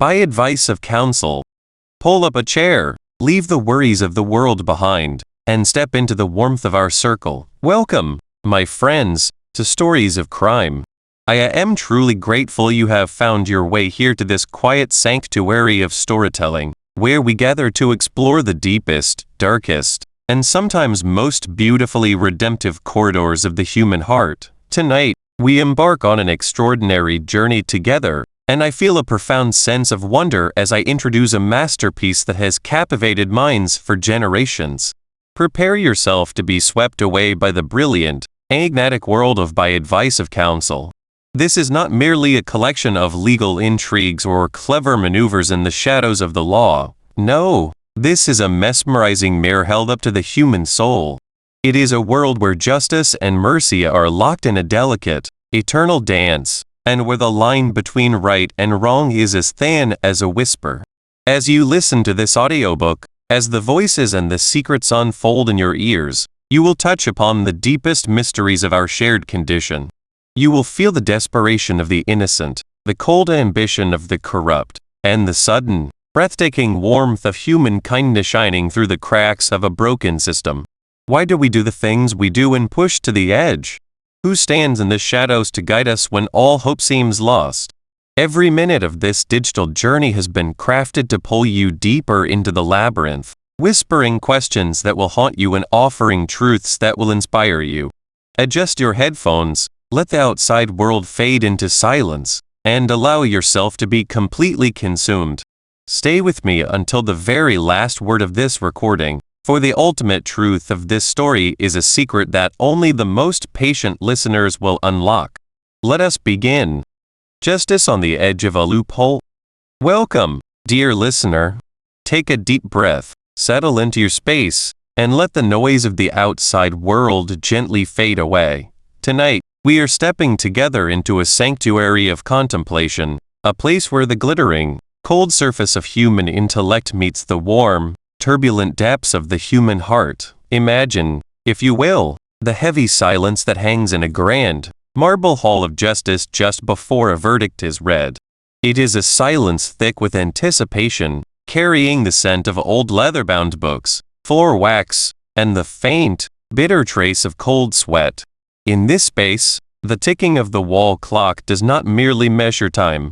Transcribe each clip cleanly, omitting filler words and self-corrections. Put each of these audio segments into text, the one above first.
by advice of counsel. Pull up a chair, leave the worries of the world behind, and step into the warmth of our circle. Welcome, my friends, to Stories of Crime. I am truly grateful you have found your way here to this quiet sanctuary of storytelling, where we gather to explore the deepest, darkest, and sometimes most beautifully redemptive corridors of the human heart. Tonight, we embark on an extraordinary journey together, and I feel a profound sense of wonder as I introduce a masterpiece that has captivated minds for generations. Prepare yourself to be swept away by the brilliant, enigmatic world of By Advice of Counsel. This is not merely a collection of legal intrigues or clever maneuvers in the shadows of the law. No, this is a mesmerizing mirror held up to the human soul. It is a world where justice and mercy are locked in a delicate, eternal dance, and where the line between right and wrong is as thin as a whisper. As you listen to this audiobook, as the voices and the secrets unfold in your ears, you will touch upon the deepest mysteries of our shared condition. You will feel the desperation of the innocent, the cold ambition of the corrupt, and the sudden, breathtaking warmth of human kindness shining through the cracks of a broken system. Why do we do the things we do and push to the edge? Who stands in the shadows to guide us when all hope seems lost? Every minute of this digital journey has been crafted to pull you deeper into the labyrinth, whispering questions that will haunt you and offering truths that will inspire you. Adjust your headphones, let the outside world fade into silence, and allow yourself to be completely consumed. Stay with me until the very last word of this recording, for the ultimate truth of this story is a secret that only the most patient listeners will unlock. Let us begin. Justice on the edge of a loophole? Welcome, dear listener. Take a deep breath, settle into your space, and let the noise of the outside world gently fade away. Tonight, we are stepping together into a sanctuary of contemplation, a place where the glittering, cold surface of human intellect meets the warm, turbulent depths of the human heart. Imagine, if you will, the heavy silence that hangs in a grand, marble hall of justice just before a verdict is read. It is a silence thick with anticipation, carrying the scent of old leather-bound books, floor wax, and the faint, bitter trace of cold sweat. In this space, the ticking of the wall clock does not merely measure time.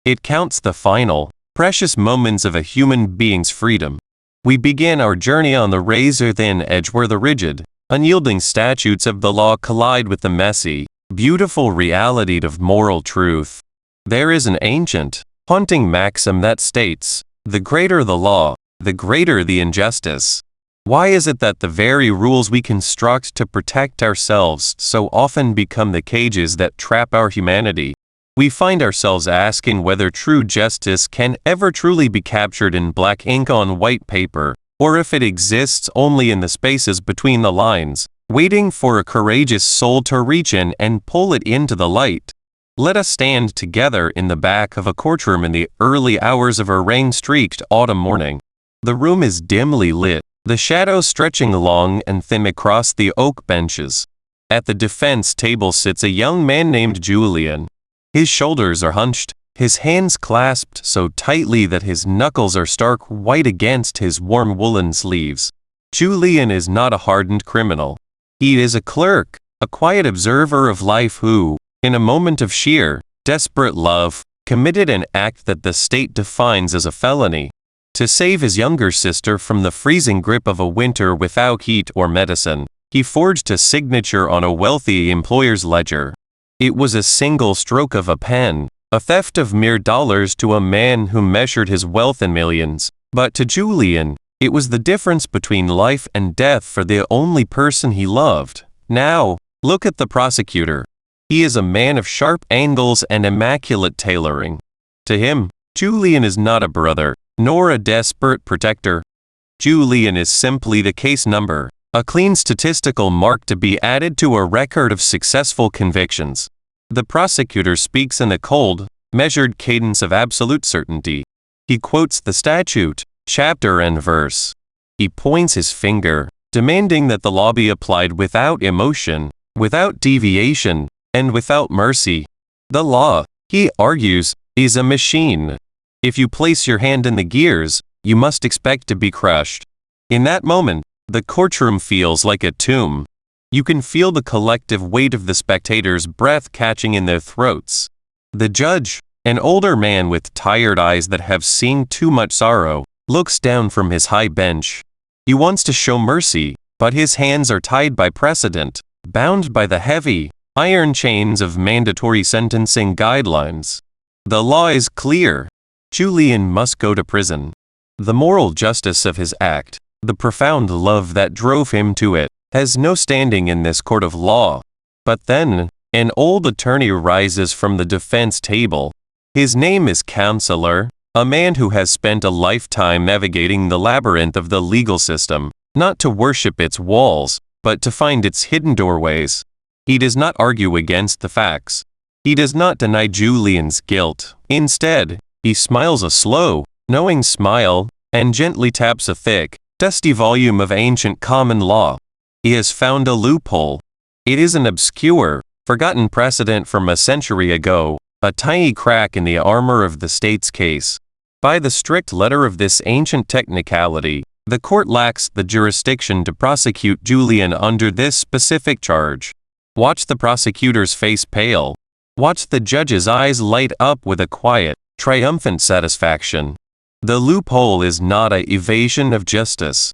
It counts the final, precious moments of a human being's freedom. We begin our journey on the razor-thin edge where the rigid, unyielding statutes of the law collide with the messy, beautiful reality of moral truth. There is an ancient, haunting maxim that states, "The greater the law, the greater the injustice." Why is it that the very rules we construct to protect ourselves so often become the cages that trap our humanity? We find ourselves asking whether true justice can ever truly be captured in black ink on white paper, or if it exists only in the spaces between the lines, waiting for a courageous soul to reach in and pull it into the light. Let us stand together in the back of a courtroom in the early hours of a rain-streaked autumn morning. The room is dimly lit, the shadows stretching long and thin across the oak benches. At the defense table sits a young man named Julian. His shoulders are hunched, his hands clasped so tightly that his knuckles are stark white against his warm woolen sleeves. Julian is not a hardened criminal. He is a clerk, a quiet observer of life who, in a moment of sheer, desperate love, committed an act that the state defines as a felony. To save his younger sister from the freezing grip of a winter without heat or medicine, he forged a signature on a wealthy employer's ledger. It was a single stroke of a pen, a theft of mere dollars to a man who measured his wealth in millions. But to Julian, it was the difference between life and death for the only person he loved. Now, look at the prosecutor. He is a man of sharp angles and immaculate tailoring. To him, Julian is not a brother, nor a desperate protector. Julian is simply the case number, a clean statistical mark to be added to a record of successful convictions. The prosecutor speaks in a cold, measured cadence of absolute certainty. He quotes the statute, chapter and verse. He points his finger, demanding that the law be applied without emotion, without deviation, and without mercy. The law, he argues, is a machine. If you place your hand in the gears, you must expect to be crushed. In that moment, the courtroom feels like a tomb. You can feel the collective weight of the spectators' breath catching in their throats. The judge, an older man with tired eyes that have seen too much sorrow, looks down from his high bench. He wants to show mercy, but his hands are tied by precedent, bound by the heavy, iron chains of mandatory sentencing guidelines. The law is clear. Julian must go to prison. The moral justice of his act, the profound love that drove him to it, has no standing in this court of law. But then, an old attorney rises from the defense table. His name is Counselor, a man who has spent a lifetime navigating the labyrinth of the legal system, not to worship its walls, but to find its hidden doorways. He does not argue against the facts. He does not deny Julian's guilt. Instead, he smiles a slow, knowing smile, and gently taps a thick, dusty volume of ancient common law. He has found a loophole. It is an obscure, forgotten precedent from a century ago, a tiny crack in the armor of the state's case. By the strict letter of this ancient technicality, the court lacks the jurisdiction to prosecute Julian under this specific charge. Watch the prosecutor's face pale. Watch the judge's eyes light up with a quiet, triumphant satisfaction. The loophole is not an evasion of justice.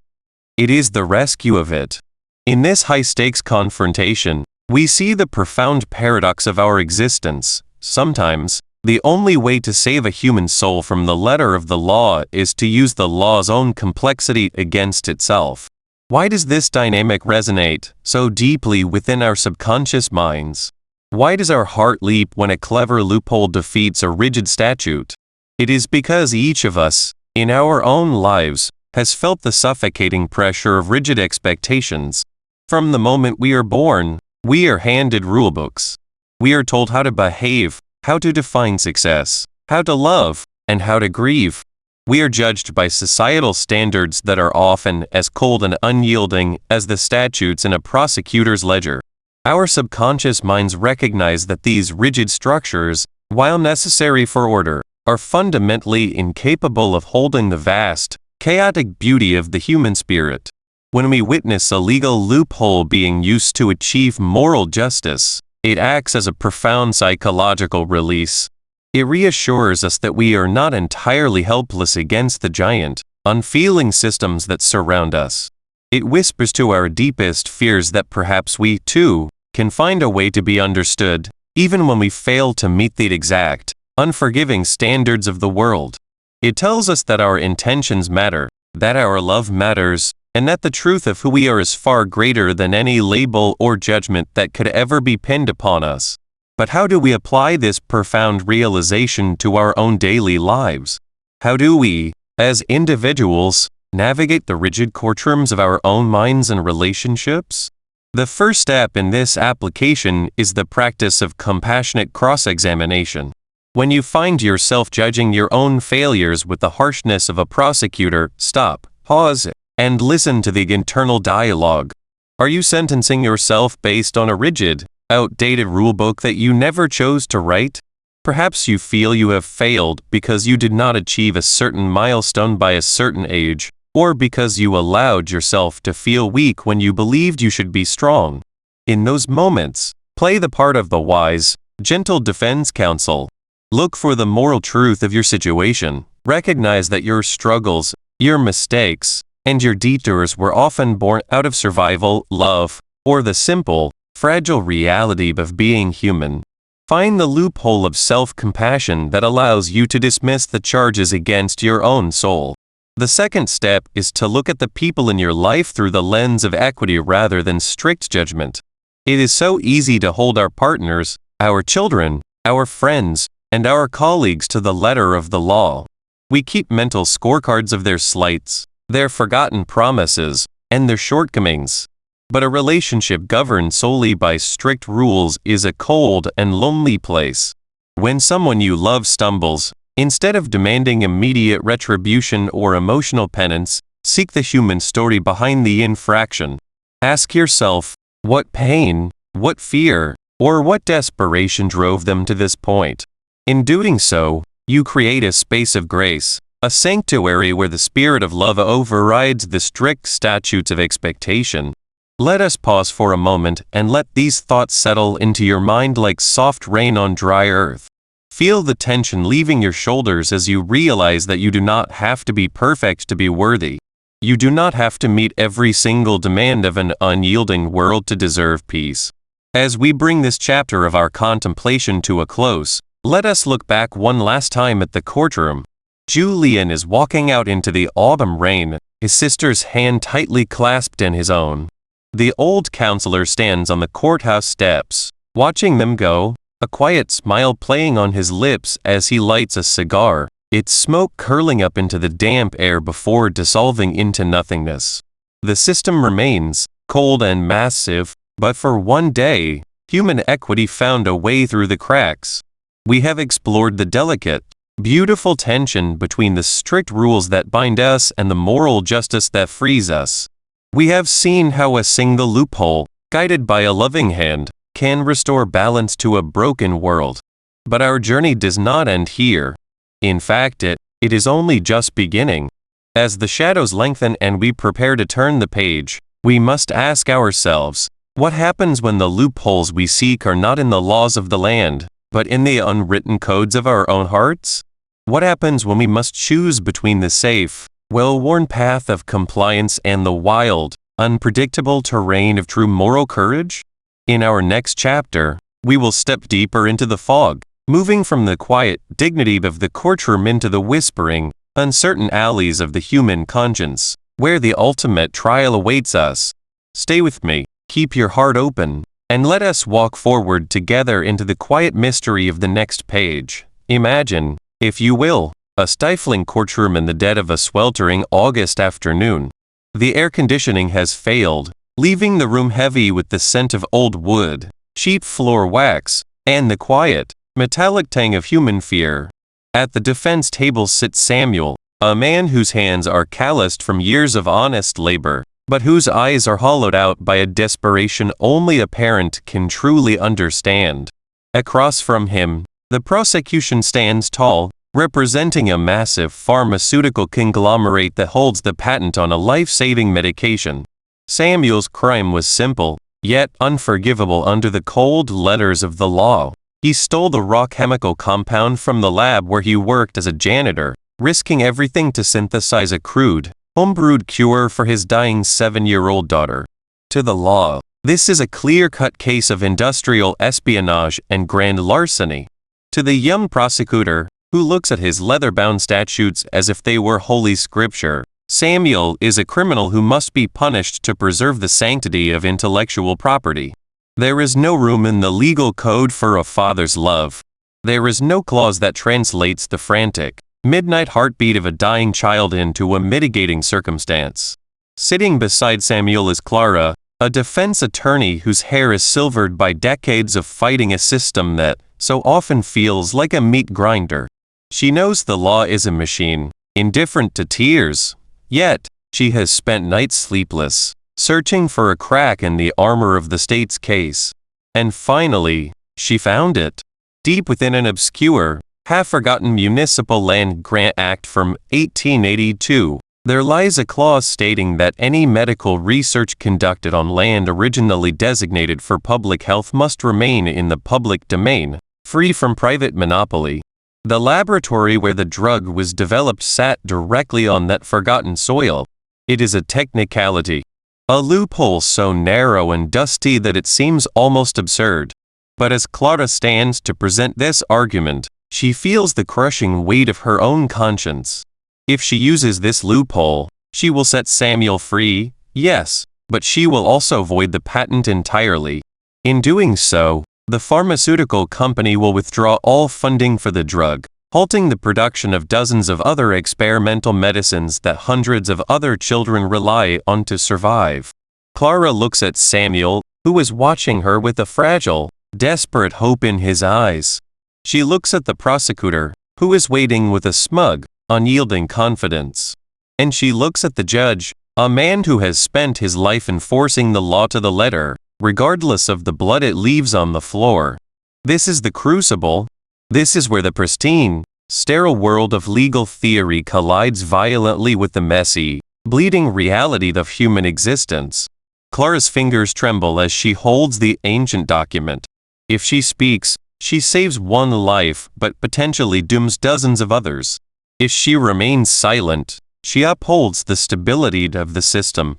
It is the rescue of it. In this high-stakes confrontation, we see the profound paradox of our existence. Sometimes, the only way to save a human soul from the letter of the law is to use the law's own complexity against itself. Why does this dynamic resonate so deeply within our subconscious minds? Why does our heart leap when a clever loophole defeats a rigid statute? It is because each of us, in our own lives, has felt the suffocating pressure of rigid expectations. From the moment we are born, we are handed rulebooks. We are told how to behave, how to define success, how to love, and how to grieve. We are judged by societal standards that are often as cold and unyielding as the statutes in a prosecutor's ledger. Our subconscious minds recognize that these rigid structures, while necessary for order, are fundamentally incapable of holding the vast, chaotic beauty of the human spirit. When we witness a legal loophole being used to achieve moral justice, it acts as a profound psychological release. It reassures us that we are not entirely helpless against the giant, unfeeling systems that surround us. It whispers to our deepest fears that perhaps we, too, can find a way to be understood, even when we fail to meet the exact, unforgiving standards of the world. It tells us that our intentions matter, that our love matters, and that the truth of who we are is far greater than any label or judgment that could ever be pinned upon us. But how do we apply this profound realization to our own daily lives? How do we, as individuals, navigate the rigid courtrooms of our own minds and relationships? The first step in this application is the practice of compassionate cross-examination. When you find yourself judging your own failures with the harshness of a prosecutor, stop, pause, and listen to the internal dialogue. Are you sentencing yourself based on a rigid, outdated rulebook that you never chose to write? Perhaps you feel you have failed because you did not achieve a certain milestone by a certain age, or because you allowed yourself to feel weak when you believed you should be strong. In those moments, play the part of the wise, gentle defense counsel. Look for the moral truth of your situation. Recognize that your struggles, your mistakes, and your detours were often born out of survival, love, or the simple, fragile reality of being human. Find the loophole of self-compassion that allows you to dismiss the charges against your own soul. The second step is to look at the people in your life through the lens of equity rather than strict judgment. It is so easy to hold our partners, our children, our friends, and our colleagues to the letter of the law. We keep mental scorecards of their slights, their forgotten promises, and their shortcomings. But a relationship governed solely by strict rules is a cold and lonely place. When someone you love stumbles, instead of demanding immediate retribution or emotional penance, seek the human story behind the infraction. Ask yourself, what pain, what fear, or what desperation drove them to this point? In doing so, You create a space of grace, a sanctuary where the spirit of love overrides the strict statutes of expectation. Let us pause for a moment and let these thoughts settle into your mind like soft rain on dry earth. Feel the tension leaving your shoulders as you realize that you do not have to be perfect to be worthy. You do not have to meet every single demand of an unyielding world to deserve peace. As we bring this chapter of our contemplation to a close, let us look back one last time at the courtroom. Julian is walking out into the autumn rain, his sister's hand tightly clasped in his own. The old counselor stands on the courthouse steps, watching them go, a quiet smile playing on his lips as he lights a cigar, its smoke curling up into the damp air before dissolving into nothingness. The system remains, cold and massive, but for one day, human equity found a way through the cracks. We have explored the delicate, beautiful tension between the strict rules that bind us and the moral justice that frees us. We have seen how a single loophole, guided by a loving hand, can restore balance to a broken world. But our journey does not end here. In fact, it is only just beginning. As the shadows lengthen and we prepare to turn the page, we must ask ourselves, what happens when the loopholes we seek are not in the laws of the land, but in the unwritten codes of our own hearts? What happens when we must choose between the safe, well-worn path of compliance and the wild, unpredictable terrain of true moral courage? In our next chapter, we will step deeper into the fog, moving from the quiet dignity of the courtroom into the whispering, uncertain alleys of the human conscience, where the ultimate trial awaits us. Stay with me, keep your heart open, and let us walk forward together into the quiet mystery of the next page. Imagine, if you will, a stifling courtroom in the dead of a sweltering August afternoon. The air conditioning has failed, leaving the room heavy with the scent of old wood, cheap floor wax, and the quiet, metallic tang of human fear. At the defense table sits Samuel, a man whose hands are calloused from years of honest labor, but whose eyes are hollowed out by a desperation only a parent can truly understand. Across from him, the prosecution stands tall, representing a massive pharmaceutical conglomerate that holds the patent on a life-saving medication. Samuel's crime was simple, yet unforgivable under the cold letters of the law. He stole the raw chemical compound from the lab where he worked as a janitor, risking everything to synthesize a crude, homebrewed cure for his dying 7-year-old daughter. To the law, this is a clear-cut case of industrial espionage and grand larceny. To the young prosecutor, who looks at his leather-bound statutes as if they were holy scripture, Samuel is a criminal who must be punished to preserve the sanctity of intellectual property. There is no room in the legal code for a father's love. There is no clause that translates the frantic, midnight heartbeat of a dying child into a mitigating circumstance. Sitting beside Samuel is Clara, a defense attorney whose hair is silvered by decades of fighting a system that so often feels like a meat grinder. She knows the law is a machine, indifferent to tears. Yet, she has spent nights sleepless, searching for a crack in the armor of the state's case. And finally, she found it. Deep within an obscure, half-forgotten Municipal Land Grant Act from 1882, there lies a clause stating that any medical research conducted on land originally designated for public health must remain in the public domain, free from private monopoly. The laboratory where the drug was developed sat directly on that forgotten soil. It is a technicality, a loophole so narrow and dusty that it seems almost absurd. But as Clara stands to present this argument, she feels the crushing weight of her own conscience. If she uses this loophole, she will set Samuel free, yes, but she will also void the patent entirely. In doing so, the pharmaceutical company will withdraw all funding for the drug, halting the production of dozens of other experimental medicines that hundreds of other children rely on to survive. Clara looks at Samuel, who is watching her with a fragile, desperate hope in his eyes. She looks at the prosecutor, who is waiting with a smug, unyielding confidence. And she looks at the judge, a man who has spent his life enforcing the law to the letter, regardless of the blood it leaves on the floor. This is the crucible. This is where the pristine, sterile world of legal theory collides violently with the messy, bleeding reality of human existence. Clara's fingers tremble as she holds the ancient document. If she speaks, she saves one life but potentially dooms dozens of others. If she remains silent, she upholds the stability of the system,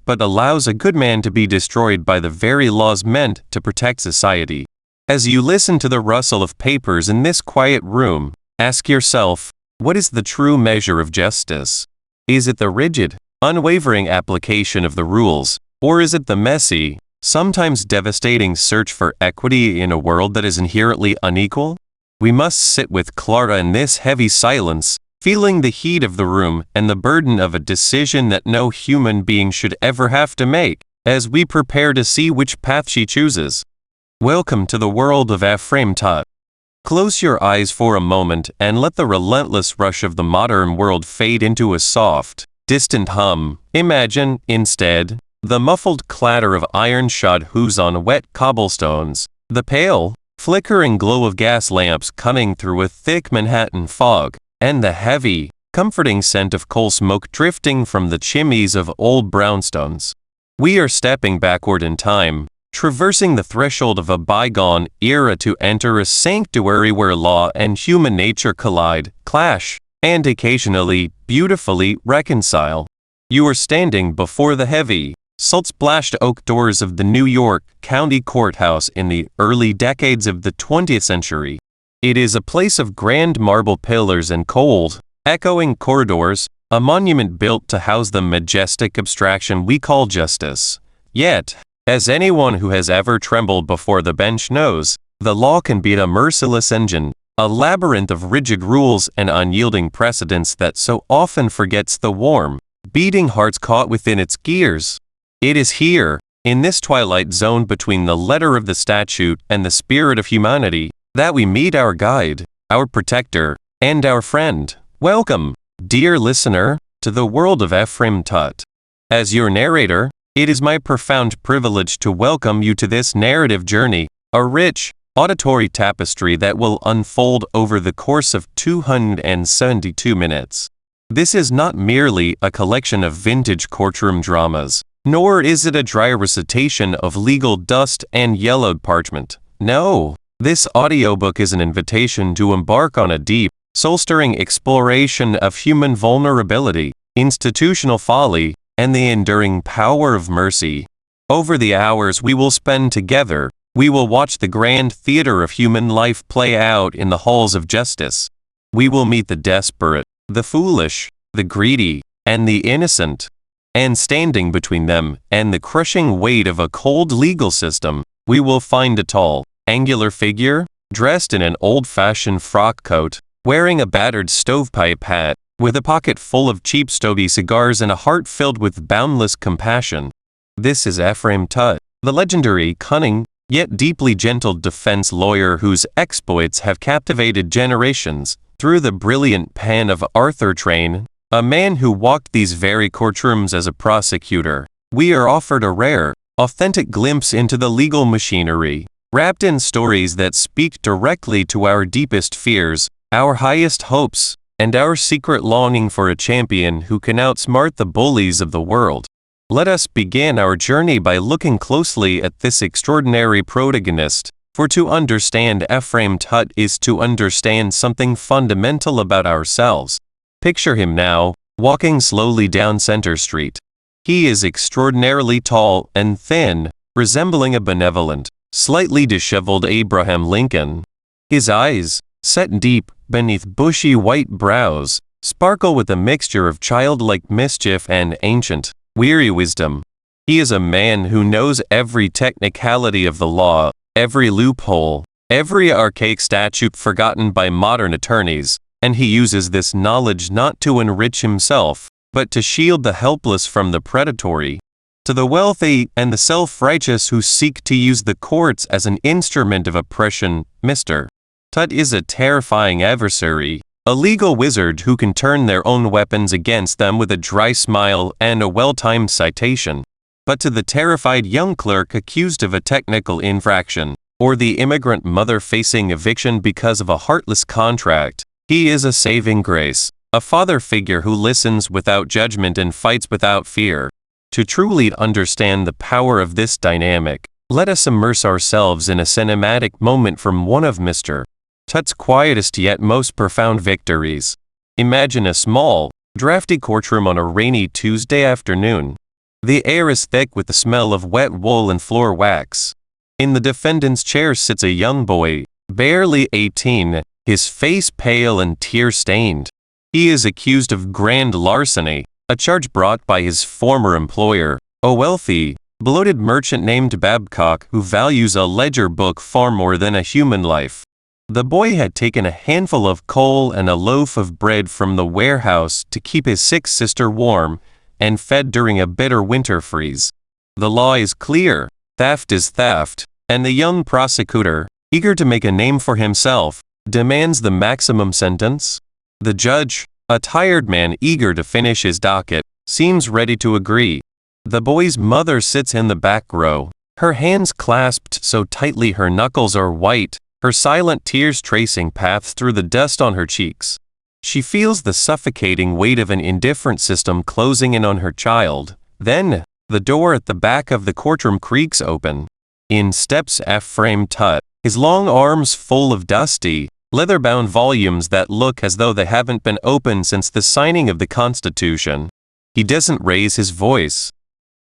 but allows a good man to be destroyed by the very laws meant to protect society. As you listen to the rustle of papers in this quiet room, ask yourself, what is the true measure of justice? Is it the rigid, unwavering application of the rules, or is it the messy, sometimes devastating search for equity in a world that is inherently unequal? We must sit with Clara in this heavy silence, feeling the heat of the room and the burden of a decision that no human being should ever have to make, as we prepare to see which path she chooses. Welcome to the world of Ephraim Tutt. Close your eyes for a moment and let the relentless rush of the modern world fade into a soft, distant hum. Imagine, instead, the muffled clatter of iron-shod hooves on wet cobblestones, the pale, flickering glow of gas lamps cutting through a thick Manhattan fog, and the heavy, comforting scent of coal smoke drifting from the chimneys of old brownstones. We are stepping backward in time, traversing the threshold of a bygone era to enter a sanctuary where law and human nature collide, clash, and occasionally, beautifully reconcile. You are standing before the heavy, salt-splashed oak doors of the New York County Courthouse in the early decades of the 20th century. It is a place of grand marble pillars and cold, echoing corridors, a monument built to house the majestic abstraction we call justice. Yet, as anyone who has ever trembled before the bench knows, the law can be a merciless engine, a labyrinth of rigid rules and unyielding precedents that so often forgets the warm, beating hearts caught within its gears. It is here, in this twilight zone between the letter of the statute and the spirit of humanity, that we meet our guide, our protector, and our friend. Welcome, dear listener, to the world of Ephraim Tutt. As your narrator, it is my profound privilege to welcome you to this narrative journey, a rich, auditory tapestry that will unfold over the course of 272 minutes. This is not merely a collection of vintage courtroom dramas, nor is it a dry recitation of legal dust and yellowed parchment. No, this audiobook is an invitation to embark on a deep, soul-stirring exploration of human vulnerability, institutional folly, and the enduring power of mercy. Over the hours we will spend together, we will watch the grand theater of human life play out in the halls of justice. We will meet the desperate, the foolish, the greedy, and the innocent. And standing between them and the crushing weight of a cold legal system, we will find a tall, angular figure, dressed in an old-fashioned frock coat, wearing a battered stovepipe hat, with a pocket full of cheap stogie cigars and a heart filled with boundless compassion. This is Ephraim Tutt, the legendary, cunning, yet deeply gentle defense lawyer whose exploits have captivated generations. Through the brilliant pen of Arthur Train, a man who walked these very courtrooms as a prosecutor, we are offered a rare, authentic glimpse into the legal machinery, wrapped in stories that speak directly to our deepest fears, our highest hopes, and our secret longing for a champion who can outsmart the bullies of the world. Let us begin our journey by looking closely at this extraordinary protagonist, for to understand Ephraim Tutt is to understand something fundamental about ourselves. Picture him now, walking slowly down Center Street. He is extraordinarily tall and thin, resembling a benevolent, slightly disheveled Abraham Lincoln. His eyes, set deep beneath bushy white brows, sparkle with a mixture of childlike mischief and ancient, weary wisdom. He is a man who knows every technicality of the law, every loophole, every archaic statute forgotten by modern attorneys, and he uses this knowledge not to enrich himself, but to shield the helpless from the predatory. To the wealthy and the self-righteous who seek to use the courts as an instrument of oppression, Mr. Tutt is a terrifying adversary, a legal wizard who can turn their own weapons against them with a dry smile and a well-timed citation. But to the terrified young clerk accused of a technical infraction, or the immigrant mother facing eviction because of a heartless contract, He is a saving grace, a father figure who listens without judgment and fights without fear. To truly understand the power of this dynamic, let us immerse ourselves in a cinematic moment from one of Mr. Tut's quietest yet most profound victories. Imagine a small, drafty courtroom on a rainy Tuesday afternoon. The air is thick with the smell of wet wool and floor wax. In the defendant's chair sits a young boy, barely 18, his face pale and tear-stained. He is accused of grand larceny, a charge brought by his former employer, a wealthy, bloated merchant named Babcock who values a ledger book far more than a human life. The boy had taken a handful of coal and a loaf of bread from the warehouse to keep his sick sister warm and fed during a bitter winter freeze. The law is clear, theft is theft, and the young prosecutor, eager to make a name for himself, demands the maximum sentence. The judge, a tired man eager to finish his docket, seems ready to agree. The boy's mother sits in the back row, her hands clasped so tightly her knuckles are white, her silent tears tracing paths through the dust on her cheeks. She feels the suffocating weight of an indifferent system closing in on her child. Then, the door at the back of the courtroom creaks open. In steps Ephraim Tutt, his long arms full of dusty, leather-bound volumes that look as though they haven't been opened since the signing of the Constitution. He doesn't raise his voice.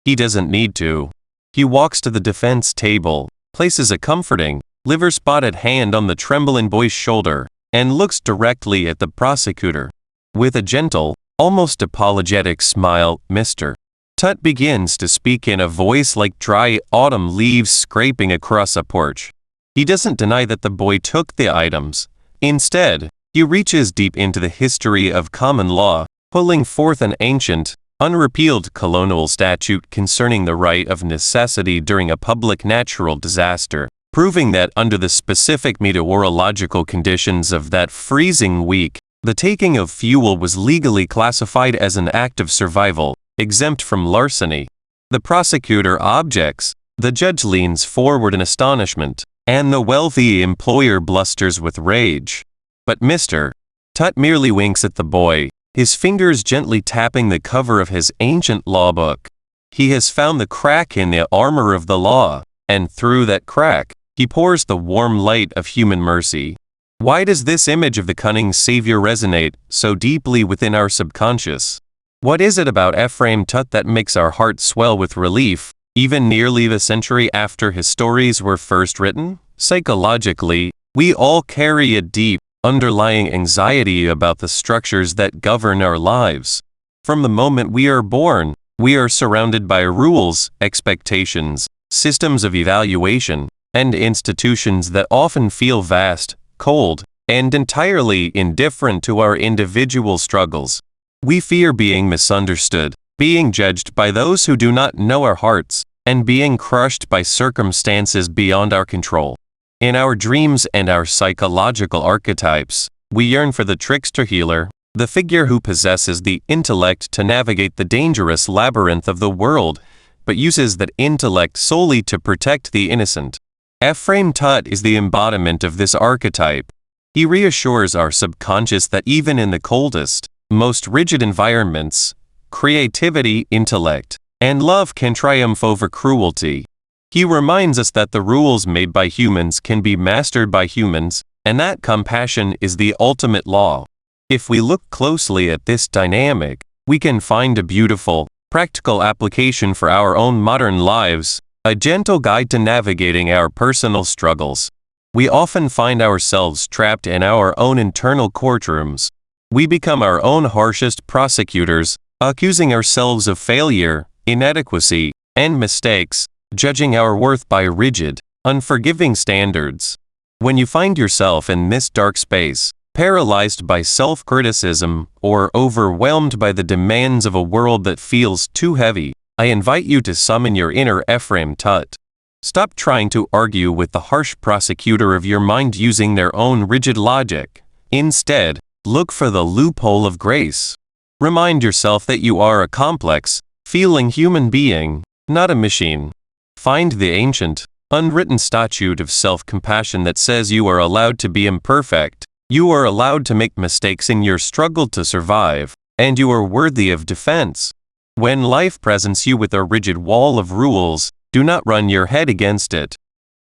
He doesn't need to. He walks to the defense table, places a comforting, liver-spotted hand on the trembling boy's shoulder, and looks directly at the prosecutor. With a gentle, almost apologetic smile, Mr. Tutt begins to speak in a voice like dry autumn leaves scraping across a porch. He doesn't deny that the boy took the items. Instead, he reaches deep into the history of common law, pulling forth an ancient, unrepealed colonial statute concerning the right of necessity during a public natural disaster, proving that under the specific meteorological conditions of that freezing week, the taking of fuel was legally classified as an act of survival, exempt from larceny. The prosecutor objects, the judge leans forward in astonishment, and the wealthy employer blusters with rage. But Mr. Tutt merely winks at the boy, his fingers gently tapping the cover of his ancient law book. He has found the crack in the armor of the law, and through that crack, he pours the warm light of human mercy. Why does this image of the cunning Savior resonate so deeply within our subconscious? What is it about Ephraim Tutt that makes our hearts swell with relief, even nearly a century after his stories were first written? Psychologically, we all carry a deep, underlying anxiety about the structures that govern our lives. From the moment we are born, we are surrounded by rules, expectations, systems of evaluation, and institutions that often feel vast, cold, and entirely indifferent to our individual struggles. We fear being misunderstood, being judged by those who do not know our hearts, and being crushed by circumstances beyond our control. In our dreams and our psychological archetypes, we yearn for the trickster healer, the figure who possesses the intellect to navigate the dangerous labyrinth of the world, but uses that intellect solely to protect the innocent. Ephraim Tutt is the embodiment of this archetype. He reassures our subconscious that even in the coldest, most rigid environments, creativity, intellect, and love can triumph over cruelty. He reminds us that the rules made by humans can be mastered by humans, and that compassion is the ultimate law. If we look closely at this dynamic, we can find a beautiful, practical application for our own modern lives, a gentle guide to navigating our personal struggles. We often find ourselves trapped in our own internal courtrooms. We become our own harshest prosecutors, accusing ourselves of failure, inadequacy, and mistakes, judging our worth by rigid, unforgiving standards. When you find yourself in this dark space, paralyzed by self-criticism or overwhelmed by the demands of a world that feels too heavy, I invite you to summon your inner Ephraim Tutt. Stop trying to argue with the harsh prosecutor of your mind using their own rigid logic. Instead, look for the loophole of grace. Remind yourself that you are a complex, feeling human being, not a machine. Find the ancient, unwritten statute of self-compassion that says you are allowed to be imperfect, You are allowed to make mistakes in your struggle to survive, and you are worthy of defense. When life presents you with a rigid wall of rules, do not run your head against it.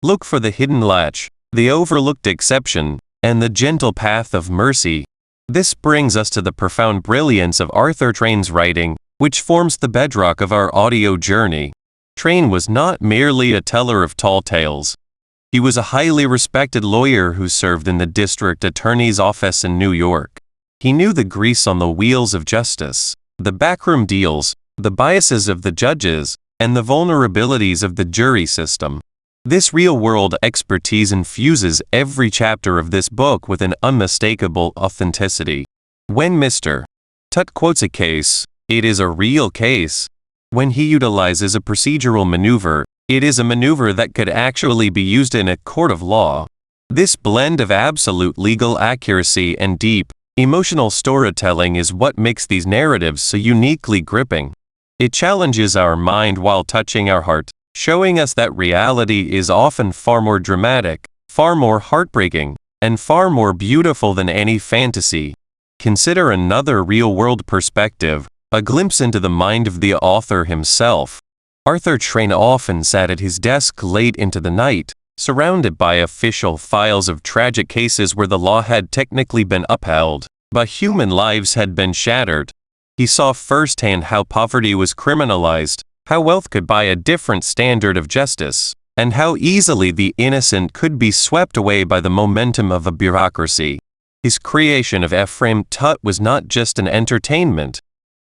Look for the hidden latch, the overlooked exception, and the gentle path of mercy. This brings us to the profound brilliance of Arthur Train's writing, which forms the bedrock of our audio journey. Train was not merely a teller of tall tales. He was a highly respected lawyer who served in the district attorney's office in New York. He knew the grease on the wheels of justice, the backroom deals, the biases of the judges, and the vulnerabilities of the jury system. This real-world expertise infuses every chapter of this book with an unmistakable authenticity. When Mr. Tutt quotes a case, it is a real case. When he utilizes a procedural maneuver, it is a maneuver that could actually be used in a court of law. This blend of absolute legal accuracy and deep, emotional storytelling is what makes these narratives so uniquely gripping. It challenges our mind while touching our heart, showing us that reality is often far more dramatic, far more heartbreaking, and far more beautiful than any fantasy. Consider another real-world perspective, a glimpse into the mind of the author himself. Arthur Train often sat at his desk late into the night, surrounded by official files of tragic cases where the law had technically been upheld, but human lives had been shattered. He saw firsthand how poverty was criminalized, how wealth could buy a different standard of justice, and how easily the innocent could be swept away by the momentum of a bureaucracy. His creation of Ephraim Tutt was not just an entertainment.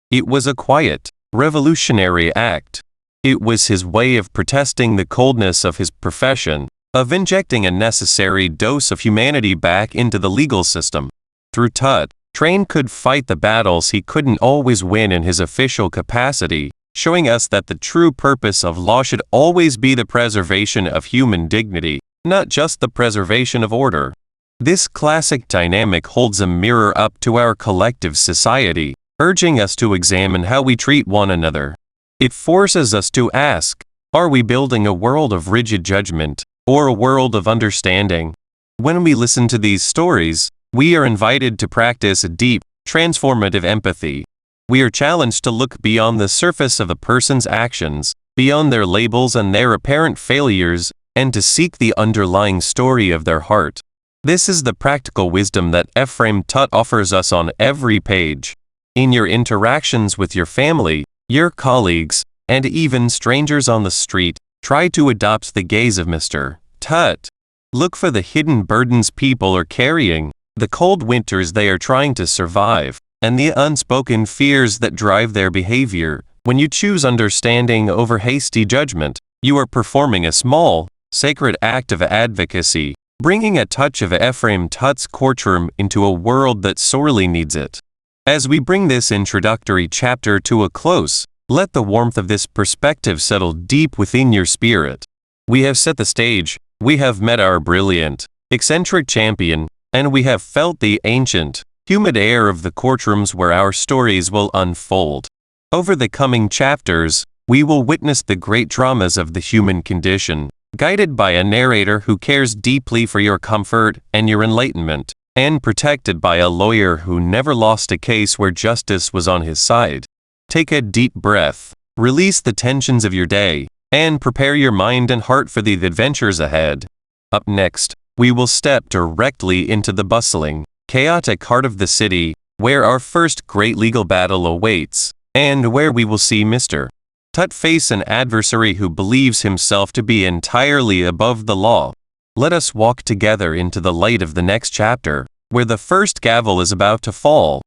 It was a quiet, revolutionary act. It was his way of protesting the coldness of his profession, of injecting a necessary dose of humanity back into the legal system. Through Tutt, Train could fight the battles he couldn't always win in his official capacity, showing us that the true purpose of law should always be the preservation of human dignity, not just the preservation of order. This classic dynamic holds a mirror up to our collective society, urging us to examine how we treat one another. It forces us to ask, are we building a world of rigid judgment, or a world of understanding? When we listen to these stories, we are invited to practice a deep, transformative empathy. We are challenged to look beyond the surface of a person's actions, beyond their labels and their apparent failures, and to seek the underlying story of their heart. This is the practical wisdom that Ephraim Tutt offers us on every page. In your interactions with your family, your colleagues, and even strangers on the street, try to adopt the gaze of Mr. Tutt. Look for the hidden burdens people are carrying, the cold winters they are trying to survive, and the unspoken fears that drive their behavior. When you choose understanding over hasty judgment, you are performing a small, sacred act of advocacy, bringing a touch of Ephraim Tutt's Courtroom into a world that sorely needs it. As we bring this introductory chapter to a close, let the warmth of this perspective settle deep within your spirit. We have set the stage, we have met our brilliant, eccentric champion, and we have felt the ancient, humid air of the courtrooms where our stories will unfold. Over the coming chapters, we will witness the great dramas of the human condition, guided by a narrator who cares deeply for your comfort and your enlightenment, and protected by a lawyer who never lost a case where justice was on his side. Take a deep breath, release the tensions of your day, and prepare your mind and heart for the adventures ahead. Up next, we will step directly into the bustling, chaotic heart of the city, where our first great legal battle awaits, and where we will see Mr. Tutt face an adversary who believes himself to be entirely above the law. Let us walk together into the light of the next chapter, where the first gavel is about to fall.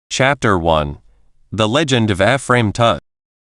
Chapter 1. The Legend of Ephraim Tutt.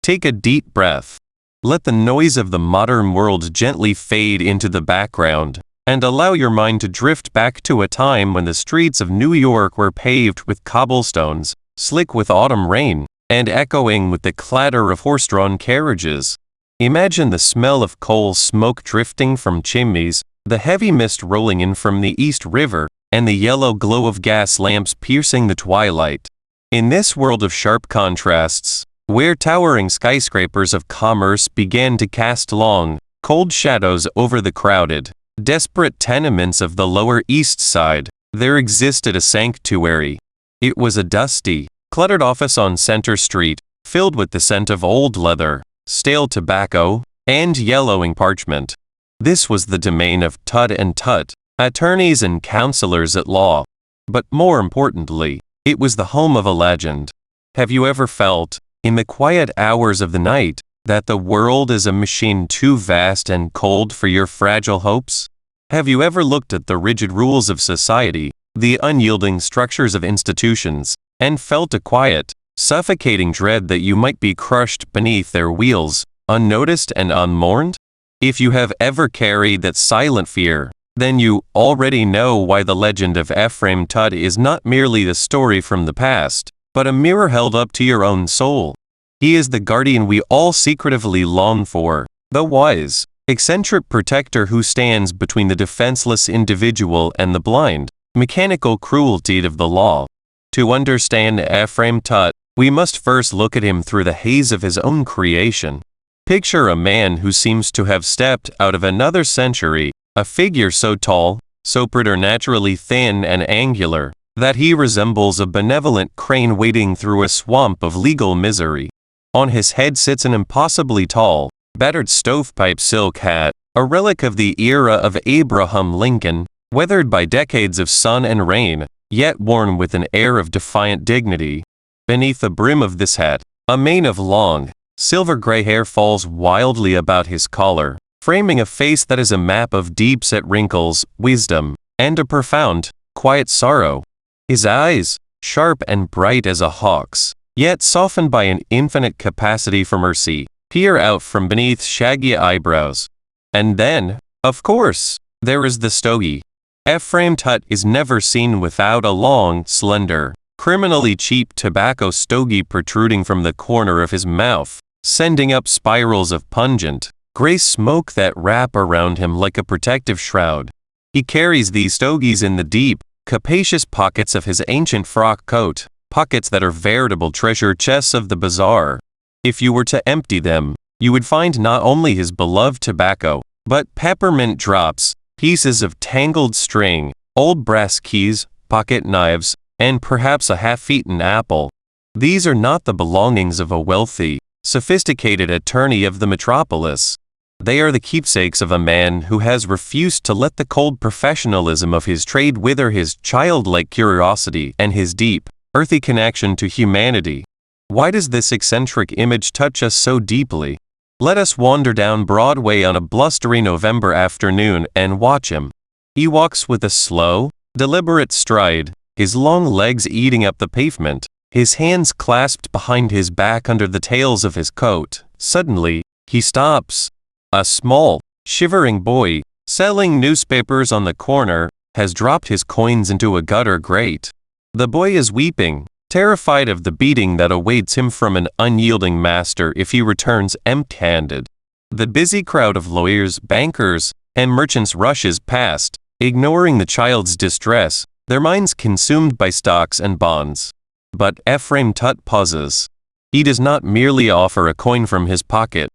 Take a deep breath. Let the noise of the modern world gently fade into the background, and allow your mind to drift back to a time when the streets of New York were paved with cobblestones, slick with autumn rain, and echoing with the clatter of horse-drawn carriages. Imagine the smell of coal smoke drifting from chimneys, the heavy mist rolling in from the East River, and the yellow glow of gas lamps piercing the twilight. In this world of sharp contrasts, where towering skyscrapers of commerce began to cast long, cold shadows over the crowded, desperate tenements of the Lower East Side, There existed a sanctuary. It was a dusty, cluttered office on Center Street, filled with the scent of old leather, stale tobacco, and yellowing parchment. This was the domain of Tut and Tut, attorneys and counselors at law. But more importantly, it was the home of a legend. Have you ever felt, in the quiet hours of the night, that the world is a machine too vast and cold for your fragile hopes? Have you ever looked at the rigid rules of society, the unyielding structures of institutions, and felt a quiet, suffocating dread that you might be crushed beneath their wheels, unnoticed and unmourned? If you have ever carried that silent fear, then you already know why the legend of Ephraim Tut is not merely the story from the past, but a mirror held up to your own soul. He is the guardian we all secretively long for, the wise, eccentric protector who stands between the defenseless individual and the blind, mechanical cruelty of the law. To understand Ephraim Tut, we must first look at him through the haze of his own creation. Picture a man who seems to have stepped out of another century, a figure so tall, so preternaturally thin and angular, that he resembles a benevolent crane wading through a swamp of legal misery. On his head sits an impossibly tall, battered stovepipe silk hat, a relic of the era of Abraham Lincoln, weathered by decades of sun and rain, yet worn with an air of defiant dignity. Beneath the brim of this hat, a mane of long, silver-gray hair falls wildly about his collar, framing a face that is a map of deep-set wrinkles, wisdom, and a profound, quiet sorrow. His eyes, sharp and bright as a hawk's, yet softened by an infinite capacity for mercy, peer out from beneath shaggy eyebrows. And then, of course, there is the stogie. Ephraim Tut is never seen without a long, slender, criminally cheap tobacco stogie protruding from the corner of his mouth, sending up spirals of pungent, gray smoke that wrap around him like a protective shroud. He carries these stogies in the deep, capacious pockets of his ancient frock coat, pockets that are veritable treasure chests of the bazaar. If you were to empty them, you would find not only his beloved tobacco, but peppermint drops, pieces of tangled string, old brass keys, pocket knives, and perhaps a half-eaten apple. These are not the belongings of a wealthy, sophisticated attorney of the metropolis. They are the keepsakes of a man who has refused to let the cold professionalism of his trade wither his childlike curiosity and his deep, earthy connection to humanity. Why does this eccentric image touch us so deeply? Let us wander down Broadway on a blustery November afternoon and watch him. He walks with a slow, deliberate stride, his long legs eating up the pavement, his hands clasped behind his back under the tails of his coat. Suddenly, he stops. A small, shivering boy, selling newspapers on the corner, has dropped his coins into a gutter grate. The boy is weeping, terrified of the beating that awaits him from an unyielding master if he returns empty-handed. The busy crowd of lawyers, bankers, and merchants rushes past, ignoring the child's distress, their minds consumed by stocks and bonds. But Ephraim Tut pauses. He does not merely offer a coin from his pocket.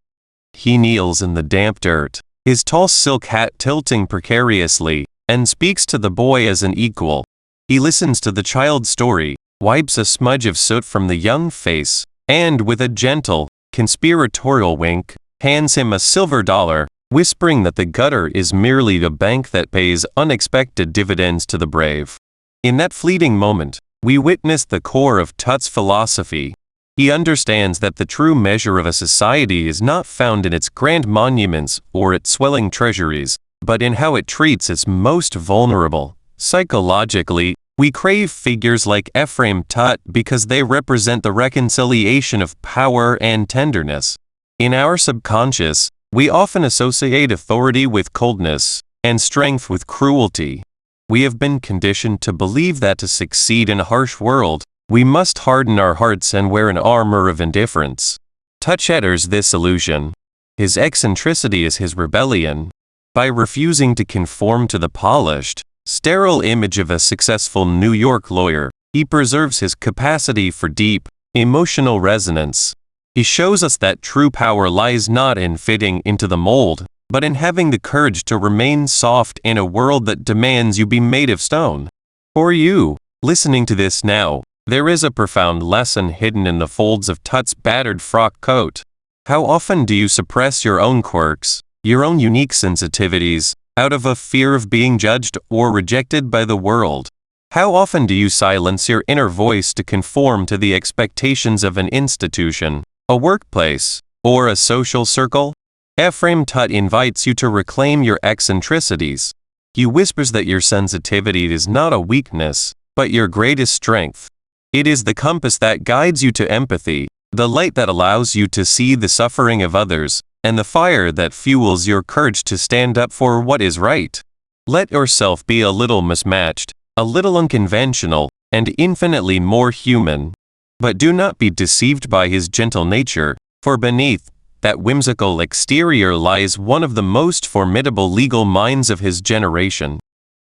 He kneels in the damp dirt, his tall silk hat tilting precariously, and speaks to the boy as an equal. He listens to the child's story, wipes a smudge of soot from the young face, and with a gentle, conspiratorial wink, hands him a silver dollar, whispering that the gutter is merely the bank that pays unexpected dividends to the brave. In that fleeting moment, we witness the core of Tut's philosophy. He understands that the true measure of a society is not found in its grand monuments or its swelling treasuries, but in how it treats its most vulnerable. Psychologically, we crave figures like Ephraim Tut because they represent the reconciliation of power and tenderness. In our subconscious, we often associate authority with coldness and strength with cruelty. We have been conditioned to believe that to succeed in a harsh world, we must harden our hearts and wear an armor of indifference. Tut shatters this illusion. His eccentricity is his rebellion. By refusing to conform to the polished, sterile image of a successful New York lawyer, he preserves his capacity for deep, emotional resonance. He shows us that true power lies not in fitting into the mold, but in having the courage to remain soft in a world that demands you be made of stone. For you, listening to this now, there is a profound lesson hidden in the folds of Tut's battered frock coat. How often do you suppress your own quirks, your own unique sensitivities, out of a fear of being judged or rejected by the world? How often do you silence your inner voice to conform to the expectations of an institution, a workplace, or a social circle? Ephraim Tut invites you to reclaim your eccentricities. He whispers that your sensitivity is not a weakness, but your greatest strength. It is the compass that guides you to empathy, the light that allows you to see the suffering of others, and the fire that fuels your courage to stand up for what is right. Let yourself be a little mismatched, a little unconventional, and infinitely more human. But do not be deceived by his gentle nature, for beneath that whimsical exterior lies one of the most formidable legal minds of his generation.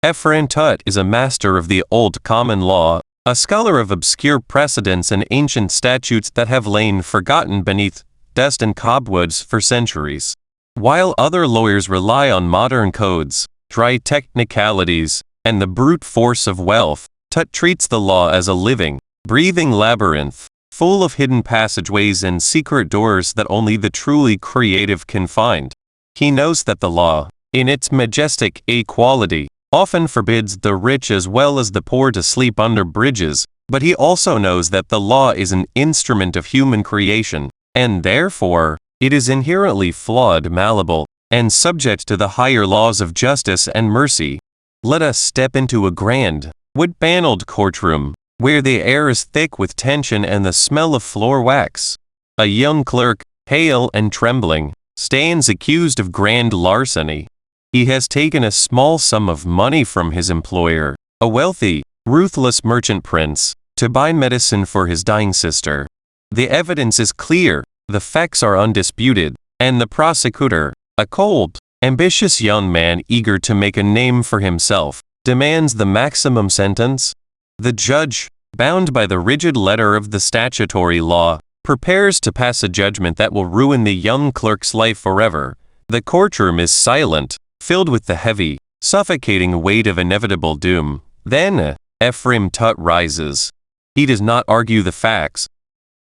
Ephraim Tut is a master of the old common law, a scholar of obscure precedents and ancient statutes that have lain forgotten beneath dust and cobwebs for centuries. While other lawyers rely on modern codes, dry technicalities, and the brute force of wealth, Tut treats the law as a living, breathing labyrinth, full of hidden passageways and secret doors that only the truly creative can find. He knows that the law, in its majestic equality, often forbids the rich as well as the poor to sleep under bridges, but he also knows that the law is an instrument of human creation, and therefore, it is inherently flawed, malleable, and subject to the higher laws of justice and mercy. Let us step into a grand, wood-paneled courtroom, where the air is thick with tension and the smell of floor wax. A young clerk, pale and trembling, stands accused of grand larceny. He has taken a small sum of money from his employer, a wealthy, ruthless merchant prince, to buy medicine for his dying sister. The evidence is clear, the facts are undisputed, and the prosecutor, a cold, ambitious young man eager to make a name for himself, demands the maximum sentence. The judge, bound by the rigid letter of the statutory law, prepares to pass a judgment that will ruin the young clerk's life forever. The courtroom is silent, filled with the heavy, suffocating weight of inevitable doom. Then, Ephraim Tut rises. He does not argue the facts.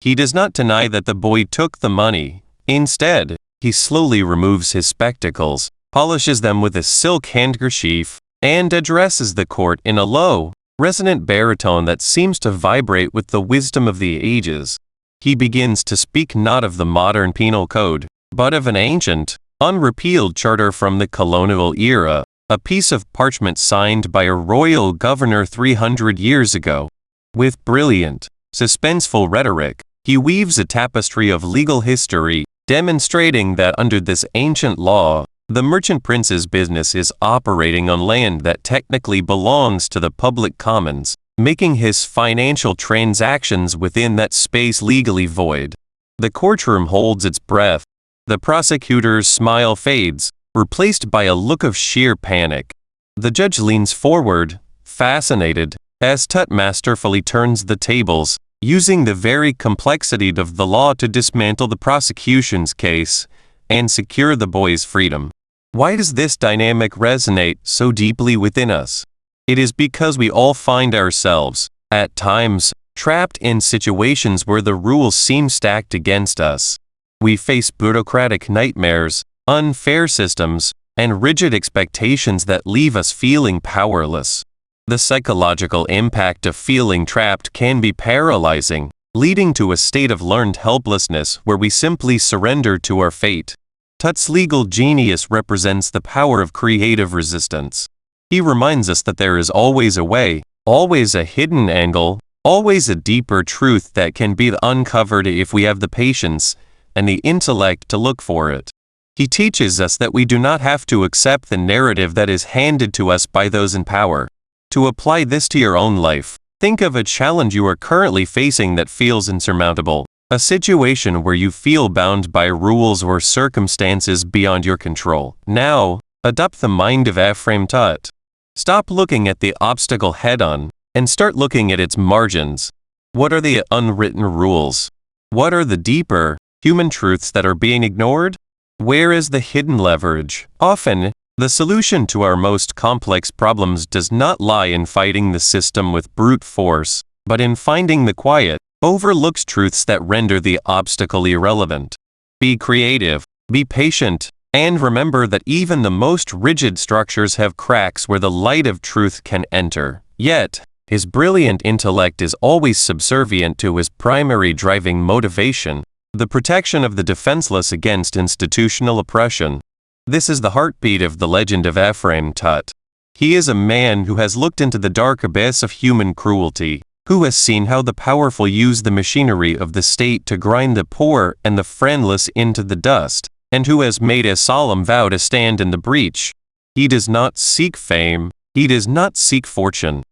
He does not deny that the boy took the money. Instead, he slowly removes his spectacles, polishes them with a silk handkerchief, and addresses the court in a low, resonant baritone that seems to vibrate with the wisdom of the ages. He begins to speak not of the modern penal code, but of an ancient, unrepealed charter from the colonial era, a piece of parchment signed by a royal governor 300 years ago. With brilliant, suspenseful rhetoric, he weaves a tapestry of legal history, demonstrating that under this ancient law, the merchant prince's business is operating on land that technically belongs to the public commons, making his financial transactions within that space legally void. The courtroom holds its breath. The prosecutor's smile fades, replaced by a look of sheer panic. The judge leans forward, fascinated, as Tut masterfully turns the tables, using the very complexity of the law to dismantle the prosecution's case and secure the boy's freedom. Why does this dynamic resonate so deeply within us? It is because we all find ourselves, at times, trapped in situations where the rules seem stacked against us. We face bureaucratic nightmares, unfair systems, and rigid expectations that leave us feeling powerless. The psychological impact of feeling trapped can be paralyzing, leading to a state of learned helplessness where we simply surrender to our fate. Tut's legal genius represents the power of creative resistance. He reminds us that there is always a way, always a hidden angle, always a deeper truth that can be uncovered if we have the patience and the intellect to look for it. He teaches us that we do not have to accept the narrative that is handed to us by those in power. To apply this to your own life, think of a challenge you are currently facing that feels insurmountable, a situation where you feel bound by rules or circumstances beyond your control. Now, adopt the mind of Ephraim Tut. Stop looking at the obstacle head-on, and start looking at its margins. What are the unwritten rules? What are the deeper, human truths that are being ignored? Where is the hidden leverage? Often, The solution to our most complex problems does not lie in fighting the system with brute force, but in finding the quiet, overlooked truths that render the obstacle irrelevant. Be creative, be patient, and remember that even the most rigid structures have cracks where the light of truth can enter. Yet, his brilliant intellect is always subservient to his primary driving motivation, the protection of the defenseless against institutional oppression. This is the heartbeat of the legend of Ephraim Tutt. He is a man who has looked into the dark abyss of human cruelty, who has seen how the powerful use the machinery of the state to grind the poor and the friendless into the dust, and who has made a solemn vow to stand in the breach. He does not seek fame, he does not seek fortune.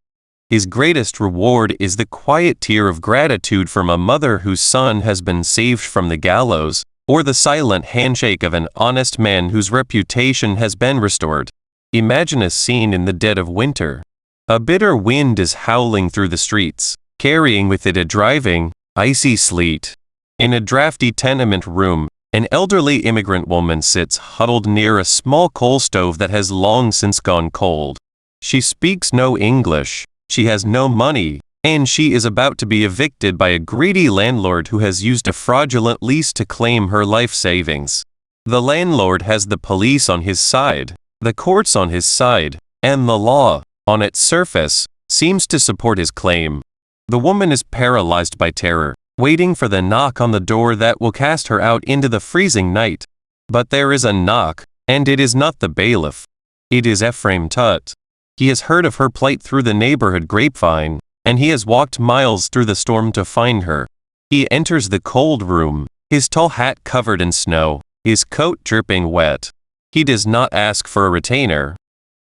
His greatest reward is the quiet tear of gratitude from a mother whose son has been saved from the gallows, or the silent handshake of an honest man whose reputation has been restored. Imagine a scene in the dead of winter. A bitter wind is howling through the streets, carrying with it a driving, icy sleet. In a drafty tenement room, an elderly immigrant woman sits huddled near a small coal stove that has long since gone cold. She speaks no English, she has no money, and she is about to be evicted by a greedy landlord who has used a fraudulent lease to claim her life savings. The landlord has the police on his side, the courts on his side, and the law, on its surface, seems to support his claim. The woman is paralyzed by terror, waiting for the knock on the door that will cast her out into the freezing night. But there is a knock, and it is not the bailiff. It is Ephraim Tutt. He has heard of her plight through the neighborhood grapevine, and he has walked miles through the storm to find her. He enters the cold room, his tall hat covered in snow, his coat dripping wet. He does not ask for a retainer.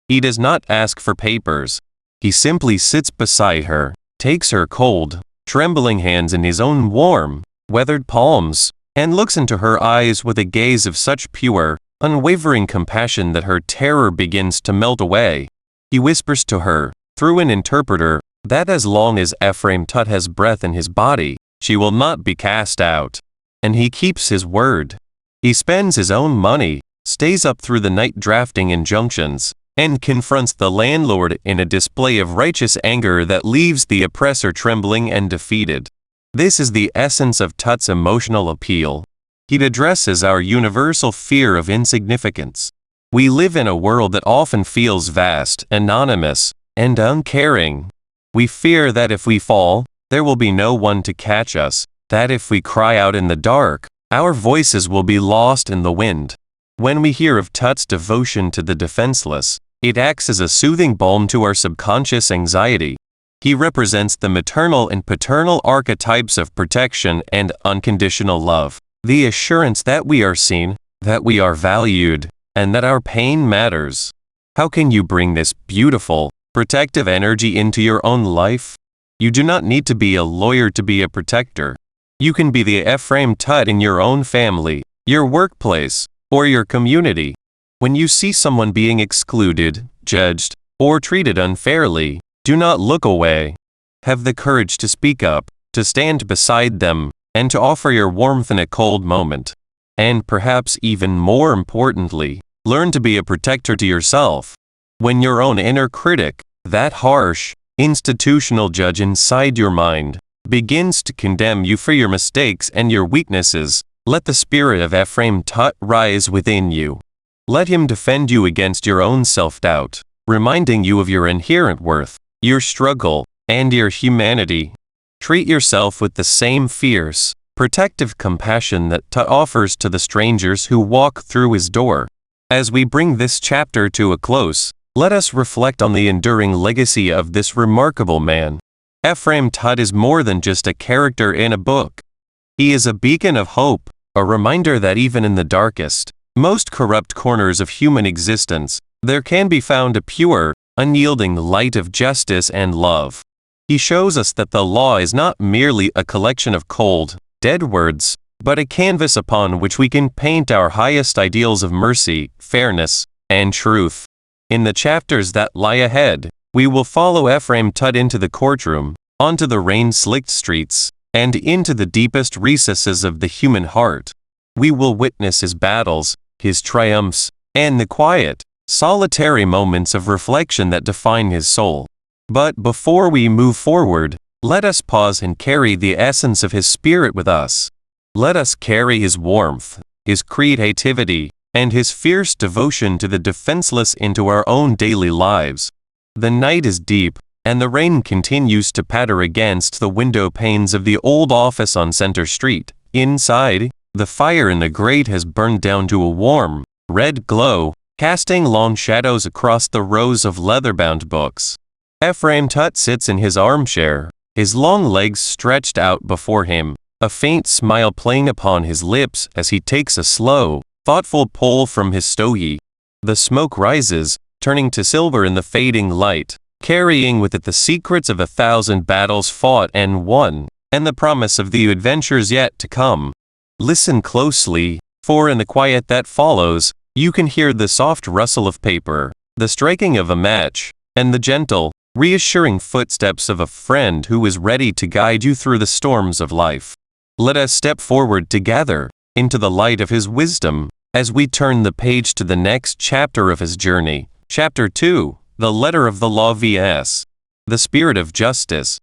He does not ask for papers. He simply sits beside her, takes her cold, trembling hands in his own warm, weathered palms, and looks into her eyes with a gaze of such pure, unwavering compassion that her terror begins to melt away. He whispers to her, through an interpreter, that as long as Ephraim Tutt has breath in his body, she will not be cast out. And he keeps his word. He spends his own money, stays up through the night drafting injunctions, and confronts the landlord in a display of righteous anger that leaves the oppressor trembling and defeated. This is the essence of Tutt's emotional appeal. He addresses our universal fear of insignificance. We live in a world that often feels vast, anonymous, and uncaring. We fear that if we fall, there will be no one to catch us, that if we cry out in the dark, our voices will be lost in the wind. When we hear of Tutt's devotion to the defenseless, it acts as a soothing balm to our subconscious anxiety. He represents the maternal and paternal archetypes of protection and unconditional love, the assurance that we are seen, that we are valued, and that our pain matters. How can you bring this beautiful, protective energy into your own life? You do not need to be a lawyer to be a protector. You can be the Ephraim Tutt in your own family, your workplace, or your community. When you see someone being excluded, judged, or treated unfairly, do not look away. Have the courage to speak up, to stand beside them, and to offer your warmth in a cold moment. And perhaps even more importantly, learn to be a protector to yourself. When your own inner critic, that harsh, institutional judge inside your mind, begins to condemn you for your mistakes and your weaknesses, let the spirit of Ephraim Tutt rise within you. Let him defend you against your own self-doubt, reminding you of your inherent worth, your struggle, and your humanity. Treat yourself with the same fierce, protective compassion that Tutt offers to the strangers who walk through his door. As we bring this chapter to a close, let us reflect on the enduring legacy of this remarkable man. Ephraim Tutt is more than just a character in a book. He is a beacon of hope, a reminder that even in the darkest, most corrupt corners of human existence, there can be found a pure, unyielding light of justice and love. He shows us that the law is not merely a collection of cold, dead words, but a canvas upon which we can paint our highest ideals of mercy, fairness, and truth. In the chapters that lie ahead, we will follow Ephraim Tutt into the courtroom, onto the rain-slicked streets, and into the deepest recesses of the human heart. We will witness his battles, his triumphs, and the quiet, solitary moments of reflection that define his soul. But before we move forward, let us pause and carry the essence of his spirit with us. Let us carry his warmth, his creativity, and his fierce devotion to the defenseless into our own daily lives. The night is deep, and the rain continues to patter against the window panes of the old office on Center Street. Inside, the fire in the grate has burned down to a warm, red glow, casting long shadows across the rows of leather-bound books. Ephraim Tutt sits in his armchair, his long legs stretched out before him, a faint smile playing upon his lips as he takes a slow, thoughtful pull from his stogie. The smoke rises, turning to silver in the fading light, carrying with it the secrets of 1,000 battles fought and won, and the promise of the adventures yet to come. Listen closely, for in the quiet that follows, you can hear the soft rustle of paper, the striking of a match, and the gentle, reassuring footsteps of a friend who is ready to guide you through the storms of life. Let us step forward together, into the light of his wisdom, as we turn the page to the next chapter of his journey. Chapter 2, The Letter of the Law vs. The Spirit of Justice.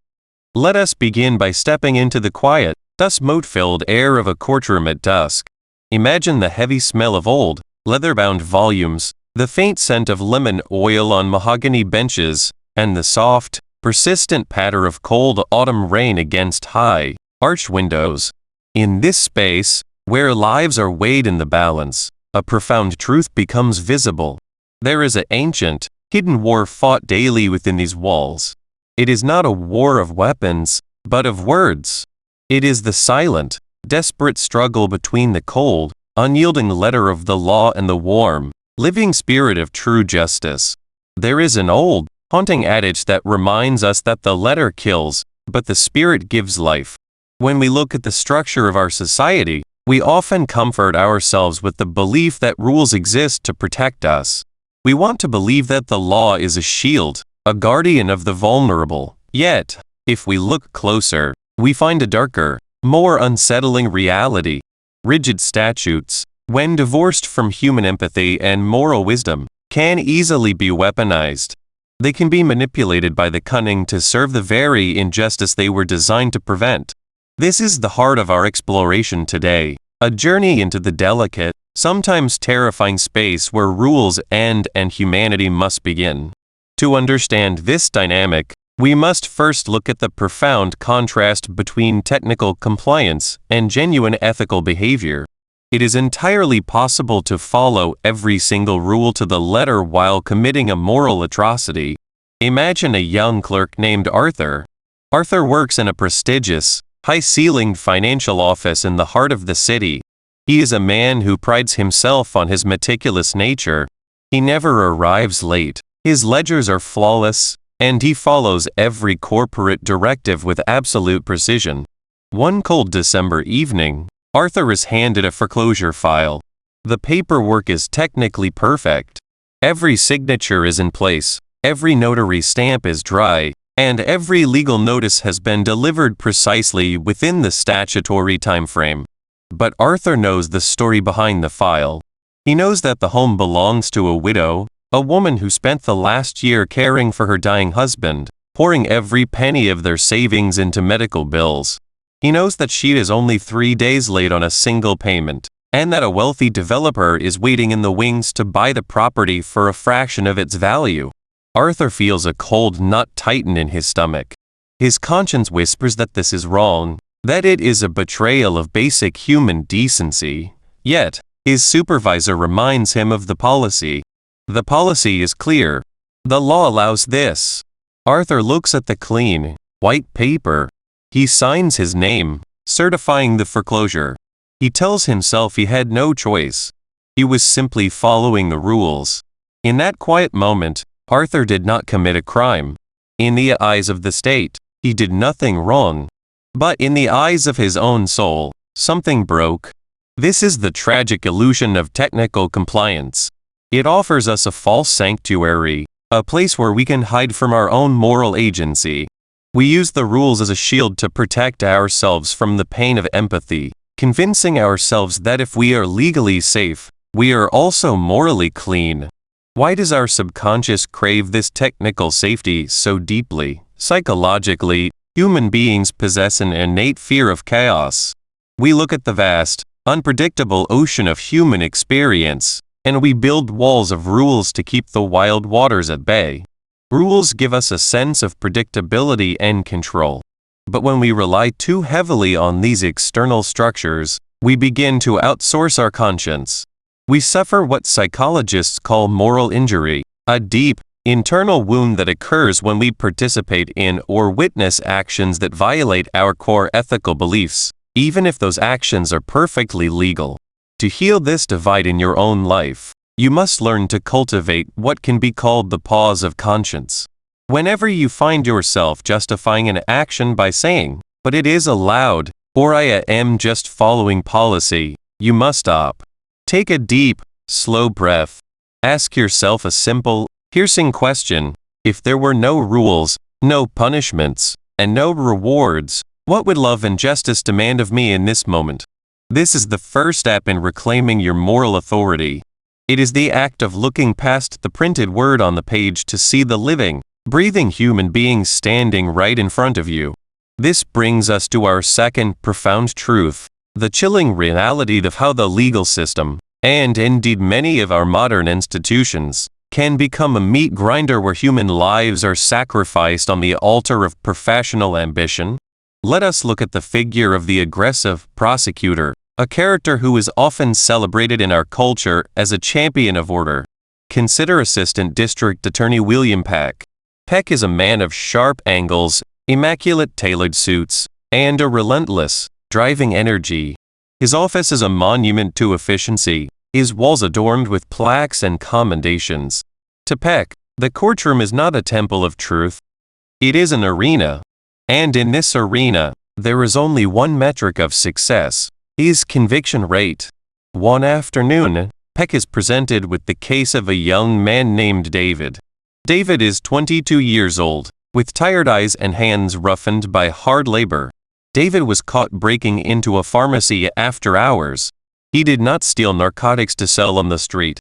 Let us begin by stepping into the quiet, dust-mote-filled air of a courtroom at dusk. Imagine the heavy smell of old, leather-bound volumes, the faint scent of lemon oil on mahogany benches, and the soft, persistent patter of cold autumn rain against high, arched windows. In this space, where lives are weighed in the balance, a profound truth becomes visible. There is an ancient, hidden war fought daily within these walls. It is not a war of weapons, but of words. It is the silent, desperate struggle between the cold, unyielding letter of the law and the warm, living spirit of true justice. There is an old, haunting adage that reminds us that the letter kills, but the spirit gives life. When we look at the structure of our society, we often comfort ourselves with the belief that rules exist to protect us. We want to believe that the law is a shield, a guardian of the vulnerable. Yet, if we look closer, we find a darker, more unsettling reality. Rigid statutes, when divorced from human empathy and moral wisdom, can easily be weaponized. They can be manipulated by the cunning to serve the very injustice they were designed to prevent. This is the heart of our exploration today, a journey into the delicate, sometimes terrifying space where rules end and humanity must begin. To understand this dynamic, we must first look at the profound contrast between technical compliance and genuine ethical behavior. It is entirely possible to follow every single rule to the letter while committing a moral atrocity. Imagine a young clerk named Arthur. Arthur works in a prestigious, high-ceilinged financial office in the heart of the city. He is a man who prides himself on his meticulous nature. He never arrives late. His ledgers are flawless, and he follows every corporate directive with absolute precision. One cold December evening, Arthur is handed a foreclosure file. The paperwork is technically perfect. Every signature is in place, every notary stamp is dry, and every legal notice has been delivered precisely within the statutory time frame. But Arthur knows the story behind the file. He knows that the home belongs to a widow, a woman who spent the last year caring for her dying husband, pouring every penny of their savings into medical bills. He knows that she is only 3 days late on a single payment, and that a wealthy developer is waiting in the wings to buy the property for a fraction of its value. Arthur feels a cold knot tighten in his stomach. His conscience whispers that this is wrong, that it is a betrayal of basic human decency. Yet, his supervisor reminds him of the policy. The policy is clear. The law allows this. Arthur looks at the clean, white paper. He signs his name, certifying the foreclosure. He tells himself he had no choice. He was simply following the rules. In that quiet moment, Arthur did not commit a crime. In the eyes of the state, he did nothing wrong. But in the eyes of his own soul, something broke. This is the tragic illusion of technical compliance. It offers us a false sanctuary, a place where we can hide from our own moral agency. We use the rules as a shield to protect ourselves from the pain of empathy, convincing ourselves that if we are legally safe, we are also morally clean. Why does our subconscious crave this technical safety so deeply? Psychologically, human beings possess an innate fear of chaos. We look at the vast, unpredictable ocean of human experience, and we build walls of rules to keep the wild waters at bay. Rules give us a sense of predictability and control. But when we rely too heavily on these external structures, we begin to outsource our conscience. We suffer what psychologists call moral injury, a deep, internal wound that occurs when we participate in or witness actions that violate our core ethical beliefs, even if those actions are perfectly legal. To heal this divide in your own life, you must learn to cultivate what can be called the pause of conscience. Whenever you find yourself justifying an action by saying, "But it is allowed," or "I am just following policy," you must stop. Take a deep, slow breath. Ask yourself a simple, piercing question. If there were no rules, no punishments, and no rewards, what would love and justice demand of me in this moment? This is the first step in reclaiming your moral authority. It is the act of looking past the printed word on the page to see the living, breathing human being standing right in front of you. This brings us to our second profound truth, the chilling reality of how the legal system, and indeed many of our modern institutions, can become a meat grinder where human lives are sacrificed on the altar of professional ambition. Let us look at the figure of the aggressive prosecutor, a character who is often celebrated in our culture as a champion of order. Consider Assistant District Attorney William Peck. Peck is a man of sharp angles, immaculate tailored suits, and a relentless, driving energy. His office is a monument to efficiency, his walls adorned with plaques and commendations. To Peck, the courtroom is not a temple of truth. It is an arena. And in this arena, there is only one metric of success, his conviction rate. One afternoon, Peck is presented with the case of a young man named David. David is 22 years old, with tired eyes and hands roughened by hard labor. David was caught breaking into a pharmacy after hours. He did not steal narcotics to sell on the street.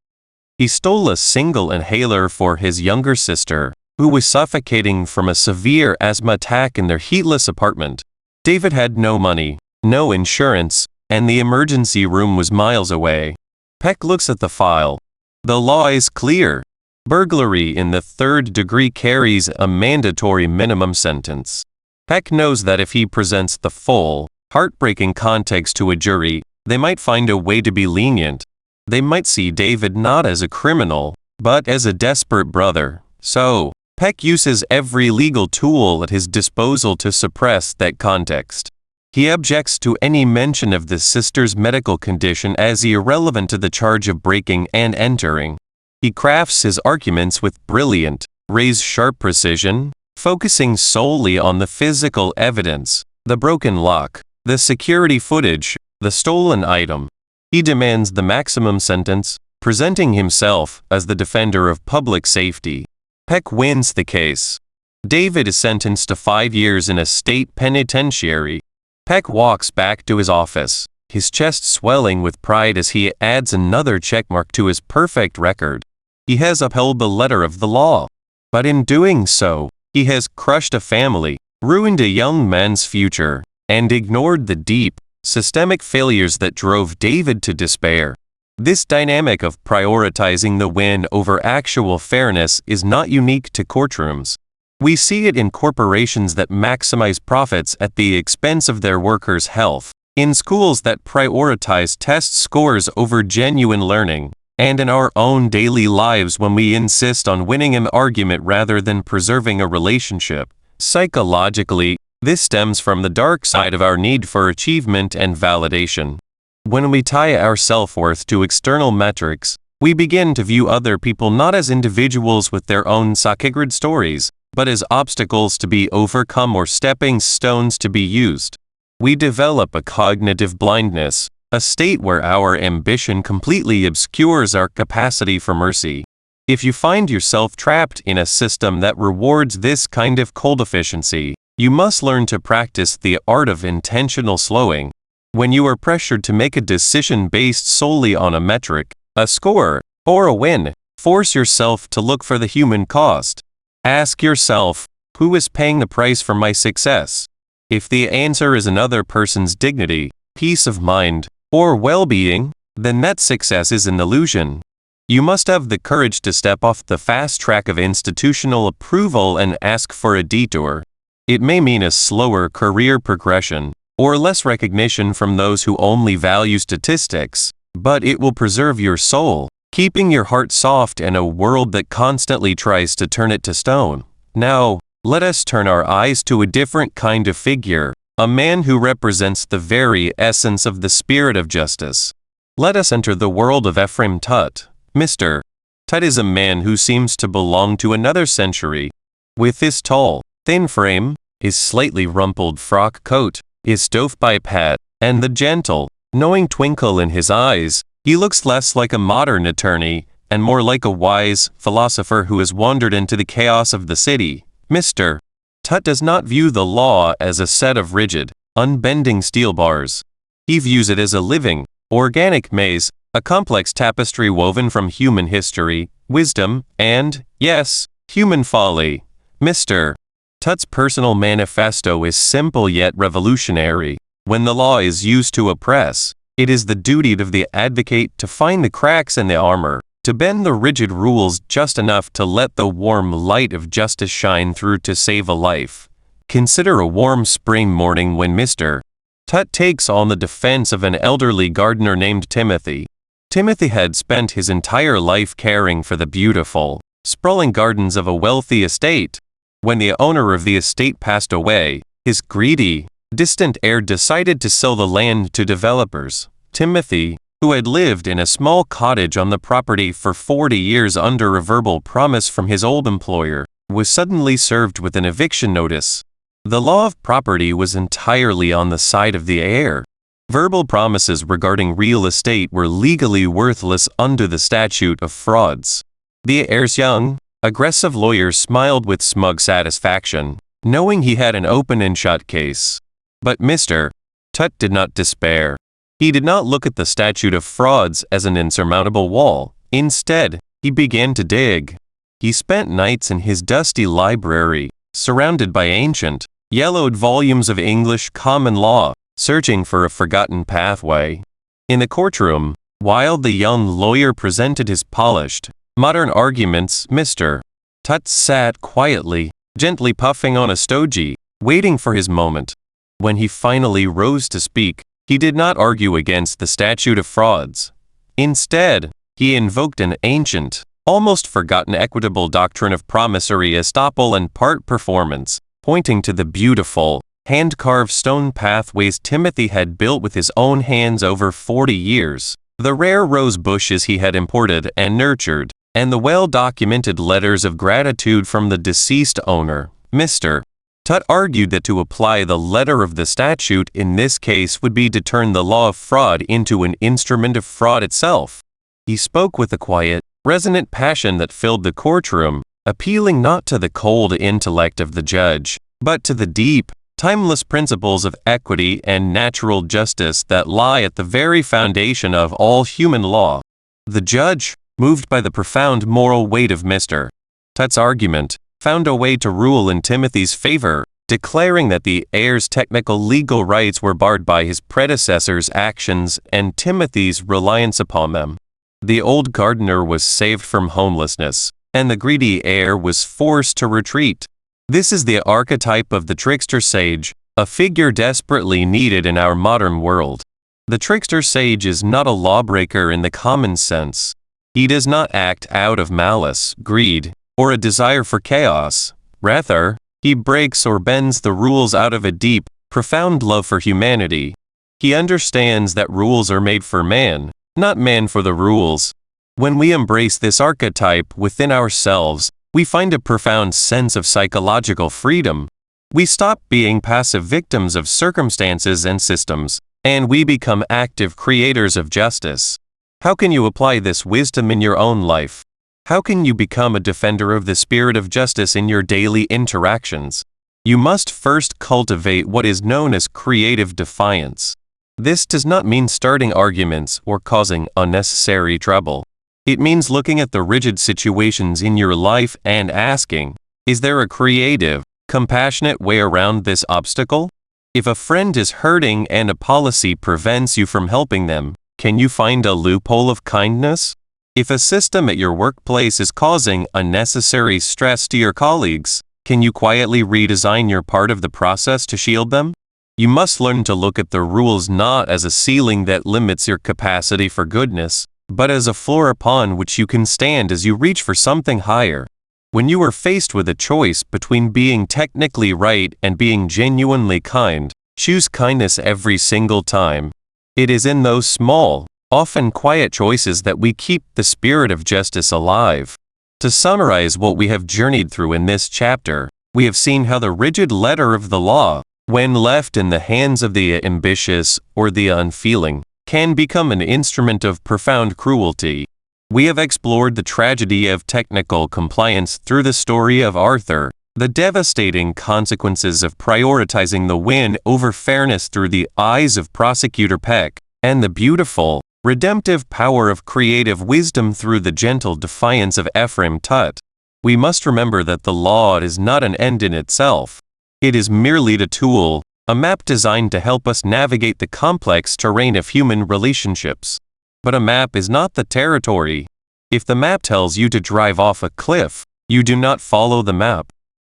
He stole a single inhaler for his younger sister, who was suffocating from a severe asthma attack in their heatless apartment. David had no money, no insurance, and the emergency room was miles away. Peck looks at the file. The law is clear. Burglary in the third degree carries a mandatory minimum sentence. Peck knows that if he presents the full, heartbreaking context to a jury, they might find a way to be lenient. They might see David not as a criminal, but as a desperate brother. So, Peck uses every legal tool at his disposal to suppress that context. He objects to any mention of the sister's medical condition as irrelevant to the charge of breaking and entering. He crafts his arguments with brilliant, razor-sharp precision, focusing solely on the physical evidence, the broken lock, the security footage, the stolen item. He demands the maximum sentence, presenting himself as the defender of public safety. Peck wins the case. David is sentenced to 5 years in a state penitentiary. Peck walks back to his office, his chest swelling with pride as he adds another checkmark to his perfect record. He has upheld the letter of the law. But in doing so, he has crushed a family, ruined a young man's future, and ignored the deep, systemic failures that drove David to despair. This dynamic of prioritizing the win over actual fairness is not unique to courtrooms. We see it in corporations that maximize profits at the expense of their workers' health, in schools that prioritize test scores over genuine learning, and in our own daily lives when we insist on winning an argument rather than preserving a relationship. Psychologically, this stems from the dark side of our need for achievement and validation. When we tie our self-worth to external metrics, we begin to view other people not as individuals with their own sacred stories, but as obstacles to be overcome or stepping stones to be used. We develop a cognitive blindness, a state where our ambition completely obscures our capacity for mercy. If you find yourself trapped in a system that rewards this kind of cold efficiency, you must learn to practice the art of intentional slowing. When you are pressured to make a decision based solely on a metric, a score, or a win, Force yourself to look for the human cost. Ask yourself, who is paying the price for my success? If the answer is another person's dignity, peace of mind, or well-being, then that success is an illusion. You must have the courage to step off the fast track of institutional approval and ask for a detour. It may mean a slower career progression, or less recognition from those who only value statistics, but it will preserve your soul, keeping your heart soft in a world that constantly tries to turn it to stone. Now, let us turn our eyes to a different kind of figure, a man who represents the very essence of the spirit of justice. Let us enter the world of Ephraim Tutt. Mr. Tutt is a man who seems to belong to another century. With his tall, thin frame, his slightly rumpled frock coat, his stovepipe hat, and the gentle, knowing twinkle in his eyes, he looks less like a modern attorney and more like a wise philosopher who has wandered into the chaos of the city. Mr. Tutt does not view the law as a set of rigid, unbending steel bars. He views it as a living, organic maze, a complex tapestry woven from human history, wisdom, and, yes, human folly. Mr. Tutt's personal manifesto is simple yet revolutionary. When the law is used to oppress, it is the duty of the advocate to find the cracks in the armor, to bend the rigid rules just enough to let the warm light of justice shine through to save a life. Consider a warm spring morning when Mr. Tutt takes on the defense of an elderly gardener named Timothy. Timothy had spent his entire life caring for the beautiful, sprawling gardens of a wealthy estate. When the owner of the estate passed away, his greedy, distant heir decided to sell the land to developers. Timothy, who had lived in a small cottage on the property for 40 years under a verbal promise from his old employer, was suddenly served with an eviction notice. The law of property was entirely on the side of the heir. Verbal promises regarding real estate were legally worthless under the statute of frauds. The heir's young, aggressive lawyer smiled with smug satisfaction, knowing he had an open and shut case. But Mr. Tutt did not despair. He did not look at the statute of frauds as an insurmountable wall. Instead, he began to dig. He spent nights in his dusty library, surrounded by ancient, yellowed volumes of English common law, searching for a forgotten pathway. In the courtroom, while the young lawyer presented his polished, modern arguments, Mr. Tutt sat quietly, gently puffing on a stogie, waiting for his moment. When he finally rose to speak, he did not argue against the statute of frauds. Instead, he invoked an ancient, almost forgotten equitable doctrine of promissory estoppel and part performance, pointing to the beautiful, hand-carved stone pathways Timothy had built with his own hands over 40 years, the rare rose bushes he had imported and nurtured, and the well-documented letters of gratitude from the deceased owner. Mr. Tutt argued that to apply the letter of the statute in this case would be to turn the law of fraud into an instrument of fraud itself. He spoke with a quiet, resonant passion that filled the courtroom, appealing not to the cold intellect of the judge, but to the deep, timeless principles of equity and natural justice that lie at the very foundation of all human law. The judge, moved by the profound moral weight of Mr. Tutt's argument, found a way to rule in Timothy's favor, declaring that the heir's technical legal rights were barred by his predecessor's actions and Timothy's reliance upon them. The old gardener was saved from homelessness, and the greedy heir was forced to retreat. This is the archetype of the trickster sage, a figure desperately needed in our modern world. The trickster sage is not a lawbreaker in the common sense. He does not act out of malice, greed, or a desire for chaos. Rather, he breaks or bends the rules out of a deep, profound love for humanity. He understands that rules are made for man, not man for the rules. When we embrace this archetype within ourselves, we find a profound sense of psychological freedom. We stop being passive victims of circumstances and systems, and we become active creators of justice. How can you apply this wisdom in your own life? How can you become a defender of the spirit of justice in your daily interactions? You must first cultivate what is known as creative defiance. This does not mean starting arguments or causing unnecessary trouble. It means looking at the rigid situations in your life and asking, is there a creative, compassionate way around this obstacle? If a friend is hurting and a policy prevents you from helping them, can you find a loophole of kindness? If a system at your workplace is causing unnecessary stress to your colleagues, can you quietly redesign your part of the process to shield them? You must learn to look at the rules not as a ceiling that limits your capacity for goodness, but as a floor upon which you can stand as you reach for something higher. When you are faced with a choice between being technically right and being genuinely kind, choose kindness every single time. It is in those small, often quiet choices that we keep the spirit of justice alive. To summarize what we have journeyed through in this chapter, we have seen how the rigid letter of the law, when left in the hands of the ambitious or the unfeeling, can become an instrument of profound cruelty. We have explored the tragedy of technical compliance through the story of Arthur, the devastating consequences of prioritizing the win over fairness through the eyes of Prosecutor Peck, and the beautiful, redemptive power of creative wisdom through the gentle defiance of Ephraim Tutt. We must remember that the law is not an end in itself. It is merely a tool, a map designed to help us navigate the complex terrain of human relationships. But a map is not the territory. If the map tells you to drive off a cliff, you do not follow the map.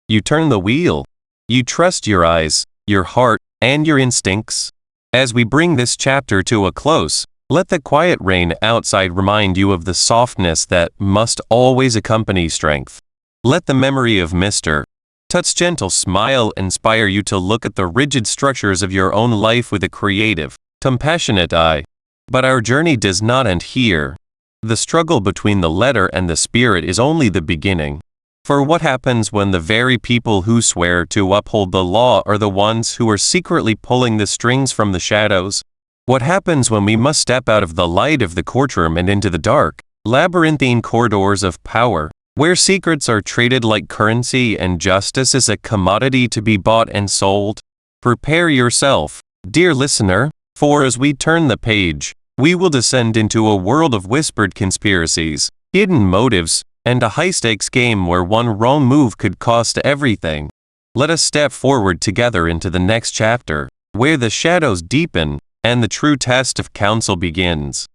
You turn the wheel. You trust your eyes, your heart, and your instincts. As we bring this chapter to a close, let the quiet rain outside remind you of the softness that must always accompany strength. Let the memory of Mr. Tutt's gentle smile inspire you to look at the rigid structures of your own life with a creative, compassionate eye. But our journey does not end here. The struggle between the letter and the spirit is only the beginning. For what happens when the very people who swear to uphold the law are the ones who are secretly pulling the strings from the shadows? What happens when we must step out of the light of the courtroom and into the dark, labyrinthine corridors of power, where secrets are traded like currency and justice is a commodity to be bought and sold? Prepare yourself, dear listener, for as we turn the page, we will descend into a world of whispered conspiracies, hidden motives, and a high-stakes game where one wrong move could cost everything. Let us step forward together into the next chapter, where the shadows deepen and the true test of counsel begins.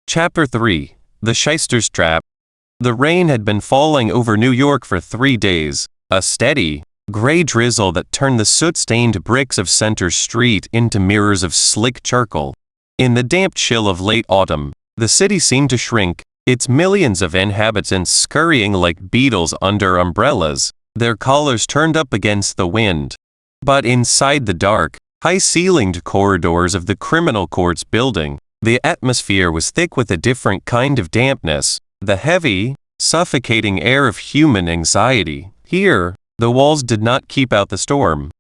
Chapter 3. The Shyster's Trap. The rain had been falling over New York for 3 days, a steady, gray drizzle that turned the soot-stained bricks of Center Street into mirrors of slick charcoal. In the damp chill of late autumn, the city seemed to shrink, its millions of inhabitants scurrying like beetles under umbrellas, their collars turned up against the wind. But inside the dark, high-ceilinged corridors of the criminal courts building, the atmosphere was thick with a different kind of dampness, the heavy, suffocating air of human anxiety. Here, the walls did not keep out the storm.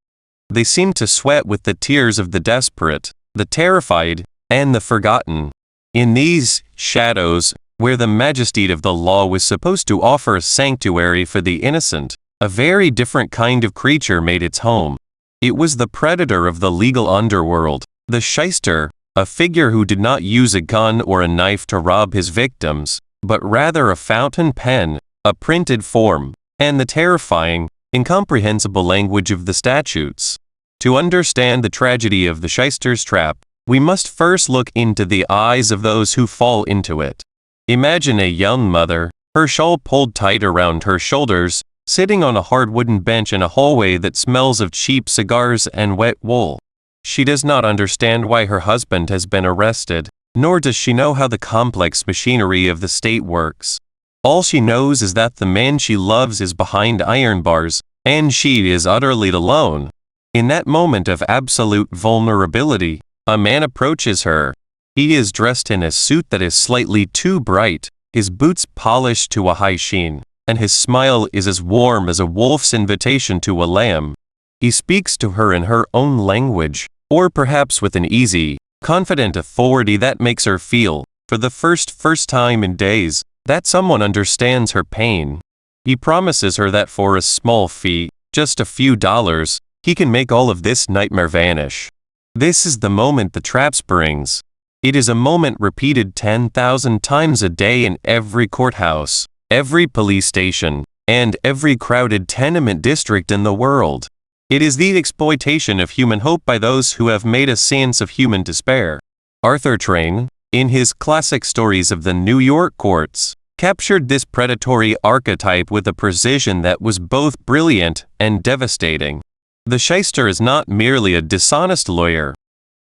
They seemed to sweat with the tears of the desperate, the terrified, and the forgotten. In these shadows, where the majesty of the law was supposed to offer a sanctuary for the innocent, a very different kind of creature made its home. It was the predator of the legal underworld, the shyster, a figure who did not use a gun or a knife to rob his victims, but rather a fountain pen, a printed form, and the terrifying, incomprehensible language of the statutes. To understand the tragedy of the shyster's trap, we must first look into the eyes of those who fall into it. Imagine a young mother, her shawl pulled tight around her shoulders, sitting on a hard wooden bench in a hallway that smells of cheap cigars and wet wool. She does not understand why her husband has been arrested, nor does she know how the complex machinery of the state works. All she knows is that the man she loves is behind iron bars, and she is utterly alone. In that moment of absolute vulnerability, a man approaches her. He is dressed in a suit that is slightly too bright, his boots polished to a high sheen, and his smile is as warm as a wolf's invitation to a lamb. He speaks to her in her own language, or perhaps with an easy, confident authority that makes her feel, for the first time in days, that someone understands her pain. He promises her that for a small fee, just a few dollars, he can make all of this nightmare vanish. This is the moment the trap springs. It is a moment repeated 10,000 times a day in every courthouse, every police station, and every crowded tenement district in the world. It is the exploitation of human hope by those who have made a science of human despair. Arthur Train, in his classic stories of the New York courts, captured this predatory archetype with a precision that was both brilliant and devastating. The shyster is not merely a dishonest lawyer.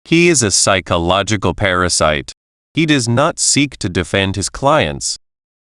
He is a psychological parasite. He does not seek to defend his clients.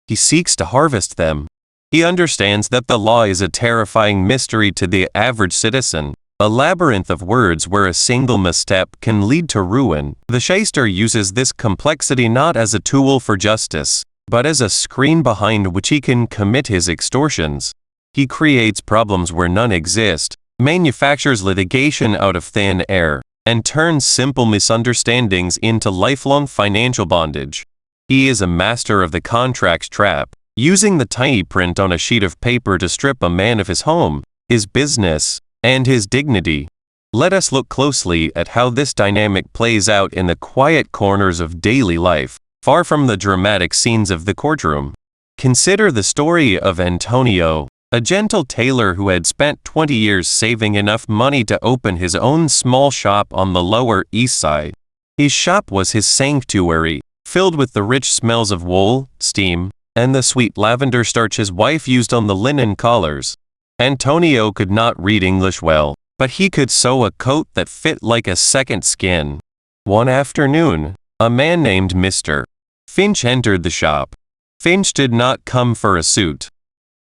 He seeks to harvest them. He understands that the law is a terrifying mystery to the average citizen, a labyrinth of words where a single misstep can lead to ruin. The shyster uses this complexity not as a tool for justice, but as a screen behind which he can commit his extortions. He creates problems where none exist, manufactures litigation out of thin air, and turns simple misunderstandings into lifelong financial bondage. He is a master of the contract trap, using the tiny print on a sheet of paper to strip a man of his home, his business, and his dignity. Let us look closely at how this dynamic plays out in the quiet corners of daily life, far from the dramatic scenes of the courtroom. Consider the story of Antonio, a gentle tailor who had spent 20 years saving enough money to open his own small shop on the Lower East Side. His shop was his sanctuary, filled with the rich smells of wool, steam, and the sweet lavender starch his wife used on the linen collars. Antonio could not read English well, but he could sew a coat that fit like a second skin. One afternoon, a man named Mr. Finch entered the shop. Finch did not come for a suit.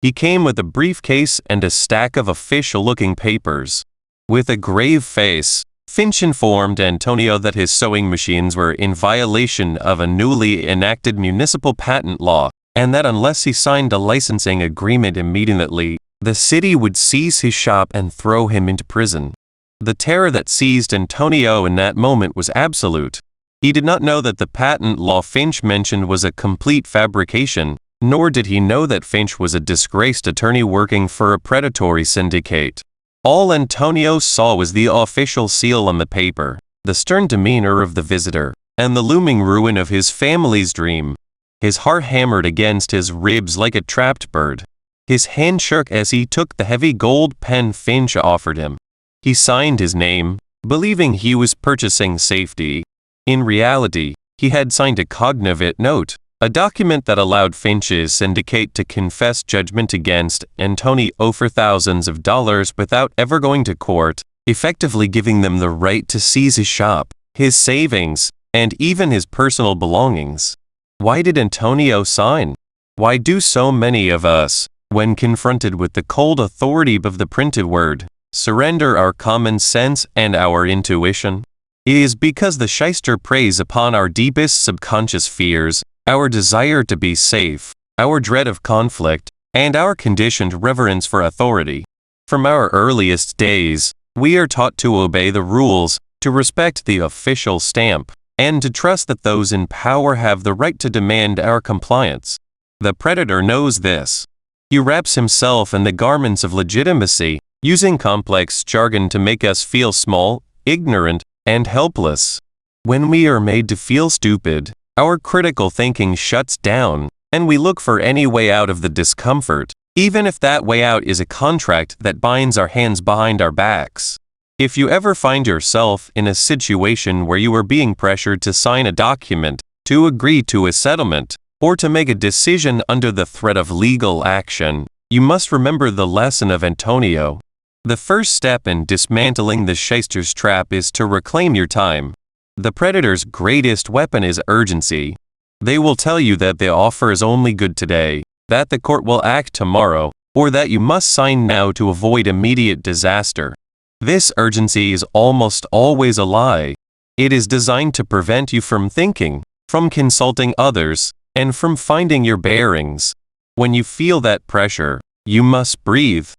He came with a briefcase and a stack of official-looking papers. With a grave face, Finch informed Antonio that his sewing machines were in violation of a newly enacted municipal patent law, and that unless he signed a licensing agreement immediately, the city would seize his shop and throw him into prison. The terror that seized Antonio in that moment was absolute. He did not know that the patent law Finch mentioned was a complete fabrication, nor did he know that Finch was a disgraced attorney working for a predatory syndicate. All Antonio saw was the official seal on the paper, the stern demeanor of the visitor, and the looming ruin of his family's dream. His heart hammered against his ribs like a trapped bird. His hand shook as he took the heavy gold pen Finch offered him. He signed his name, believing he was purchasing safety. In reality, he had signed a cognate note, a document that allowed Finch's syndicate to confess judgment against Antonio for thousands of dollars without ever going to court, effectively giving them the right to seize his shop, his savings, and even his personal belongings. Why did Antonio sign? Why do so many of us, when confronted with the cold authority of the printed word, surrender our common sense and our intuition? It is because the shyster preys upon our deepest subconscious fears, our desire to be safe, our dread of conflict, and our conditioned reverence for authority. From our earliest days, we are taught to obey the rules, to respect the official stamp, and to trust that those in power have the right to demand our compliance. The predator knows this. He wraps himself in the garments of legitimacy, using complex jargon to make us feel small, ignorant, and helpless. When we are made to feel stupid, our critical thinking shuts down, and we look for any way out of the discomfort, even if that way out is a contract that binds our hands behind our backs. If you ever find yourself in a situation where you are being pressured to sign a document, to agree to a settlement, or to make a decision under the threat of legal action, you must remember the lesson of Antonio. The first step in dismantling the shyster's trap is to reclaim your time. The predator's greatest weapon is urgency. They will tell you that the offer is only good today, that the court will act tomorrow, or that you must sign now to avoid immediate disaster. This urgency is almost always a lie. It is designed to prevent you from thinking, from consulting others, and from finding your bearings. When you feel that pressure, you must breathe.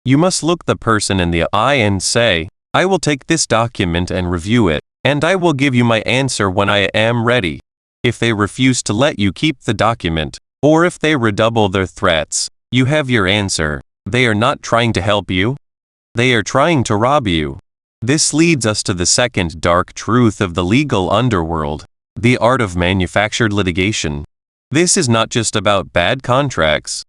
You must look the person in the eye and say, "I will take this document and review it, and I will give you my answer when I am ready." If they refuse to let you keep the document, or if they redouble their threats, you have your answer. They are not trying to help you. They are trying to rob you. This leads us to the second dark truth of the legal underworld. The art of manufactured litigation. This is not just about bad contracts.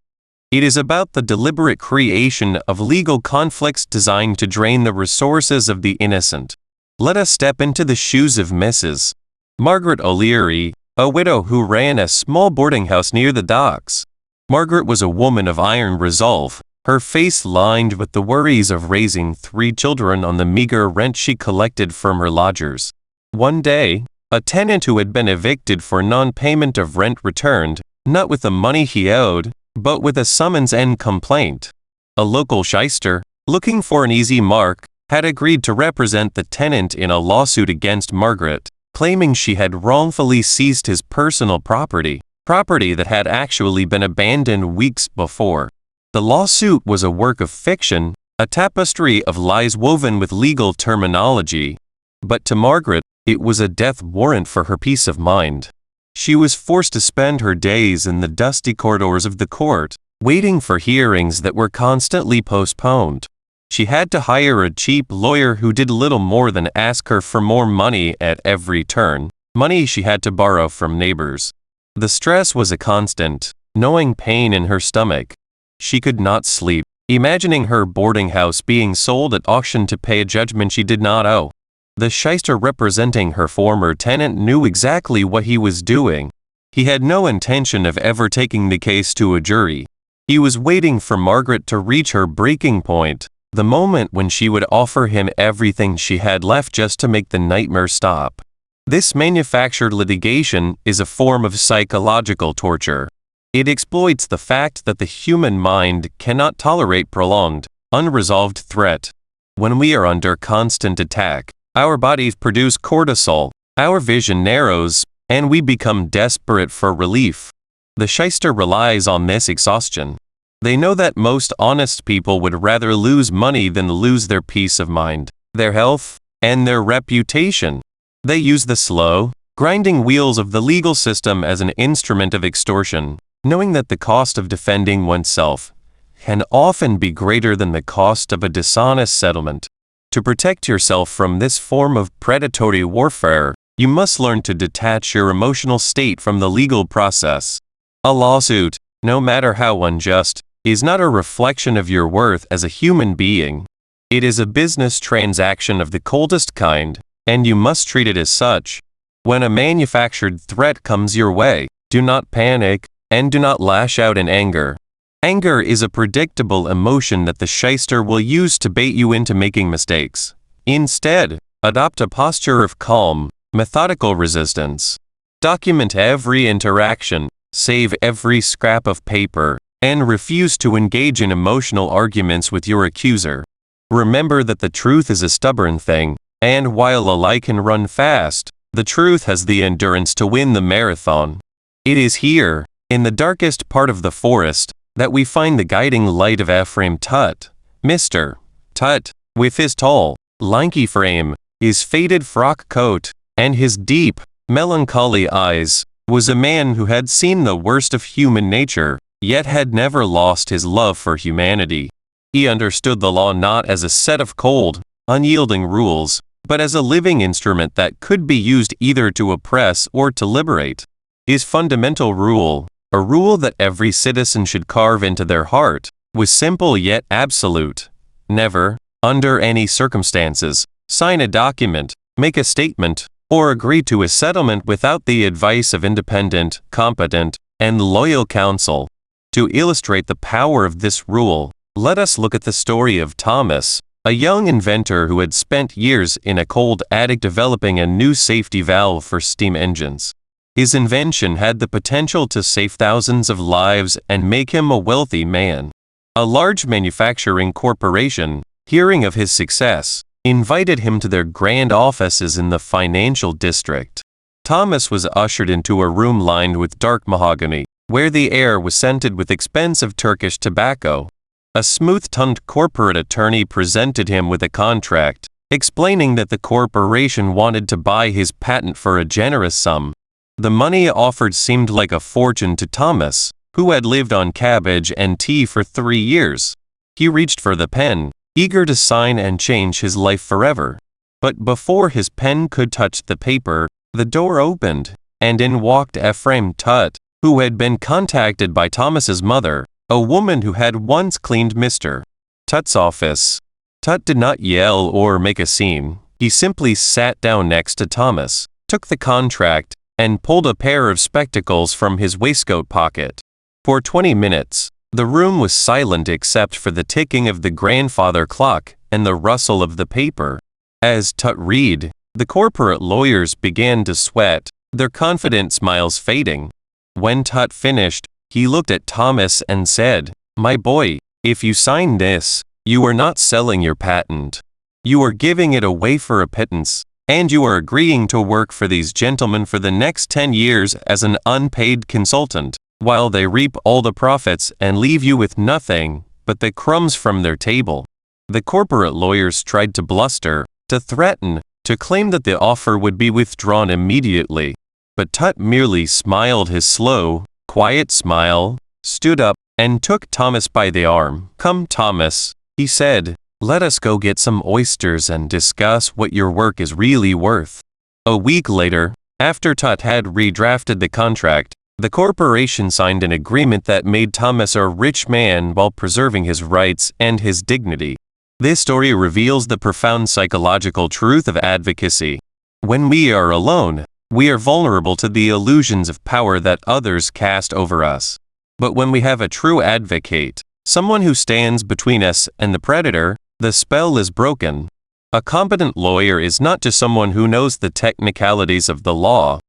It is about the deliberate creation of legal conflicts designed to drain the resources of the innocent. Let us step into the shoes of Mrs. Margaret O'Leary, a widow who ran a small boarding house near the docks. Margaret was a woman of iron resolve, her face lined with the worries of raising 3 children on the meager rent she collected from her lodgers. One day, a tenant who had been evicted for non-payment of rent returned, not with the money he owed, but with a summons and complaint. A local shyster, looking for an easy mark, had agreed to represent the tenant in a lawsuit against Margaret, claiming she had wrongfully seized his personal property that had actually been abandoned weeks before. The lawsuit was a work of fiction, a tapestry of lies woven with legal terminology. But to Margaret, it was a death warrant for her peace of mind. She was forced to spend her days in the dusty corridors of the court, waiting for hearings that were constantly postponed. She had to hire a cheap lawyer who did little more than ask her for more money at every turn, money she had to borrow from neighbors. The stress was a constant, gnawing pain in her stomach. She could not sleep, imagining her boarding house being sold at auction to pay a judgment she did not owe. The shyster representing her former tenant knew exactly what he was doing. He had no intention of ever taking the case to a jury. He was waiting for Margaret to reach her breaking point, the moment when she would offer him everything she had left just to make the nightmare stop. This manufactured litigation is a form of psychological torture. It exploits the fact that the human mind cannot tolerate prolonged, unresolved threat. When we are under constant attack, our bodies produce cortisol, our vision narrows, and we become desperate for relief. The shyster relies on this exhaustion. They know that most honest people would rather lose money than lose their peace of mind, their health, and their reputation. They use the slow, grinding wheels of the legal system as an instrument of extortion, knowing that the cost of defending oneself can often be greater than the cost of a dishonest settlement. To protect yourself from this form of predatory warfare, you must learn to detach your emotional state from the legal process. A lawsuit, no matter how unjust, is not a reflection of your worth as a human being. It is a business transaction of the coldest kind, and you must treat it as such. When a manufactured threat comes your way, do not panic, and do not lash out in anger. Anger is a predictable emotion that the shyster will use to bait you into making mistakes. Instead, adopt a posture of calm, methodical resistance. Document every interaction, save every scrap of paper, and refuse to engage in emotional arguments with your accuser. Remember that the truth is a stubborn thing, and while a lie can run fast, the truth has the endurance to win the marathon. It is here, in the darkest part of the forest, that we find the guiding light of Ephraim Tutt. Mr. Tutt, with his tall, lanky frame, his faded frock coat, and his deep, melancholy eyes, was a man who had seen the worst of human nature, yet had never lost his love for humanity. He understood the law not as a set of cold, unyielding rules, but as a living instrument that could be used either to oppress or to liberate. His fundamental rule, a rule that every citizen should carve into their heart, was simple yet absolute. Never, under any circumstances, sign a document, make a statement, or agree to a settlement without the advice of independent, competent, and loyal counsel. To illustrate the power of this rule, let us look at the story of Thomas, a young inventor who had spent years in a cold attic developing a new safety valve for steam engines. His invention had the potential to save thousands of lives and make him a wealthy man. A large manufacturing corporation, hearing of his success, invited him to their grand offices in the financial district. Thomas was ushered into a room lined with dark mahogany, where the air was scented with expensive Turkish tobacco. A smooth-tongued corporate attorney presented him with a contract, explaining that the corporation wanted to buy his patent for a generous sum. The money offered seemed like a fortune to Thomas, who had lived on cabbage and tea for 3 years. He reached for the pen, eager to sign and change his life forever. But before his pen could touch the paper, the door opened, and in walked Ephraim Tutt, who had been contacted by Thomas's mother, a woman who had once cleaned Mr. Tutt's office. Tutt did not yell or make a scene. He simply sat down next to Thomas, took the contract, and pulled a pair of spectacles from his waistcoat pocket. For 20 minutes, the room was silent except for the ticking of the grandfather clock and the rustle of the paper. As Tutt read, the corporate lawyers began to sweat, their confident smiles fading. When Tutt finished, he looked at Thomas and said, "My boy, if you sign this, you are not selling your patent. You are giving it away for a pittance, and you are agreeing to work for these gentlemen for the next 10 years as an unpaid consultant, while they reap all the profits and leave you with nothing but the crumbs from their table." The corporate lawyers tried to bluster, to threaten, to claim that the offer would be withdrawn immediately. But Tutt merely smiled his slow, quiet smile, stood up, and took Thomas by the arm. "Come, Thomas," he said, "let us go get some oysters and discuss what your work is really worth." A week later, after Tutt had redrafted the contract, the corporation signed an agreement that made Thomas a rich man while preserving his rights and his dignity. This story reveals the profound psychological truth of advocacy. When we are alone, we are vulnerable to the illusions of power that others cast over us. But when we have a true advocate, someone who stands between us and the predator, the spell is broken. A competent lawyer is not just someone who knows the technicalities of the law.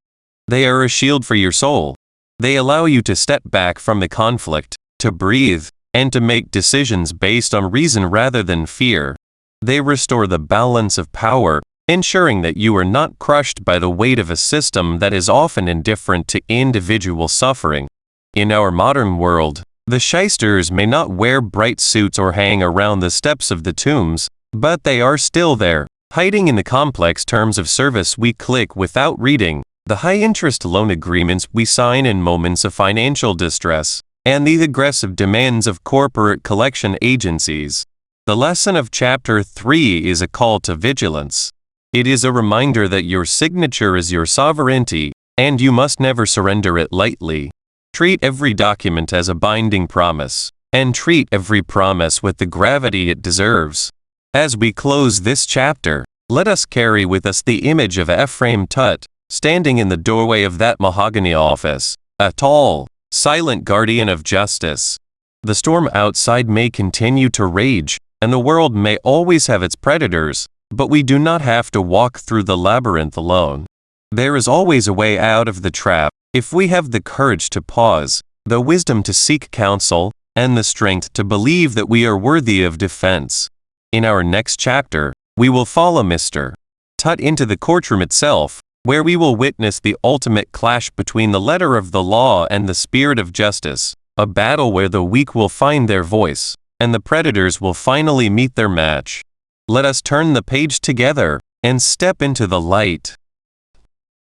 They are a shield for your soul. They allow you to step back from the conflict, to breathe, and to make decisions based on reason rather than fear. They restore the balance of power, ensuring that you are not crushed by the weight of a system that is often indifferent to individual suffering. In our modern world, the shysters may not wear bright suits or hang around the steps of the tombs, but they are still there, hiding in the complex terms of service we click without reading, the high-interest loan agreements we sign in moments of financial distress, and the aggressive demands of corporate collection agencies. The lesson of Chapter 3 is a call to vigilance. It is a reminder that your signature is your sovereignty, and you must never surrender it lightly. Treat every document as a binding promise, and treat every promise with the gravity it deserves. As we close this chapter, let us carry with us the image of Ephraim Tutt, standing in the doorway of that mahogany office, a tall, silent guardian of justice. The storm outside may continue to rage, and the world may always have its predators, but we do not have to walk through the labyrinth alone. There is always a way out of the trap, if we have the courage to pause, the wisdom to seek counsel, and the strength to believe that we are worthy of defense. In our next chapter, we will follow Mr. Tutt into the courtroom itself, where we will witness the ultimate clash between the letter of the law and the spirit of justice, a battle where the weak will find their voice, and the predators will finally meet their match. Let us turn the page together and step into the light.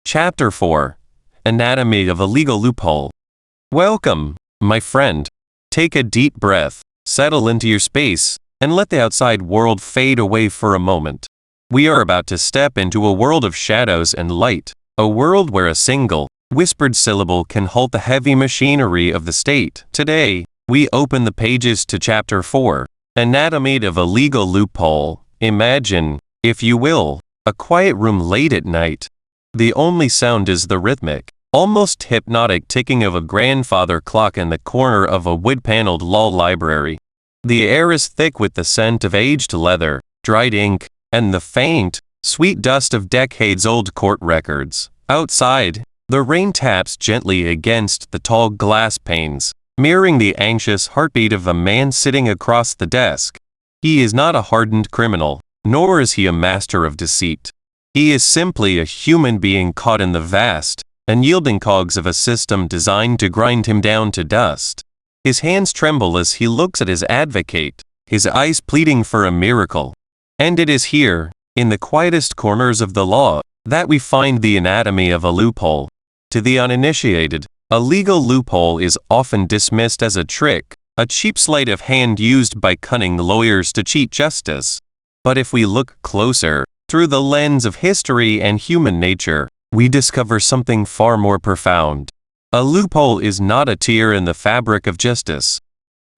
Chapter 4. Anatomy of a Legal Loophole. Welcome, my friend. Take a deep breath, settle into your space, and let the outside world fade away for a moment. We are about to step into a world of shadows and light, a world where a single, whispered syllable can halt the heavy machinery of the state. Today, we open the pages to Chapter 4, Anatomy of a Legal Loophole. Imagine, if you will, a quiet room late at night. The only sound is the rhythmic, almost hypnotic ticking of a grandfather clock in the corner of a wood-paneled law library. The air is thick with the scent of aged leather, dried ink, and the faint, sweet dust of decades-old court records. Outside, the rain taps gently against the tall glass panes, mirroring the anxious heartbeat of a man sitting across the desk. He is not a hardened criminal, nor is he a master of deceit. He is simply a human being caught in the vast, unyielding cogs of a system designed to grind him down to dust. His hands tremble as he looks at his advocate, his eyes pleading for a miracle. And it is here, in the quietest corners of the law, that we find the anatomy of a loophole. To the uninitiated, a legal loophole is often dismissed as a trick, a cheap sleight of hand used by cunning lawyers to cheat justice. But if we look closer, through the lens of history and human nature, we discover something far more profound. A loophole is not a tear in the fabric of justice.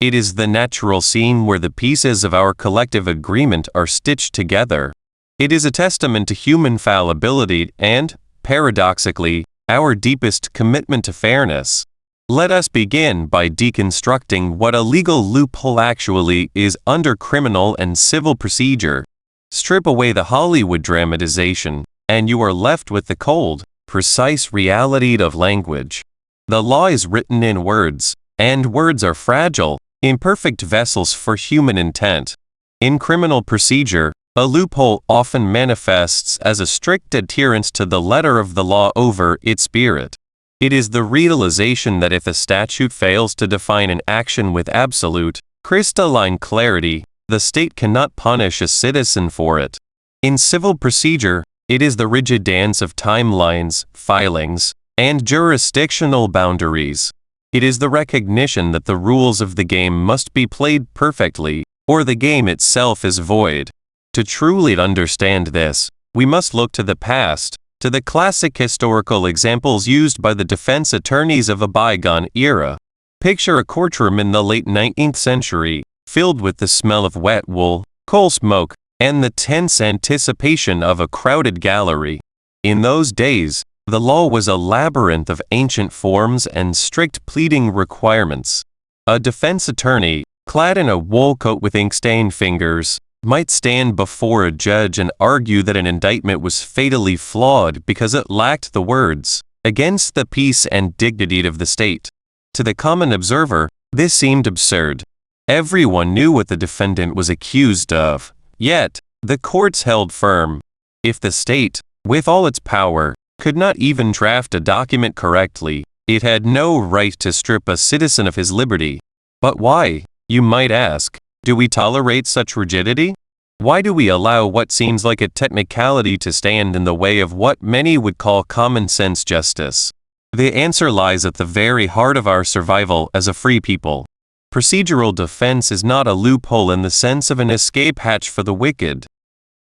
It is the natural seam where the pieces of our collective agreement are stitched together. It is a testament to human fallibility and, paradoxically, our deepest commitment to fairness. Let us begin by deconstructing what a legal loophole actually is under criminal and civil procedure. Strip away the Hollywood dramatization, and you are left with the cold, precise reality of language. The law is written in words, and words are fragile, imperfect vessels for human intent. In criminal procedure, a loophole often manifests as a strict adherence to the letter of the law over its spirit. It is the realization that if a statute fails to define an action with absolute, crystalline clarity, the state cannot punish a citizen for it. In civil procedure, it is the rigid dance of timelines, filings, and jurisdictional boundaries. It is the recognition that the rules of the game must be played perfectly, or the game itself is void. To truly understand this, we must look to the past, to the classic historical examples used by the defense attorneys of a bygone era. Picture a courtroom in the late 19th century, filled with the smell of wet wool, coal smoke, and the tense anticipation of a crowded gallery. In those days, the law was a labyrinth of ancient forms and strict pleading requirements. A defense attorney, clad in a wool coat with ink-stained fingers, might stand before a judge and argue that an indictment was fatally flawed because it lacked the words, "against the peace and dignity of the state." To the common observer, this seemed absurd. Everyone knew what the defendant was accused of, yet, the courts held firm. If the state, with all its power, could not even draft a document correctly, it had no right to strip a citizen of his liberty. But why, you might ask, do we tolerate such rigidity? Why do we allow what seems like a technicality to stand in the way of what many would call common sense justice? The answer lies at the very heart of our survival as a free people. Procedural defense is not a loophole in the sense of an escape hatch for the wicked.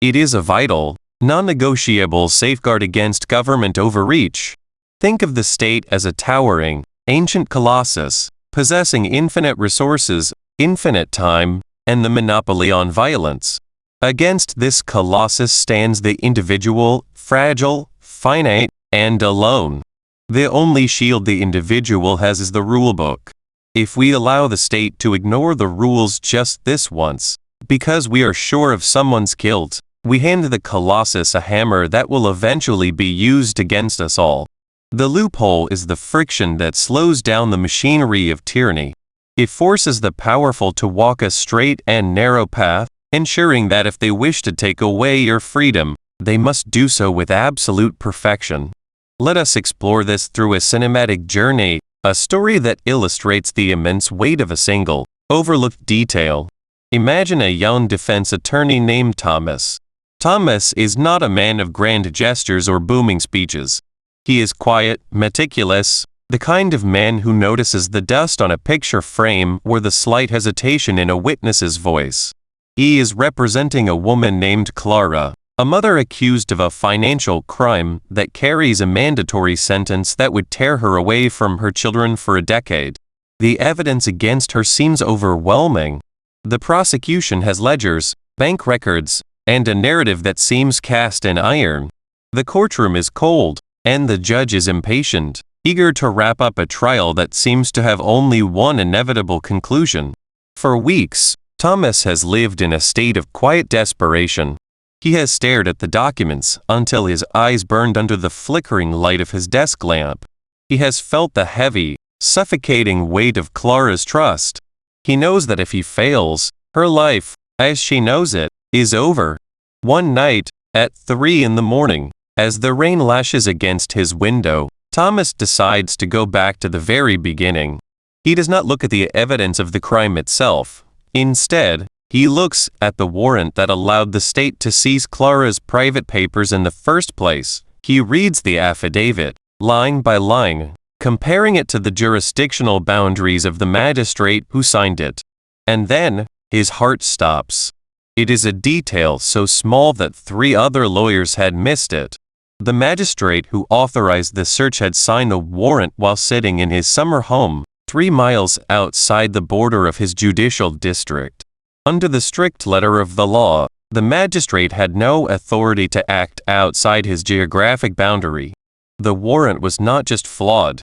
It is a vital, non-negotiable safeguard against government overreach. Think of the state as a towering, ancient colossus, possessing infinite resources, infinite time, and the monopoly on violence. Against this colossus stands the individual, fragile, finite, and alone. The only shield the individual has is the rulebook. If we allow the state to ignore the rules just this once, because we are sure of someone's guilt, we hand the colossus a hammer that will eventually be used against us all. The loophole is the friction that slows down the machinery of tyranny. It forces the powerful to walk a straight and narrow path, ensuring that if they wish to take away your freedom, they must do so with absolute perfection. Let us explore this through a cinematic journey, a story that illustrates the immense weight of a single, overlooked detail. Imagine a young defense attorney named Thomas. Thomas is not a man of grand gestures or booming speeches. He is quiet, meticulous, the kind of man who notices the dust on a picture frame or the slight hesitation in a witness's voice. He is representing a woman named Clara, a mother accused of a financial crime that carries a mandatory sentence that would tear her away from her children for a decade. The evidence against her seems overwhelming. The prosecution has ledgers, bank records, and a narrative that seems cast in iron. The courtroom is cold, and the judge is impatient, eager to wrap up a trial that seems to have only one inevitable conclusion. For weeks, Thomas has lived in a state of quiet desperation. He has stared at the documents until his eyes burned under the flickering light of his desk lamp. He has felt the heavy, suffocating weight of Clara's trust. He knows that if he fails, her life, as she knows it, is over. One night, at 3 in the morning, as the rain lashes against his window, Thomas decides to go back to the very beginning. He does not look at the evidence of the crime itself. Instead, he looks at the warrant that allowed the state to seize Clara's private papers in the first place. He reads the affidavit, line by line, comparing it to the jurisdictional boundaries of the magistrate who signed it. And then, his heart stops. It is a detail so small that 3 other lawyers had missed it. The magistrate who authorized the search had signed a warrant while sitting in his summer home, 3 miles outside the border of his judicial district. Under the strict letter of the law, the magistrate had no authority to act outside his geographic boundary. The warrant was not just flawed.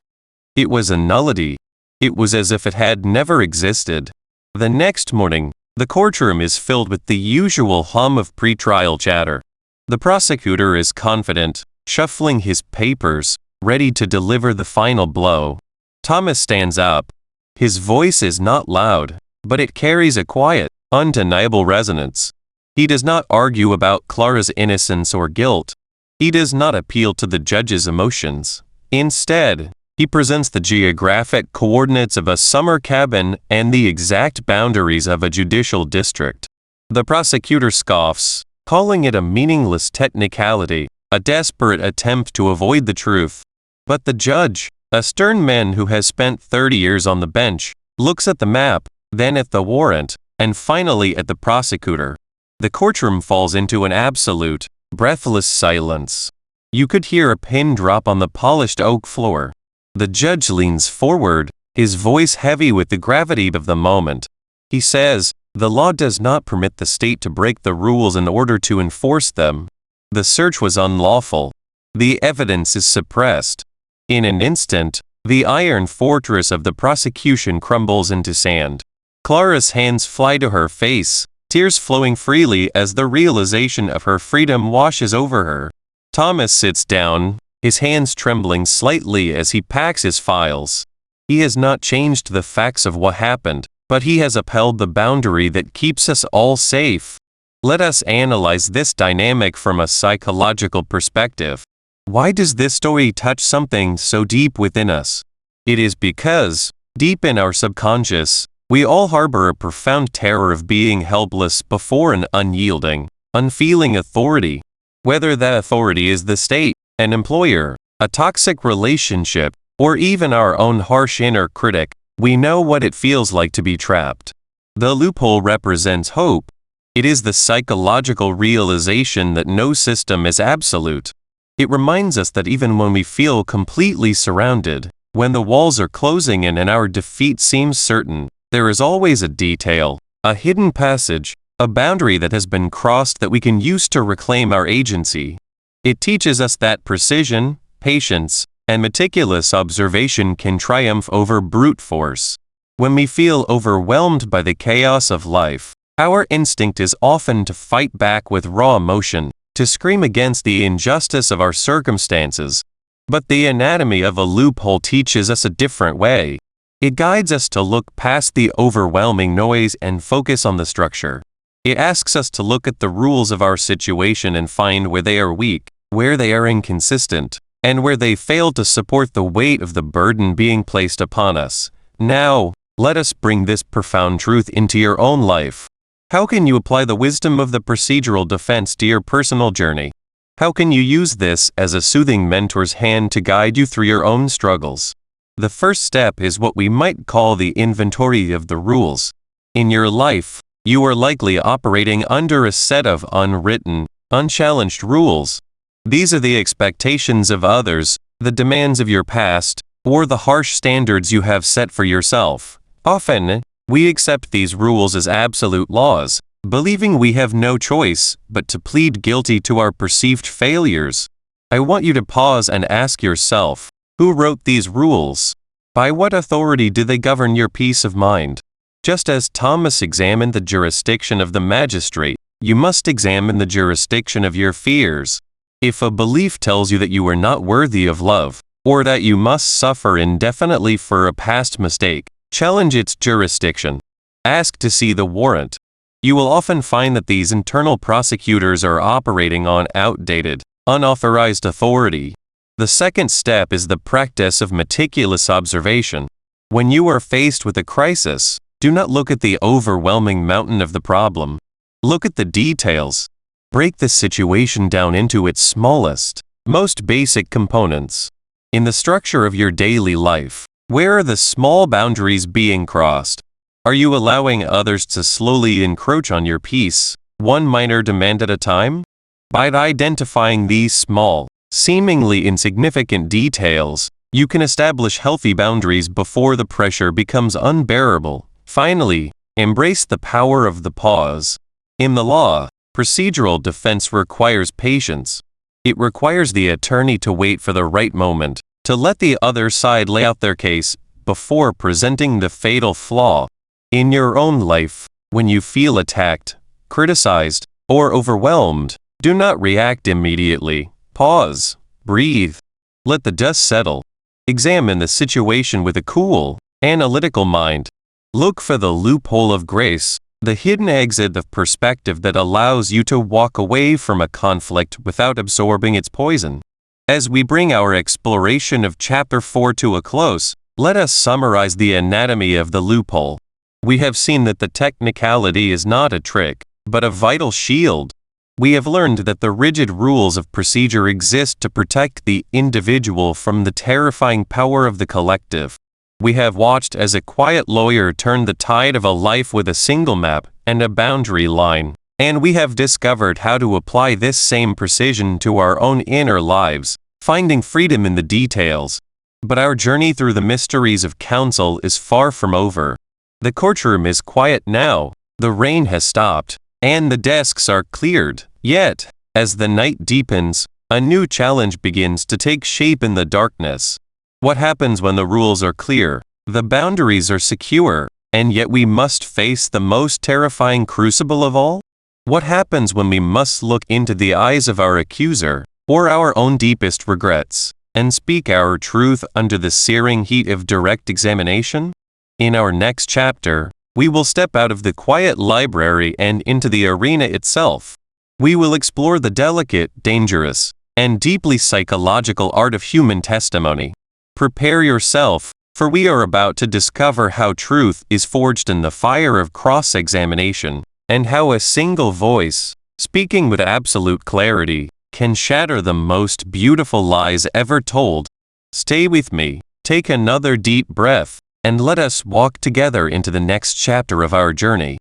It was a nullity. It was as if it had never existed. The next morning, the courtroom is filled with the usual hum of pretrial chatter. The prosecutor is confident, shuffling his papers, ready to deliver the final blow. Thomas stands up. His voice is not loud, but it carries a quiet, undeniable resonance. He does not argue about Clara's innocence or guilt. He does not appeal to the judge's emotions. Instead, he presents the geographic coordinates of a summer cabin and the exact boundaries of a judicial district. The prosecutor scoffs, calling it a meaningless technicality, a desperate attempt to avoid the truth. But the judge, a stern man who has spent 30 years on the bench, looks at the map, then at the warrant, and finally at the prosecutor. The courtroom falls into an absolute, breathless silence. You could hear a pin drop on the polished oak floor. The judge leans forward, his voice heavy with the gravity of the moment. He says, "The law does not permit the state to break the rules in order to enforce them. The search was unlawful. The evidence is suppressed." In an instant, the iron fortress of the prosecution crumbles into sand. Clara's hands fly to her face, tears flowing freely as the realization of her freedom washes over her. Thomas sits down, his hands trembling slightly as he packs his files. He has not changed the facts of what happened, but he has upheld the boundary that keeps us all safe. Let us analyze this dynamic from a psychological perspective. Why does this story touch something so deep within us? It is because, deep in our subconscious, we all harbor a profound terror of being helpless before an unyielding, unfeeling authority. Whether that authority is the state, an employer, a toxic relationship, or even our own harsh inner critic, we know what it feels like to be trapped. The loophole represents hope. It is the psychological realization that no system is absolute. It reminds us that even when we feel completely surrounded, when the walls are closing in and our defeat seems certain, there is always a detail, a hidden passage, a boundary that has been crossed that we can use to reclaim our agency. It teaches us that precision, patience, and meticulous observation can triumph over brute force. When we feel overwhelmed by the chaos of life, our instinct is often to fight back with raw emotion, to scream against the injustice of our circumstances. But the anatomy of a loophole teaches us a different way. It guides us to look past the overwhelming noise and focus on the structure. It asks us to look at the rules of our situation and find where they are weak, where they are inconsistent, and where they fail to support the weight of the burden being placed upon us. Now, let us bring this profound truth into your own life. How can you apply the wisdom of the procedural defense to your personal journey? How can you use this as a soothing mentor's hand to guide you through your own struggles? The first step is what we might call the inventory of the rules. In your life, you are likely operating under a set of unwritten, unchallenged rules. These are the expectations of others, the demands of your past, or the harsh standards you have set for yourself. Often, we accept these rules as absolute laws, believing we have no choice but to plead guilty to our perceived failures. I want you to pause and ask yourself, who wrote these rules? By what authority do they govern your peace of mind? Just as Thomas examined the jurisdiction of the magistrate, you must examine the jurisdiction of your fears. If a belief tells you that you are not worthy of love, or that you must suffer indefinitely for a past mistake, challenge its jurisdiction. Ask to see the warrant. You will often find that these internal prosecutors are operating on outdated, unauthorized authority. The second step is the practice of meticulous observation. When you are faced with a crisis, do not look at the overwhelming mountain of the problem. Look at the details. Break the situation down into its smallest, most basic components. In the structure of your daily life, where are the small boundaries being crossed? Are you allowing others to slowly encroach on your peace, one minor demand at a time? By identifying these small, seemingly insignificant details, you can establish healthy boundaries before the pressure becomes unbearable. Finally, embrace the power of the pause. In the law, procedural defense requires patience. It requires the attorney to wait for the right moment, to let the other side lay out their case before presenting the fatal flaw. In your own life, when you feel attacked, criticized, or overwhelmed, do not react immediately. Pause. Breathe. Let the dust settle. Examine the situation with a cool, analytical mind. Look for the loophole of grace, the hidden exit of perspective that allows you to walk away from a conflict without absorbing its poison. As we bring our exploration of Chapter 4 to a close, let us summarize the anatomy of the loophole. We have seen that the technicality is not a trick, but a vital shield. We have learned that the rigid rules of procedure exist to protect the individual from the terrifying power of the collective. We have watched as a quiet lawyer turned the tide of a life with a single map and a boundary line, and we have discovered how to apply this same precision to our own inner lives, finding freedom in the details. But our journey through the mysteries of counsel is far from over. The courtroom is quiet now, the rain has stopped, and the desks are cleared. Yet, as the night deepens, a new challenge begins to take shape in the darkness. What happens when the rules are clear, the boundaries are secure, and yet we must face the most terrifying crucible of all? What happens when we must look into the eyes of our accuser, or our own deepest regrets, and speak our truth under the searing heat of direct examination? In our next chapter, we will step out of the quiet library and into the arena itself. We will explore the delicate, dangerous, and deeply psychological art of human testimony. Prepare yourself, for we are about to discover how truth is forged in the fire of cross-examination, and how a single voice, speaking with absolute clarity, can shatter the most beautiful lies ever told. Stay with me, take another deep breath, and let us walk together into the next chapter of our journey.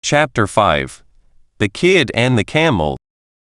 Chapter 5. The Kid and the Camel.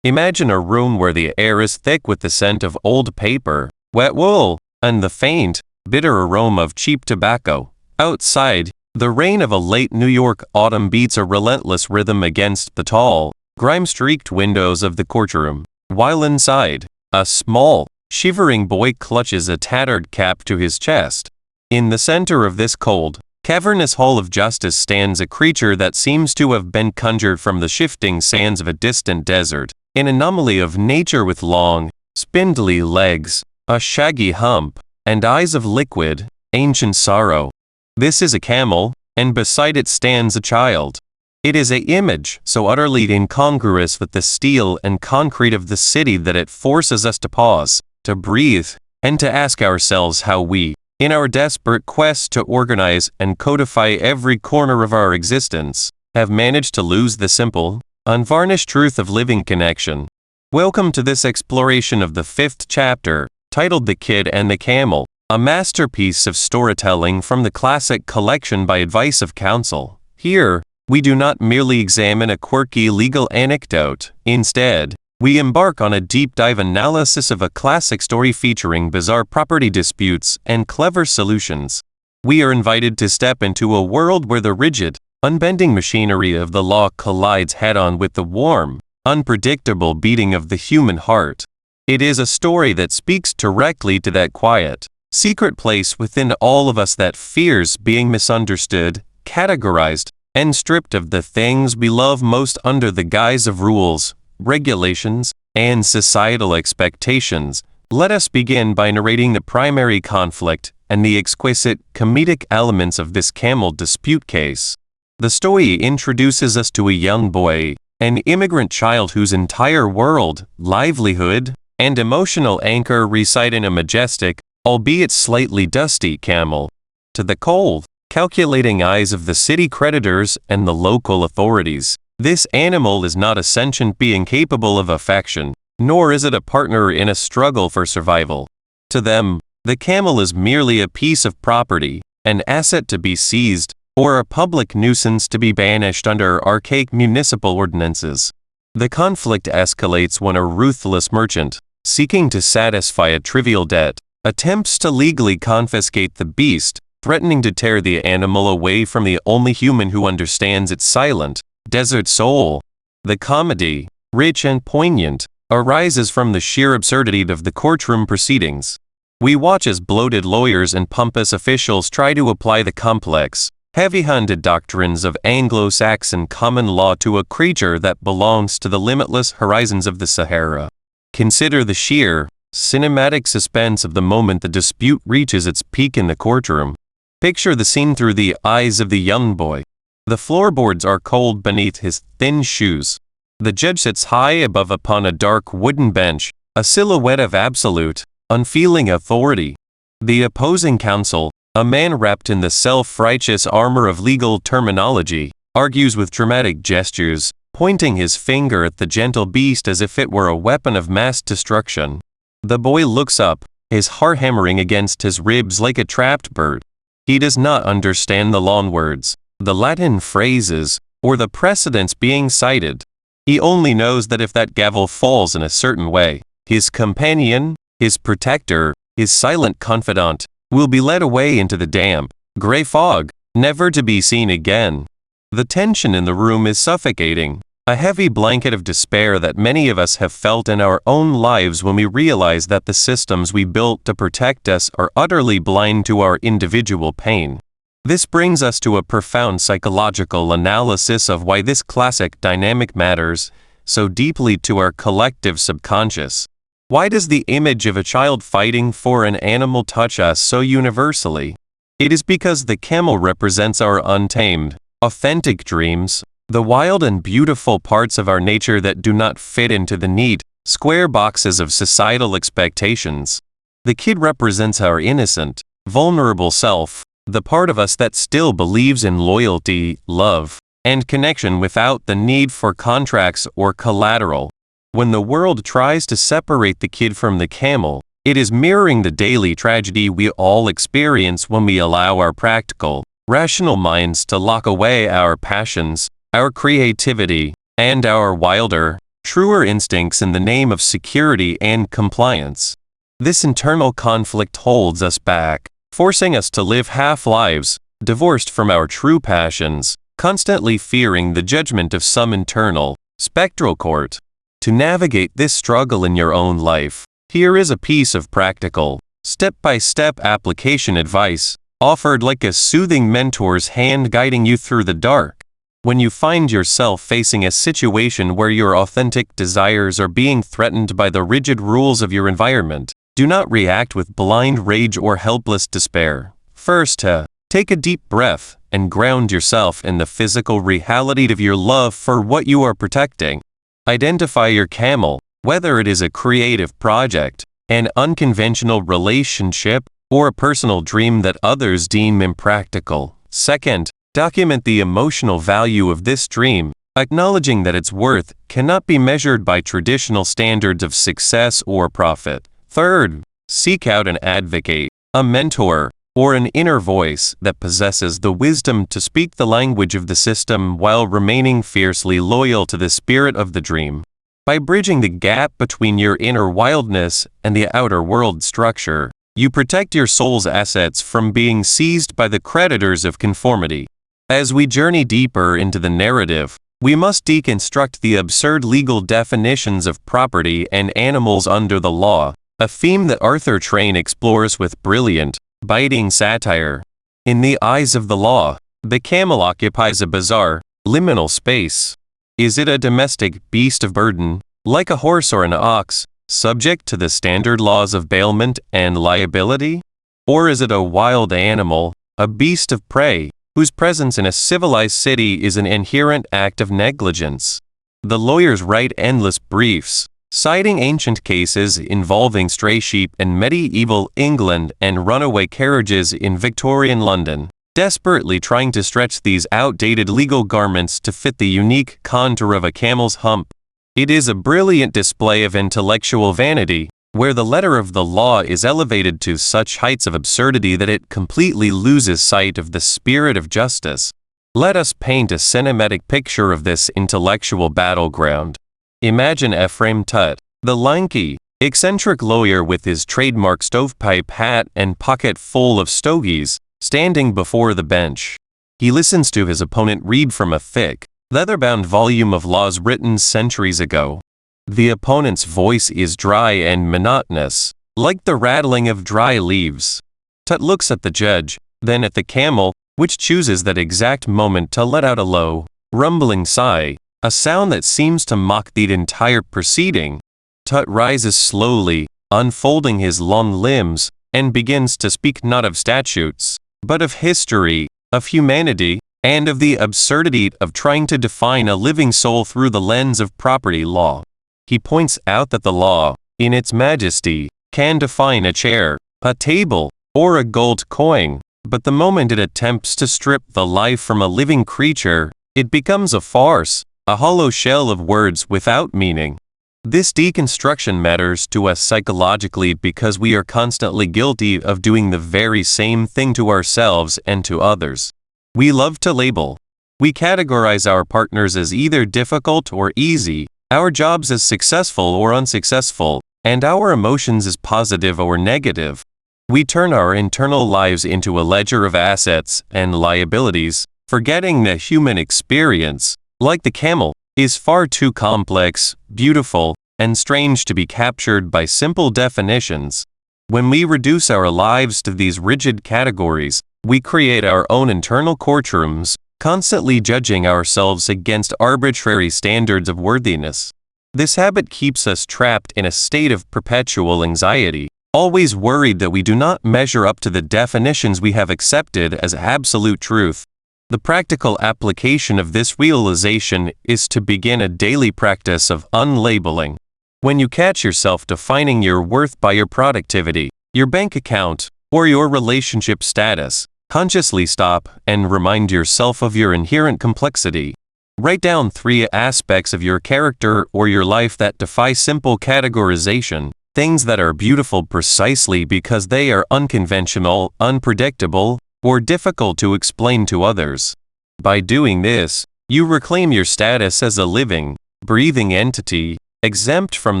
Imagine a room where the air is thick with the scent of old paper, wet wool, and the faint, bitter aroma of cheap tobacco. Outside, the rain of a late New York autumn beats a relentless rhythm against the tall, grime-streaked windows of the courtroom, while inside, a small, shivering boy clutches a tattered cap to his chest. In the center of this cold, cavernous hall of justice stands a creature that seems to have been conjured from the shifting sands of a distant desert, an anomaly of nature with long, spindly legs, a shaggy hump, and eyes of liquid, ancient sorrow. This is a camel, and beside it stands a child. It is an image so utterly incongruous with the steel and concrete of the city that it forces us to pause, to breathe, and to ask ourselves how we, in our desperate quest to organize and codify every corner of our existence, have managed to lose the simple, unvarnished truth of living connection. Welcome to this exploration of the 5th chapter, titled The Kid and the Camel, a masterpiece of storytelling from the classic collection by advice of Counsel. Here, we do not merely examine a quirky legal anecdote. Instead, we embark on a deep dive analysis of a classic story featuring bizarre property disputes and clever solutions. We are invited to step into a world where the rigid, unbending machinery of the law collides head-on with the warm, unpredictable beating of the human heart. It is a story that speaks directly to that quiet, secret place within all of us that fears being misunderstood, categorized, and stripped of the things we love most under the guise of rules, regulations, and societal expectations. Let us begin by narrating the primary conflict and the exquisite, comedic elements of this camel dispute case. The story introduces us to a young boy, an immigrant child whose entire world, livelihood, and emotional anchor reside in a majestic, albeit slightly dusty camel. To the cold, calculating eyes of the city creditors and the local authorities, this animal is not a sentient being capable of affection, nor is it a partner in a struggle for survival. To them, the camel is merely a piece of property, an asset to be seized, or a public nuisance to be banished under archaic municipal ordinances. The conflict escalates when a ruthless merchant, seeking to satisfy a trivial debt, attempts to legally confiscate the beast, threatening to tear the animal away from the only human who understands its silent, desert soul. The comedy, rich and poignant, arises from the sheer absurdity of the courtroom proceedings. We watch as bloated lawyers and pompous officials try to apply the complex, heavy-handed doctrines of Anglo-Saxon common law to a creature that belongs to the limitless horizons of the Sahara. Consider the sheer, cinematic suspense of the moment the dispute reaches its peak in the courtroom. Picture the scene through the eyes of the young boy. The floorboards are cold beneath his thin shoes. The judge sits high above upon a dark wooden bench, a silhouette of absolute, unfeeling authority. The opposing counsel, a man wrapped in the self-righteous armor of legal terminology, argues with dramatic gestures, pointing his finger at the gentle beast as if it were a weapon of mass destruction. The boy looks up, his heart hammering against his ribs like a trapped bird. He does not understand the long words, the Latin phrases, or the precedents being cited. He only knows that if that gavel falls in a certain way, his companion, his protector, his silent confidant, will be led away into the damp, gray fog, never to be seen again. The tension in the room is suffocating, a heavy blanket of despair that many of us have felt in our own lives when we realize that the systems we built to protect us are utterly blind to our individual pain. This brings us to a profound psychological analysis of why this classic dynamic matters so deeply to our collective subconscious. Why does the image of a child fighting for an animal touch us so universally? It is because the camel represents our untamed, authentic dreams, the wild and beautiful parts of our nature that do not fit into the neat, square boxes of societal expectations. The kid represents our innocent, vulnerable self, the part of us that still believes in loyalty, love, and connection without the need for contracts or collateral. When the world tries to separate the kid from the camel, it is mirroring the daily tragedy we all experience when we allow our practical, rational minds to lock away our passions, our creativity, and our wilder, truer instincts in the name of security and compliance. This internal conflict holds us back, forcing us to live half-lives, divorced from our true passions, constantly fearing the judgment of some internal, spectral court. To navigate this struggle in your own life, here is a piece of practical, step-by-step application advice, offered like a soothing mentor's hand guiding you through the dark. When you find yourself facing a situation where your authentic desires are being threatened by the rigid rules of your environment, do not react with blind rage or helpless despair. First, take a deep breath and ground yourself in the physical reality of your love for what you are protecting. Identify your camel, whether it is a creative project, an unconventional relationship, or a personal dream that others deem impractical. Second, document the emotional value of this dream, acknowledging that its worth cannot be measured by traditional standards of success or profit. Third, seek out an advocate, a mentor, or an inner voice that possesses the wisdom to speak the language of the system while remaining fiercely loyal to the spirit of the dream. By bridging the gap between your inner wildness and the outer world structure, you protect your soul's assets from being seized by the creditors of conformity. As we journey deeper into the narrative, we must deconstruct the absurd legal definitions of property and animals under the law, a theme that Arthur Train explores with brilliant, biting satire. In the eyes of the law, the camel occupies a bizarre, liminal space. Is it a domestic beast of burden, like a horse or an ox, subject to the standard laws of bailment and liability? Or is it a wild animal, a beast of prey, whose presence in a civilized city is an inherent act of negligence? The lawyers write endless briefs, citing ancient cases involving stray sheep in medieval England and runaway carriages in Victorian London, desperately trying to stretch these outdated legal garments to fit the unique contour of a camel's hump. It is a brilliant display of intellectual vanity, where the letter of the law is elevated to such heights of absurdity that it completely loses sight of the spirit of justice. Let us paint a cinematic picture of this intellectual battleground. Imagine Ephraim Tutt, the lanky, Eccentric lawyer with his trademark stovepipe hat and pocket full of stogies, standing before the bench. He listens to his opponent read from a thick, leather-bound volume of laws written centuries ago. The opponent's voice is dry and monotonous, like the rattling of dry leaves. Tut looks at the judge, then at the camel, which chooses that exact moment to let out a low, rumbling sigh, a sound that seems to mock the entire proceeding. Tut rises slowly, unfolding his long limbs, and begins to speak not of statutes, but of history, of humanity, and of the absurdity of trying to define a living soul through the lens of property law. He points out that the law, in its majesty, can define a chair, a table, or a gold coin, but the moment it attempts to strip the life from a living creature, it becomes a farce, a hollow shell of words without meaning. This deconstruction matters to us psychologically because we are constantly guilty of doing the very same thing to ourselves and to others. We love to label. We categorize our partners as either difficult or easy, our jobs as successful or unsuccessful, and our emotions as positive or negative. We turn our internal lives into a ledger of assets and liabilities, forgetting that human experience, like the camel, is far too complex, beautiful, and strange to be captured by simple definitions. When we reduce our lives to these rigid categories, we create our own internal courtrooms, constantly judging ourselves against arbitrary standards of worthiness. This habit keeps us trapped in a state of perpetual anxiety, always worried that we do not measure up to the definitions we have accepted as absolute truth. The practical application of this realization is to begin a daily practice of unlabeling. When you catch yourself defining your worth by your productivity, your bank account, or your relationship status, consciously stop and remind yourself of your inherent complexity. Write down 3 aspects of your character or your life that defy simple categorization, things that are beautiful precisely because they are unconventional, unpredictable, or difficult to explain to others. By doing this, you reclaim your status as a living, breathing entity, exempt from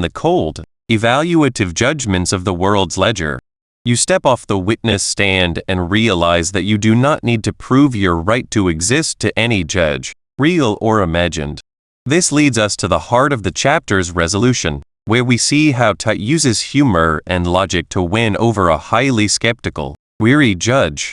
the cold, evaluative judgments of the world's ledger. You step off the witness stand and realize that you do not need to prove your right to exist to any judge, real or imagined. This leads us to the heart of the chapter's resolution, where we see how Tut uses humor and logic to win over a highly skeptical, weary judge.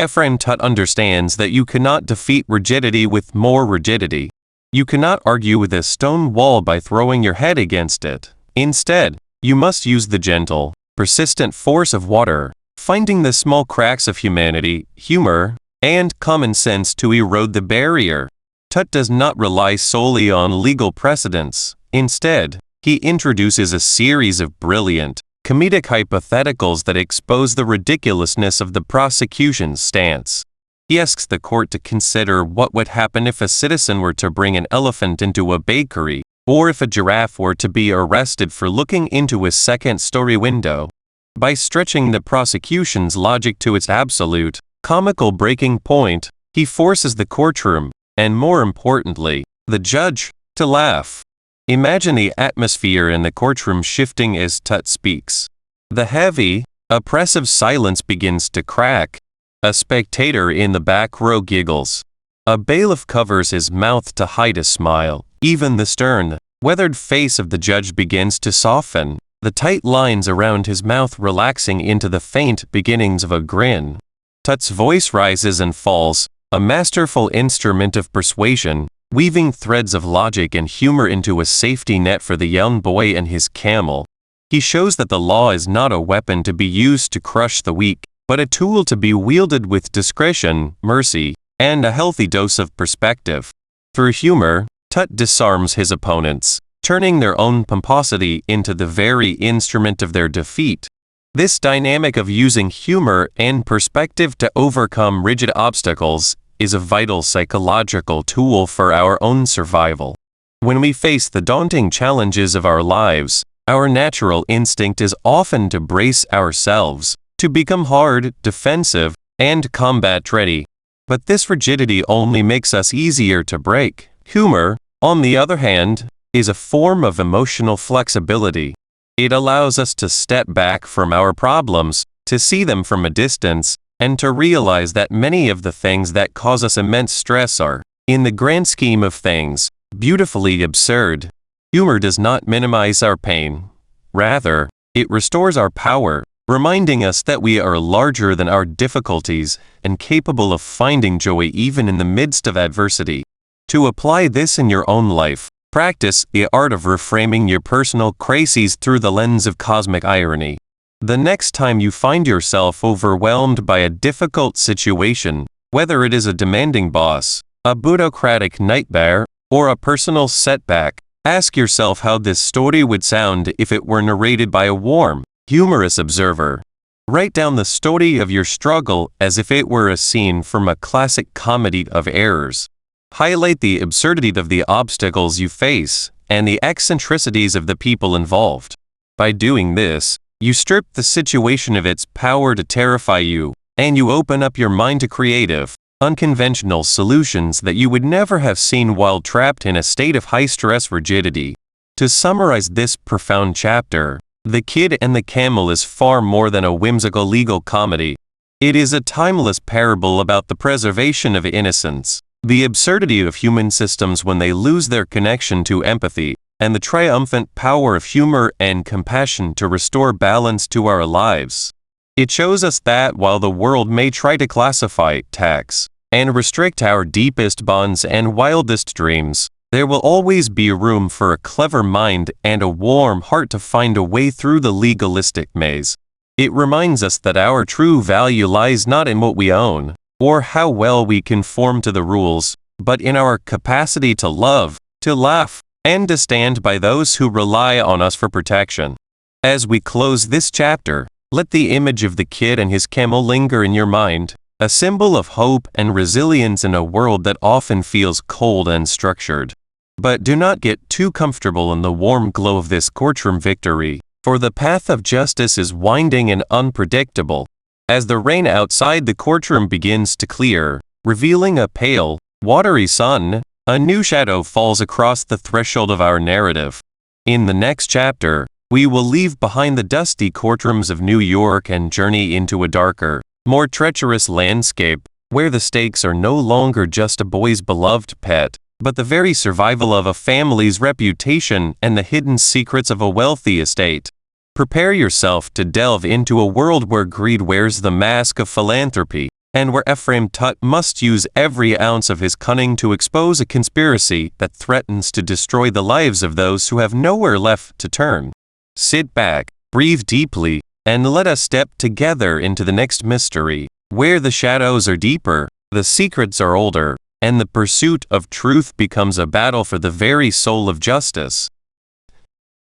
Ephraim Tut understands that you cannot defeat rigidity with more rigidity. You cannot argue with a stone wall by throwing your head against it. Instead, you must use the gentle, persistent force of water, finding the small cracks of humanity, humor, and common sense to erode the barrier. Tut does not rely solely on legal precedents. Instead, he introduces a series of brilliant, comedic hypotheticals that expose the ridiculousness of the prosecution's stance. He asks the court to consider what would happen if a citizen were to bring an elephant into a bakery, or if a giraffe were to be arrested for looking into a second-story window. By stretching the prosecution's logic to its absolute, comical breaking point, he forces the courtroom, and more importantly, the judge, to laugh. Imagine the atmosphere in the courtroom shifting as Tut speaks. The heavy, oppressive silence begins to crack. A spectator in the back row giggles. A bailiff covers his mouth to hide a smile. Even the stern, weathered face of the judge begins to soften, the tight lines around his mouth relaxing into the faint beginnings of a grin. Tut's voice rises and falls, a masterful instrument of persuasion, weaving threads of logic and humor into a safety net for the young boy and his camel. He shows that the law is not a weapon to be used to crush the weak, but a tool to be wielded with discretion, mercy, and a healthy dose of perspective. Through humor, Tut disarms his opponents, turning their own pomposity into the very instrument of their defeat. This dynamic of using humor and perspective to overcome rigid obstacles is a vital psychological tool for our own survival. When we face the daunting challenges of our lives, our natural instinct is often to brace ourselves, to become hard, defensive, and combat-ready. But this rigidity only makes us easier to break. Humor, on the other hand, is a form of emotional flexibility. It allows us to step back from our problems, to see them from a distance, and to realize that many of the things that cause us immense stress are, in the grand scheme of things, beautifully absurd. Humor does not minimize our pain. Rather, it restores our power, reminding us that we are larger than our difficulties and capable of finding joy even in the midst of adversity. To apply this in your own life, practice the art of reframing your personal crises through the lens of cosmic irony. The next time you find yourself overwhelmed by a difficult situation, whether it is a demanding boss, a bureaucratic nightmare, or a personal setback, ask yourself how this story would sound if it were narrated by a warm, humorous observer. Write down the story of your struggle as if it were a scene from a classic comedy of errors. Highlight the absurdity of the obstacles you face and the eccentricities of the people involved. By doing this, you strip the situation of its power to terrify you, and you open up your mind to creative, unconventional solutions that you would never have seen while trapped in a state of high-stress rigidity. To summarize this profound chapter, The Kid and the Camel is far more than a whimsical legal comedy. It is a timeless parable about the preservation of innocence, the absurdity of human systems when they lose their connection to empathy, and the triumphant power of humor and compassion to restore balance to our lives. It shows us that while the world may try to classify, tax, and restrict our deepest bonds and wildest dreams, there will always be room for a clever mind and a warm heart to find a way through the legalistic maze. It reminds us that our true value lies not in what we own, or how well we conform to the rules, but in our capacity to love, to laugh, and to stand by those who rely on us for protection. As we close this chapter, let the image of the kid and his camel linger in your mind, a symbol of hope and resilience in a world that often feels cold and structured. But do not get too comfortable in the warm glow of this courtroom victory, for the path of justice is winding and unpredictable. As the rain outside the courtroom begins to clear, revealing a pale, watery sun, a new shadow falls across the threshold of our narrative. In the next chapter, we will leave behind the dusty courtrooms of New York and journey into a darker, more treacherous landscape, where the stakes are no longer just a boy's beloved pet, but the very survival of a family's reputation and the hidden secrets of a wealthy estate. Prepare yourself to delve into a world where greed wears the mask of philanthropy, and where Ephraim Tutt must use every ounce of his cunning to expose a conspiracy that threatens to destroy the lives of those who have nowhere left to turn. Sit back, breathe deeply, and let us step together into the next mystery, where the shadows are deeper, the secrets are older, and the pursuit of truth becomes a battle for the very soul of justice.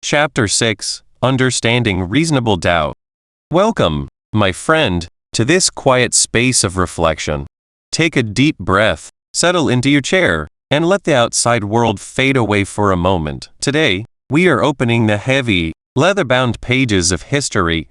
Chapter 6, Understanding Reasonable Doubt. Welcome, my friend, to this quiet space of reflection. Take a deep breath, settle into your chair, and let the outside world fade away for a moment. Today, we are opening the heavy, leather-bound pages of history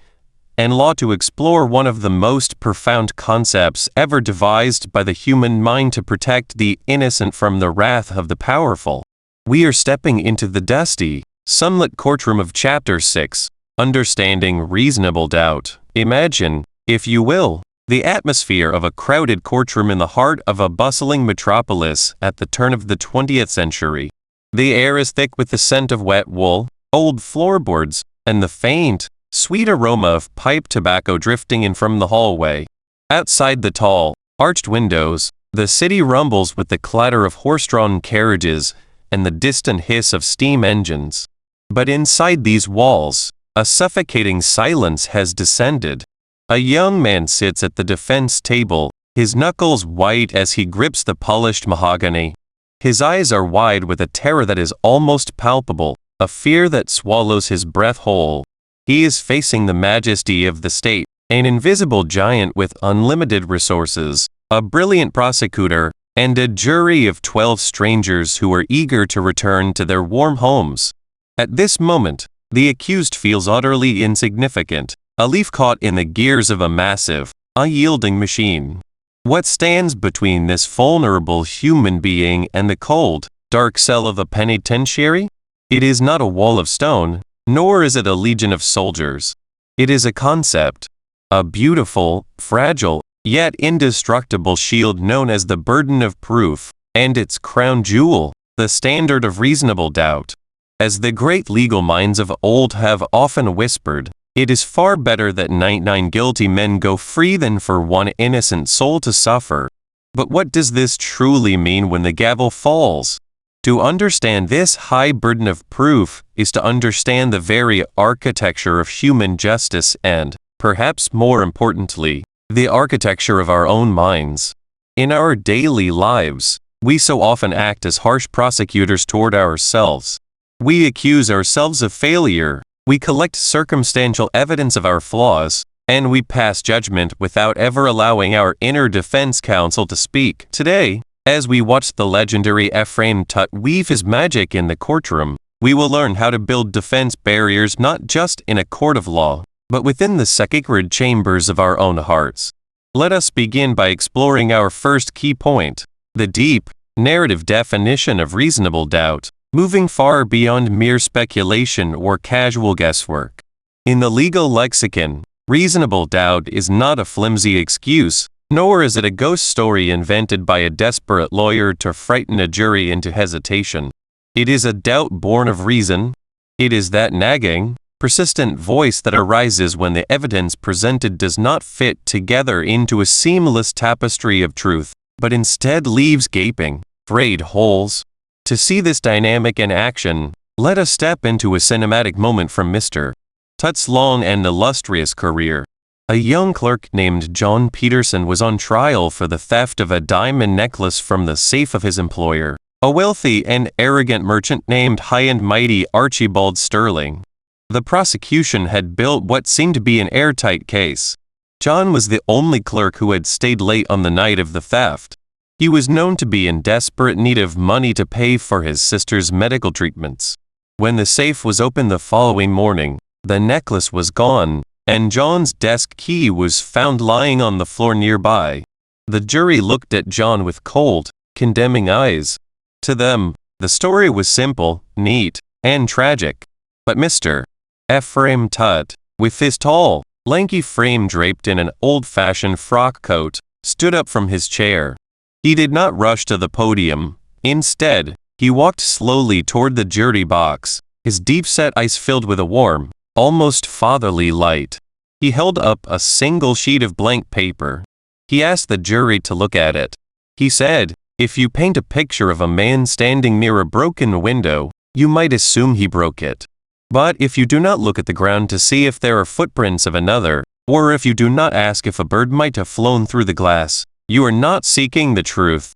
and law to explore one of the most profound concepts ever devised by the human mind to protect the innocent from the wrath of the powerful. We are stepping into the dusty, sunlit courtroom of Chapter 6, Understanding Reasonable Doubt. Imagine, if you will, the atmosphere of a crowded courtroom in the heart of a bustling metropolis at the turn of the 20th century. The air is thick with the scent of wet wool, old floorboards, and the faint, sweet aroma of pipe tobacco drifting in from the hallway. Outside the tall, arched windows, the city rumbles with the clatter of horse-drawn carriages and the distant hiss of steam engines. But inside these walls, a suffocating silence has descended. A young man sits at the defense table, his knuckles white as he grips the polished mahogany. His eyes are wide with a terror that is almost palpable, a fear that swallows his breath whole. He is facing the majesty of the state, an invisible giant with unlimited resources, a brilliant prosecutor, and a jury of 12 strangers who are eager to return to their warm homes. At this moment, the accused feels utterly insignificant, a leaf caught in the gears of a massive, unyielding machine. What stands between this vulnerable human being and the cold, dark cell of a penitentiary? It is not a wall of stone, nor is it a legion of soldiers. It is a concept, a beautiful, fragile, yet indestructible shield known as the burden of proof, and its crown jewel, the standard of reasonable doubt. As the great legal minds of old have often whispered, it is far better that 99 guilty men go free than for one innocent soul to suffer. But what does this truly mean when the gavel falls? To understand this high burden of proof is to understand the very architecture of human justice and, perhaps more importantly, the architecture of our own minds. In our daily lives, we so often act as harsh prosecutors toward ourselves. We accuse ourselves of failure, we collect circumstantial evidence of our flaws, and we pass judgment without ever allowing our inner defense counsel to speak. Today, as we watch the legendary Ephraim Tutt weave his magic in the courtroom, we will learn how to build defense barriers not just in a court of law, but within the sacred chambers of our own hearts. Let us begin by exploring our first key point, the deep, narrative definition of reasonable doubt, moving far beyond mere speculation or casual guesswork. In the legal lexicon, reasonable doubt is not a flimsy excuse, nor is it a ghost story invented by a desperate lawyer to frighten a jury into hesitation. It is a doubt born of reason. It is that nagging, persistent voice that arises when the evidence presented does not fit together into a seamless tapestry of truth, but instead leaves gaping, frayed holes. To see this dynamic in action, let us step into a cinematic moment from Mr. Tutt's long and illustrious career. A young clerk named John Peterson was on trial for the theft of a diamond necklace from the safe of his employer, a wealthy and arrogant merchant named High and Mighty Archibald Sterling. The prosecution had built what seemed to be an airtight case. John was the only clerk who had stayed late on the night of the theft. He was known to be in desperate need of money to pay for his sister's medical treatments. When the safe was opened the following morning, the necklace was gone, and John's desk key was found lying on the floor nearby. The jury looked at John with cold, condemning eyes. To them, the story was simple, neat, and tragic. But Mr. Ephraim Tutt, with his tall, lanky frame draped in an old-fashioned frock coat, stood up from his chair. He did not rush to the podium. Instead, he walked slowly toward the jury box, his deep-set eyes filled with a warm, almost fatherly light. He held up a single sheet of blank paper. He asked the jury to look at it. He said, "If you paint a picture of a man standing near a broken window, you might assume he broke it. But if you do not look at the ground to see if there are footprints of another, or if you do not ask if a bird might have flown through the glass, you are not seeking the truth.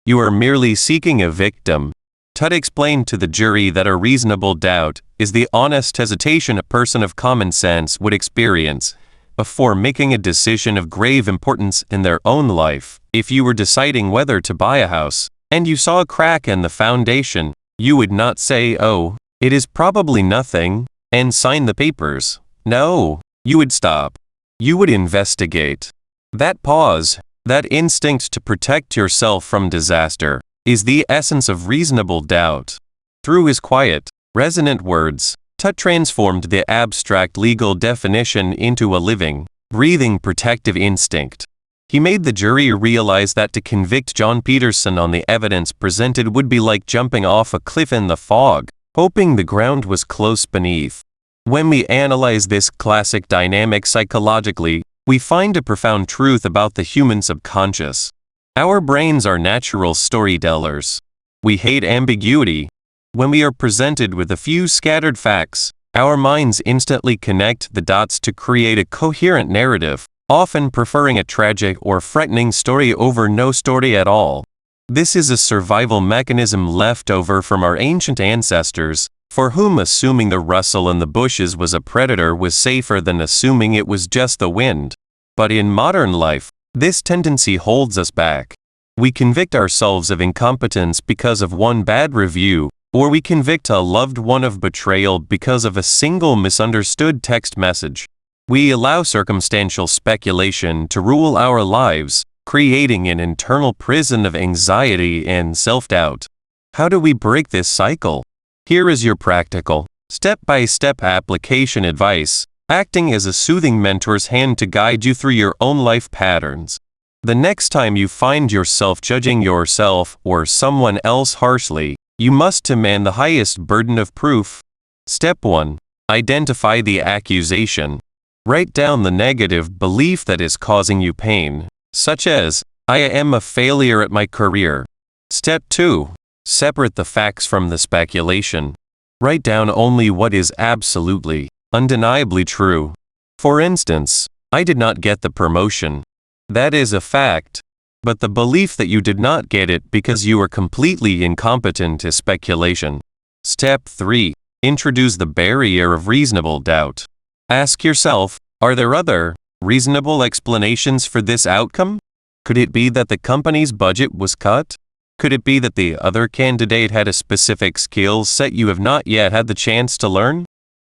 You are merely seeking a victim." Tutt explained to the jury that a reasonable doubt is the honest hesitation a person of common sense would experience before making a decision of grave importance in their own life. If you were deciding whether to buy a house, and you saw a crack in the foundation, you would not say, "Oh, it is probably nothing," and sign the papers. No, you would stop. You would investigate. That pause, that instinct to protect yourself from disaster, is the essence of reasonable doubt. Through his quiet, resonant words, Tutt transformed the abstract legal definition into a living, breathing protective instinct. He made the jury realize that to convict John Peterson on the evidence presented would be like jumping off a cliff in the fog, hoping the ground was close beneath. When we analyze this classic dynamic psychologically, we find a profound truth about the human subconscious. Our brains are natural storytellers. We hate ambiguity. When we are presented with a few scattered facts, our minds instantly connect the dots to create a coherent narrative, often preferring a tragic or frightening story over no story at all. This is a survival mechanism left over from our ancient ancestors, for whom assuming the rustle in the bushes was a predator was safer than assuming it was just the wind. But in modern life, this tendency holds us back. We convict ourselves of incompetence because of one bad review, or we convict a loved one of betrayal because of a single misunderstood text message. We allow circumstantial speculation to rule our lives, creating an internal prison of anxiety and self-doubt. How do we break this cycle? Here is your practical, Step-by-step application advice, acting as a soothing mentor's hand to guide you through your own life patterns. The next time you find yourself judging yourself or someone else harshly, you must demand the highest burden of proof. Step 1. Identify the accusation. Write down the negative belief that is causing you pain, such as, I am a failure at my career. Step 2. Separate the facts from the speculation. Write down only what is absolutely, undeniably true. For instance, I did not get the promotion. That is a fact. But the belief that you did not get it because you were completely incompetent is speculation. Step 3. Introduce the barrier of reasonable doubt. Ask yourself, are there other, reasonable explanations for this outcome? Could it be that the company's budget was cut? Could it be that the other candidate had a specific skill set you have not yet had the chance to learn?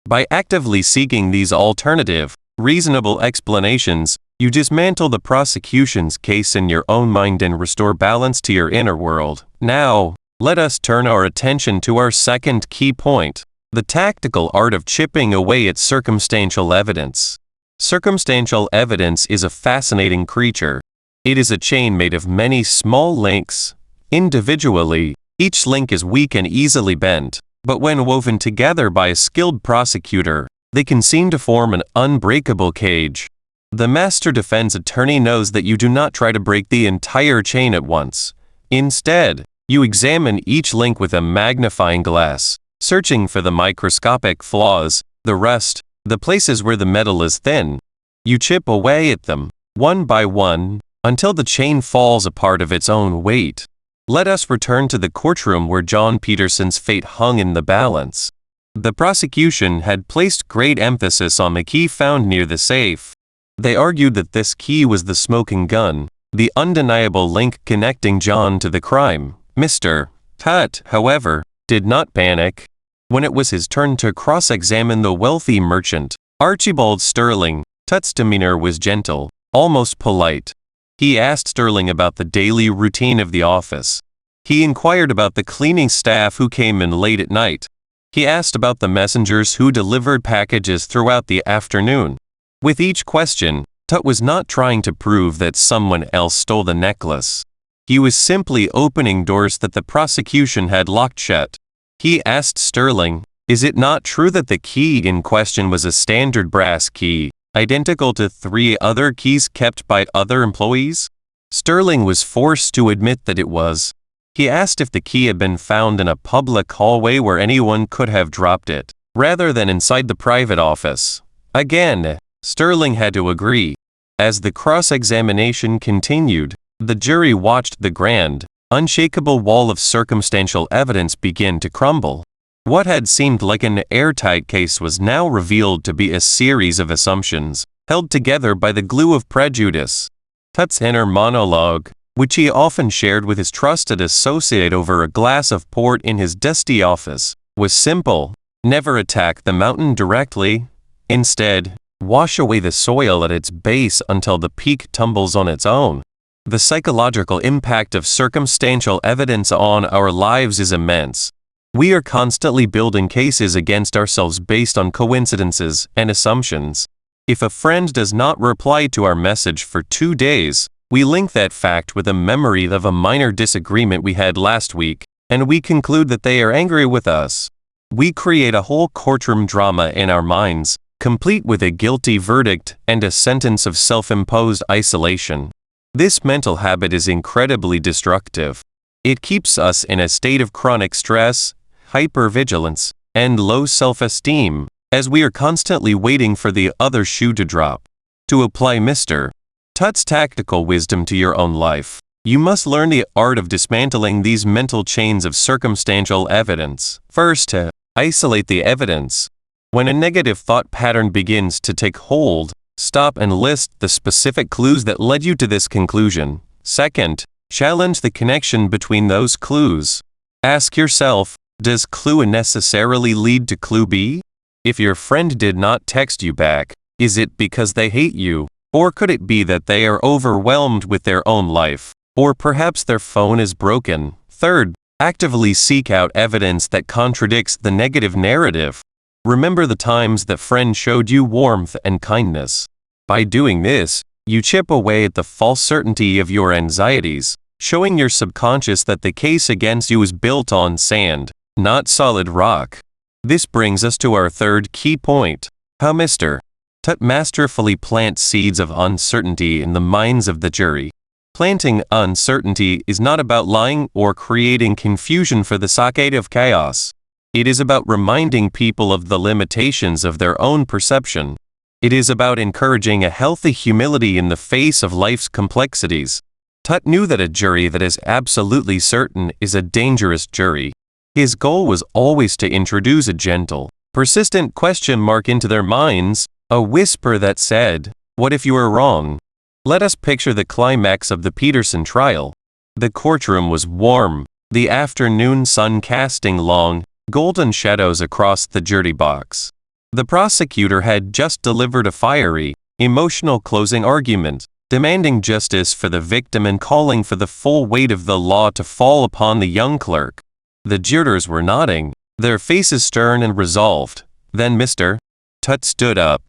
By actively seeking these alternative, reasonable explanations, you dismantle the prosecution's case in your own mind and restore balance to your inner world. Now, let us turn our attention to our second key point, the tactical art of chipping away at circumstantial evidence. Circumstantial evidence is a fascinating creature. It is a chain made of many small links. Individually, each link is weak and easily bent, but when woven together by a skilled prosecutor, they can seem to form an unbreakable cage. The master defense attorney knows that you do not try to break the entire chain at once. Instead, you examine each link with a magnifying glass, searching for the microscopic flaws, the rust, the places where the metal is thin. You chip away at them, one by one, until the chain falls apart of its own weight. Let us return to the courtroom where John Peterson's fate hung in the balance. The prosecution had placed great emphasis on the key found near the safe. They argued that this key was the smoking gun, the undeniable link connecting John to the crime. Mr. Tutt, however, did not panic. When it was his turn to cross-examine the wealthy merchant, Archibald Sterling, Tutt's demeanor was gentle, almost polite. He asked Sterling about the daily routine of the office. He inquired about the cleaning staff who came in late at night. He asked about the messengers who delivered packages throughout the afternoon. With each question, Tutt was not trying to prove that someone else stole the necklace. He was simply opening doors that the prosecution had locked shut. He asked Sterling, is it not true that the key in question was a standard brass key, identical to 3 other keys kept by other employees? Sterling was forced to admit that it was. He asked if the key had been found in a public hallway where anyone could have dropped it, rather than inside the private office. Again, Sterling had to agree. As the cross-examination continued, the jury watched the grand, unshakable wall of circumstantial evidence begin to crumble. What had seemed like an airtight case was now revealed to be a series of assumptions, held together by the glue of prejudice. Tutt's inner monologue, which he often shared with his trusted associate over a glass of port in his dusty office, was simple. Never attack the mountain directly. Instead, wash away the soil at its base until the peak tumbles on its own. The psychological impact of circumstantial evidence on our lives is immense. We are constantly building cases against ourselves based on coincidences and assumptions. If a friend does not reply to our message for 2 days, we link that fact with a memory of a minor disagreement we had last week, and we conclude that they are angry with us. We create a whole courtroom drama in our minds, complete with a guilty verdict and a sentence of self-imposed isolation. This mental habit is incredibly destructive. It keeps us in a state of chronic stress, hypervigilance, and low self-esteem, as we are constantly waiting for the other shoe to drop. To apply Mr. Tutt's tactical wisdom to your own life, you must learn the art of dismantling these mental chains of circumstantial evidence. First, isolate the evidence. When a negative thought pattern begins to take hold, stop and list the specific clues that led you to this conclusion. Second, challenge the connection between those clues. Ask yourself, does clue A necessarily lead to clue B? If your friend did not text you back, is it because they hate you? Or could it be that they are overwhelmed with their own life? Or perhaps their phone is broken? Third, actively seek out evidence that contradicts the negative narrative. Remember the times that friend showed you warmth and kindness. By doing this, you chip away at the false certainty of your anxieties, showing your subconscious that the case against you is built on sand, not solid rock. This brings us to our third key point: how Mr. Tut masterfully plants seeds of uncertainty in the minds of the jury. Planting uncertainty is not about lying or creating confusion for the sake of chaos. It is about reminding people of the limitations of their own perception. It is about encouraging a healthy humility in the face of life's complexities. Tut knew that a jury that is absolutely certain is a dangerous jury. His goal was always to introduce a gentle, persistent question mark into their minds, a whisper that said, "What if you were wrong?" Let us picture the climax of the Peterson trial. The courtroom was warm, the afternoon sun casting long, golden shadows across the jury box. The prosecutor had just delivered a fiery, emotional closing argument, demanding justice for the victim and calling for the full weight of the law to fall upon the young clerk. The jurors were nodding, their faces stern and resolved. Then Mr. Tut stood up.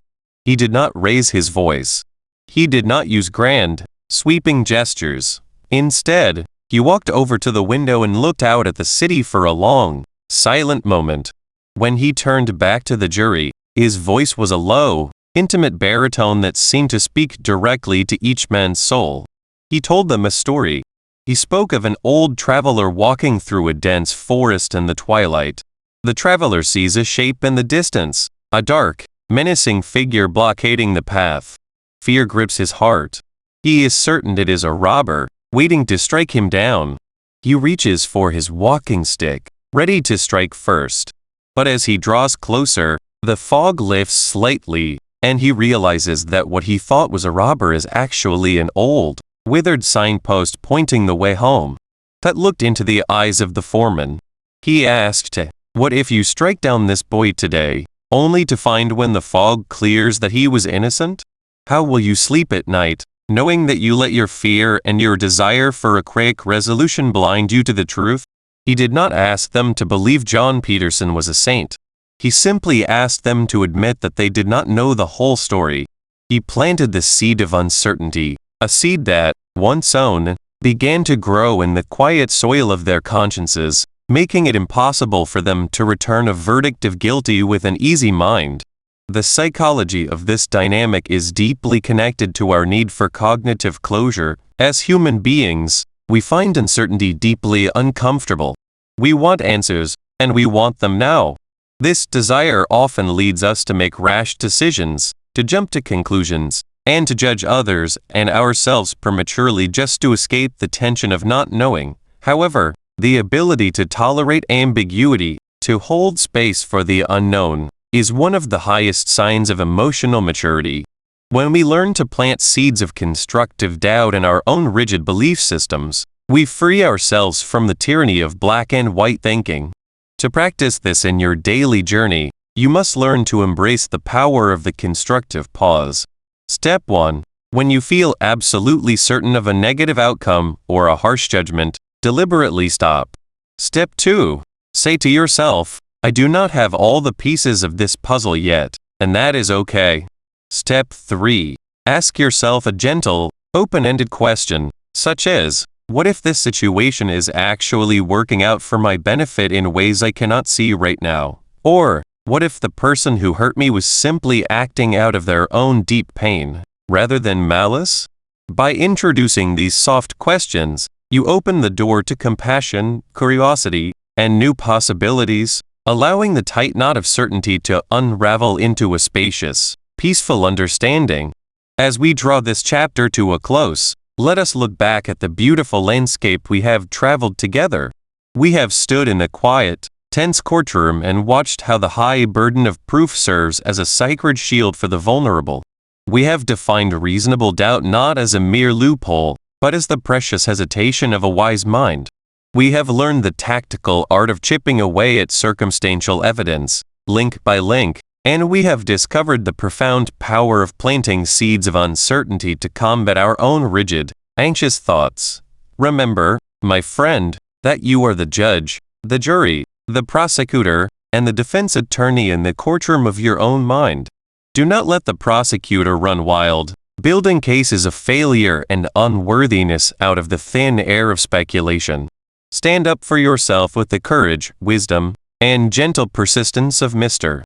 He did not raise his voice. He did not use grand, sweeping gestures. Instead, he walked over to the window and looked out at the city for a long, silent moment. When he turned back to the jury, his voice was a low, intimate baritone that seemed to speak directly to each man's soul. He told them a story. He spoke of an old traveler walking through a dense forest in the twilight. The traveler sees a shape in the distance, a dark, menacing figure blockading the path. Fear grips his heart. He is certain it is a robber, waiting to strike him down. He reaches for his walking stick, ready to strike first. But as he draws closer, the fog lifts slightly, and he realizes that what he thought was a robber is actually an old, withered signpost pointing the way home. Tut looked into the eyes of the foreman. He asked, "What if you strike down this boy today, only to find when the fog clears that he was innocent? How will you sleep at night, knowing that you let your fear and your desire for a quick resolution blind you to the truth?" He did not ask them to believe John Peterson was a saint. He simply asked them to admit that they did not know the whole story. He planted the seed of uncertainty, a seed that, once sown, began to grow in the quiet soil of their consciences, making it impossible for them to return a verdict of guilty with an easy mind. The psychology of this dynamic is deeply connected to our need for cognitive closure. As human beings, we find uncertainty deeply uncomfortable. We want answers, and we want them now. This desire often leads us to make rash decisions, to jump to conclusions, and to judge others and ourselves prematurely just to escape the tension of not knowing. However, the ability to tolerate ambiguity, to hold space for the unknown, is one of the highest signs of emotional maturity. When we learn to plant seeds of constructive doubt in our own rigid belief systems, we free ourselves from the tyranny of black and white thinking. To practice this in your daily journey, you must learn to embrace the power of the constructive pause. Step 1. When you feel absolutely certain of a negative outcome or a harsh judgment, deliberately stop. Step 2. Say to yourself, "I do not have all the pieces of this puzzle yet, and that is okay." Step 3. Ask yourself a gentle, open-ended question, such as, what if this situation is actually working out for my benefit in ways I cannot see right now? Or, what if the person who hurt me was simply acting out of their own deep pain, rather than malice? By introducing these soft questions, you open the door to compassion, curiosity, and new possibilities, allowing the tight knot of certainty to unravel into a spacious, peaceful understanding. As we draw this chapter to a close, let us look back at the beautiful landscape we have traveled together. We have stood in a quiet, tense courtroom and watched how the high burden of proof serves as a sacred shield for the vulnerable. We have defined reasonable doubt not as a mere loophole, but as the precious hesitation of a wise mind. We have learned the tactical art of chipping away at circumstantial evidence, link by link, and we have discovered the profound power of planting seeds of uncertainty to combat our own rigid, anxious thoughts. Remember, my friend, that you are the judge, the jury, the prosecutor, and the defense attorney in the courtroom of your own mind. Do not let the prosecutor run wild, building cases of failure and unworthiness out of the thin air of speculation. Stand up for yourself with the courage, wisdom, and gentle persistence of Mr.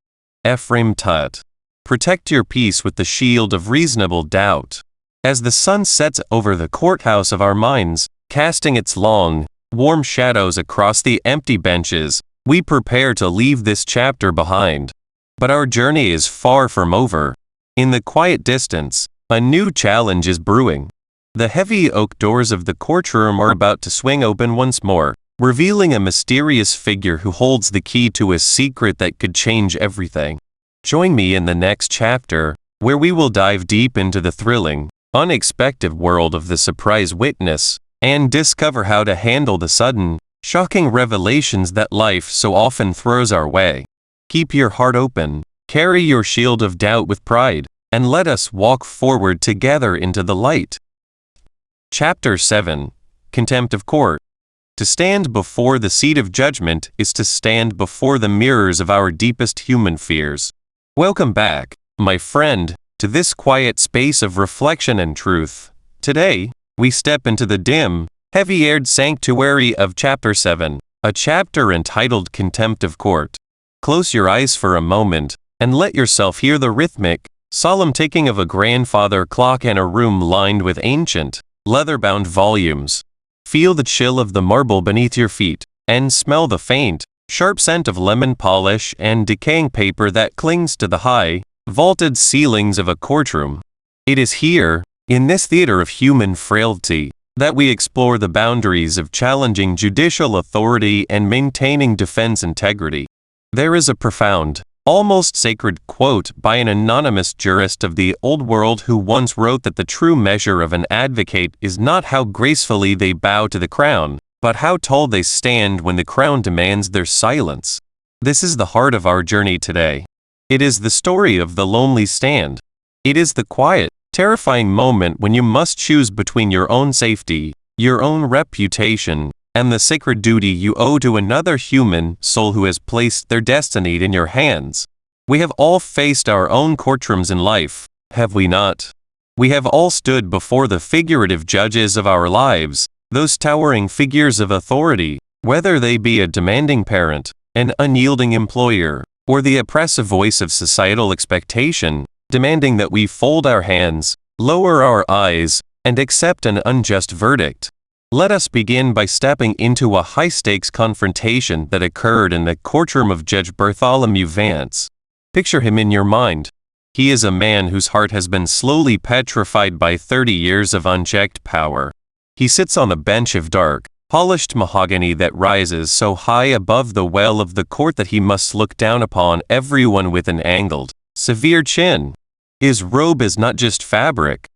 Ephraim Tutt. Protect your peace with the shield of reasonable doubt. As the sun sets over the courthouse of our minds, casting its long, warm shadows across the empty benches, we prepare to leave this chapter behind. But our journey is far from over. In the quiet distance, a new challenge is brewing. The heavy oak doors of the courtroom are about to swing open once more, revealing a mysterious figure who holds the key to a secret that could change everything. Join me in the next chapter, where we will dive deep into the thrilling, unexpected world of the surprise witness, and discover how to handle the sudden, shocking revelations that life so often throws our way. Keep your heart open, carry your shield of doubt with pride, and let us walk forward together into the light. Chapter 7. Contempt of Court. To stand before the seat of judgment is to stand before the mirrors of our deepest human fears. Welcome back, my friend, to this quiet space of reflection and truth. Today, we step into the dim, heavy-aired sanctuary of Chapter 7, a chapter entitled Contempt of Court. Close your eyes for a moment, and let yourself hear the rhythmic, solemn ticking of a grandfather clock in a room lined with ancient, leather-bound volumes. Feel the chill of the marble beneath your feet, and smell the faint, sharp scent of lemon polish and decaying paper that clings to the high, vaulted ceilings of a courtroom. It is here, in this theater of human frailty, that we explore the boundaries of challenging judicial authority and maintaining defense integrity. There is a profound, almost sacred quote by an anonymous jurist of the old world who once wrote that the true measure of an advocate is not how gracefully they bow to the crown, but how tall they stand when the crown demands their silence. This is the heart of our journey today. It is the story of the lonely stand. It is the quiet, terrifying moment when you must choose between your own safety, your own reputation, and the sacred duty you owe to another human soul who has placed their destiny in your hands. We have all faced our own courtrooms in life, have we not? We have all stood before the figurative judges of our lives, those towering figures of authority, whether they be a demanding parent, an unyielding employer, or the oppressive voice of societal expectation, demanding that we fold our hands, lower our eyes, and accept an unjust verdict. Let us begin by stepping into a high-stakes confrontation that occurred in the courtroom of Judge Bartholomew Vance. Picture him in your mind. He is a man whose heart has been slowly petrified by 30 years of unchecked power. He sits on a bench of dark, polished mahogany that rises so high above the well of the court that he must look down upon everyone with an angled, severe chin. His robe is not just fabric.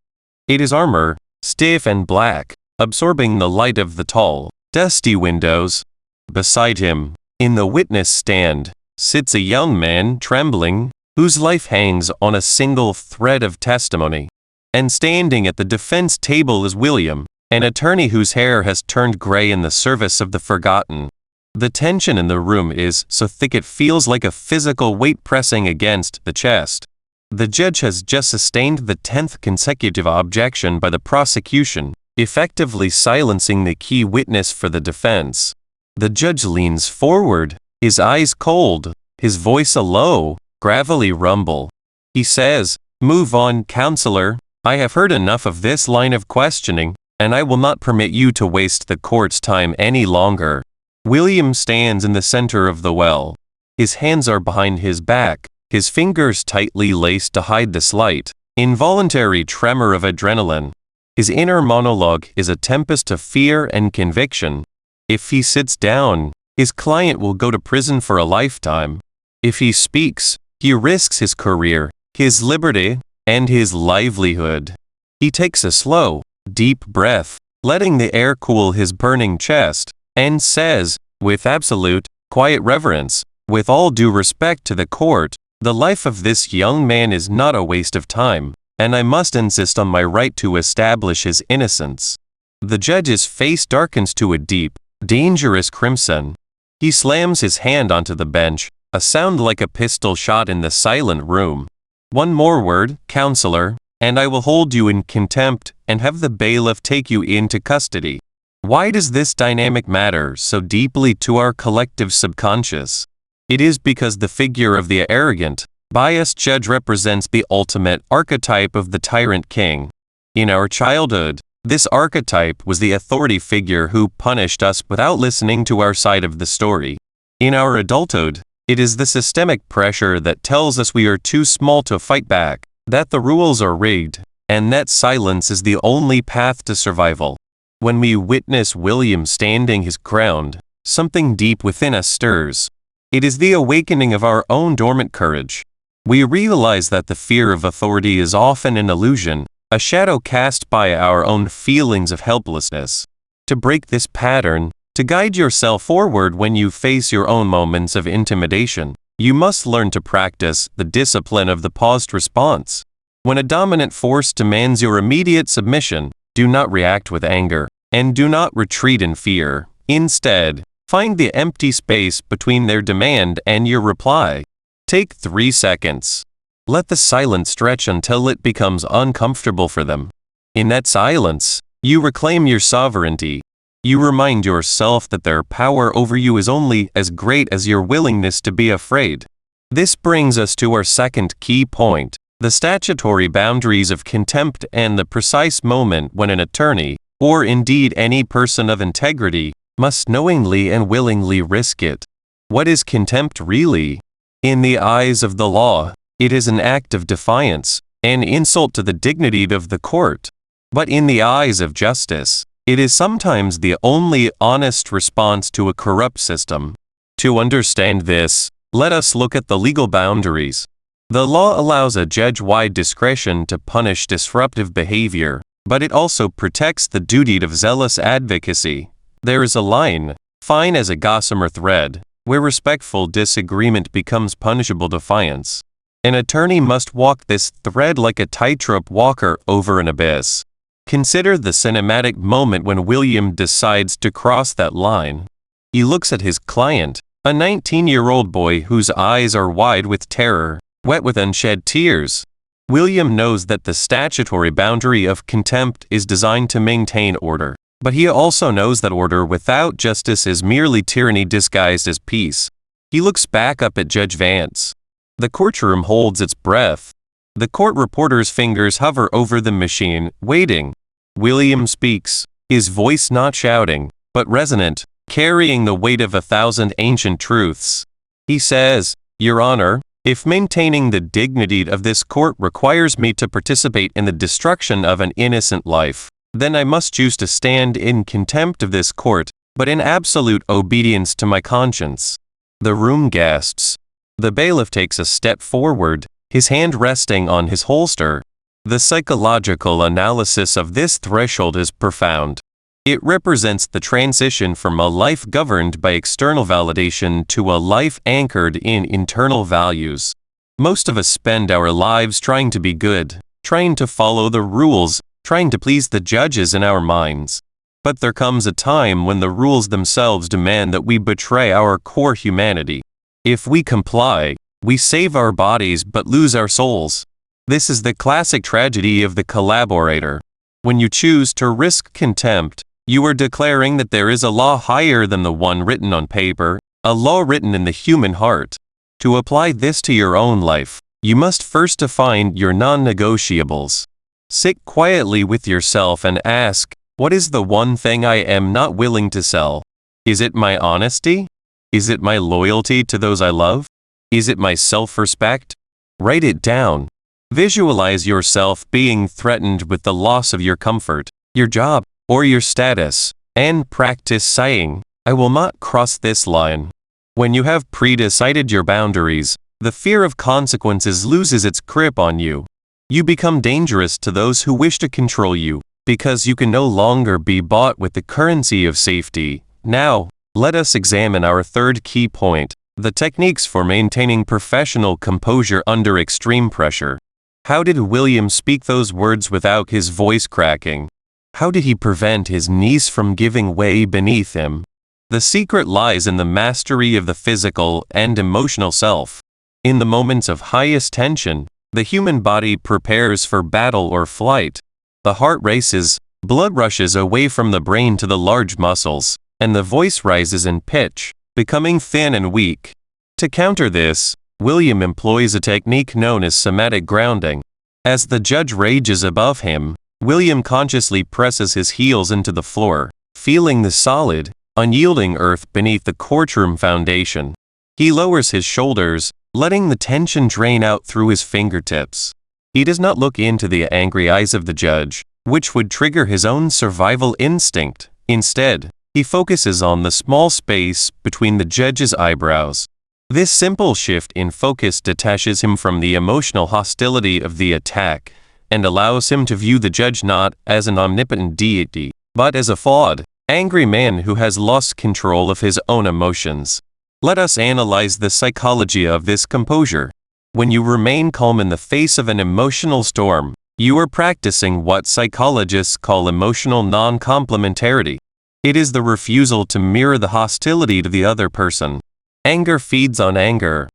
It is armor, stiff and black, absorbing the light of the tall, dusty windows. Beside him, in the witness stand, sits a young man trembling, whose life hangs on a single thread of testimony. And standing at the defense table is William, an attorney whose hair has turned gray in the service of the forgotten. The tension in the room is so thick it feels like a physical weight pressing against the chest. The judge has just sustained the 10th consecutive objection by the prosecution, effectively silencing the key witness for the defense. The judge leans forward, his eyes cold, his voice a low, gravelly rumble. He says, "Move on, counselor. I have heard enough of this line of questioning, and I will not permit you to waste the court's time any longer." William stands in the center of the well. His hands are behind his back, his fingers tightly laced to hide the slight, involuntary tremor of adrenaline. His inner monologue is a tempest of fear and conviction. If he sits down, his client will go to prison for a lifetime. If he speaks, he risks his career, his liberty, and his livelihood. He takes a slow, deep breath, letting the air cool his burning chest, and says, with absolute, quiet reverence, "With all due respect to the court, the life of this young man is not a waste of time, and I must insist on my right to establish his innocence." The judge's face darkens to a deep, dangerous crimson. He slams his hand onto the bench, a sound like a pistol shot in the silent room. One more word, counselor, and I will hold you in contempt and have the bailiff take you into custody. Why does this dynamic matter so deeply to our collective subconscious? It is because the figure of the arrogant, biased judge represents the ultimate archetype of the tyrant king. In our childhood, this archetype was the authority figure who punished us without listening to our side of the story. In our adulthood, it is the systemic pressure that tells us we are too small to fight back, that the rules are rigged, and that silence is the only path to survival. When we witness William standing his ground, something deep within us stirs. It is the awakening of our own dormant courage. We realize that the fear of authority is often an illusion, a shadow cast by our own feelings of helplessness. To break this pattern, to guide yourself forward when you face your own moments of intimidation, you must learn to practice the discipline of the paused response. When a dominant force demands your immediate submission, do not react with anger, and do not retreat in fear. Instead, find the empty space between their demand and your reply. Take 3 seconds. Let the silence stretch until it becomes uncomfortable for them. In that silence, you reclaim your sovereignty. You remind yourself that their power over you is only as great as your willingness to be afraid. This brings us to our second key point, the statutory boundaries of contempt and the precise moment when an attorney, or indeed any person of integrity, must knowingly and willingly risk it. What is contempt really? In the eyes of the law, it is an act of defiance, an insult to the dignity of the court. But in the eyes of justice, it is sometimes the only honest response to a corrupt system. To understand this, let us look at the legal boundaries. The law allows a judge-wide discretion to punish disruptive behavior, but it also protects the duty of zealous advocacy. There is a line, fine as a gossamer thread, where respectful disagreement becomes punishable defiance. An attorney must walk this thread like a tightrope walker over an abyss. Consider the cinematic moment when William decides to cross that line. He looks at his client, a 19-year-old boy whose eyes are wide with terror, wet with unshed tears. William knows that the statutory boundary of contempt is designed to maintain order, but he also knows that order without justice is merely tyranny disguised as peace. He looks back up at Judge Vance. The courtroom holds its breath. The court reporter's fingers hover over the machine, waiting. William speaks, his voice not shouting, but resonant, carrying the weight of 1,000 ancient truths. He says, "Your Honor, if maintaining the dignity of this court requires me to participate in the destruction of an innocent life, then I must choose to stand in contempt of this court, but in absolute obedience to my conscience." The room gasps. The bailiff takes a step forward, his hand resting on his holster. The psychological analysis of this threshold is profound. It represents the transition from a life governed by external validation to a life anchored in internal values. Most of us spend our lives trying to be good, trying to follow the rules, trying to please the judges in our minds. But there comes a time when the rules themselves demand that we betray our core humanity. If we comply, we save our bodies but lose our souls. This is the classic tragedy of the collaborator. When you choose to risk contempt, you are declaring that there is a law higher than the one written on paper, a law written in the human heart. To apply this to your own life, you must first define your non-negotiables. Sit quietly with yourself and ask, what is the one thing I am not willing to sell? Is it my honesty? Is it my loyalty to those I love? Is it my self-respect? Write it down. Visualize yourself being threatened with the loss of your comfort, your job, or your status, and practice saying, "I will not cross this line." When you have pre-decided your boundaries, the fear of consequences loses its grip on you. You become dangerous to those who wish to control you, because you can no longer be bought with the currency of safety. Now, let us examine our third key point, the techniques for maintaining professional composure under extreme pressure. How did William speak those words without his voice cracking? How did he prevent his niece from giving way beneath him? The secret lies in the mastery of the physical and emotional self. In the moments of highest tension, the human body prepares for battle or flight. The heart races, blood rushes away from the brain to the large muscles, and the voice rises in pitch, becoming thin and weak. To counter this, William employs a technique known as somatic grounding. As the judge rages above him, William consciously presses his heels into the floor, feeling the solid, unyielding earth beneath the courtroom foundation. He lowers his shoulders, letting the tension drain out through his fingertips. He does not look into the angry eyes of the judge, which would trigger his own survival instinct. Instead, he focuses on the small space between the judge's eyebrows. This simple shift in focus detaches him from the emotional hostility of the attack and allows him to view the judge not as an omnipotent deity, but as a flawed, angry man who has lost control of his own emotions. Let us analyze the psychology of this composure. When you remain calm in the face of an emotional storm, you are practicing what psychologists call emotional non-complementarity. It is the refusal to mirror the hostility to the other person. Anger feeds on anger.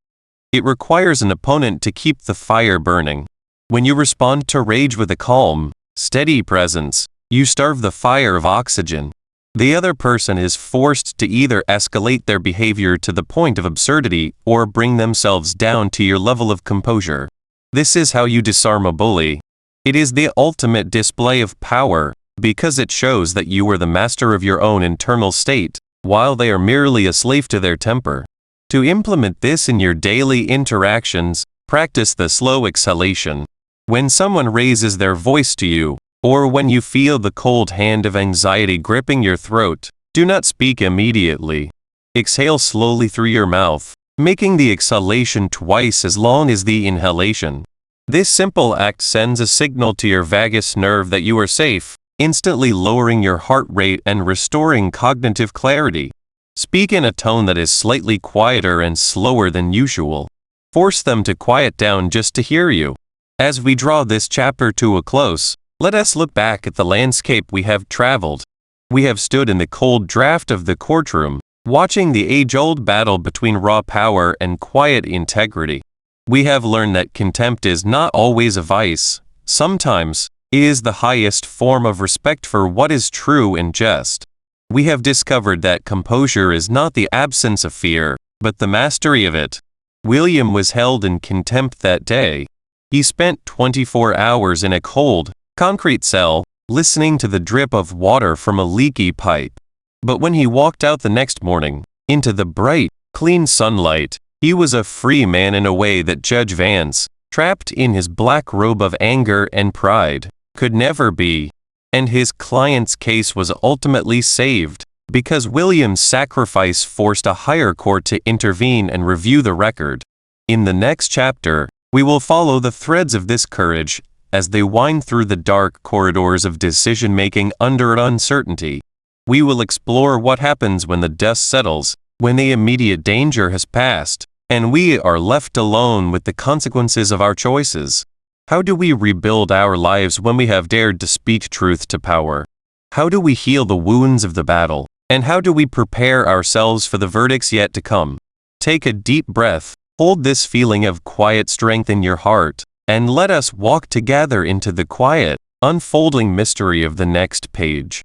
It requires an opponent to keep the fire burning. When you respond to rage with a calm, steady presence, you starve the fire of oxygen. The other person is forced to either escalate their behavior to the point of absurdity or bring themselves down to your level of composure. This is how you disarm a bully. It is the ultimate display of power, because it shows that you are the master of your own internal state, while they are merely a slave to their temper. To implement this in your daily interactions, practice the slow exhalation. When someone raises their voice to you, or when you feel the cold hand of anxiety gripping your throat, do not speak immediately. Exhale slowly through your mouth, making the exhalation twice as long as the inhalation. This simple act sends a signal to your vagus nerve that you are safe, instantly lowering your heart rate and restoring cognitive clarity. Speak in a tone that is slightly quieter and slower than usual. Force them to quiet down just to hear you. As we draw this chapter to a close, let us look back at the landscape we have traveled. We have stood in the cold draft of the courtroom, watching the age-old battle between raw power and quiet integrity. We have learned that contempt is not always a vice. Sometimes, it is the highest form of respect for what is true and just. We have discovered that composure is not the absence of fear, but the mastery of it. William was held in contempt that day. He spent 24 hours in a cold, concrete cell, listening to the drip of water from a leaky pipe. But when he walked out the next morning, into the bright, clean sunlight, he was a free man in a way that Judge Vance, trapped in his black robe of anger and pride, could never be. And his client's case was ultimately saved, because William's sacrifice forced a higher court to intervene and review the record. In the next chapter, we will follow the threads of this courage as they wind through the dark corridors of decision-making under uncertainty. We will explore what happens when the dust settles, when the immediate danger has passed, and we are left alone with the consequences of our choices. How do we rebuild our lives when we have dared to speak truth to power? How do we heal the wounds of the battle? And how do we prepare ourselves for the verdicts yet to come? Take a deep breath, hold this feeling of quiet strength in your heart, and let us walk together into the quiet, unfolding mystery of the next page.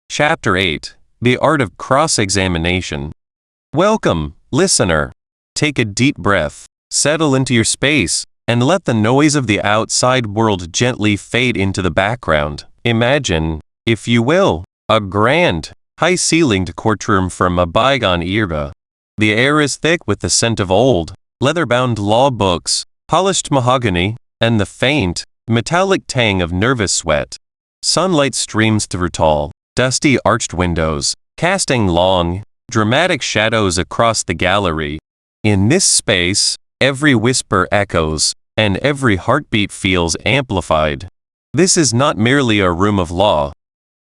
Chapter 8. The Art of Cross-Examination. Welcome, listener. Take a deep breath, settle into your space, and let the noise of the outside world gently fade into the background. Imagine, if you will, a grand, high-ceilinged courtroom from a bygone era. The air is thick with the scent of old, leather-bound law books, polished mahogany, and the faint, metallic tang of nervous sweat. Sunlight streams through tall, dusty arched windows, casting long, dramatic shadows across the gallery. In this space, every whisper echoes, and every heartbeat feels amplified. This is not merely a room of law.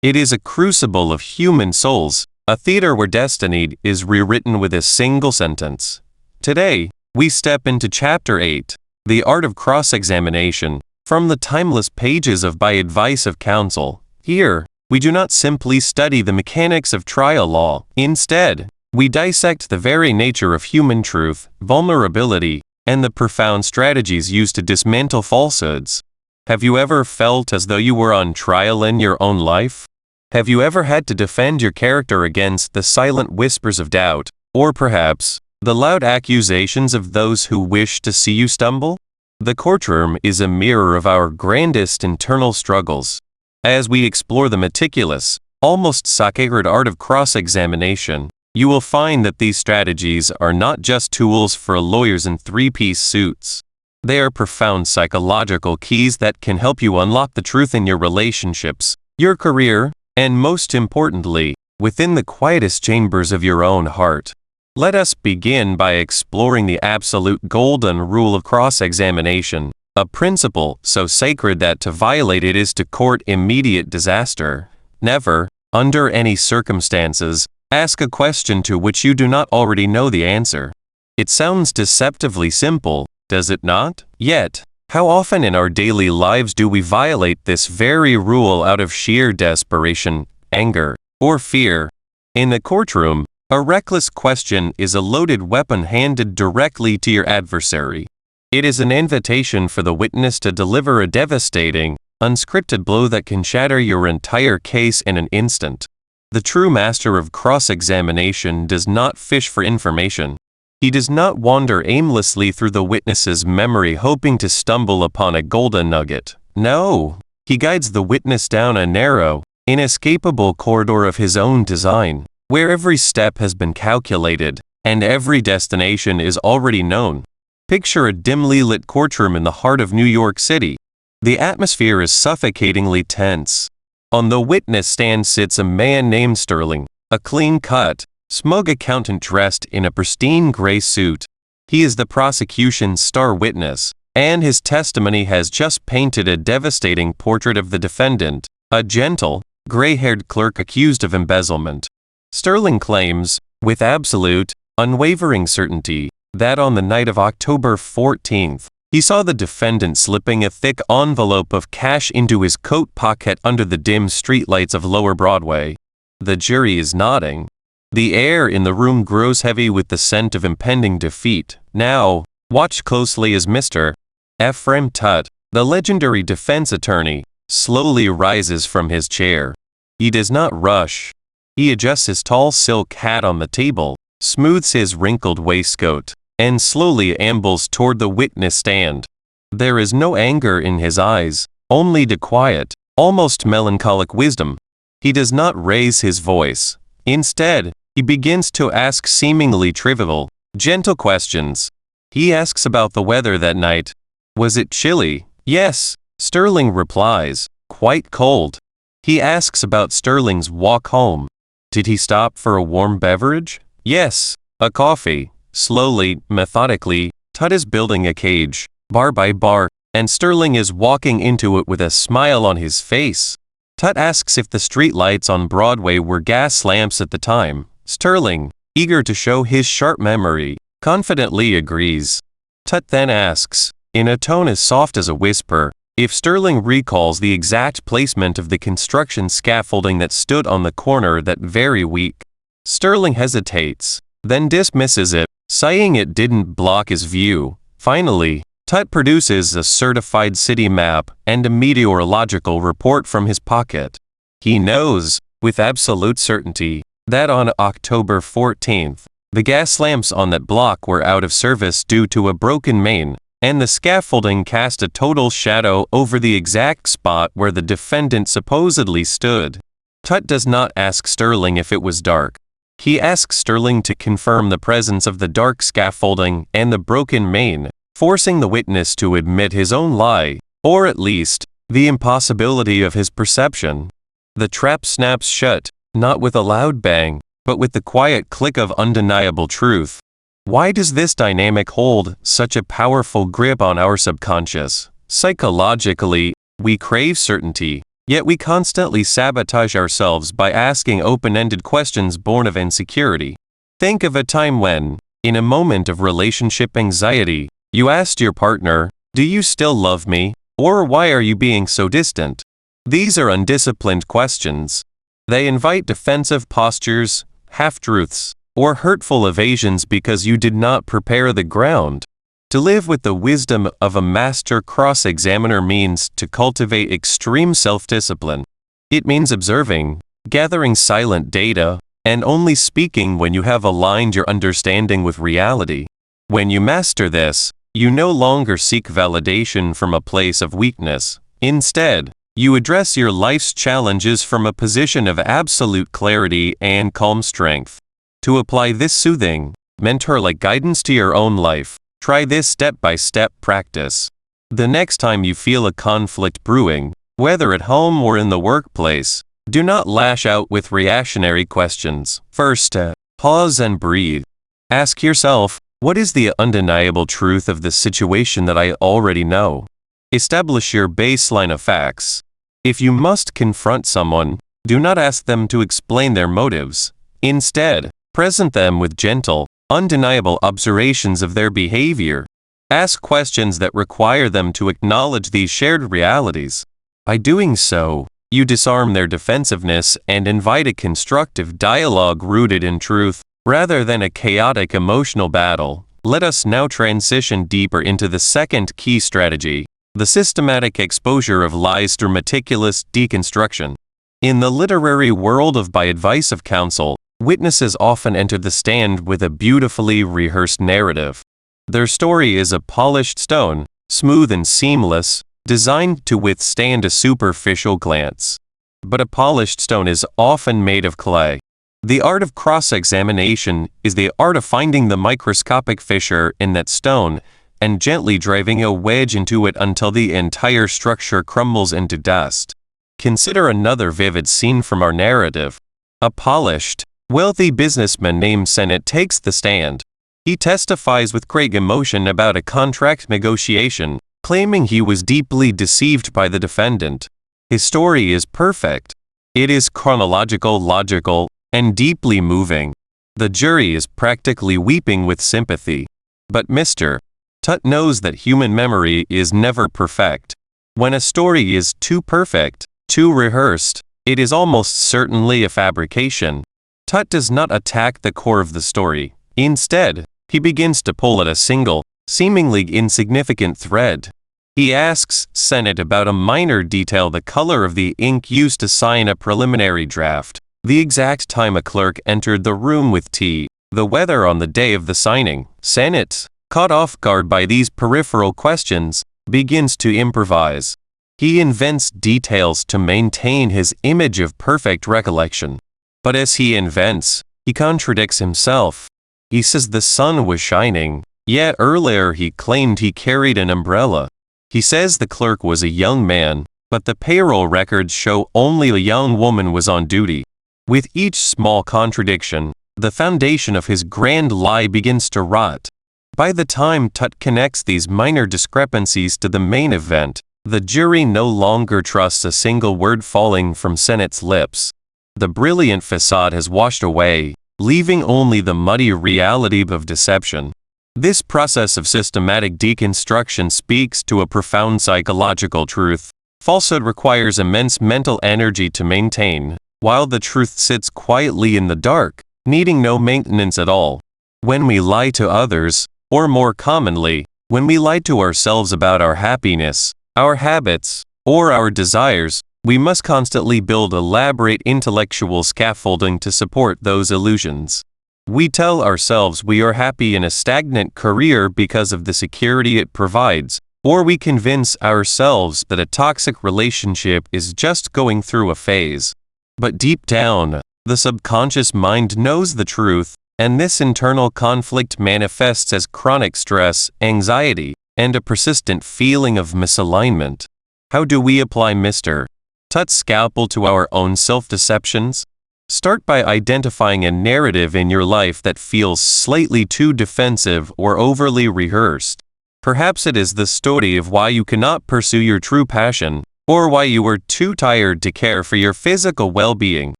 It is a crucible of human souls, a theater where destiny is rewritten with a single sentence. Today, we step into Chapter 8, The Art of Cross-Examination, from the timeless pages of By Advice of Counsel. Here, We do not simply study the mechanics of trial law. Instead, we dissect the very nature of human truth, vulnerability, and the profound strategies used to dismantle falsehoods. Have you ever felt as though you were on trial in your own life? Have you ever had to defend your character against the silent whispers of doubt, or perhaps the loud accusations of those who wish to see you stumble? The courtroom is a mirror of our grandest internal struggles. As we explore the meticulous, almost sacred art of cross-examination, you will find that these strategies are not just tools for lawyers in three-piece suits. They are profound psychological keys that can help you unlock the truth in your relationships, your career, and most importantly, within the quietest chambers of your own heart. Let us begin by exploring the absolute golden rule of cross-examination, a principle so sacred that to violate it is to court immediate disaster. Never, under any circumstances, ask a question to which you do not already know the answer. It sounds deceptively simple, does it not? Yet, how often in our daily lives do we violate this very rule out of sheer desperation, anger, or fear? In the courtroom, a reckless question is a loaded weapon handed directly to your adversary. It is an invitation for the witness to deliver a devastating, unscripted blow that can shatter your entire case in an instant. The true master of cross-examination does not fish for information. He does not wander aimlessly through the witness's memory hoping to stumble upon a golden nugget. No, he guides the witness down a narrow, inescapable corridor of his own design, where every step has been calculated, and every destination is already known. Picture a dimly lit courtroom in the heart of New York City. The atmosphere is suffocatingly tense. On the witness stand sits a man named Sterling, a clean-cut, smug accountant dressed in a pristine gray suit. He is the prosecution's star witness, and his testimony has just painted a devastating portrait of the defendant, a gentle, gray-haired clerk accused of embezzlement. Sterling claims, with absolute, unwavering certainty, that on the night of October 14th, he saw the defendant slipping a thick envelope of cash into his coat pocket under the dim streetlights of Lower Broadway. The jury is nodding. The air in the room grows heavy with the scent of impending defeat. Now, watch closely as Mr. Ephraim Tutt, the legendary defense attorney, slowly rises from his chair. He does not rush. He adjusts his tall silk hat on the table, smooths his wrinkled waistcoat, and slowly ambles toward the witness stand. There is no anger in his eyes, only the quiet, almost melancholic wisdom. He does not raise his voice. Instead, he begins to ask seemingly trivial, gentle questions. He asks about the weather that night. Was it chilly? Yes, Sterling replies, quite cold. He asks about Sterling's walk home. Did he stop for a warm beverage? Yes, a coffee. Slowly, methodically, Tutt is building a cage, bar by bar, and Sterling is walking into it with a smile on his face. Tutt asks if the streetlights on Broadway were gas lamps at the time. Sterling, eager to show his sharp memory, confidently agrees. Tutt then asks, in a tone as soft as a whisper, if Sterling recalls the exact placement of the construction scaffolding that stood on the corner that very week. Sterling hesitates, then dismisses it, saying it didn't block his view. Finally, Tutt produces a certified city map and a meteorological report from his pocket. He knows, with absolute certainty, that on October 14th, the gas lamps on that block were out of service due to a broken main, and the scaffolding cast a total shadow over the exact spot where the defendant supposedly stood. Tutt does not ask Sterling if it was dark. He asks Sterling to confirm the presence of the dark scaffolding and the broken main, forcing the witness to admit his own lie, or at least, the impossibility of his perception. The trap snaps shut, not with a loud bang, but with the quiet click of undeniable truth. Why does this dynamic hold such a powerful grip on our subconscious? Psychologically, we crave certainty, yet we constantly sabotage ourselves by asking open-ended questions born of insecurity. Think of a time when, in a moment of relationship anxiety, you asked your partner, "Do you still love me?" or "Why are you being so distant?" These are undisciplined questions. They invite defensive postures, half-truths, or hurtful evasions because you did not prepare the ground. To live with the wisdom of a master cross-examiner means to cultivate extreme self-discipline. It means observing, gathering silent data, and only speaking when you have aligned your understanding with reality. When you master this, you no longer seek validation from a place of weakness. Instead, you address your life's challenges from a position of absolute clarity and calm strength. To apply this soothing, mentor-like guidance to your own life, try this step-by-step practice. The next time you feel a conflict brewing, whether at home or in the workplace, do not lash out with reactionary questions. First, pause and breathe. Ask yourself, what is the undeniable truth of this situation that I already know? Establish your baseline of facts. If you must confront someone, do not ask them to explain their motives. Instead, present them with gentle, undeniable observations of their behavior. Ask questions that require them to acknowledge these shared realities. By doing so, you disarm their defensiveness and invite a constructive dialogue rooted in truth, rather than a chaotic emotional battle. Let us now transition deeper into the second key strategy, the systematic exposure of lies through meticulous deconstruction. In the literary world of By Advice of Counsel, witnesses often enter the stand with a beautifully rehearsed narrative. Their story is a polished stone, smooth and seamless, designed to withstand a superficial glance. But a polished stone is often made of clay. The art of cross-examination is the art of finding the microscopic fissure in that stone and gently driving a wedge into it until the entire structure crumbles into dust. Consider another vivid scene from our narrative. A polished, wealthy businessman named Sennett takes the stand. He testifies with great emotion about a contract negotiation, claiming he was deeply deceived by the defendant. His story is perfect. It is chronological, logical, and deeply moving. The jury is practically weeping with sympathy. But Mr. Tutt knows that human memory is never perfect. When a story is too perfect, too rehearsed, it is almost certainly a fabrication. Tutt does not attack the core of the story. Instead, he begins to pull at a single, seemingly insignificant thread. He asks Sennett about a minor detail: the color of the ink used to sign a preliminary draft, the exact time a clerk entered the room with tea, the weather on the day of the signing. Sennett, caught off guard by these peripheral questions, begins to improvise. He invents details to maintain his image of perfect recollection. But as he invents, he contradicts himself. He says the sun was shining, yet earlier he claimed he carried an umbrella. He says the clerk was a young man, but the payroll records show only a young woman was on duty. With each small contradiction, the foundation of his grand lie begins to rot. By the time Tutt connects these minor discrepancies to the main event, the jury no longer trusts a single word falling from Sennett's lips. The brilliant facade has washed away, leaving only the muddy reality of deception. This process of systematic deconstruction speaks to a profound psychological truth. Falsehood requires immense mental energy to maintain, while the truth sits quietly in the dark, needing no maintenance at all. When we lie to others, or more commonly, when we lie to ourselves about our happiness, our habits, or our desires, we must constantly build elaborate intellectual scaffolding to support those illusions. We tell ourselves we are happy in a stagnant career because of the security it provides, or we convince ourselves that a toxic relationship is just going through a phase. But deep down, the subconscious mind knows the truth, and this internal conflict manifests as chronic stress, anxiety, and a persistent feeling of misalignment. How do we apply Mr. Tutt's scalpel to our own self-deceptions? Start by identifying a narrative in your life that feels slightly too defensive or overly rehearsed. Perhaps it is the story of why you cannot pursue your true passion, or why you are too tired to care for your physical well-being.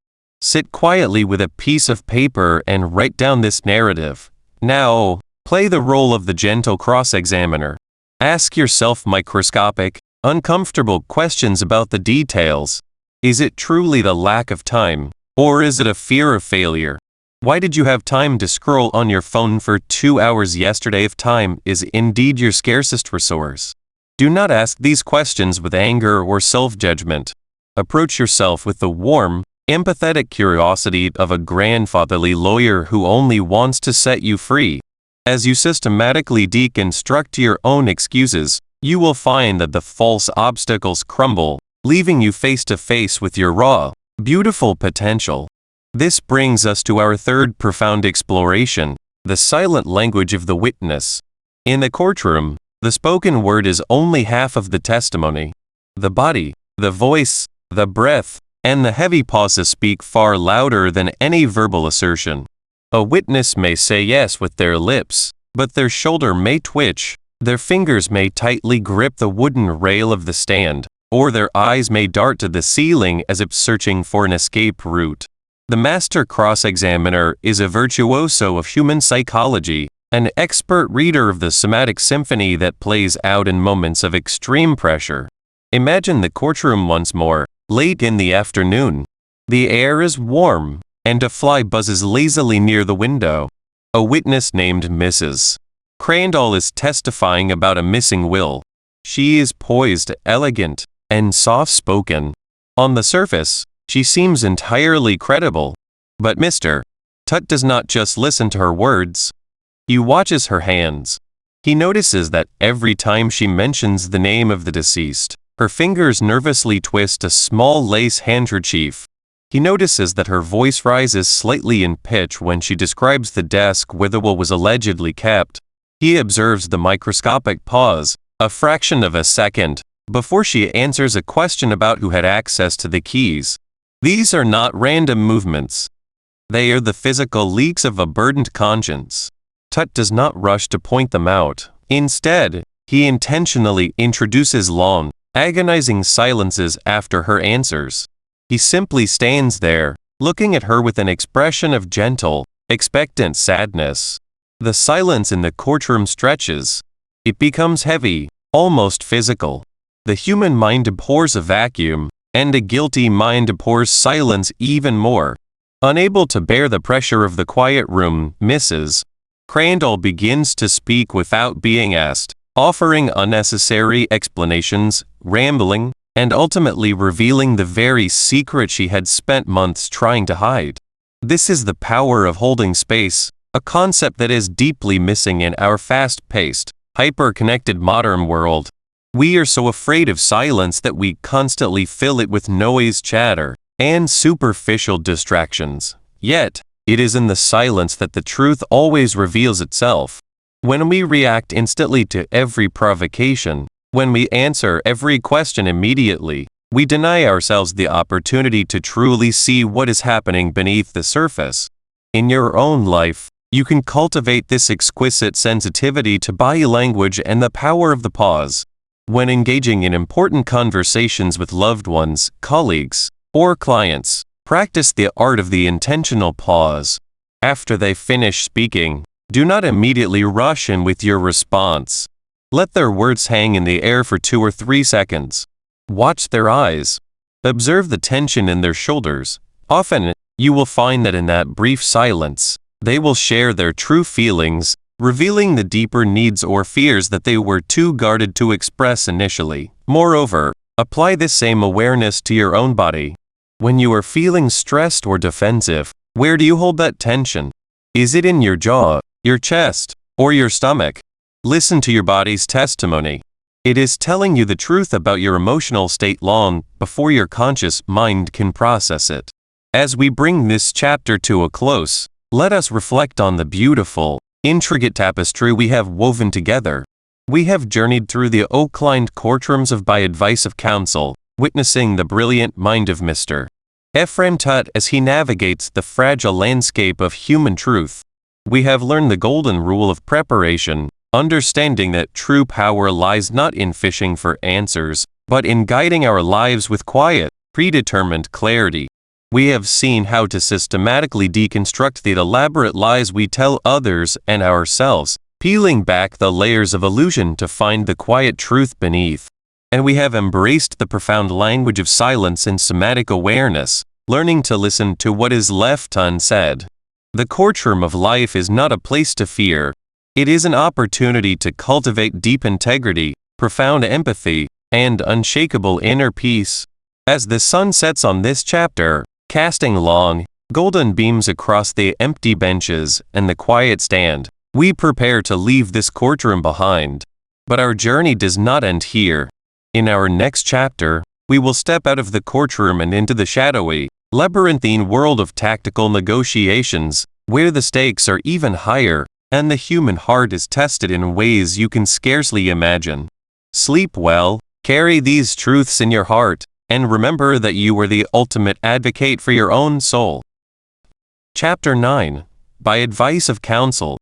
Sit quietly with a piece of paper and write down this narrative. Now, play the role of the gentle cross-examiner. Ask yourself microscopic, Uncomfortable questions about the details. Is it truly the lack of time, or is it a fear of failure? Why did you have time to scroll on your phone for 2 hours yesterday if time is indeed your scarcest resource? Do not ask these questions with anger or self-judgment. Approach yourself with the warm, empathetic curiosity of a grandfatherly lawyer who only wants to set you free. As you systematically deconstruct your own excuses, you will find that the false obstacles crumble, leaving you face to face with your raw, beautiful potential. This brings us to our third profound exploration, the silent language of the witness. In the courtroom, the spoken word is only half of the testimony. The body, the voice, the breath, and the heavy pauses speak far louder than any verbal assertion. A witness may say yes with their lips, but their shoulder may twitch, their fingers may tightly grip the wooden rail of the stand, or their eyes may dart to the ceiling as if searching for an escape route. The master cross-examiner is a virtuoso of human psychology, an expert reader of the somatic symphony that plays out in moments of extreme pressure. Imagine the courtroom once more, late in the afternoon. The air is warm, and a fly buzzes lazily near the window. A witness named Mrs. Crandall is testifying about a missing will. She is poised, elegant, and soft-spoken. On the surface, she seems entirely credible. But Mr. Tutt does not just listen to her words. He watches her hands. He notices that every time she mentions the name of the deceased, her fingers nervously twist a small lace handkerchief. He notices that her voice rises slightly in pitch when she describes the desk where the will was allegedly kept. He observes the microscopic pause, a fraction of a second, before she answers a question about who had access to the keys. These are not random movements. They are the physical leaks of a burdened conscience. Tutt does not rush to point them out. Instead, he intentionally introduces long, agonizing silences after her answers. He simply stands there, looking at her with an expression of gentle, expectant sadness. The silence in the courtroom stretches. It becomes heavy, almost physical. The human mind abhors a vacuum, and a guilty mind abhors silence even more. Unable to bear the pressure of the quiet room, Mrs. Crandall begins to speak without being asked, offering unnecessary explanations, rambling, and ultimately revealing the very secret she had spent months trying to hide. This is the power of holding space, a concept that is deeply missing in our fast-paced, hyper-connected modern world. We are so afraid of silence that we constantly fill it with noise, chatter, and superficial distractions. Yet, it is in the silence that the truth always reveals itself. When we react instantly to every provocation, when we answer every question immediately, we deny ourselves the opportunity to truly see what is happening beneath the surface. In your own life, you can cultivate this exquisite sensitivity to body language and the power of the pause. When engaging in important conversations with loved ones, colleagues, or clients, practice the art of the intentional pause. After they finish speaking, do not immediately rush in with your response. Let their words hang in the air for 2 or 3 seconds. Watch their eyes. Observe the tension in their shoulders. Often, you will find that in that brief silence, they will share their true feelings, revealing the deeper needs or fears that they were too guarded to express initially. Moreover, apply this same awareness to your own body. When you are feeling stressed or defensive, where do you hold that tension? Is it in your jaw, your chest, or your stomach? Listen to your body's testimony. It is telling you the truth about your emotional state long before your conscious mind can process it. As we bring this chapter to a close, let us reflect on the beautiful, intricate tapestry we have woven together. We have journeyed through the oak-lined courtrooms of By Advice of Counsel, witnessing the brilliant mind of Mr. Ephraim Tutt as he navigates the fragile landscape of human truth. We have learned the golden rule of preparation, understanding that true power lies not in fishing for answers, but in guiding our lives with quiet, predetermined clarity. We have seen how to systematically deconstruct the elaborate lies we tell others and ourselves, peeling back the layers of illusion to find the quiet truth beneath. and we have embraced the profound language of silence and somatic awareness, learning to listen to what is left unsaid. The courtroom of life is not a place to fear. It is an opportunity to cultivate deep integrity, profound empathy, and unshakable inner peace. As the sun sets on this chapter, casting long, golden beams across the empty benches and the quiet stand, we prepare to leave this courtroom behind. But our journey does not end here. In our next chapter, we will step out of the courtroom and into the shadowy, labyrinthine world of tactical negotiations, where the stakes are even higher, and the human heart is tested in ways you can scarcely imagine. Sleep well, carry these truths in your heart, and remember that you are the ultimate advocate for your own soul. Chapter 9. By Advice of Counsel.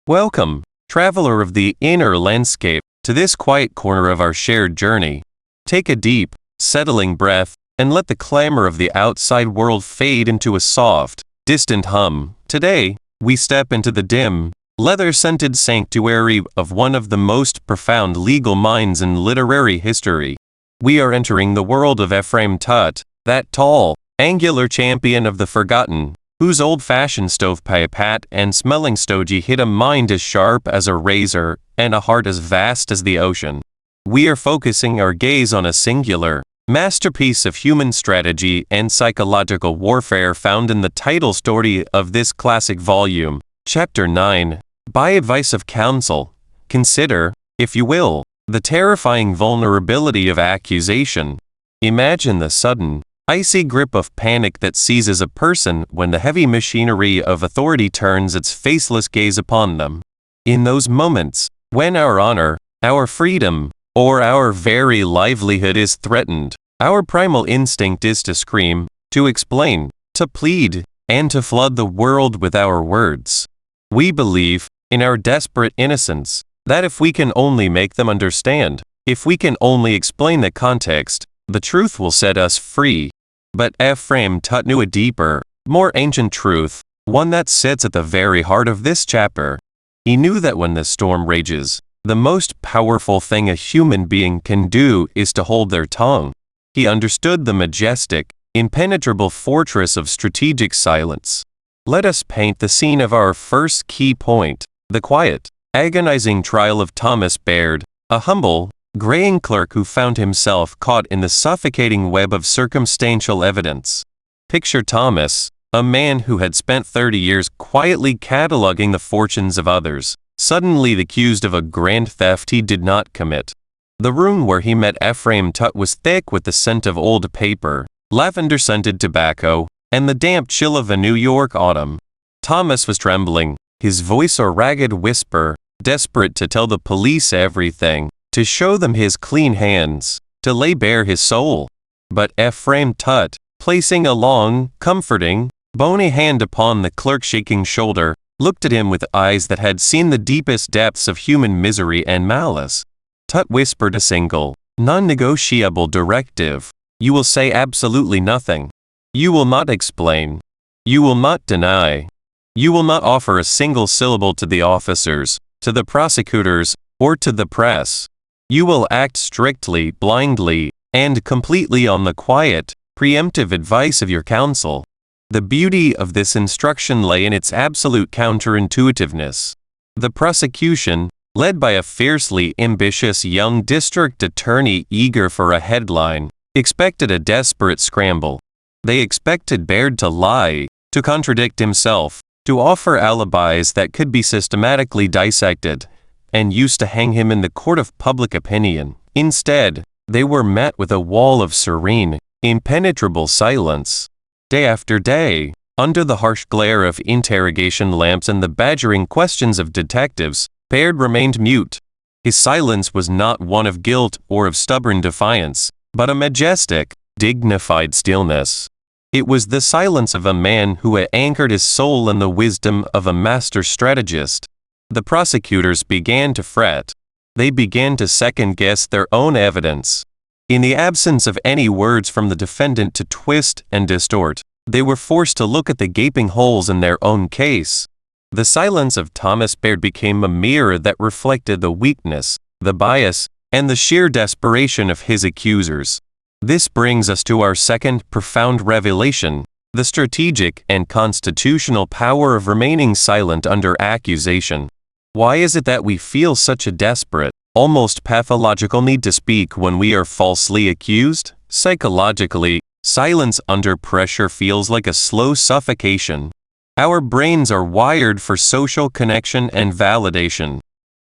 Welcome, traveler of the inner landscape, to this quiet corner of our shared journey. Take a deep, settling breath, and let the clamor of the outside world fade into a soft, distant hum. Today, we step into the dim, leather-scented sanctuary of one of the most profound legal minds in literary history. We are entering the world of Ephraim Tutt, that tall, angular champion of the forgotten, whose old-fashioned stovepipe hat and smelling stogie hid a mind as sharp as a razor and a heart as vast as the ocean. We are focusing our gaze on a singular masterpiece of human strategy and psychological warfare found in the title story of this classic volume. Chapter 9. By Advice of Counsel. Consider, if you will, the terrifying vulnerability of accusation. Imagine the sudden, icy grip of panic that seizes a person when the heavy machinery of authority turns its faceless gaze upon them. In those moments, when our honor, our freedom, or our very livelihood is threatened, our primal instinct is to scream, to explain, to plead, and to flood the world with our words. We believe, in our desperate innocence, that if we can only make them understand, if we can only explain the context, the truth will set us free. But Ephraim Tutt knew a deeper, more ancient truth, one that sits at the very heart of this chapter. He knew that when the storm rages, the most powerful thing a human being can do is to hold their tongue. He understood the majestic, impenetrable fortress of strategic silence. Let us paint the scene of our first key point, the quiet, agonizing trial of Thomas Baird, a humble, graying clerk who found himself caught in the suffocating web of circumstantial evidence. Picture Thomas, a man who had spent 30 years quietly cataloging the fortunes of others, suddenly accused of a grand theft he did not commit. The room where he met Ephraim Tutt was thick with the scent of old paper, lavender-scented tobacco, and the damp chill of a New York autumn. Thomas was trembling, his voice a ragged whisper, desperate to tell the police everything, to show them his clean hands, to lay bare his soul. But Ephraim Tutt, placing a long, comforting, bony hand upon the clerk's shaking shoulder, looked at him with eyes that had seen the deepest depths of human misery and malice. Tutt whispered a single, non-negotiable directive. You will say absolutely nothing. You will not explain. You will not deny. You will not offer a single syllable to the officers, to the prosecutors, or to the press. You will act strictly, blindly, and completely on the quiet, preemptive advice of your counsel. The beauty of this instruction lay in its absolute counterintuitiveness. The prosecution, led by a fiercely ambitious young district attorney eager for a headline, expected a desperate scramble. They expected Baird to lie, to contradict himself, to offer alibis that could be systematically dissected, and used to hang him in the court of public opinion. Instead, they were met with a wall of serene, impenetrable silence. Day after day, under the harsh glare of interrogation lamps and the badgering questions of detectives, Baird remained mute. His silence was not one of guilt or of stubborn defiance, but a majestic, dignified stillness. It was the silence of a man who had anchored his soul in the wisdom of a master strategist. The prosecutors began to fret. They began to second-guess their own evidence. In the absence of any words from the defendant to twist and distort, they were forced to look at the gaping holes in their own case. The silence of Thomas Baird became a mirror that reflected the weakness, the bias, and the sheer desperation of his accusers. This brings us to our second profound revelation, the strategic and constitutional power of remaining silent under accusation. Why is it that we feel such a desperate, almost pathological need to speak when we are falsely accused? Psychologically, silence under pressure feels like a slow suffocation. Our brains are wired for social connection and validation.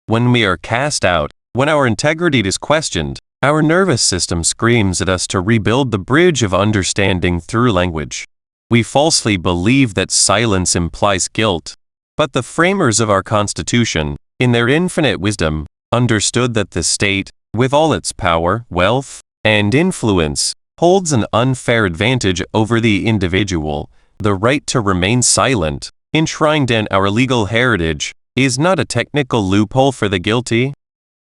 When we are cast out, when our integrity is questioned, our nervous system screams at us to rebuild the bridge of understanding through language. We falsely believe that silence implies guilt. But the framers of our Constitution, in their infinite wisdom, understood that the state, with all its power, wealth, and influence, holds an unfair advantage over the individual. The right to remain silent, enshrined in our legal heritage, is not a technical loophole for the guilty.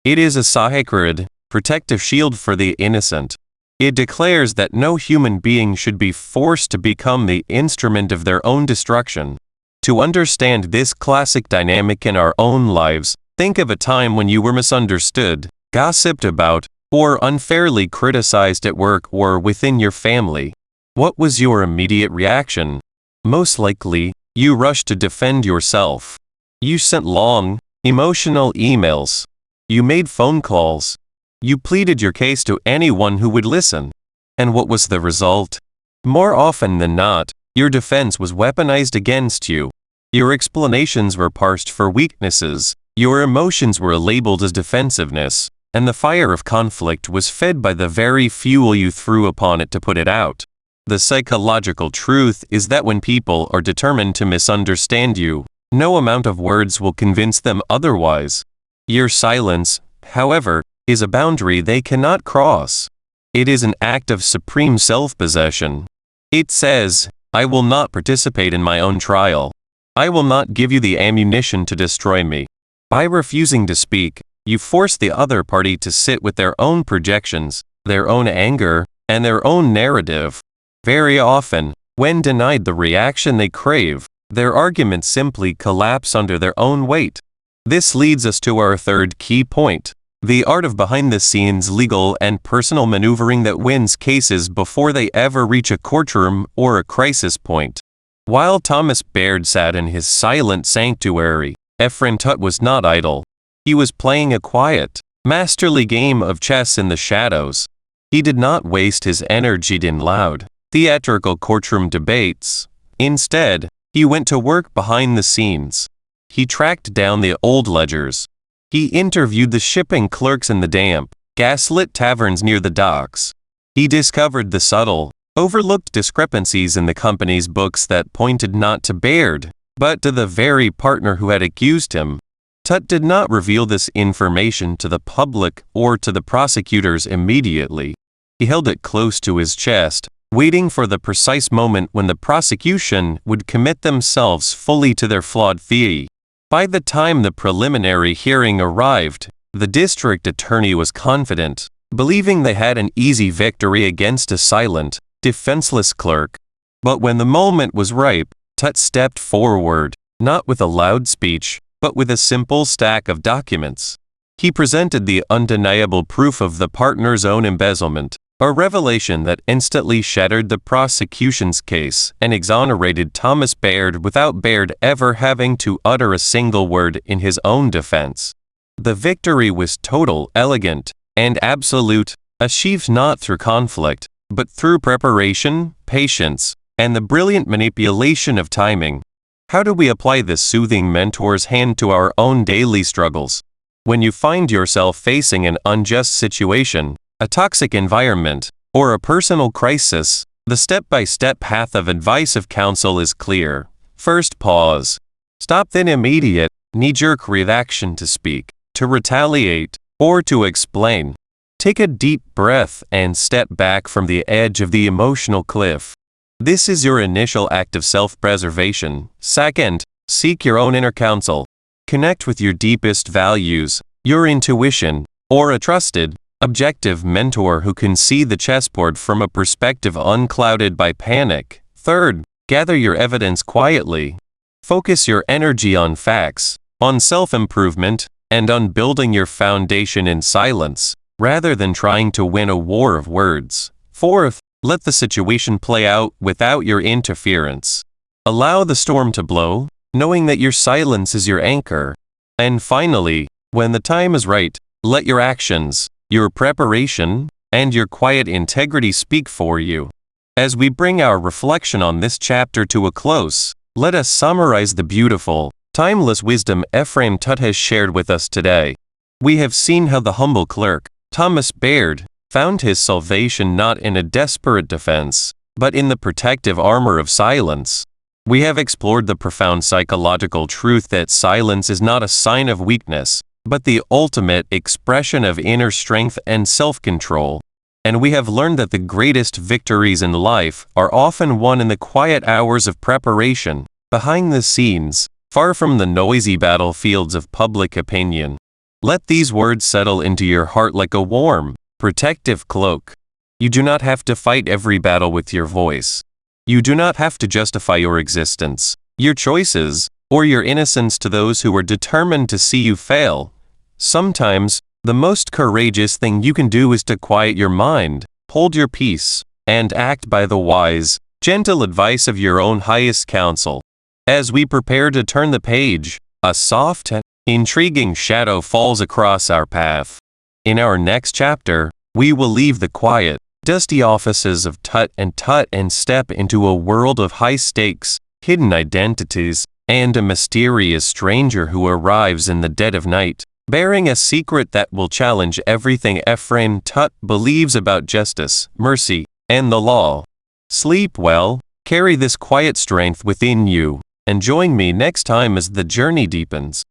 It is a sacred, protective shield for the innocent. It declares that no human being should be forced to become the instrument of their own destruction. To understand this classic dynamic in our own lives, think of a time when you were misunderstood, gossiped about, or unfairly criticized at work or within your family. What was your immediate reaction? Most likely, you rushed to defend yourself. You sent long, emotional emails. You made phone calls. You pleaded your case to anyone who would listen. And what was the result? More often than not, your defense was weaponized against you. Your explanations were parsed for weaknesses. Your emotions were labeled as defensiveness, and the fire of conflict was fed by the very fuel you threw upon it to put it out. The psychological truth is that when people are determined to misunderstand you, no amount of words will convince them otherwise. Your silence, however, is a boundary they cannot cross. It is an act of supreme self-possession. It says, "I will not participate in my own trial. I will not give you the ammunition to destroy me." By refusing to speak, you force the other party to sit with their own projections, their own anger, and their own narrative. Very often, when denied the reaction they crave, their arguments simply collapse under their own weight. This leads us to our third key point, the art of behind-the-scenes legal and personal maneuvering that wins cases before they ever reach a courtroom or a crisis point. While Thomas Baird sat in his silent sanctuary, Ephraim Tutt was not idle. He was playing a quiet, masterly game of chess in the shadows. He did not waste his energy in loud, theatrical courtroom debates. Instead, he went to work behind the scenes. He tracked down the old ledgers. He interviewed the shipping clerks in the damp, gaslit taverns near the docks. He discovered the subtle, overlooked discrepancies in the company's books that pointed not to Baird, but to the very partner who had accused him. Tutt did not reveal this information to the public or to the prosecutors immediately. He held it close to his chest, waiting for the precise moment when the prosecution would commit themselves fully to their flawed theory. By the time the preliminary hearing arrived, the district attorney was confident, believing they had an easy victory against a silent, defenseless clerk. But when the moment was ripe, Tutt stepped forward, not with a loud speech, but with a simple stack of documents. He presented the undeniable proof of the partner's own embezzlement, a revelation that instantly shattered the prosecution's case and exonerated Thomas Baird without Baird ever having to utter a single word in his own defense. The victory was total, elegant, and absolute, achieved not through conflict, but through preparation, patience, and the brilliant manipulation of timing. How do we apply this soothing mentor's hand to our own daily struggles? When you find yourself facing an unjust situation, a toxic environment, or a personal crisis, the step-by-step path of advice of counsel is clear. First, pause. Stop the immediate, knee-jerk reaction to speak, to retaliate, or to explain. Take a deep breath and step back from the edge of the emotional cliff. This is your initial act of self-preservation. Second, seek your own inner counsel. Connect with your deepest values, your intuition, or a trusted, objective mentor who can see the chessboard from a perspective unclouded by panic. Third, gather your evidence quietly. Focus your energy on facts, on self-improvement, and on building your foundation in silence, rather than trying to win a war of words. Fourth, let the situation play out without your interference. Allow the storm to blow, knowing that your silence is your anchor. And finally, when the time is right, let your actions, your preparation, and your quiet integrity speak for you. As we bring our reflection on this chapter to a close, let us summarize the beautiful, timeless wisdom Ephraim Tutt has shared with us today. We have seen how the humble clerk, Thomas Baird, found his salvation not in a desperate defense, but in the protective armor of silence. We have explored the profound psychological truth that silence is not a sign of weakness, but the ultimate expression of inner strength and self-control. And we have learned that the greatest victories in life are often won in the quiet hours of preparation, behind the scenes, far from the noisy battlefields of public opinion. Let these words settle into your heart like a warm, protective cloak. You do not have to fight every battle with your voice. You do not have to justify your existence, your choices, or your innocence to those who are determined to see you fail. Sometimes, the most courageous thing you can do is to quiet your mind, hold your peace, and act by the wise, gentle advice of your own highest counsel. As we prepare to turn the page, a soft, intriguing shadow falls across our path. In our next chapter, we will leave the quiet, dusty offices of Tutt and step into a world of high stakes, hidden identities, and a mysterious stranger who arrives in the dead of night, bearing a secret that will challenge everything Ephraim Tutt believes about justice, mercy, and the law. Sleep well, carry this quiet strength within you, and join me next time as the journey deepens.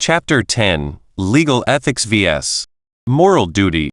Chapter 10, Legal Ethics vs. Moral Duty.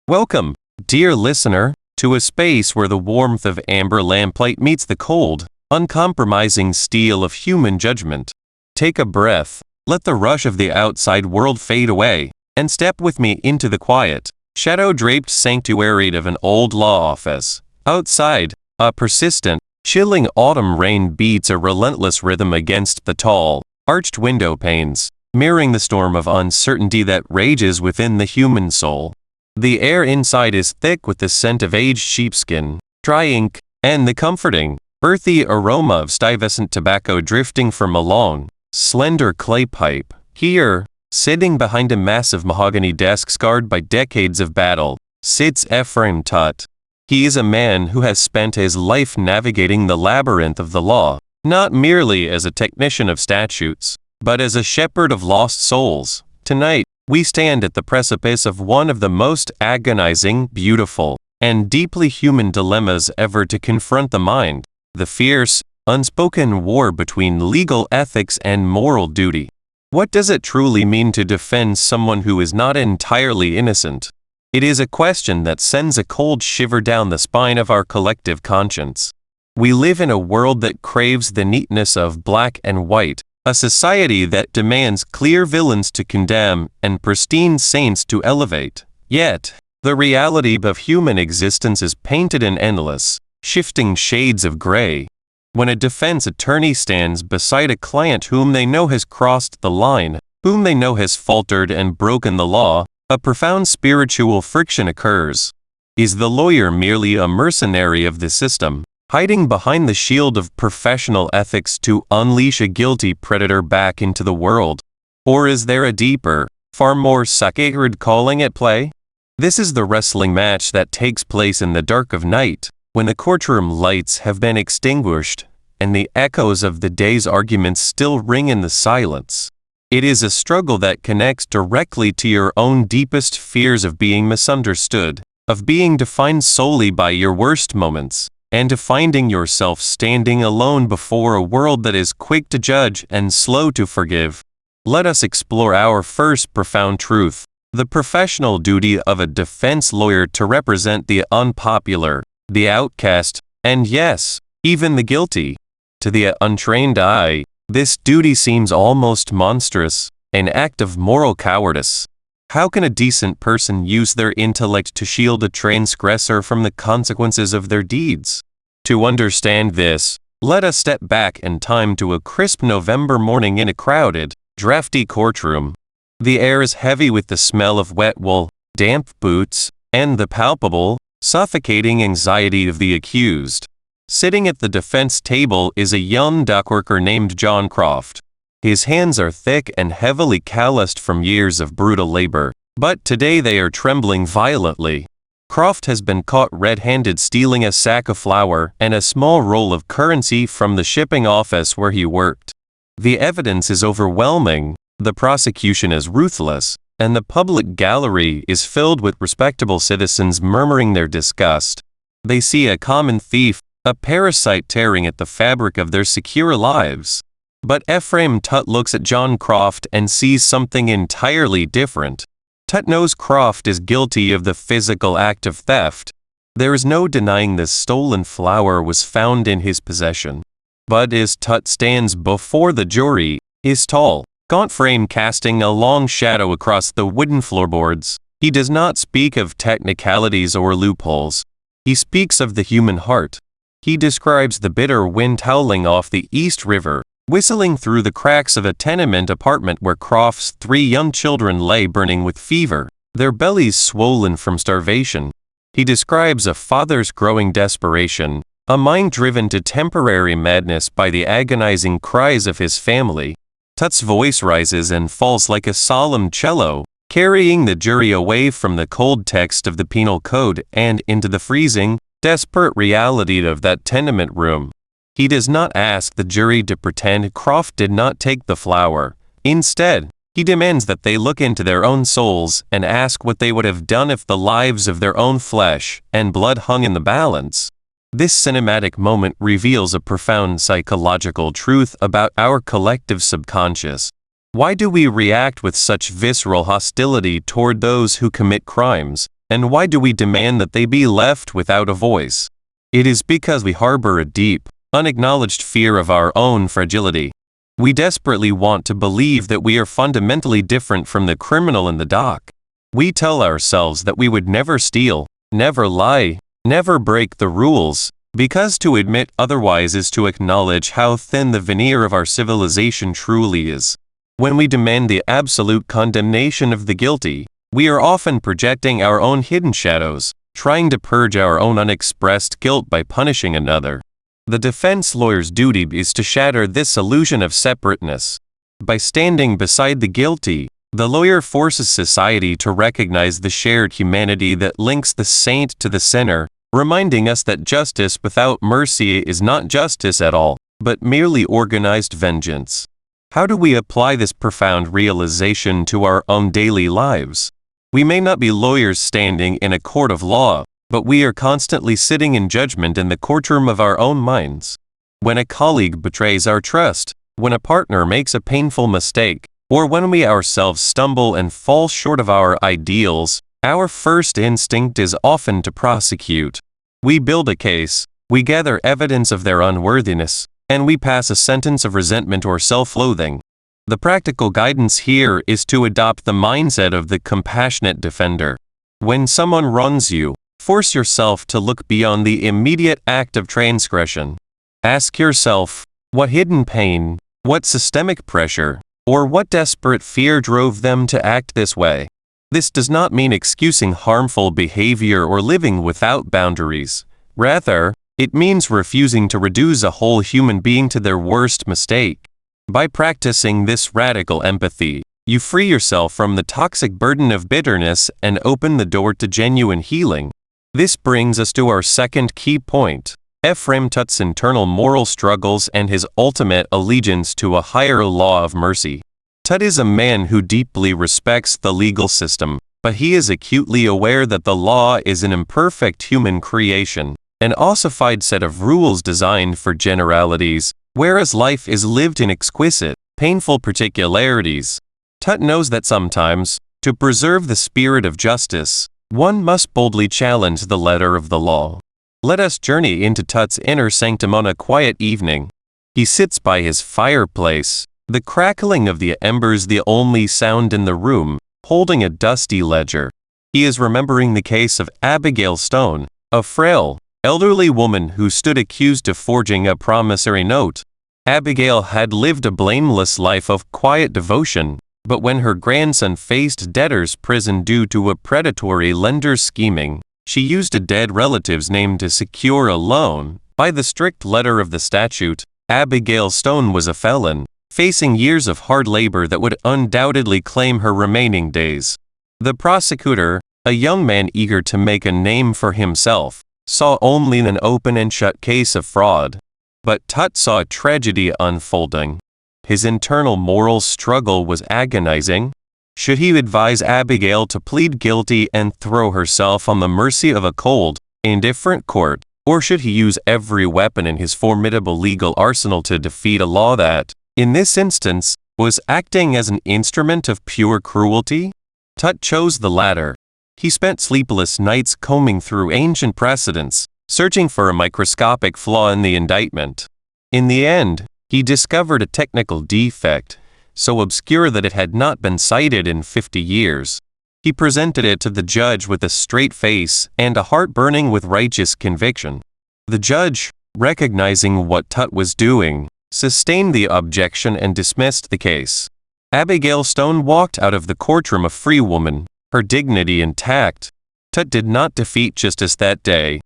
Welcome, dear listener, to a space where the warmth of amber lamplight meets the cold, uncompromising steel of human judgment. Take a breath, let the rush of the outside world fade away, and step with me into the quiet, shadow-draped sanctuary of an old law office. Outside, a persistent, chilling autumn rain beats a relentless rhythm against the tall, arched window panes, mirroring the storm of uncertainty that rages within the human soul. The air inside is thick with the scent of aged sheepskin, dry ink, and the comforting, earthy aroma of stuyvesant tobacco drifting from a long, slender clay pipe. Here, sitting behind a massive mahogany desk scarred by decades of battle, sits Ephraim Tutt. He is a man who has spent his life navigating the labyrinth of the law, not merely as a technician of statutes, but as a shepherd of lost souls. Tonight, we stand at the precipice of one of the most agonizing, beautiful, and deeply human dilemmas ever to confront the mind: the fierce, unspoken war between legal ethics and moral duty. What does it truly mean to defend someone who is not entirely innocent? It is a question that sends a cold shiver down the spine of our collective conscience. We live in a world that craves the neatness of black and white, a society that demands clear villains to condemn and pristine saints to elevate. Yet, the reality of human existence is painted in endless, shifting shades of gray. When a defense attorney stands beside a client whom they know has crossed the line, whom they know has faltered and broken the law, a profound spiritual friction occurs. Is the lawyer merely a mercenary of the system, hiding behind the shield of professional ethics to unleash a guilty predator back into the world? Or is there a deeper, far more sacred calling at play? This is the wrestling match that takes place in the dark of night, when the courtroom lights have been extinguished, and the echoes of the day's arguments still ring in the silence. It is a struggle that connects directly to your own deepest fears of being misunderstood, of being defined solely by your worst moments, and of finding yourself standing alone before a world that is quick to judge and slow to forgive. Let us explore our first profound truth: the professional duty of a defense lawyer to represent the unpopular, the outcast, and yes, even the guilty. To the untrained eye, this duty seems almost monstrous, an act of moral cowardice. How can a decent person use their intellect to shield a transgressor from the consequences of their deeds? To understand this, let us step back in time to a crisp November morning in a crowded, drafty courtroom. The air is heavy with the smell of wet wool, damp boots, and the palpable, suffocating anxiety of the accused. Sitting at the defense table is a young dockworker named John Croft. His hands are thick and heavily calloused from years of brutal labor, but today they are trembling violently. Croft has been caught red-handed stealing a sack of flour and a small roll of currency from the shipping office where he worked. The evidence is overwhelming, the prosecution is ruthless, and the public gallery is filled with respectable citizens murmuring their disgust. They see a common thief, a parasite tearing at the fabric of their secure lives. But Ephraim Tutt looks at John Croft and sees something entirely different. Tutt knows Croft is guilty of the physical act of theft. There is no denying the stolen flour was found in his possession. But as Tutt stands before the jury, his tall, gaunt frame casting a long shadow across the wooden floorboards, he does not speak of technicalities or loopholes. He speaks of the human heart. He describes the bitter wind howling off the East River, whistling through the cracks of a tenement apartment where Croft's 3 young children lay burning with fever, their bellies swollen from starvation. He describes a father's growing desperation, a mind driven to temporary madness by the agonizing cries of his family. Tutt's voice rises and falls like a solemn cello, carrying the jury away from the cold text of the penal code and into the freezing, desperate reality of that tenement room. He does not ask the jury to pretend Croft did not take the flour. Instead, he demands that they look into their own souls and ask what they would have done if the lives of their own flesh and blood hung in the balance. This cinematic moment reveals a profound psychological truth about our collective subconscious. Why do we react with such visceral hostility toward those who commit crimes, and why do we demand that they be left without a voice? It is because we harbor a deep, unacknowledged fear of our own fragility. We desperately want to believe that we are fundamentally different from the criminal in the dock. We tell ourselves that we would never steal, never lie, never break the rules, because to admit otherwise is to acknowledge how thin the veneer of our civilization truly is. When we demand the absolute condemnation of the guilty, we are often projecting our own hidden shadows, trying to purge our own unexpressed guilt by punishing another. The defense lawyer's duty is to shatter this illusion of separateness. By standing beside the guilty, the lawyer forces society to recognize the shared humanity that links the saint to the sinner, reminding us that justice without mercy is not justice at all, but merely organized vengeance. How do we apply this profound realization to our own daily lives? We may not be lawyers standing in a court of law, but we are constantly sitting in judgment in the courtroom of our own minds. When a colleague betrays our trust, when a partner makes a painful mistake, or when we ourselves stumble and fall short of our ideals, our first instinct is often to prosecute. We build a case, we gather evidence of their unworthiness, and we pass a sentence of resentment or self-loathing. The practical guidance here is to adopt the mindset of the compassionate defender. When someone wrongs you, force yourself to look beyond the immediate act of transgression. Ask yourself, what hidden pain, what systemic pressure, or what desperate fear drove them to act this way? This does not mean excusing harmful behavior or living without boundaries. Rather, it means refusing to reduce a whole human being to their worst mistake. By practicing this radical empathy, you free yourself from the toxic burden of bitterness and open the door to genuine healing. This brings us to our second key point, Ephraim Tutt's internal moral struggles and his ultimate allegiance to a higher law of mercy. Tutt is a man who deeply respects the legal system, but he is acutely aware that the law is an imperfect human creation, an ossified set of rules designed for generalities, whereas life is lived in exquisite, painful particularities. Tutt knows that sometimes, to preserve the spirit of justice, one must boldly challenge the letter of the law. Let us journey into Tutt's inner sanctum on a quiet evening. He sits by his fireplace, the crackling of the embers the only sound in the room, holding a dusty ledger. He is remembering the case of Abigail Stone, a frail, elderly woman who stood accused of forging a promissory note. Abigail had lived a blameless life of quiet devotion, But when her grandson faced debtor's prison due to a predatory lender's scheming, she used a dead relative's name to secure a loan. By the strict letter of the statute, Abigail Stone was a felon, facing years of hard labor that would undoubtedly claim her remaining days. The prosecutor, a young man eager to make a name for himself, saw only an open and shut case of fraud. But Tut saw a tragedy unfolding. His internal moral struggle was agonizing. Should he advise Abigail to plead guilty and throw herself on the mercy of a cold, indifferent court, or should he use every weapon in his formidable legal arsenal to defeat a law that, in this instance, was acting as an instrument of pure cruelty? Tut chose the latter. He spent sleepless nights combing through ancient precedents, searching for a microscopic flaw in the indictment. In the end, he discovered a technical defect, so obscure that it had not been cited in 50 years. He presented it to the judge with a straight face and a heart burning with righteous conviction. The judge, recognizing what Tut was doing, sustained the objection and dismissed the case. Abigail Stone walked out of the courtroom a free woman, her dignity intact. Tut did not defeat justice that day.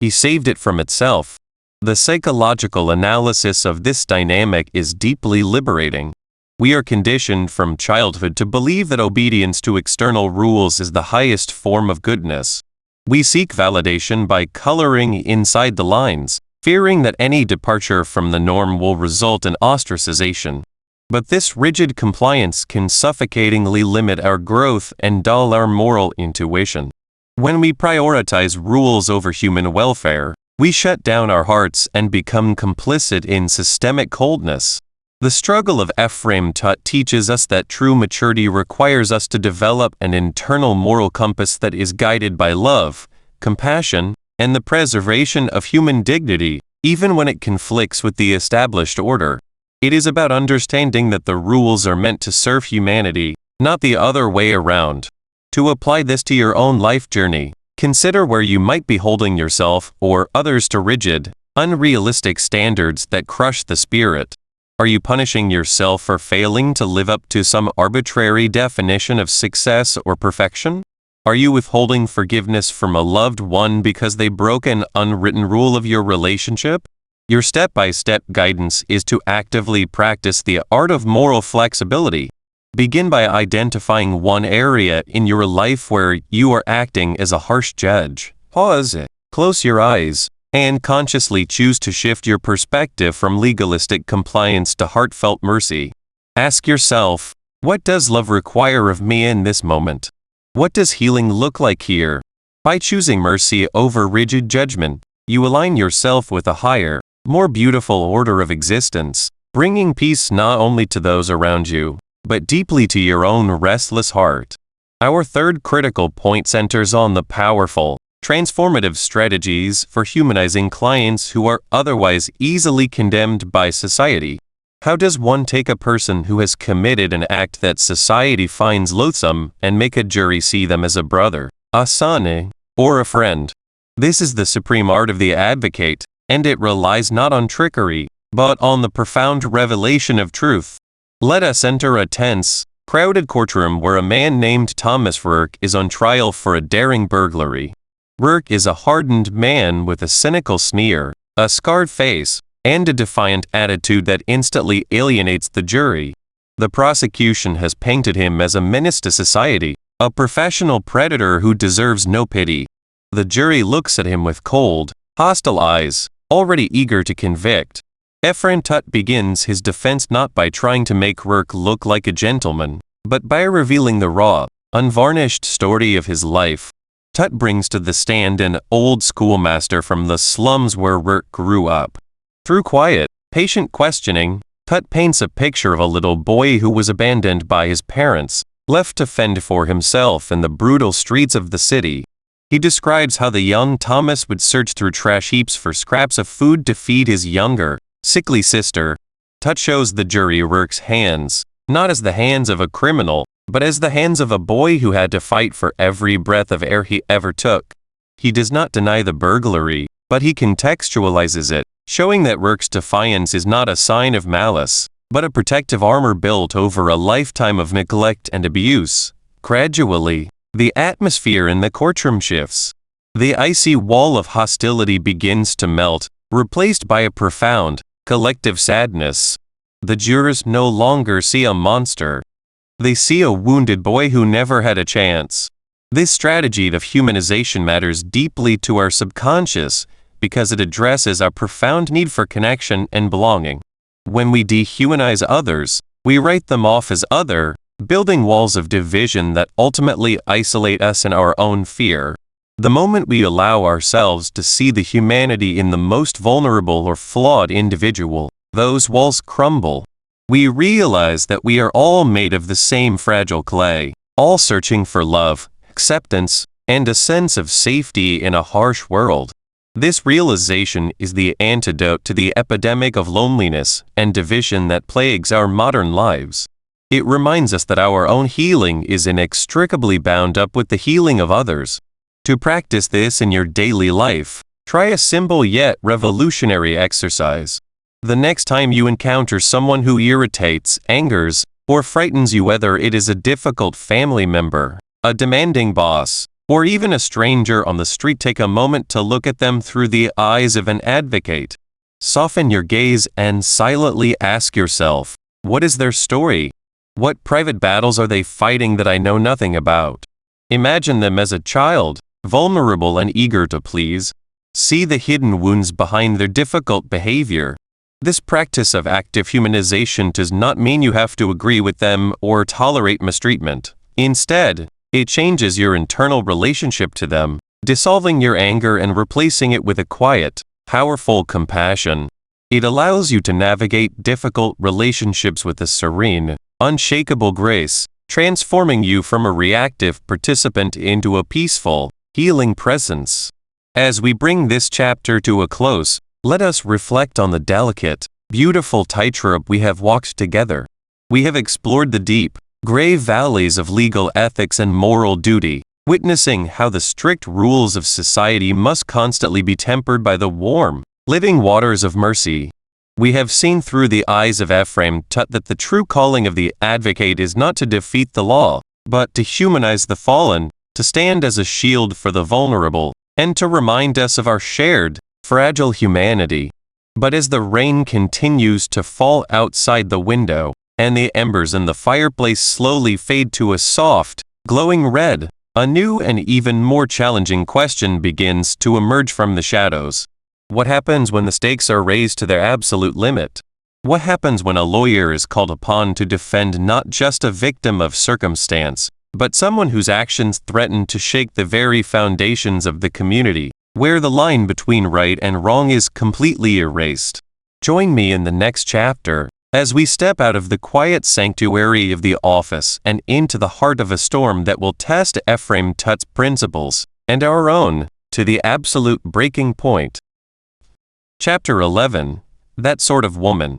He saved it from itself. The psychological analysis of this dynamic is deeply liberating. We are conditioned from childhood to believe that obedience to external rules is the highest form of goodness. We seek validation by coloring inside the lines, fearing that any departure from the norm will result in ostracization. But this rigid compliance can suffocatingly limit our growth and dull our moral intuition. When we prioritize rules over human welfare, we shut down our hearts and become complicit in systemic coldness. The struggle of Ephraim Tut teaches us that true maturity requires us to develop an internal moral compass that is guided by love, compassion, and the preservation of human dignity, even when it conflicts with the established order. It is about understanding that the rules are meant to serve humanity, not the other way around. To apply this to your own life journey, consider where you might be holding yourself or others to rigid, unrealistic standards that crush the spirit. Are you punishing yourself for failing to live up to some arbitrary definition of success or perfection? Are you withholding forgiveness from a loved one because they broke an unwritten rule of your relationship? Your step-by-step guidance is to actively practice the art of moral flexibility. Begin by identifying one area in your life where you are acting as a harsh judge. Pause, close your eyes, and consciously choose to shift your perspective from legalistic compliance to heartfelt mercy. Ask yourself, what does love require of me in this moment? What does healing look like here? By choosing mercy over rigid judgment, you align yourself with a higher, more beautiful order of existence, bringing peace not only to those around you, but deeply to your own restless heart. Our third critical point centers on the powerful, transformative strategies for humanizing clients who are otherwise easily condemned by society. How does one take a person who has committed an act that society finds loathsome and make a jury see them as a brother, a son, or a friend? This is the supreme art of the advocate, and it relies not on trickery, but on the profound revelation of truth. Let us enter a tense, crowded courtroom where a man named Thomas Rourke is on trial for a daring burglary. Rourke is a hardened man with a cynical sneer, a scarred face, and a defiant attitude that instantly alienates the jury. The prosecution has painted him as a menace to society, a professional predator who deserves no pity. The jury looks at him with cold, hostile eyes, already eager to convict. Ephraim Tut begins his defense not by trying to make Rourke look like a gentleman, but by revealing the raw, unvarnished story of his life. Tut brings to the stand an old schoolmaster from the slums where Rourke grew up. Through quiet, patient questioning, Tut paints a picture of a little boy who was abandoned by his parents, left to fend for himself in the brutal streets of the city. He describes how the young Thomas would search through trash heaps for scraps of food to feed his younger, sickly sister. Tut shows the jury Rourke's hands, not as the hands of a criminal, but as the hands of a boy who had to fight for every breath of air he ever took. He does not deny the burglary, but he contextualizes it, showing that Rourke's defiance is not a sign of malice. but a protective armor built over a lifetime of neglect and abuse. Gradually, the atmosphere in the courtroom shifts. The icy wall of hostility begins to melt, replaced by a profound, collective sadness. The jurors no longer see a monster. They see a wounded boy who never had a chance. This strategy of humanization matters deeply to our subconscious because it addresses our profound need for connection and belonging. When we dehumanize others, we write them off as other, building walls of division that ultimately isolate us in our own fear. The moment we allow ourselves to see the humanity in the most vulnerable or flawed individual, those walls crumble. We realize that we are all made of the same fragile clay, all searching for love, acceptance, and a sense of safety in a harsh world. This realization is the antidote to the epidemic of loneliness and division that plagues our modern lives. It reminds us that our own healing is inextricably bound up with the healing of others. To practice this in your daily life, try a simple yet revolutionary exercise. The next time you encounter someone who irritates, angers, or frightens you, whether it is a difficult family member, a demanding boss, or even a stranger on the street, take a moment to look at them through the eyes of an advocate. Soften your gaze and silently ask yourself, what is their story? What private battles are they fighting that I know nothing about? Imagine them as a child, vulnerable and eager to please. See the hidden wounds behind their difficult behavior. This practice of active humanization does not mean you have to agree with them or tolerate mistreatment. Instead, it changes your internal relationship to them, dissolving your anger and replacing it with a quiet, powerful compassion. It allows you to navigate difficult relationships with a serene, unshakable grace, transforming you from a reactive participant into a peaceful, healing presence. As we bring this chapter to a close, let us reflect on the delicate, beautiful tightrope we have walked together. We have explored the deep, gray valleys of legal ethics and moral duty, witnessing how the strict rules of society must constantly be tempered by the warm, living waters of mercy. We have seen through the eyes of Ephraim Tutt that the true calling of the advocate is not to defeat the law, but to humanize the fallen, to stand as a shield for the vulnerable, and to remind us of our shared, fragile humanity. But as the rain continues to fall outside the window, and the embers in the fireplace slowly fade to a soft, glowing red, a new and even more challenging question begins to emerge from the shadows. What happens when the stakes are raised to their absolute limit? What happens when a lawyer is called upon to defend not just a victim of circumstance, but someone whose actions threaten to shake the very foundations of the community, where the line between right and wrong is completely erased? Join me in the next chapter, as we step out of the quiet sanctuary of the office and into the heart of a storm that will test Ephraim Tutt's principles, and our own, to the absolute breaking point. Chapter 11. That Sort of Woman.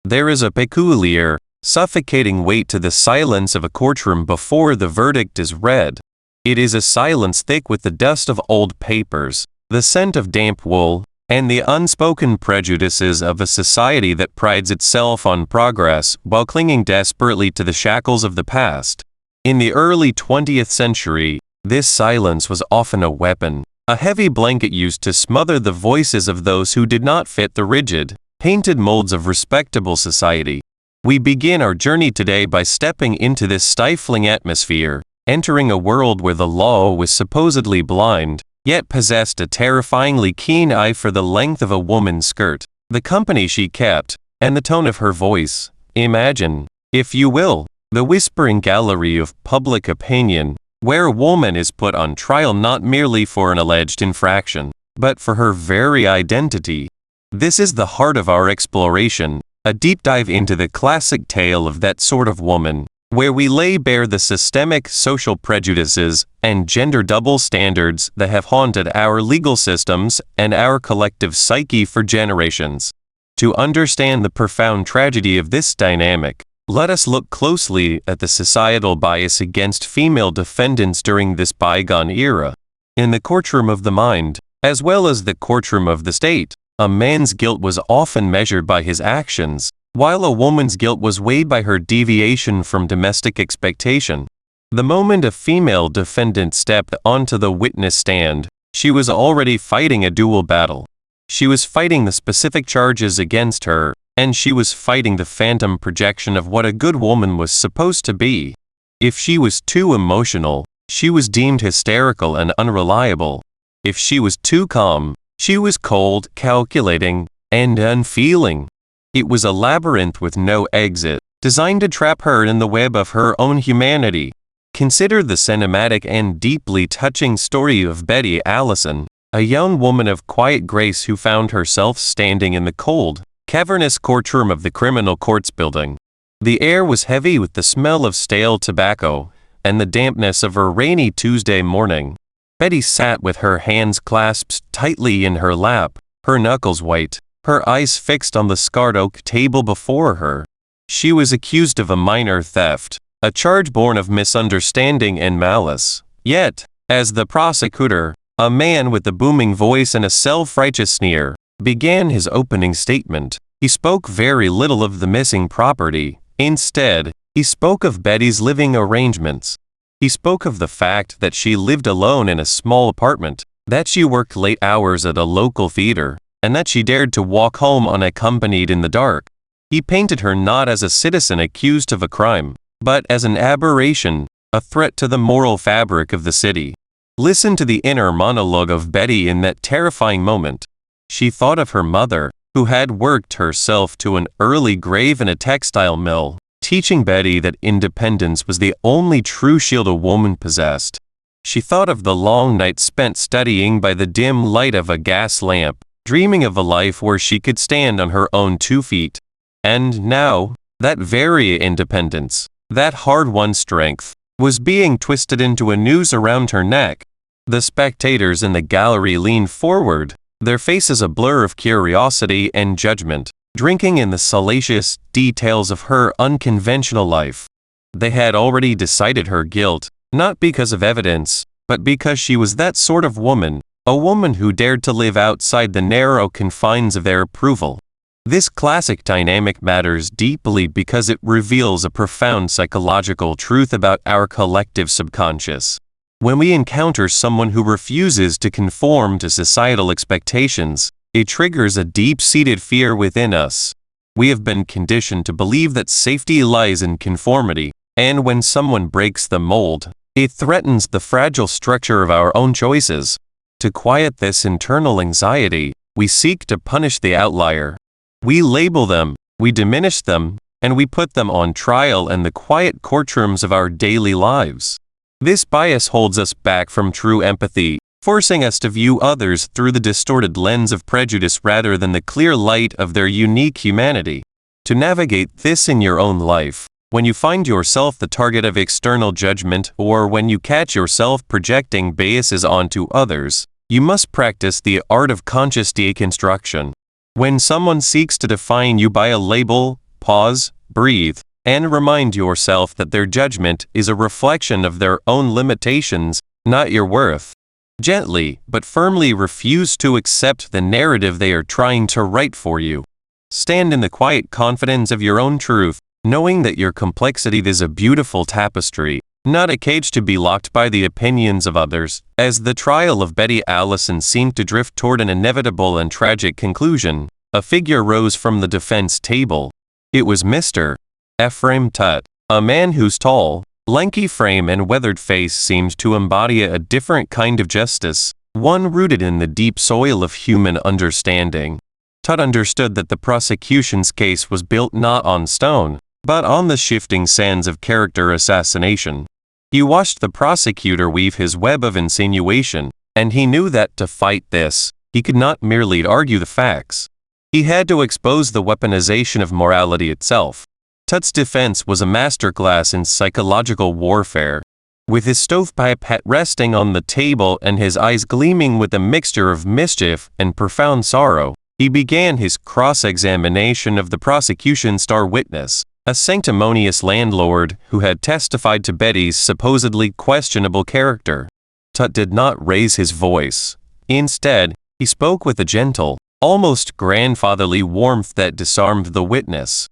There is a peculiar, suffocating weight to the silence of a courtroom before the verdict is read. It is a silence thick with the dust of old papers, the scent of damp wool, and the unspoken prejudices of a society that prides itself on progress while clinging desperately to the shackles of the past. In the early 20th century, this silence was often a weapon, a heavy blanket used to smother the voices of those who did not fit the rigid, painted molds of respectable society. We begin our journey today by stepping into this stifling atmosphere, entering a world where the law was supposedly blind, yet possessed a terrifyingly keen eye for the length of a woman's skirt, the company she kept, and the tone of her voice. Imagine, if you will, the whispering gallery of public opinion, where a woman is put on trial not merely for an alleged infraction, but for her very identity. This is the heart of our exploration, a deep dive into the classic tale of That Sort of Woman, where we lay bare the systemic social prejudices and gender double standards that have haunted our legal systems and our collective psyche for generations. To understand the profound tragedy of this dynamic, let us look closely at the societal bias against female defendants during this bygone era. In the courtroom of the mind, as well as the courtroom of the state, a man's guilt was often measured by his actions, while a woman's guilt was weighed by her deviation from domestic expectation. The moment a female defendant stepped onto the witness stand, she was already fighting a dual battle. She was fighting the specific charges against her, and she was fighting the phantom projection of what a good woman was supposed to be. If she was too emotional, she was deemed hysterical and unreliable. If she was too calm, she was cold, calculating, and unfeeling. It was a labyrinth with no exit, designed to trap her in the web of her own humanity. Consider the cinematic and deeply touching story of Betty Allison, a young woman of quiet grace who found herself standing in the cold, cavernous courtroom of the criminal courts building. The air was heavy with the smell of stale tobacco and the dampness of a rainy Tuesday morning. Betty sat with her hands clasped tightly in her lap, her knuckles white, her eyes fixed on the scarred oak table before her. She was accused of a minor theft, a charge born of misunderstanding and malice. Yet, as the prosecutor, a man with a booming voice and a self-righteous sneer, began his opening statement, he spoke very little of the missing property. Instead, he spoke of Betty's living arrangements. He spoke of the fact that she lived alone in a small apartment, that she worked late hours at a local theater, and that she dared to walk home unaccompanied in the dark. He painted her not as a citizen accused of a crime, but as an aberration, a threat to the moral fabric of the city. Listen to the inner monologue of Betty in that terrifying moment. She thought of her mother, who had worked herself to an early grave in a textile mill, teaching Betty that independence was the only true shield a woman possessed. She thought of the long nights spent studying by the dim light of a gas lamp, dreaming of a life where she could stand on her own 2 feet. And now, that very independence, that hard-won strength, was being twisted into a noose around her neck. The spectators in the gallery leaned forward, their faces a blur of curiosity and judgment, drinking in the salacious details of her unconventional life. They had already decided her guilt, not because of evidence, but because she was that sort of woman, a woman who dared to live outside the narrow confines of their approval. This classic dynamic matters deeply because it reveals a profound psychological truth about our collective subconscious. When we encounter someone who refuses to conform to societal expectations, it triggers a deep-seated fear within us. We have been conditioned to believe that safety lies in conformity, and when someone breaks the mold, it threatens the fragile structure of our own choices. To quiet this internal anxiety, we seek to punish the outlier. We label them, we diminish them, and we put them on trial in the quiet courtrooms of our daily lives. This bias holds us back from true empathy, forcing us to view others through the distorted lens of prejudice rather than the clear light of their unique humanity. To navigate this in your own life, when you find yourself the target of external judgment or when you catch yourself projecting biases onto others, you must practice the art of conscious deconstruction. When someone seeks to define you by a label, pause, breathe, and remind yourself that their judgment is a reflection of their own limitations, not your worth. Gently but firmly refuse to accept the narrative they are trying to write for you. Stand in the quiet confidence of your own truth, knowing that your complexity is a beautiful tapestry, not a cage to be locked by the opinions of others. As the trial of Betty Allison seemed to drift toward an inevitable and tragic conclusion, a figure rose from the defense table. It was Mr. Ephraim Tutt, a man whose tall, lanky frame and weathered face seemed to embody a different kind of justice, one rooted in the deep soil of human understanding. Tutt understood that the prosecution's case was built not on stone, but on the shifting sands of character assassination. He watched the prosecutor weave his web of insinuation, and he knew that to fight this, he could not merely argue the facts. He had to expose the weaponization of morality itself. Tutt's defense was a masterclass in psychological warfare. With his stovepipe hat resting on the table and his eyes gleaming with a mixture of mischief and profound sorrow, he began his cross-examination of the prosecution's star witness, a sanctimonious landlord who had testified to Betty's supposedly questionable character. Tutt did not raise his voice. Instead, he spoke with a gentle, almost grandfatherly warmth that disarmed the witness.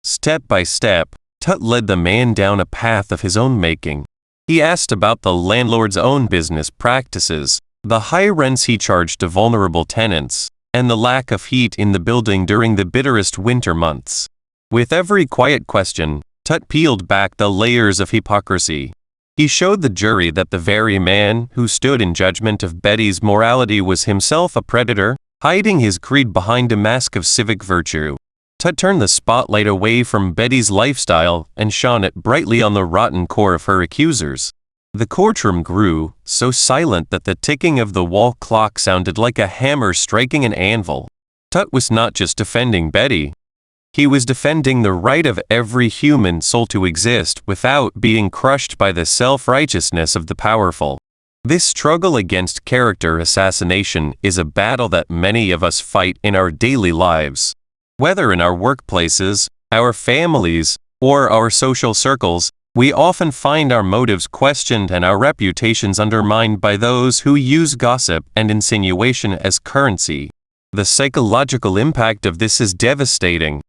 Step by step, Tut led the man down a path of his own making. He asked about the landlord's own business practices, the high rents he charged to vulnerable tenants, and the lack of heat in the building during the bitterest winter months. With every quiet question, Tut peeled back the layers of hypocrisy. He showed the jury that the very man who stood in judgment of Betty's morality was himself a predator, hiding his creed behind a mask of civic virtue. Tut turned the spotlight away from Betty's lifestyle and shone it brightly on the rotten core of her accusers. The courtroom grew, so silent that the ticking of the wall clock sounded like a hammer striking an anvil. Tut was not just defending Betty. He was defending the right of every human soul to exist without being crushed by the self-righteousness of the powerful. This struggle against character assassination is a battle that many of us fight in our daily lives. Whether in our workplaces, our families, or our social circles, we often find our motives questioned and our reputations undermined by those who use gossip and insinuation as currency. The psychological impact of this is devastating.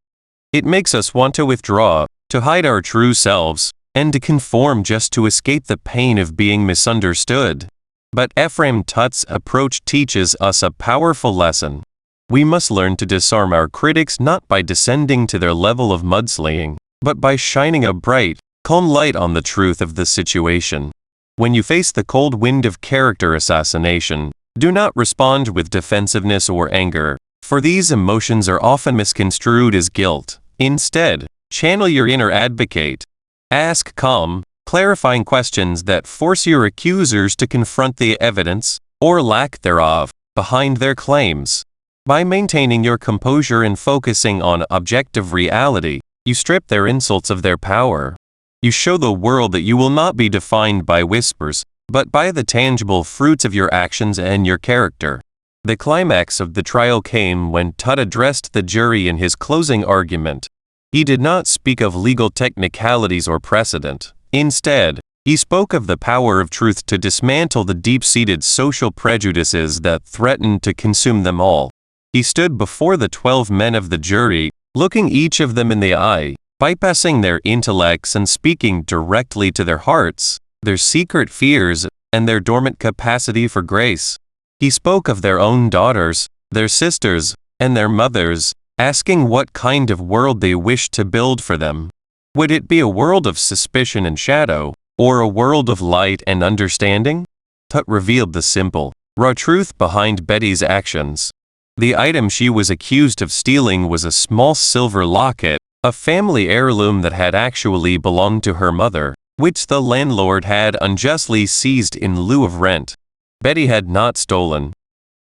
It makes us want to withdraw, to hide our true selves, and to conform just to escape the pain of being misunderstood. But Ephraim Tut's approach teaches us a powerful lesson. We must learn to disarm our critics not by descending to their level of mudslaying, but by shining a bright, calm light on the truth of the situation. When you face the cold wind of character assassination, do not respond with defensiveness or anger, for these emotions are often misconstrued as guilt. Instead, channel your inner advocate. Ask calm, clarifying questions that force your accusers to confront the evidence, or lack thereof, behind their claims. By maintaining your composure and focusing on objective reality, you strip their insults of their power. You show the world that you will not be defined by whispers, but by the tangible fruits of your actions and your character. The climax of the trial came when Tut addressed the jury in his closing argument. He did not speak of legal technicalities or precedent. Instead, he spoke of the power of truth to dismantle the deep-seated social prejudices that threatened to consume them all. He stood before the 12 men of the jury, looking each of them in the eye, bypassing their intellects and speaking directly to their hearts, their secret fears, and their dormant capacity for grace. He spoke of their own daughters, their sisters, and their mothers, asking what kind of world they wished to build for them. Would it be a world of suspicion and shadow, or a world of light and understanding? Tut revealed the simple, raw truth behind Betty's actions. The item she was accused of stealing was a small silver locket, a family heirloom that had actually belonged to her mother, which the landlord had unjustly seized in lieu of rent. Betty had not stolen.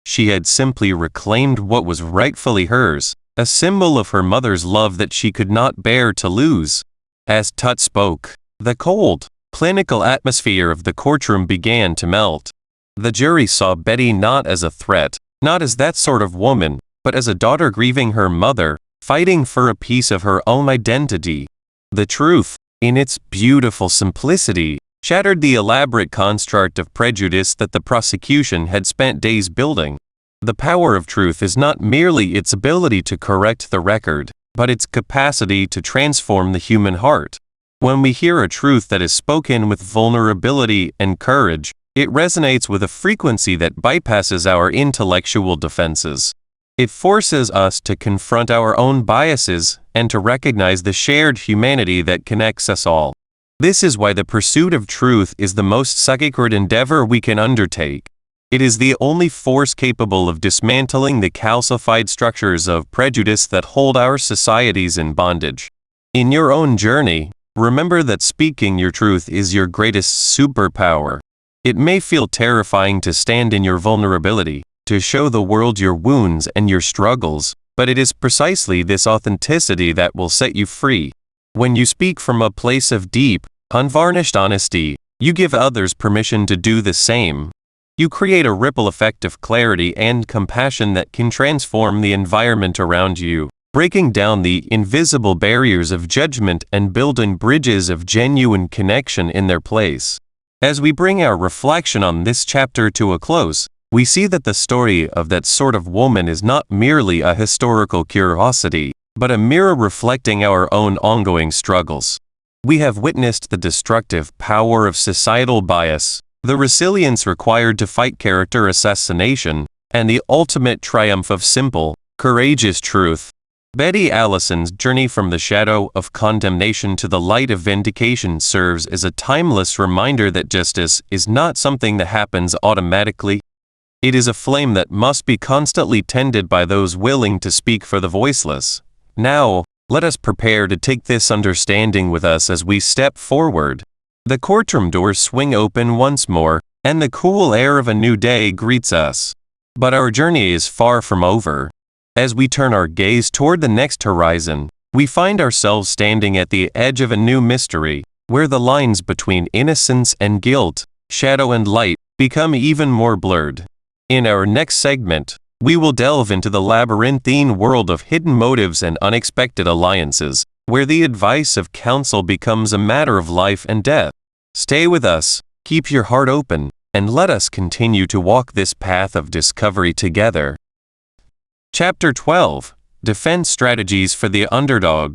She had simply reclaimed what was rightfully hers, a symbol of her mother's love that she could not bear to lose. As Tut spoke, the cold, clinical atmosphere of the courtroom began to melt. The jury saw Betty not as a threat, not as that sort of woman, but as a daughter grieving her mother, fighting for a piece of her own identity. The truth, in its beautiful simplicity, shattered the elaborate construct of prejudice that the prosecution had spent days building. The power of truth is not merely its ability to correct the record, but its capacity to transform the human heart. When we hear a truth that is spoken with vulnerability and courage, it resonates with a frequency that bypasses our intellectual defenses. It forces us to confront our own biases and to recognize the shared humanity that connects us all. This is why the pursuit of truth is the most sacred endeavor we can undertake. It is the only force capable of dismantling the calcified structures of prejudice that hold our societies in bondage. In your own journey, remember that speaking your truth is your greatest superpower. It may feel terrifying to stand in your vulnerability, to show the world your wounds and your struggles, but it is precisely this authenticity that will set you free. When you speak from a place of deep, unvarnished honesty, you give others permission to do the same. You create a ripple effect of clarity and compassion that can transform the environment around you, breaking down the invisible barriers of judgment and building bridges of genuine connection in their place. As we bring our reflection on this chapter to a close, we see that the story of that sort of woman is not merely a historical curiosity, but a mirror reflecting our own ongoing struggles. We have witnessed the destructive power of societal bias, the resilience required to fight character assassination, and the ultimate triumph of simple, courageous truth. Betty Allison's journey from the shadow of condemnation to the light of vindication serves as a timeless reminder that justice is not something that happens automatically. It is a flame that must be constantly tended by those willing to speak for the voiceless. Now, let us prepare to take this understanding with us as we step forward. The courtroom doors swing open once more, and the cool air of a new day greets us. But our journey is far from over. As we turn our gaze toward the next horizon, we find ourselves standing at the edge of a new mystery, where the lines between innocence and guilt, shadow and light, become even more blurred. In our next segment, we will delve into the labyrinthine world of hidden motives and unexpected alliances, where the advice of counsel becomes a matter of life and death. Stay with us, keep your heart open, and let us continue to walk this path of discovery together. Chapter 12. Defense Strategies for the Underdog.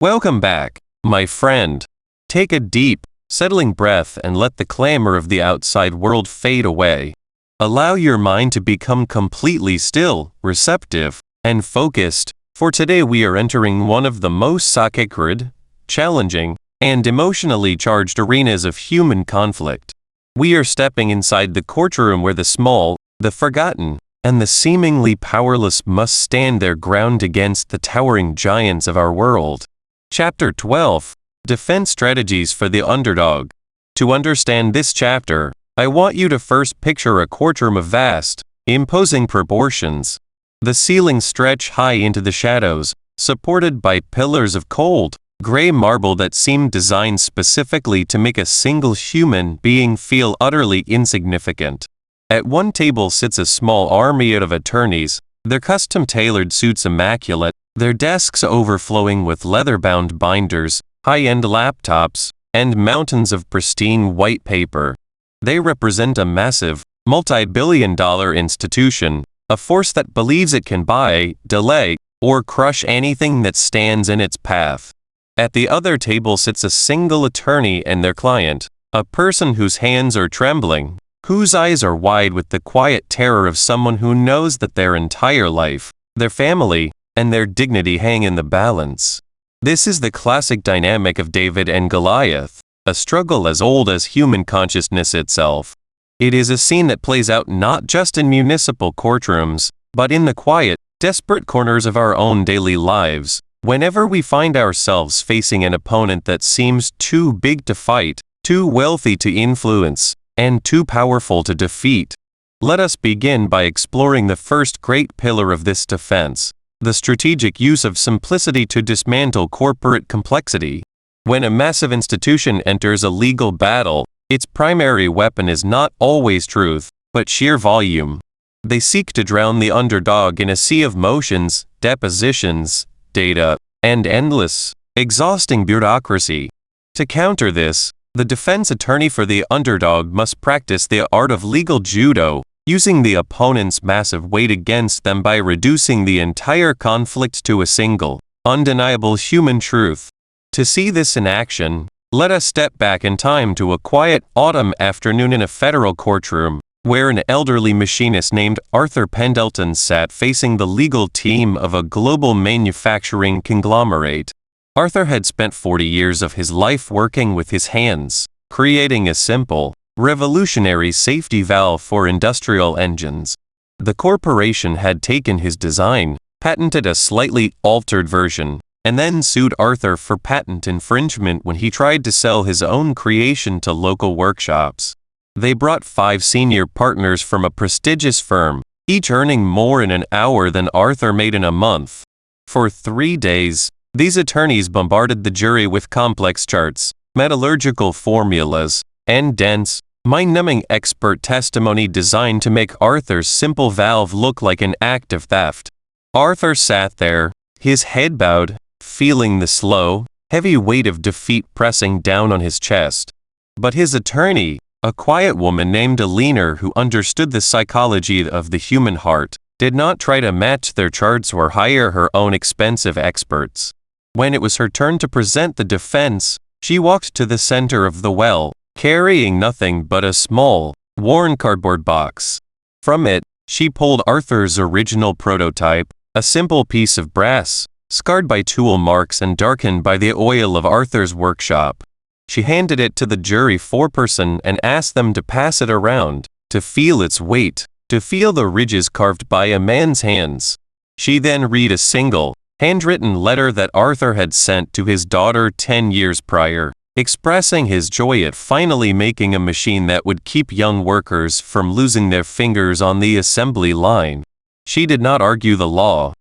Welcome back, my friend. Take a deep, settling breath and let the clamor of the outside world fade away. Allow your mind to become completely still, receptive, and focused, for today we are entering one of the most sacred, challenging, and emotionally charged arenas of human conflict. We are stepping inside the courtroom where the small, the forgotten, and the seemingly powerless must stand their ground against the towering giants of our world. Chapter 12. Defense Strategies for the Underdog. To understand this chapter, I want you to first picture a courtroom of vast, imposing proportions. The ceilings stretch high into the shadows, supported by pillars of cold, gray marble that seem designed specifically to make a single human being feel utterly insignificant. At one table sits a small army of attorneys, their custom-tailored suits immaculate, their desks overflowing with leather-bound binders, high-end laptops, and mountains of pristine white paper. They represent a massive, multi-billion-dollar institution, a force that believes it can buy, delay, or crush anything that stands in its path. At the other table sits a single attorney and their client, a person whose hands are trembling, whose eyes are wide with the quiet terror of someone who knows that their entire life, their family, and their dignity hang in the balance. This is the classic dynamic of David and Goliath, a struggle as old as human consciousness itself. It is a scene that plays out not just in municipal courtrooms, but in the quiet, desperate corners of our own daily lives. Whenever we find ourselves facing an opponent that seems too big to fight, too wealthy to influence, and too powerful to defeat, let us begin by exploring the first great pillar of this defense, the strategic use of simplicity to dismantle corporate complexity. When a massive institution enters a legal battle, its primary weapon is not always truth, but sheer volume. They seek to drown the underdog in a sea of motions, depositions, data, and endless, exhausting bureaucracy. To counter this, the defense attorney for the underdog must practice the art of legal judo, using the opponent's massive weight against them by reducing the entire conflict to a single, undeniable human truth. To see this in action, let us step back in time to a quiet autumn afternoon in a federal courtroom, where an elderly machinist named Arthur Pendleton sat facing the legal team of a global manufacturing conglomerate. Arthur had spent 40 years of his life working with his hands, creating a simple, revolutionary safety valve for industrial engines. The corporation had taken his design, patented a slightly altered version, and then sued Arthur for patent infringement when he tried to sell his own creation to local workshops. They brought 5 senior partners from a prestigious firm, each earning more in an hour than Arthur made in a month. For 3 days, these attorneys bombarded the jury with complex charts, metallurgical formulas, and dense, mind-numbing expert testimony designed to make Arthur's simple valve look like an act of theft. Arthur sat there, his head bowed, feeling the slow, heavy weight of defeat pressing down on his chest. But his attorney, a quiet woman named Alina who understood the psychology of the human heart, did not try to match their charts or hire her own expensive experts. When it was her turn to present the defense, she walked to the center of the well, carrying nothing but a small, worn cardboard box. From it, she pulled Arthur's original prototype, a simple piece of brass, scarred by tool marks and darkened by the oil of Arthur's workshop. She handed it to the jury foreperson and asked them to pass it around, to feel its weight, to feel the ridges carved by a man's hands. She then read a single, handwritten letter that Arthur had sent to his daughter 10 years prior, expressing his joy at finally making a machine that would keep young workers from losing their fingers on the assembly line. She did not argue the law.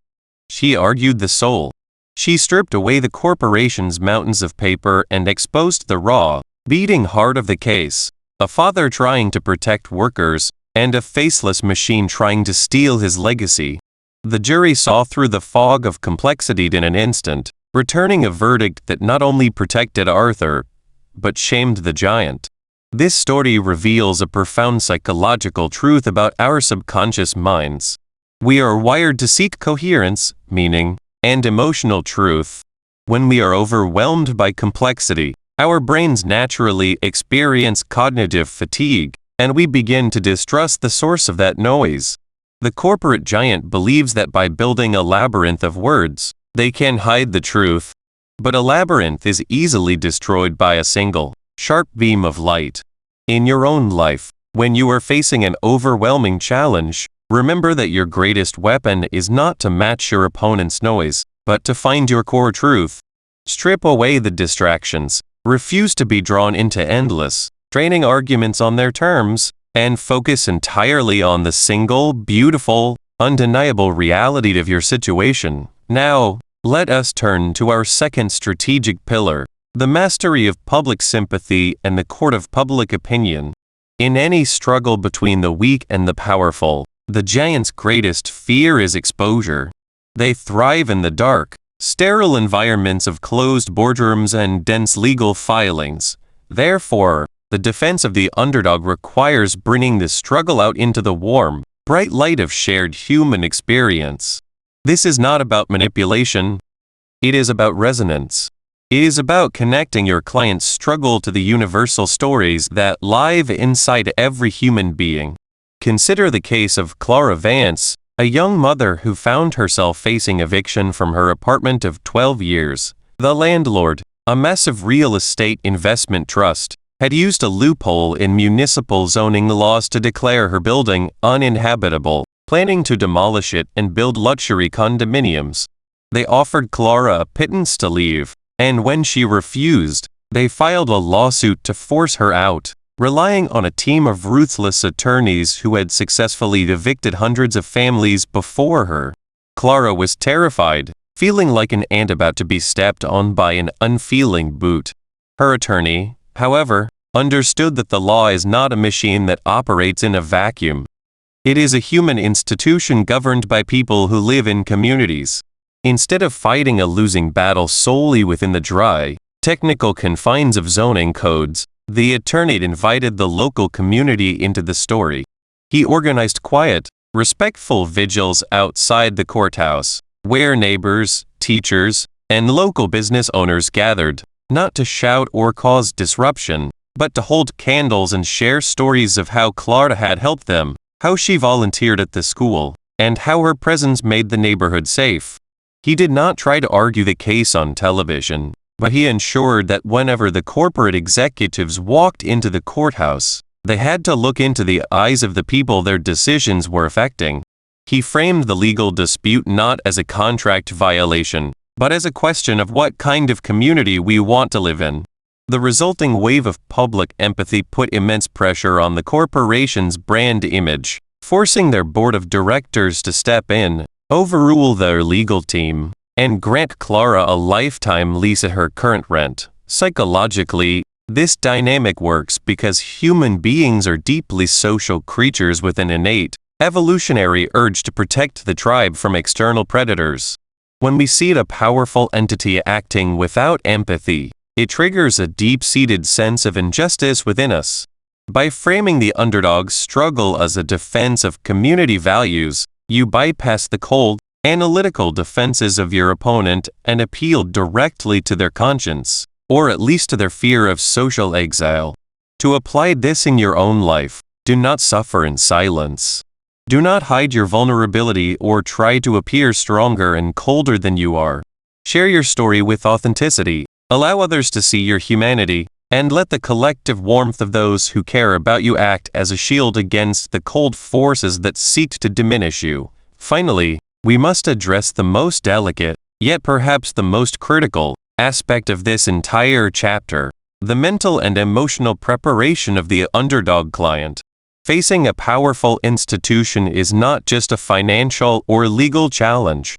She argued the soul. She stripped away the corporation's mountains of paper and exposed the raw, beating heart of the case, a father trying to protect workers, and a faceless machine trying to steal his legacy. The jury saw through the fog of complexity in an instant, returning a verdict that not only protected Arthur, but shamed the giant. This story reveals a profound psychological truth about our subconscious minds. We are wired to seek coherence, meaning, and emotional truth. When we are overwhelmed by complexity, our brains naturally experience cognitive fatigue, and we begin to distrust the source of that noise. The corporate giant believes that by building a labyrinth of words, they can hide the truth. But a labyrinth is easily destroyed by a single, sharp beam of light. In your own life, when you are facing an overwhelming challenge, remember that your greatest weapon is not to match your opponent's noise, but to find your core truth. Strip away the distractions, refuse to be drawn into endless, draining arguments on their terms, and focus entirely on the single, beautiful, undeniable reality of your situation. Now, let us turn to our second strategic pillar, the mastery of public sympathy and the court of public opinion. In any struggle between the weak and the powerful, the giant's greatest fear is exposure. They thrive in the dark, sterile environments of closed boardrooms and dense legal filings. Therefore, the defense of the underdog requires bringing the struggle out into the warm, bright light of shared human experience. This is not about manipulation. It is about resonance. It is about connecting your client's struggle to the universal stories that live inside every human being. Consider the case of Clara Vance, a young mother who found herself facing eviction from her apartment of 12 years. The landlord, a massive real estate investment trust, had used a loophole in municipal zoning laws to declare her building uninhabitable, planning to demolish it and build luxury condominiums. They offered Clara a pittance to leave, and when she refused, they filed a lawsuit to force her out, relying on a team of ruthless attorneys who had successfully evicted hundreds of families before her. Clara was terrified, feeling like an ant about to be stepped on by an unfeeling boot. Her attorney, however, understood that the law is not a machine that operates in a vacuum. It is a human institution governed by people who live in communities. Instead of fighting a losing battle solely within the dry, technical confines of zoning codes, the attorney invited the local community into the story. He organized quiet, respectful vigils outside the courthouse, where neighbors, teachers, and local business owners gathered, not to shout or cause disruption, but to hold candles and share stories of how Clara had helped them, how she volunteered at the school, and how her presence made the neighborhood safe. He did not try to argue the case on television, but he ensured that whenever the corporate executives walked into the courthouse, they had to look into the eyes of the people their decisions were affecting. He framed the legal dispute not as a contract violation, but as a question of what kind of community we want to live in. The resulting wave of public empathy put immense pressure on the corporation's brand image, forcing their board of directors to step in, overrule their legal team, and grant Clara a lifetime lease at her current rent. Psychologically, this dynamic works because human beings are deeply social creatures with an innate, evolutionary urge to protect the tribe from external predators. When we see a powerful entity acting without empathy, it triggers a deep-seated sense of injustice within us. By framing the underdog's struggle as a defense of community values, You bypassed the cold, analytical defenses of your opponent and appealed directly to their conscience, or at least to their fear of social exile. To apply this in your own life, do not suffer in silence. Do not hide your vulnerability or try to appear stronger and colder than you are. Share your story with authenticity, allow others to see your humanity, and let the collective warmth of those who care about you act as a shield against the cold forces that seek to diminish you. Finally, we must address the most delicate, yet perhaps the most critical, aspect of this entire chapter: the mental and emotional preparation of the underdog client. Facing a powerful institution is not just a financial or legal challenge.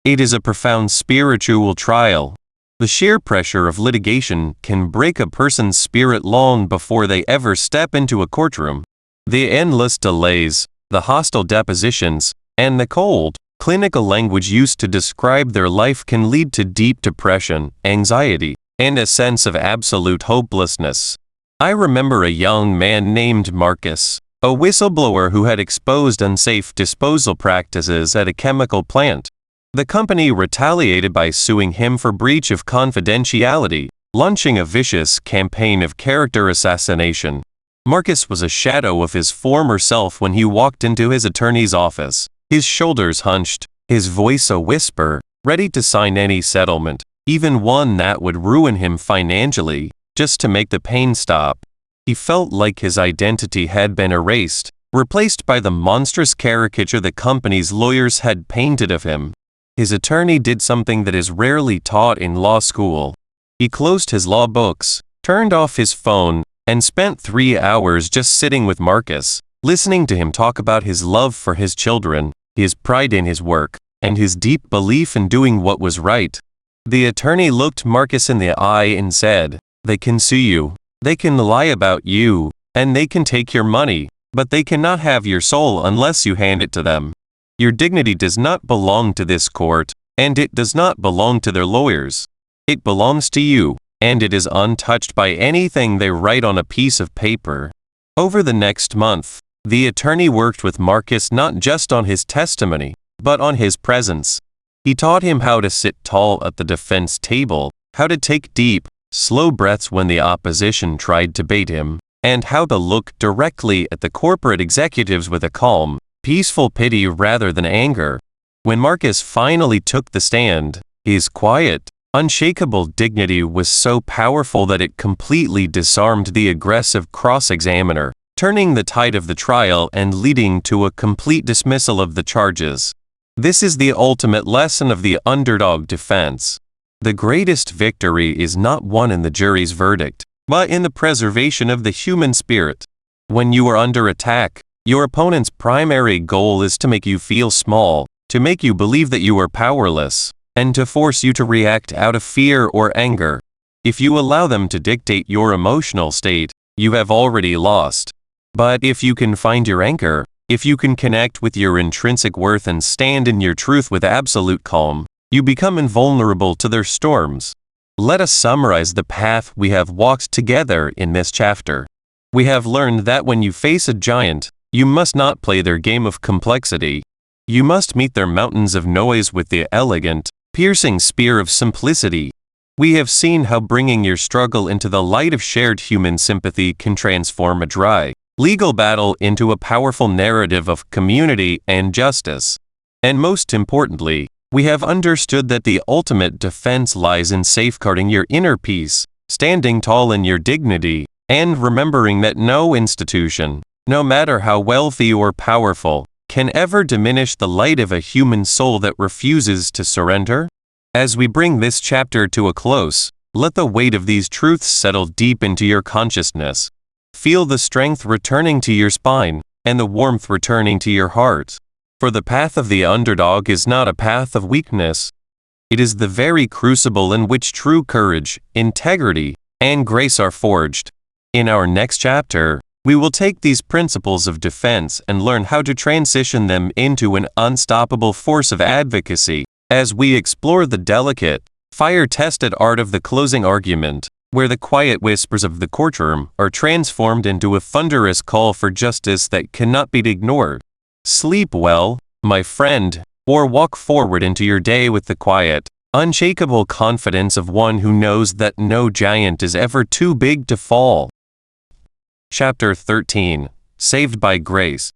It is a profound spiritual trial. The sheer pressure of litigation can break a person's spirit long before they ever step into a courtroom. The endless delays, the hostile depositions, and the cold, clinical language used to describe their life can lead to deep depression, anxiety, and a sense of absolute hopelessness. I remember a young man named Marcus, a whistleblower who had exposed unsafe disposal practices at a chemical plant. The company retaliated by suing him for breach of confidentiality, launching a vicious campaign of character assassination. Marcus was a shadow of his former self when he walked into his attorney's office, his shoulders hunched, his voice a whisper, ready to sign any settlement, even one that would ruin him financially, just to make the pain stop. He felt like his identity had been erased, replaced by the monstrous caricature the company's lawyers had painted of him. His attorney did something that is rarely taught in law school. He closed his law books, turned off his phone, and spent 3 hours just sitting with Marcus, listening to him talk about his love for his children, his pride in his work, and his deep belief in doing what was right. The attorney looked Marcus in the eye and said, "They can sue you, they can lie about you, and they can take your money, but they cannot have your soul unless you hand it to them. Your dignity does not belong to this court, and it does not belong to their lawyers. It belongs to you, and it is untouched by anything they write on a piece of paper." Over the next month, the attorney worked with Marcus not just on his testimony, but on his presence. He taught him how to sit tall at the defense table, how to take deep, slow breaths when the opposition tried to bait him, and how to look directly at the corporate executives with a calm, peaceful pity rather than anger. When Marcus finally took the stand, his quiet, unshakable dignity was so powerful that it completely disarmed the aggressive cross-examiner, turning the tide of the trial and leading to a complete dismissal of the charges. This is the ultimate lesson of the underdog defense. The greatest victory is not won in the jury's verdict, but in the preservation of the human spirit. When you are under attack, your opponent's primary goal is to make you feel small, to make you believe that you are powerless, and to force you to react out of fear or anger. If you allow them to dictate your emotional state, you have already lost. But if you can find your anchor, if you can connect with your intrinsic worth and stand in your truth with absolute calm, you become invulnerable to their storms. Let us summarize the path we have walked together in this chapter. We have learned that when you face a giant, you must not play their game of complexity. You must meet their mountains of noise with the elegant, piercing spear of simplicity. We have seen how bringing your struggle into the light of shared human sympathy can transform a dry, legal battle into a powerful narrative of community and justice. And most importantly, we have understood that the ultimate defense lies in safeguarding your inner peace, standing tall in your dignity, and remembering that no institution, no matter how wealthy or powerful, can ever diminish the light of a human soul that refuses to surrender. As we bring this chapter to a close, let the weight of these truths settle deep into your consciousness. Feel the strength returning to your spine, and the warmth returning to your heart. For the path of the underdog is not a path of weakness. It is the very crucible in which true courage, integrity, and grace are forged. In our next chapter, we will take these principles of defense and learn how to transition them into an unstoppable force of advocacy, as we explore the delicate, fire-tested art of the closing argument, where the quiet whispers of the courtroom are transformed into a thunderous call for justice that cannot be ignored. Sleep well, my friend, or walk forward into your day with the quiet, unshakable confidence of one who knows that no giant is ever too big to fall. Chapter 13. Saved by Grace.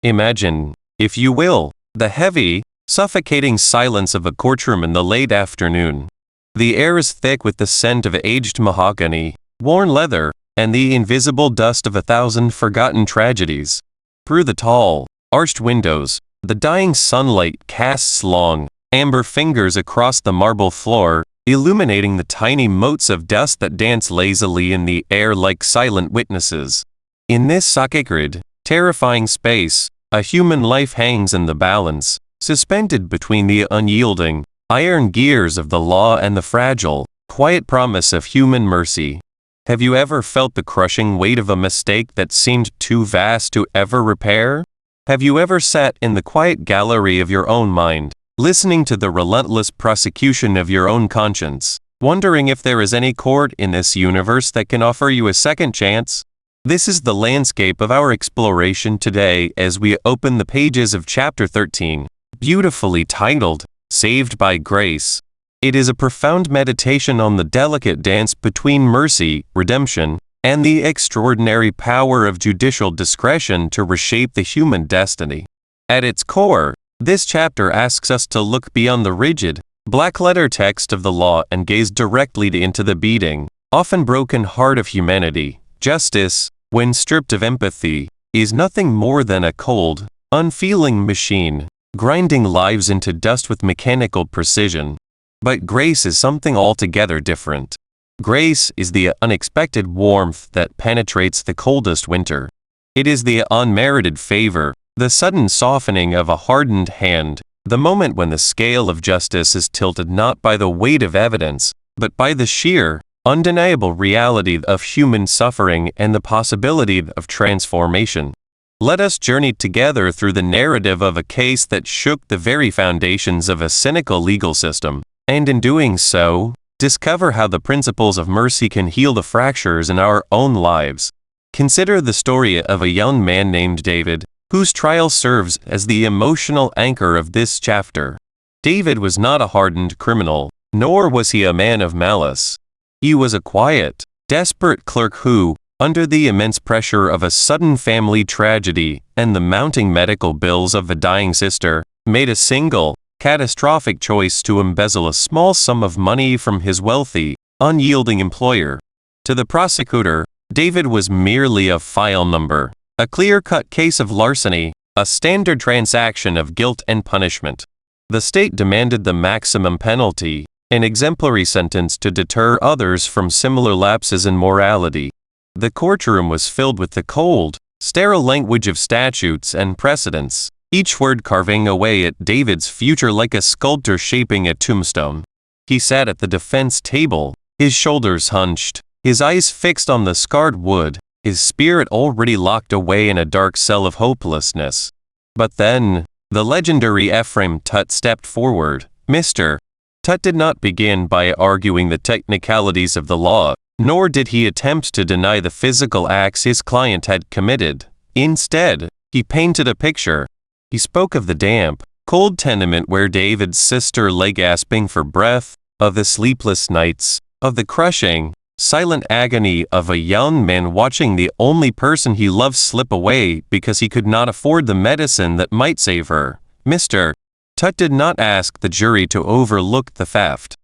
Imagine, if you will, the heavy, suffocating silence of a courtroom in the late afternoon. The air is thick with the scent of aged mahogany, worn leather, and the invisible dust of 1,000 forgotten tragedies. Through the tall, arched windows, the dying sunlight casts long, amber fingers across the marble floor, illuminating the tiny motes of dust that dance lazily in the air like silent witnesses. In this sacred, terrifying space, a human life hangs in the balance, suspended between the unyielding, iron gears of the law and the fragile, quiet promise of human mercy. Have you ever felt the crushing weight of a mistake that seemed too vast to ever repair? Have you ever sat in the quiet gallery of your own mind, listening to the relentless prosecution of your own conscience, wondering if there is any court in this universe that can offer you a second chance? This is the landscape of our exploration today as we open the pages of Chapter 13, beautifully titled, Saved by Grace. It is a profound meditation on the delicate dance between mercy, redemption, and the extraordinary power of judicial discretion to reshape the human destiny. At its core, this chapter asks us to look beyond the rigid, black-letter text of the law and gaze directly into the beating, often broken heart of humanity. Justice, when stripped of empathy, is nothing more than a cold, unfeeling machine, grinding lives into dust with mechanical precision. But grace is something altogether different. Grace is the unexpected warmth that penetrates the coldest winter. It is the unmerited favor, the sudden softening of a hardened hand, the moment when the scale of justice is tilted not by the weight of evidence, but by the sheer, undeniable reality of human suffering and the possibility of transformation. Let us journey together through the narrative of a case that shook the very foundations of a cynical legal system, and in doing so, discover how the principles of mercy can heal the fractures in our own lives. Consider the story of a young man named David, whose trial serves as the emotional anchor of this chapter. David was not a hardened criminal, nor was he a man of malice. He was a quiet, desperate clerk who, under the immense pressure of a sudden family tragedy and the mounting medical bills of a dying sister, made a single, catastrophic choice to embezzle a small sum of money from his wealthy, unyielding employer. To the prosecutor, David was merely a file number, a clear-cut case of larceny, a standard transaction of guilt and punishment. The state demanded the maximum penalty, an exemplary sentence to deter others from similar lapses in morality. The courtroom was filled with the cold, sterile language of statutes and precedents, each word carving away at David's future like a sculptor shaping a tombstone. He sat at the defense table, his shoulders hunched, his eyes fixed on the scarred wood, his spirit already locked away in a dark cell of hopelessness. But then, the legendary Ephraim Tutt stepped forward. Mr. Tutt did not begin by arguing the technicalities of the law, nor did he attempt to deny the physical acts his client had committed. Instead, he painted a picture. He spoke of the damp, cold tenement where David's sister lay gasping for breath, of the sleepless nights, of the crushing, silent agony of a young man watching the only person he loved slip away because he could not afford the medicine that might save her. Mr. Tutt did not ask the jury to overlook the theft.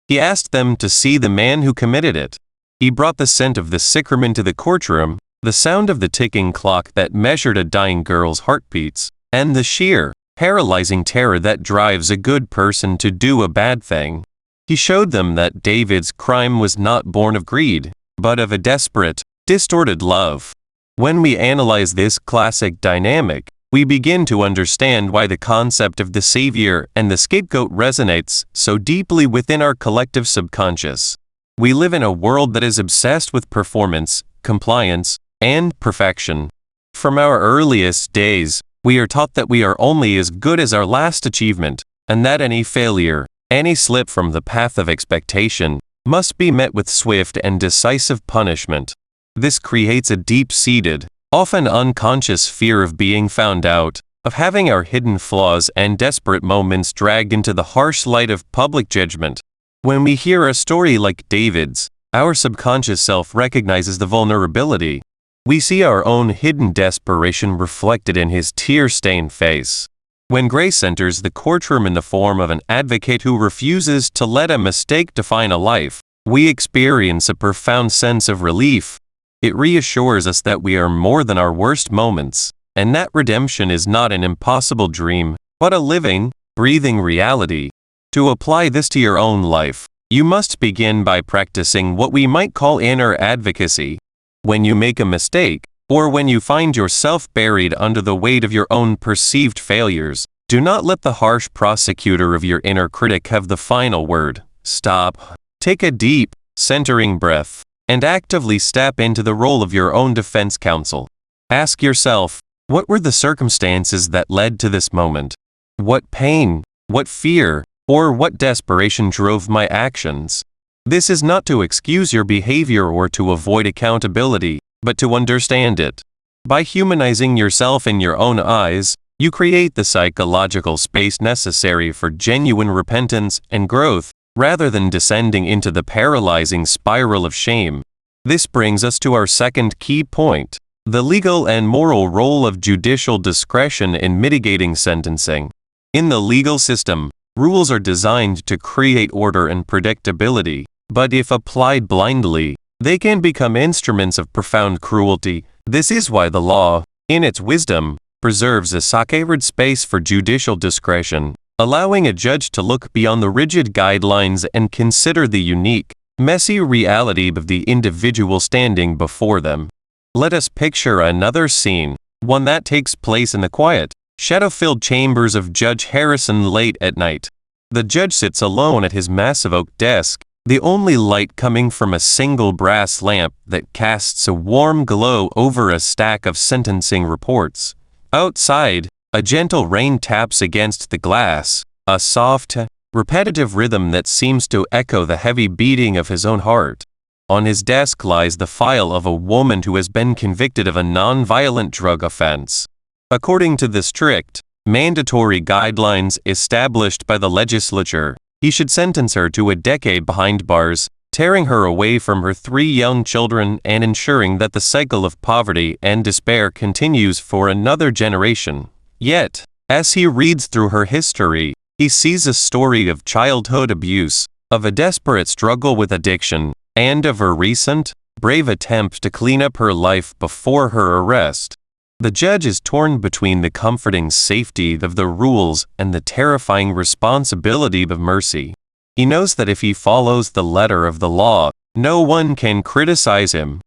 He asked them to see the man who committed it. He brought the scent of the sickroom into the courtroom, the sound of the ticking clock that measured a dying girl's heartbeats, and the sheer, paralyzing terror that drives a good person to do a bad thing. He showed them that David's crime was not born of greed, but of a desperate, distorted love. When we analyze this classic dynamic, we begin to understand why the concept of the Savior and the scapegoat resonates so deeply within our collective subconscious. We live in a world that is obsessed with performance, compliance, and perfection. From our earliest days, we are taught that we are only as good as our last achievement, and that any failure, any slip from the path of expectation, must be met with swift and decisive punishment. This creates a deep-seated, often unconscious fear of being found out, of having our hidden flaws and desperate moments dragged into the harsh light of public judgment. When we hear a story like David's, our subconscious self recognizes the vulnerability. We see our own hidden desperation reflected in his tear-stained face. When grace enters the courtroom in the form of an advocate who refuses to let a mistake define a life, we experience a profound sense of relief. It reassures us that we are more than our worst moments, and that redemption is not an impossible dream, but a living, breathing reality. To apply this to your own life, you must begin by practicing what we might call inner advocacy. When you make a mistake, or when you find yourself buried under the weight of your own perceived failures, do not let the harsh prosecutor of your inner critic have the final word. Stop. Take a deep, centering breath, and actively step into the role of your own defense counsel. Ask yourself, what were the circumstances that led to this moment? What pain, what fear, or what desperation drove my actions? This is not to excuse your behavior or to avoid accountability, but to understand it. By humanizing yourself in your own eyes, you create the psychological space necessary for genuine repentance and growth, rather than descending into the paralyzing spiral of shame. This brings us to our second key point, the legal and moral role of judicial discretion in mitigating sentencing. In the legal system, rules are designed to create order and predictability, but if applied blindly, they can become instruments of profound cruelty. This is why the law, in its wisdom, preserves a sacred space for judicial discretion, allowing a judge to look beyond the rigid guidelines and consider the unique, messy reality of the individual standing before them. Let us picture another scene, one that takes place in the quiet, shadow-filled chambers of Judge Harrison late at night. The judge sits alone at his massive oak desk, the only light coming from a single brass lamp that casts a warm glow over a stack of sentencing reports. Outside, a gentle rain taps against the glass, a soft, repetitive rhythm that seems to echo the heavy beating of his own heart. On his desk lies the file of a woman who has been convicted of a non-violent drug offense. According to the strict, mandatory guidelines established by the legislature, he should sentence her to a decade behind bars, tearing her away from her 3 young children and ensuring that the cycle of poverty and despair continues for another generation. Yet, as he reads through her history, he sees a story of childhood abuse, of a desperate struggle with addiction, and of her recent, brave attempt to clean up her life before her arrest. The judge is torn between the comforting safety of the rules and the terrifying responsibility of mercy. He knows that if he follows the letter of the law, no one can criticize him.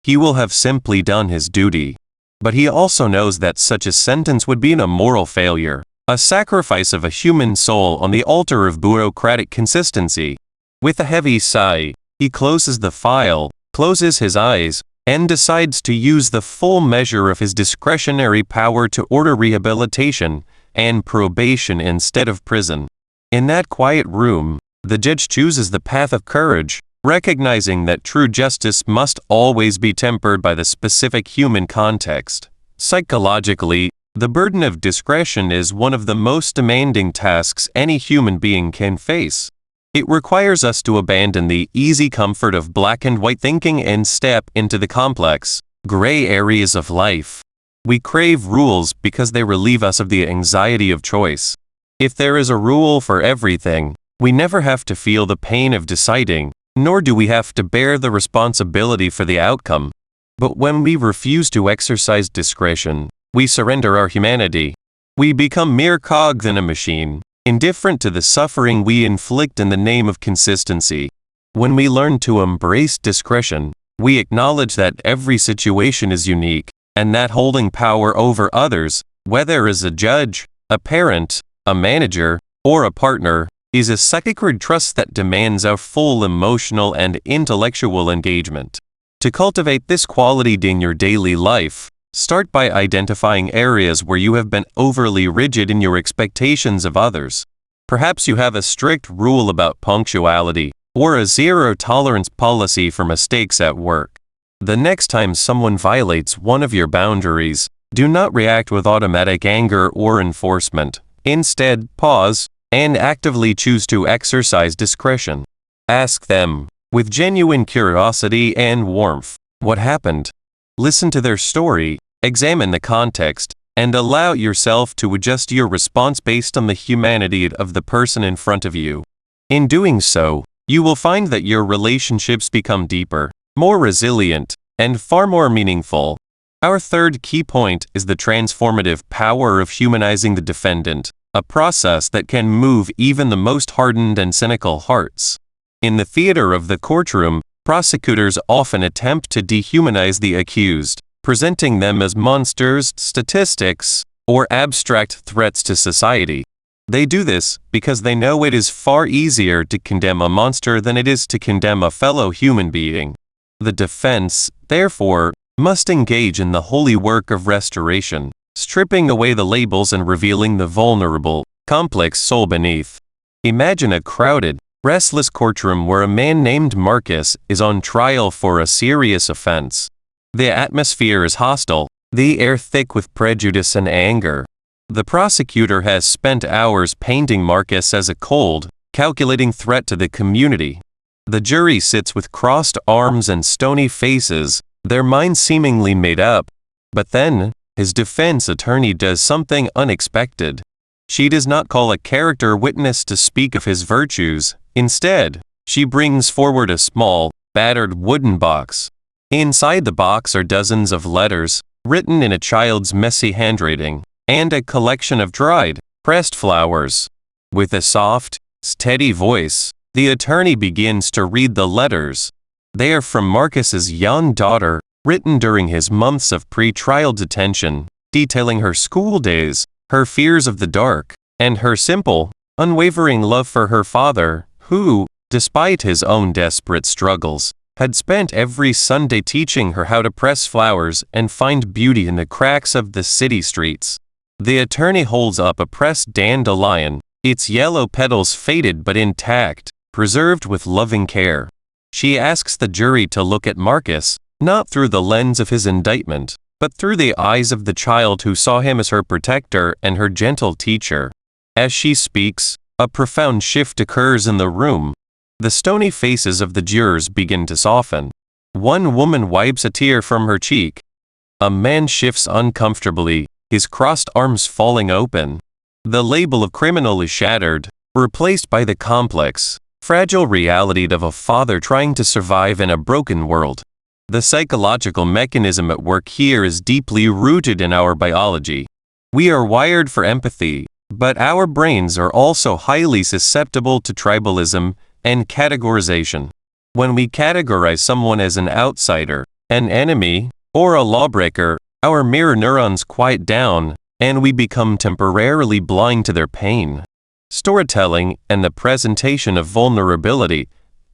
He will have simply done his duty. But he also knows that such a sentence would be an immoral failure, a sacrifice of a human soul on the altar of bureaucratic consistency. With a heavy sigh, he closes the file, closes his eyes, and decides to use the full measure of his discretionary power to order rehabilitation and probation instead of prison. In that quiet room, the judge chooses the path of courage, recognizing that true justice must always be tempered by the specific human context. Psychologically, the burden of discretion is one of the most demanding tasks any human being can face. It requires us to abandon the easy comfort of black and white thinking and step into the complex, gray areas of life. We crave rules because they relieve us of the anxiety of choice. If there is a rule for everything, we never have to feel the pain of deciding, nor do we have to bear the responsibility for the outcome. But when we refuse to exercise discretion, we surrender our humanity. We become mere cogs in a machine, indifferent to the suffering we inflict in the name of consistency. When we learn to embrace discretion, we acknowledge that every situation is unique, and that holding power over others, whether as a judge, a parent, a manager, or a partner, is a sacred trust that demands our full emotional and intellectual engagement. To cultivate this quality in your daily life, start by identifying areas where you have been overly rigid in your expectations of others. Perhaps you have a strict rule about punctuality, or a zero-tolerance policy for mistakes at work. The next time someone violates one of your boundaries, Do not react with automatic anger or enforcement. Instead, pause and actively choose to exercise discretion. Ask them, with genuine curiosity and warmth, what happened. Listen to their story, examine the context, and allow yourself to adjust your response based on the humanity of the person in front of you. In doing so, you will find that your relationships become deeper, more resilient, and far more meaningful. Our third key point is the transformative power of humanizing the defendant, a process that can move even the most hardened and cynical hearts. In the theater of the courtroom, prosecutors often attempt to dehumanize the accused, presenting them as monsters, statistics, or abstract threats to society. They do this because they know it is far easier to condemn a monster than it is to condemn a fellow human being. The defense, therefore, must engage in the holy work of restoration, stripping away the labels and revealing the vulnerable, complex soul beneath. Imagine a crowded, restless courtroom where a man named Marcus is on trial for a serious offense. The atmosphere is hostile, the air thick with prejudice and anger. The prosecutor has spent hours painting Marcus as a cold, calculating threat to the community. The jury sits with crossed arms and stony faces, their minds seemingly made up. But then, his defense attorney does something unexpected. She does not call a character witness to speak of his virtues. Instead, she brings forward a small, battered wooden box. Inside the box are dozens of letters, written in a child's messy handwriting, and a collection of dried, pressed flowers. With a soft, steady voice, the attorney begins to read the letters. They are from Marcus's young daughter, written during his months of pre-trial detention, detailing her school days, her fears of the dark, and her simple, unwavering love for her father, who, despite his own desperate struggles, had spent every Sunday teaching her how to press flowers and find beauty in the cracks of the city streets. The attorney holds up a pressed dandelion, its yellow petals faded but intact, preserved with loving care. She asks the jury to look at Marcus, not through the lens of his indictment, but through the eyes of the child who saw him as her protector and her gentle teacher. As she speaks, a profound shift occurs in the room. The stony faces of the jurors begin to soften. One woman wipes a tear from her cheek. A man shifts uncomfortably, his crossed arms falling open. The label of criminal is shattered, replaced by the complex, fragile reality of a father trying to survive in a broken world. The psychological mechanism at work here is deeply rooted in our biology. We are wired for empathy, but our brains are also highly susceptible to tribalism and categorization. When we categorize someone as an outsider, an enemy, or a lawbreaker, our mirror neurons quiet down, and we become temporarily blind to their pain. Storytelling and the presentation of vulnerability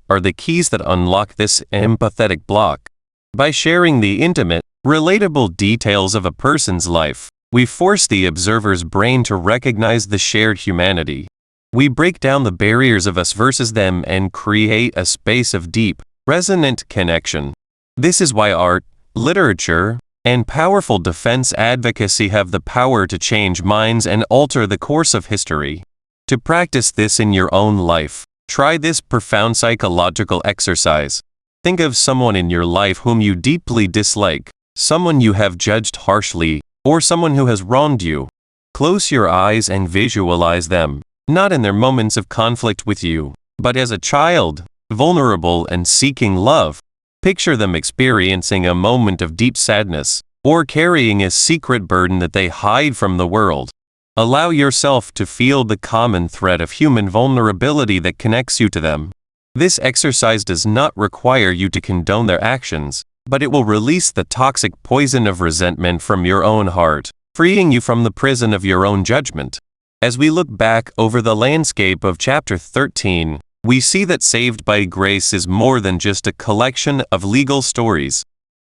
are the keys that unlock this empathetic block. By sharing the intimate, relatable details of a person's life, we force the observer's brain to recognize the shared humanity. We break down the barriers of us versus them and create a space of deep, resonant connection. This is why art, literature, and powerful defense advocacy have the power to change minds and alter the course of history. To practice this in your own life, try this profound psychological exercise. Think of someone in your life whom you deeply dislike, someone you have judged harshly, or someone who has wronged you. Close your eyes and visualize them, not in their moments of conflict with you, but as a child, vulnerable and seeking love. Picture them experiencing a moment of deep sadness, or carrying a secret burden that they hide from the world. Allow yourself to feel the common thread of human vulnerability that connects you to them. This exercise does not require you to condone their actions, but it will release the toxic poison of resentment from your own heart, freeing you from the prison of your own judgment. As we look back over the landscape of Chapter 13, we see that Saved by Grace is more than just a collection of legal stories.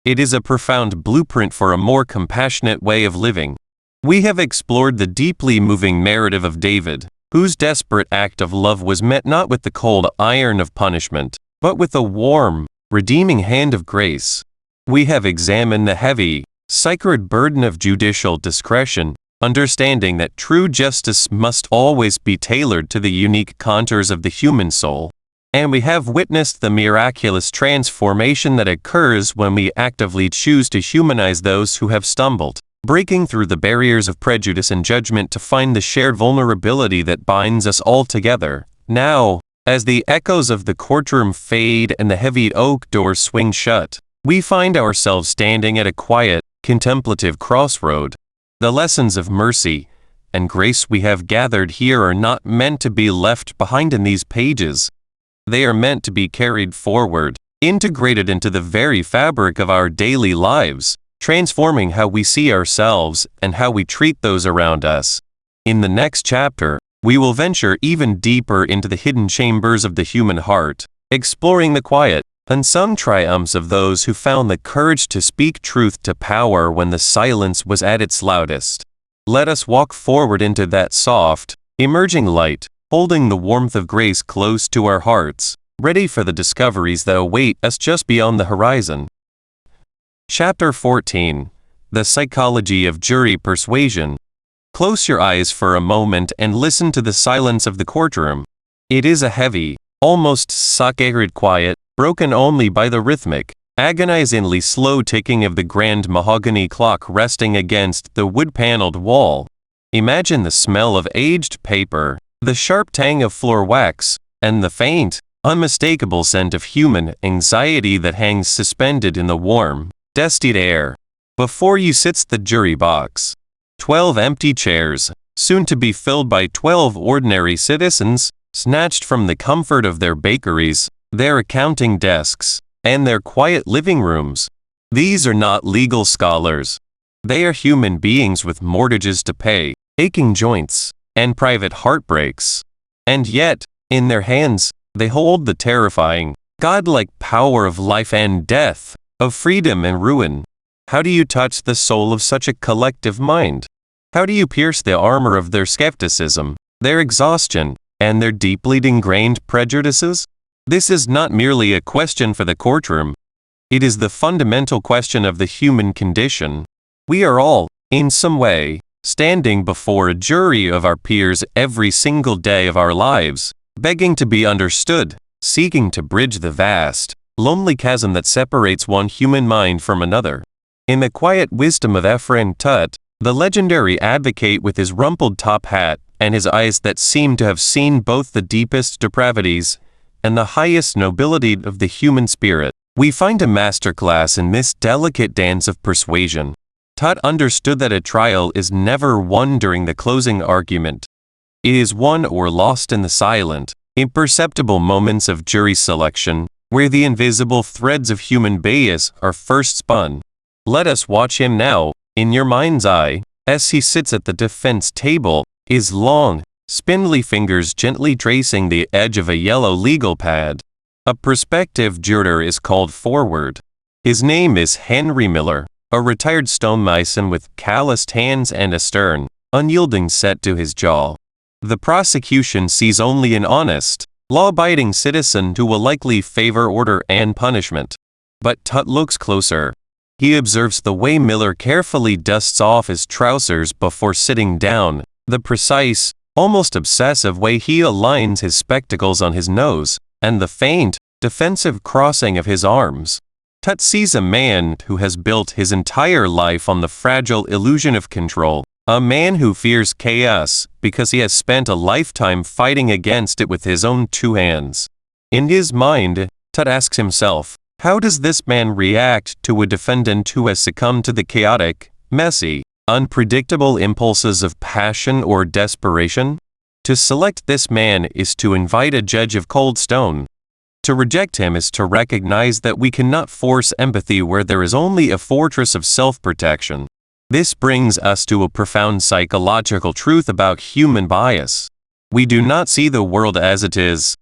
It is a profound blueprint for a more compassionate way of living. We have explored the deeply moving narrative of David, whose desperate act of love was met not with the cold iron of punishment, but with the warm, redeeming hand of grace. We have examined the heavy, sacred burden of judicial discretion, understanding that true justice must always be tailored to the unique contours of the human soul. And we have witnessed the miraculous transformation that occurs when we actively choose to humanize those who have stumbled, breaking through the barriers of prejudice and judgment to find the shared vulnerability that binds us all together. Now, as the echoes of the courtroom fade and the heavy oak doors swing shut, we find ourselves standing at a quiet, contemplative crossroad. The lessons of mercy and grace we have gathered here are not meant to be left behind in these pages. They are meant to be carried forward, integrated into the very fabric of our daily lives, transforming how we see ourselves and how we treat those around us. In the next chapter, we will venture even deeper into the hidden chambers of the human heart, exploring the quiet, unsung triumphs of those who found the courage to speak truth to power when the silence was at its loudest. Let us walk forward into that soft, emerging light, holding the warmth of grace close to our hearts, ready for the discoveries that await us just beyond the horizon. Chapter 14. The Psychology of Jury Persuasion. Close your eyes for a moment and listen to the silence of the courtroom. It is a heavy, almost sacred quiet, broken only by the rhythmic, agonizingly slow ticking of the grand mahogany clock resting against the wood-paneled wall. Imagine the smell of aged paper, the sharp tang of floor wax, and the faint, unmistakable scent of human anxiety that hangs suspended in the warm, dusty air. Before you sits the jury box. 12 empty chairs, soon to be filled by 12 ordinary citizens, snatched from the comfort of their bakeries, their accounting desks, and their quiet living rooms. These are not legal scholars. They are human beings with mortgages to pay, aching joints, and private heartbreaks. And yet, in their hands, they hold the terrifying, godlike power of life and death, of freedom and ruin. How do you touch the soul of such a collective mind? How do you pierce the armor of their skepticism, their exhaustion, and their deeply ingrained prejudices? This is not merely a question for the courtroom. It is the fundamental question of the human condition. We are all, in some way, standing before a jury of our peers every single day of our lives, begging to be understood, seeking to bridge the vast, lonely chasm that separates one human mind from another. In the quiet wisdom of Ephraim Tutt, the legendary advocate with his rumpled top hat and his eyes that seem to have seen both the deepest depravities and the highest nobility of the human spirit, we find a masterclass in this delicate dance of persuasion. Tutt understood that a trial is never won during the closing argument. It is won or lost in the silent, imperceptible moments of jury selection, where the invisible threads of human bias are first spun. Let us watch him now, in your mind's eye, as he sits at the defense table, his long, spindly fingers gently tracing the edge of a yellow legal pad. A prospective juror is called forward. His name is Henry Miller, a retired stonemason with calloused hands and a stern, unyielding set to his jaw. The prosecution sees only an honest, law-abiding citizen who will likely favor order and punishment. But Tutt looks closer. He observes the way Miller carefully dusts off his trousers before sitting down, the precise, almost obsessive way he aligns his spectacles on his nose, and the faint, defensive crossing of his arms. Tutt sees a man who has built his entire life on the fragile illusion of control, a man who fears chaos because he has spent a lifetime fighting against it with his own two hands. In his mind, Tutt asks himself, how does this man react to a defendant who has succumbed to the chaotic, messy, unpredictable impulses of passion or desperation? To select this man is to invite a judge of cold stone. To reject him is to recognize that we cannot force empathy where there is only a fortress of self-protection. This brings us to a profound psychological truth about human bias. We do not see the world as it is.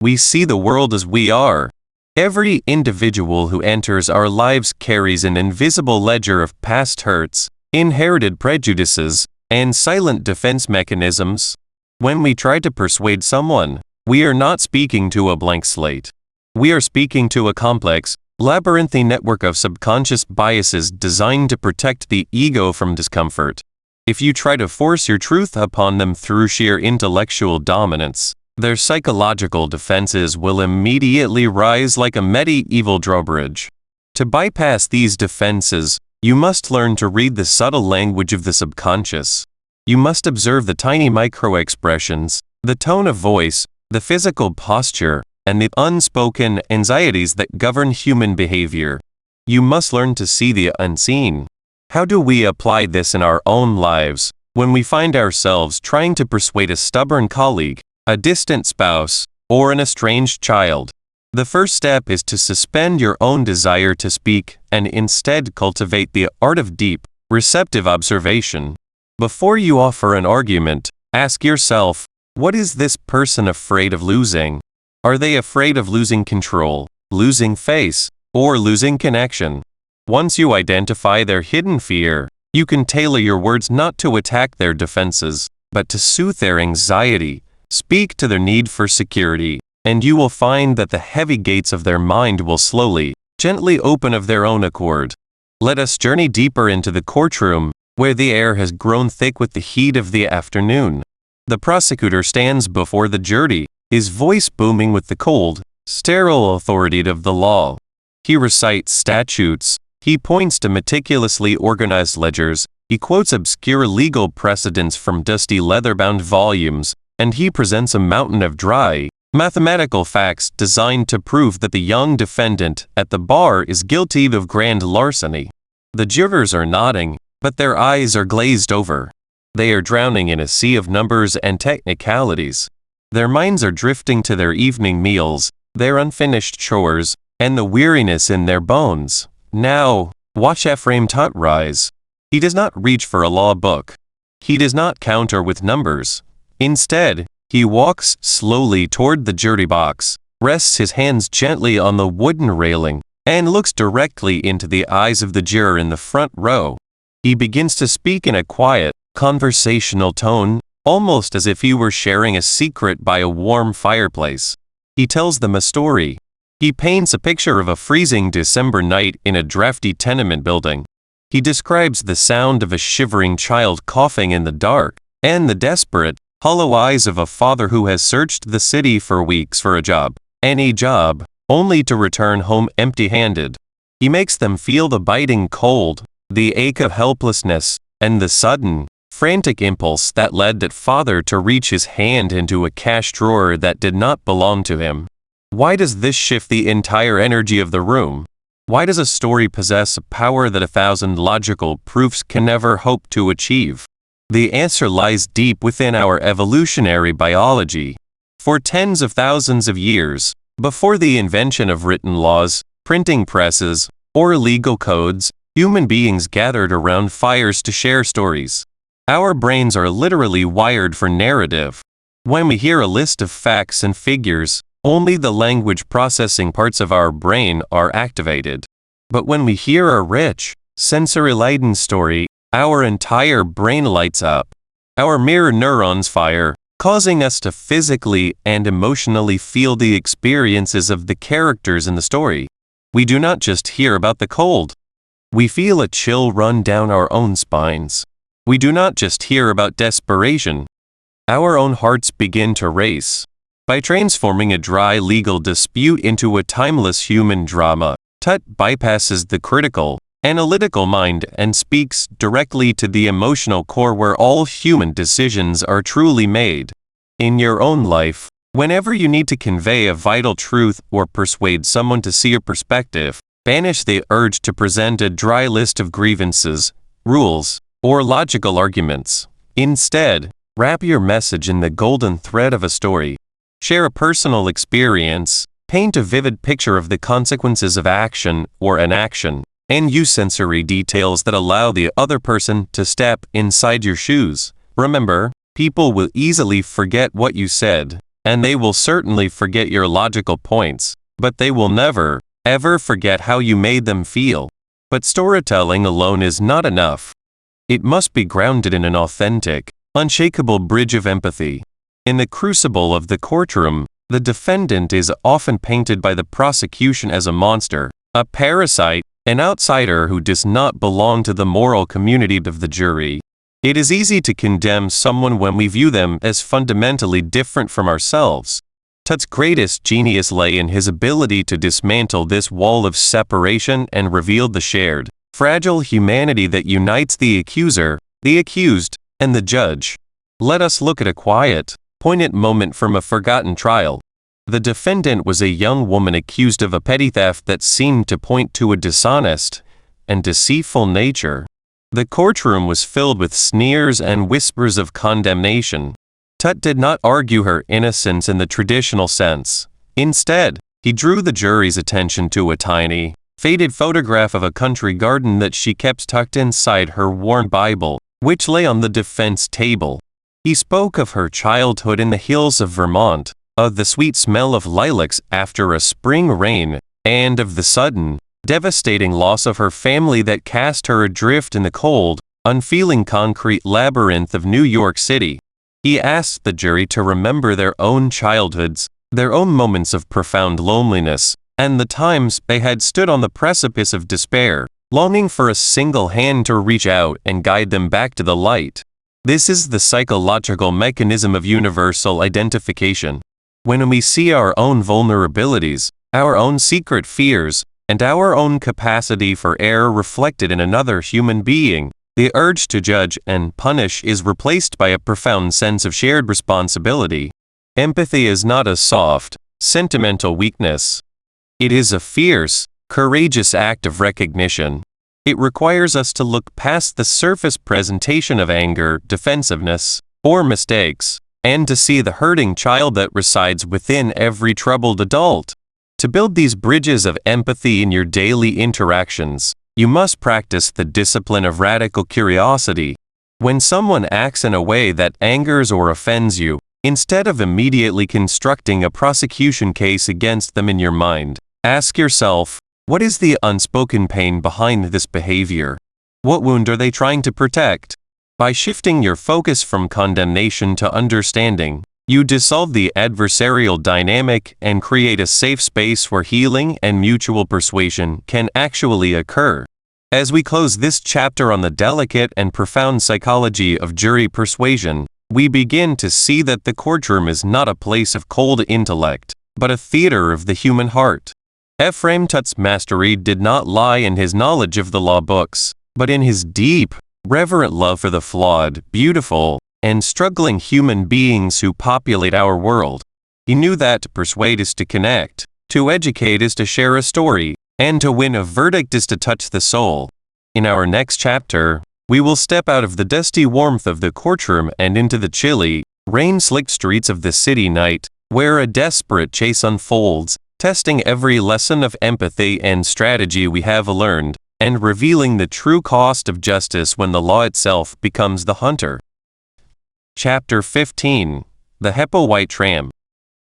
We see the world as we are. Every individual who enters our lives carries an invisible ledger of past hurts, inherited prejudices, and silent defense mechanisms. When we try to persuade someone, we are not speaking to a blank slate. We are speaking to a complex, labyrinthine network of subconscious biases designed to protect the ego from discomfort. If you try to force your truth upon them through sheer intellectual dominance, their psychological defenses will immediately rise like a medieval drawbridge. To bypass these defenses, you must learn to read the subtle language of the subconscious. You must observe the tiny micro-expressions, the tone of voice, the physical posture, and the unspoken anxieties that govern human behavior. You must learn to see the unseen. How do we apply this in our own lives when we find ourselves trying to persuade a stubborn colleague, a distant spouse, or an estranged child? The first step is to suspend your own desire to speak and instead cultivate the art of deep, receptive observation. Before you offer an argument, ask yourself, what is this person afraid of losing? Are they afraid of losing control, losing face, or losing connection? Once you identify their hidden fear, you can tailor your words not to attack their defenses, but to soothe their anxiety. Speak to their need for security, and you will find that the heavy gates of their mind will slowly, gently open of their own accord. Let us journey deeper into the courtroom, where the air has grown thick with the heat of the afternoon. The prosecutor stands before the jury, his voice booming with the cold, sterile authority of the law. He recites statutes, he points to meticulously organized ledgers, he quotes obscure legal precedents from dusty leather-bound volumes, and he presents a mountain of dry, mathematical facts designed to prove that the young defendant at the bar is guilty of grand larceny. The jurors are nodding, but their eyes are glazed over. They are drowning in a sea of numbers and technicalities. Their minds are drifting to their evening meals, their unfinished chores, and the weariness in their bones. Now, watch Ephraim Tutt rise. He does not reach for a law book. He does not counter with numbers. Instead, he walks slowly toward the jury box, rests his hands gently on the wooden railing, and looks directly into the eyes of the juror in the front row. He begins to speak in a quiet, conversational tone, almost as if he were sharing a secret by a warm fireplace. He tells them a story. He paints a picture of a freezing December night in a drafty tenement building. He describes the sound of a shivering child coughing in the dark, and the desperate, hollow eyes of a father who has searched the city for weeks for a job, any job, only to return home empty-handed. He makes them feel the biting cold, the ache of helplessness, and the sudden, frantic impulse that led that father to reach his hand into a cash drawer that did not belong to him. Why does this shift the entire energy of the room? Why does a story possess a power that 1,000 logical proofs can never hope to achieve? The answer lies deep within our evolutionary biology. For tens of thousands of years, before the invention of written laws, printing presses, or legal codes, human beings gathered around fires to share stories. Our brains are literally wired for narrative. When we hear a list of facts and figures, only the language processing parts of our brain are activated. But when we hear a rich, sensory-laden story, our entire brain lights up. Our mirror neurons fire, causing us to physically and emotionally feel the experiences of the characters in the story. We do not just hear about the cold. We feel a chill run down our own spines. We do not just hear about desperation. Our own hearts begin to race. By transforming a dry legal dispute into a timeless human drama, Tutt bypasses the critical, analytical mind and speaks directly to the emotional core where all human decisions are truly made. In your own life, whenever you need to convey a vital truth or persuade someone to see your perspective, banish the urge to present a dry list of grievances, rules, or logical arguments. Instead, wrap your message in the golden thread of a story. Share a personal experience, paint a vivid picture of the consequences of action or inaction, and use sensory details that allow the other person to step inside your shoes. Remember, people will easily forget what you said, and they will certainly forget your logical points, but they will never, ever forget how you made them feel. But storytelling alone is not enough. It must be grounded in an authentic, unshakable bridge of empathy. In the crucible of the courtroom, the defendant is often painted by the prosecution as a monster, a parasite, an outsider who does not belong to the moral community of the jury. It is easy to condemn someone when we view them as fundamentally different from ourselves. Tut's greatest genius lay in his ability to dismantle this wall of separation and reveal the shared, fragile humanity that unites the accuser, the accused, and the judge. Let us look at a quiet, poignant moment from a forgotten trial. The defendant was a young woman accused of a petty theft that seemed to point to a dishonest and deceitful nature. The courtroom was filled with sneers and whispers of condemnation. Tut did not argue her innocence in the traditional sense. Instead, he drew the jury's attention to a tiny, faded photograph of a country garden that she kept tucked inside her worn Bible, which lay on the defense table. He spoke of her childhood in the hills of Vermont, of the sweet smell of lilacs after a spring rain, and of the sudden, devastating loss of her family that cast her adrift in the cold, unfeeling concrete labyrinth of New York City. He asked the jury to remember their own childhoods, their own moments of profound loneliness, and the times they had stood on the precipice of despair, longing for a single hand to reach out and guide them back to the light. This is the psychological mechanism of universal identification. When we see our own vulnerabilities, our own secret fears, and our own capacity for error reflected in another human being, the urge to judge and punish is replaced by a profound sense of shared responsibility. Empathy is not a soft, sentimental weakness. It is a fierce, courageous act of recognition. It requires us to look past the surface presentation of anger, defensiveness, or mistakes, and to see the hurting child that resides within every troubled adult. To build these bridges of empathy in your daily interactions, you must practice the discipline of radical curiosity. When someone acts in a way that angers or offends you, instead of immediately constructing a prosecution case against them in your mind, ask yourself, what is the unspoken pain behind this behavior? What wound are they trying to protect? By shifting your focus from condemnation to understanding, you dissolve the adversarial dynamic and create a safe space where healing and mutual persuasion can actually occur. As we close this chapter on the delicate and profound psychology of jury persuasion, we begin to see that the courtroom is not a place of cold intellect, but a theater of the human heart. Ephraim Tut's mastery did not lie in his knowledge of the law books, but in his deep, reverent love for the flawed, beautiful, and struggling human beings who populate our world. He knew that to persuade is to connect, to educate is to share a story, and to win a verdict is to touch the soul. In our next chapter, we will step out of the dusty warmth of the courtroom and into the chilly, rain-slicked streets of the city night, where a desperate chase unfolds, testing every lesson of empathy and strategy we have learned, and revealing the true cost of justice when the law itself becomes the hunter. Chapter 15. The Hepplewhite Tramp.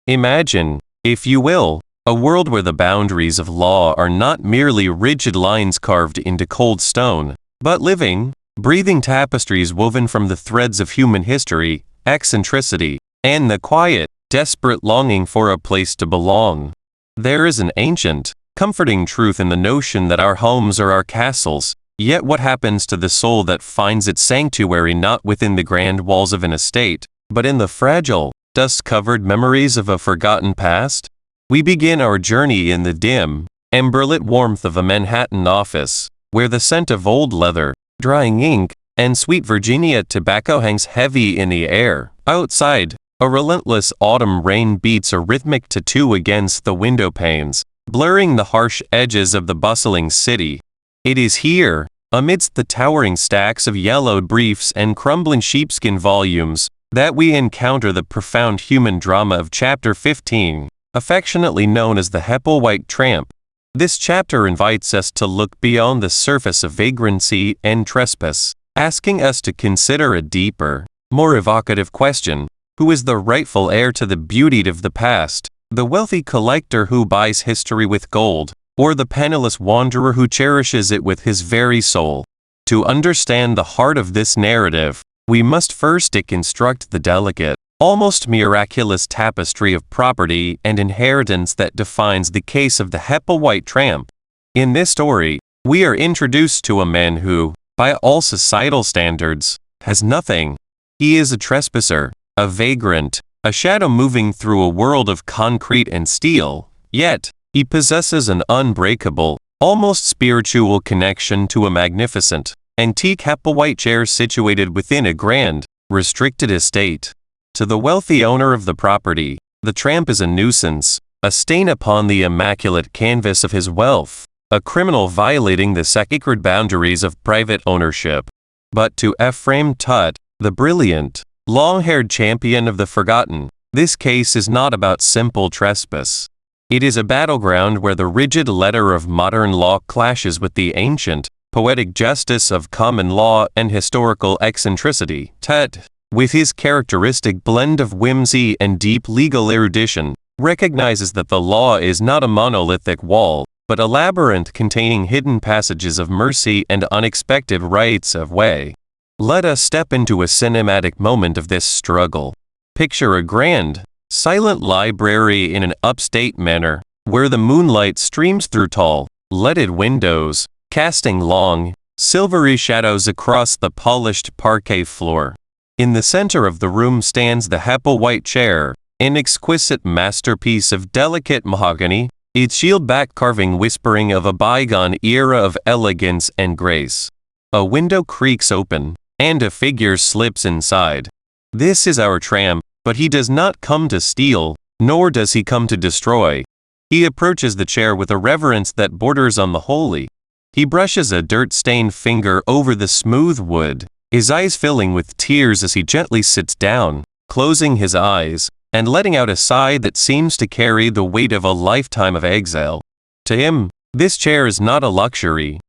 Imagine, if you will, a world where the boundaries of law are not merely rigid lines carved into cold stone, but living, breathing tapestries woven from the threads of human history, eccentricity, and the quiet, desperate longing for a place to belong. There is an ancient, comforting truth in the notion that our homes are our castles, yet what happens to the soul that finds its sanctuary not within the grand walls of an estate, but in the fragile, dust-covered memories of a forgotten past? We begin our journey in the dim, amber-lit warmth of a Manhattan office, where the scent of old leather, drying ink, and sweet Virginia tobacco hangs heavy in the air. Outside, a relentless autumn rain beats a rhythmic tattoo against the window panes, blurring the harsh edges of the bustling city. It is here, amidst the towering stacks of yellowed briefs and crumbling sheepskin volumes, that we encounter the profound human drama of Chapter 15, affectionately known as the Hepplewhite Tramp. This chapter invites us to look beyond the surface of vagrancy and trespass, asking us to consider a deeper, more evocative question: who is the rightful heir to the beauty of the past, the wealthy collector who buys history with gold, or the penniless wanderer who cherishes it with his very soul? To understand the heart of this narrative, we must first deconstruct the delicate, almost miraculous tapestry of property and inheritance that defines the case of the Hepplewhite Tramp. In this story, we are introduced to a man who, by all societal standards, has nothing. He is a trespasser, a vagrant, a shadow moving through a world of concrete and steel, yet he possesses an unbreakable, almost spiritual connection to a magnificent, antique apple-white chair situated within a grand, restricted estate. To the wealthy owner of the property, the tramp is a nuisance, a stain upon the immaculate canvas of his wealth, a criminal violating the sacred boundaries of private ownership. But to Ephraim Tutt, the brilliant, long-haired champion of the forgotten, this case is not about simple trespass. It is a battleground where the rigid letter of modern law clashes with the ancient, poetic justice of common law and historical eccentricity. Tutt, with his characteristic blend of whimsy and deep legal erudition, recognizes that the law is not a monolithic wall, but a labyrinth containing hidden passages of mercy and unexpected rights of way. Let us step into a cinematic moment of this struggle. Picture a grand, silent library in an upstate manor, where the moonlight streams through tall, leaded windows, casting long, silvery shadows across the polished parquet floor. In the center of the room stands the apple-white chair, an exquisite masterpiece of delicate mahogany, its shield-back carving whispering of a bygone era of elegance and grace. A window creaks open, and a figure slips inside. This is our tramp, but he does not come to steal, nor does he come to destroy. He approaches the chair with a reverence that borders on the holy. He brushes a dirt-stained finger over the smooth wood, his eyes filling with tears as he gently sits down, closing his eyes, and letting out a sigh that seems to carry the weight of a lifetime of exile. To him, this chair is not a luxury.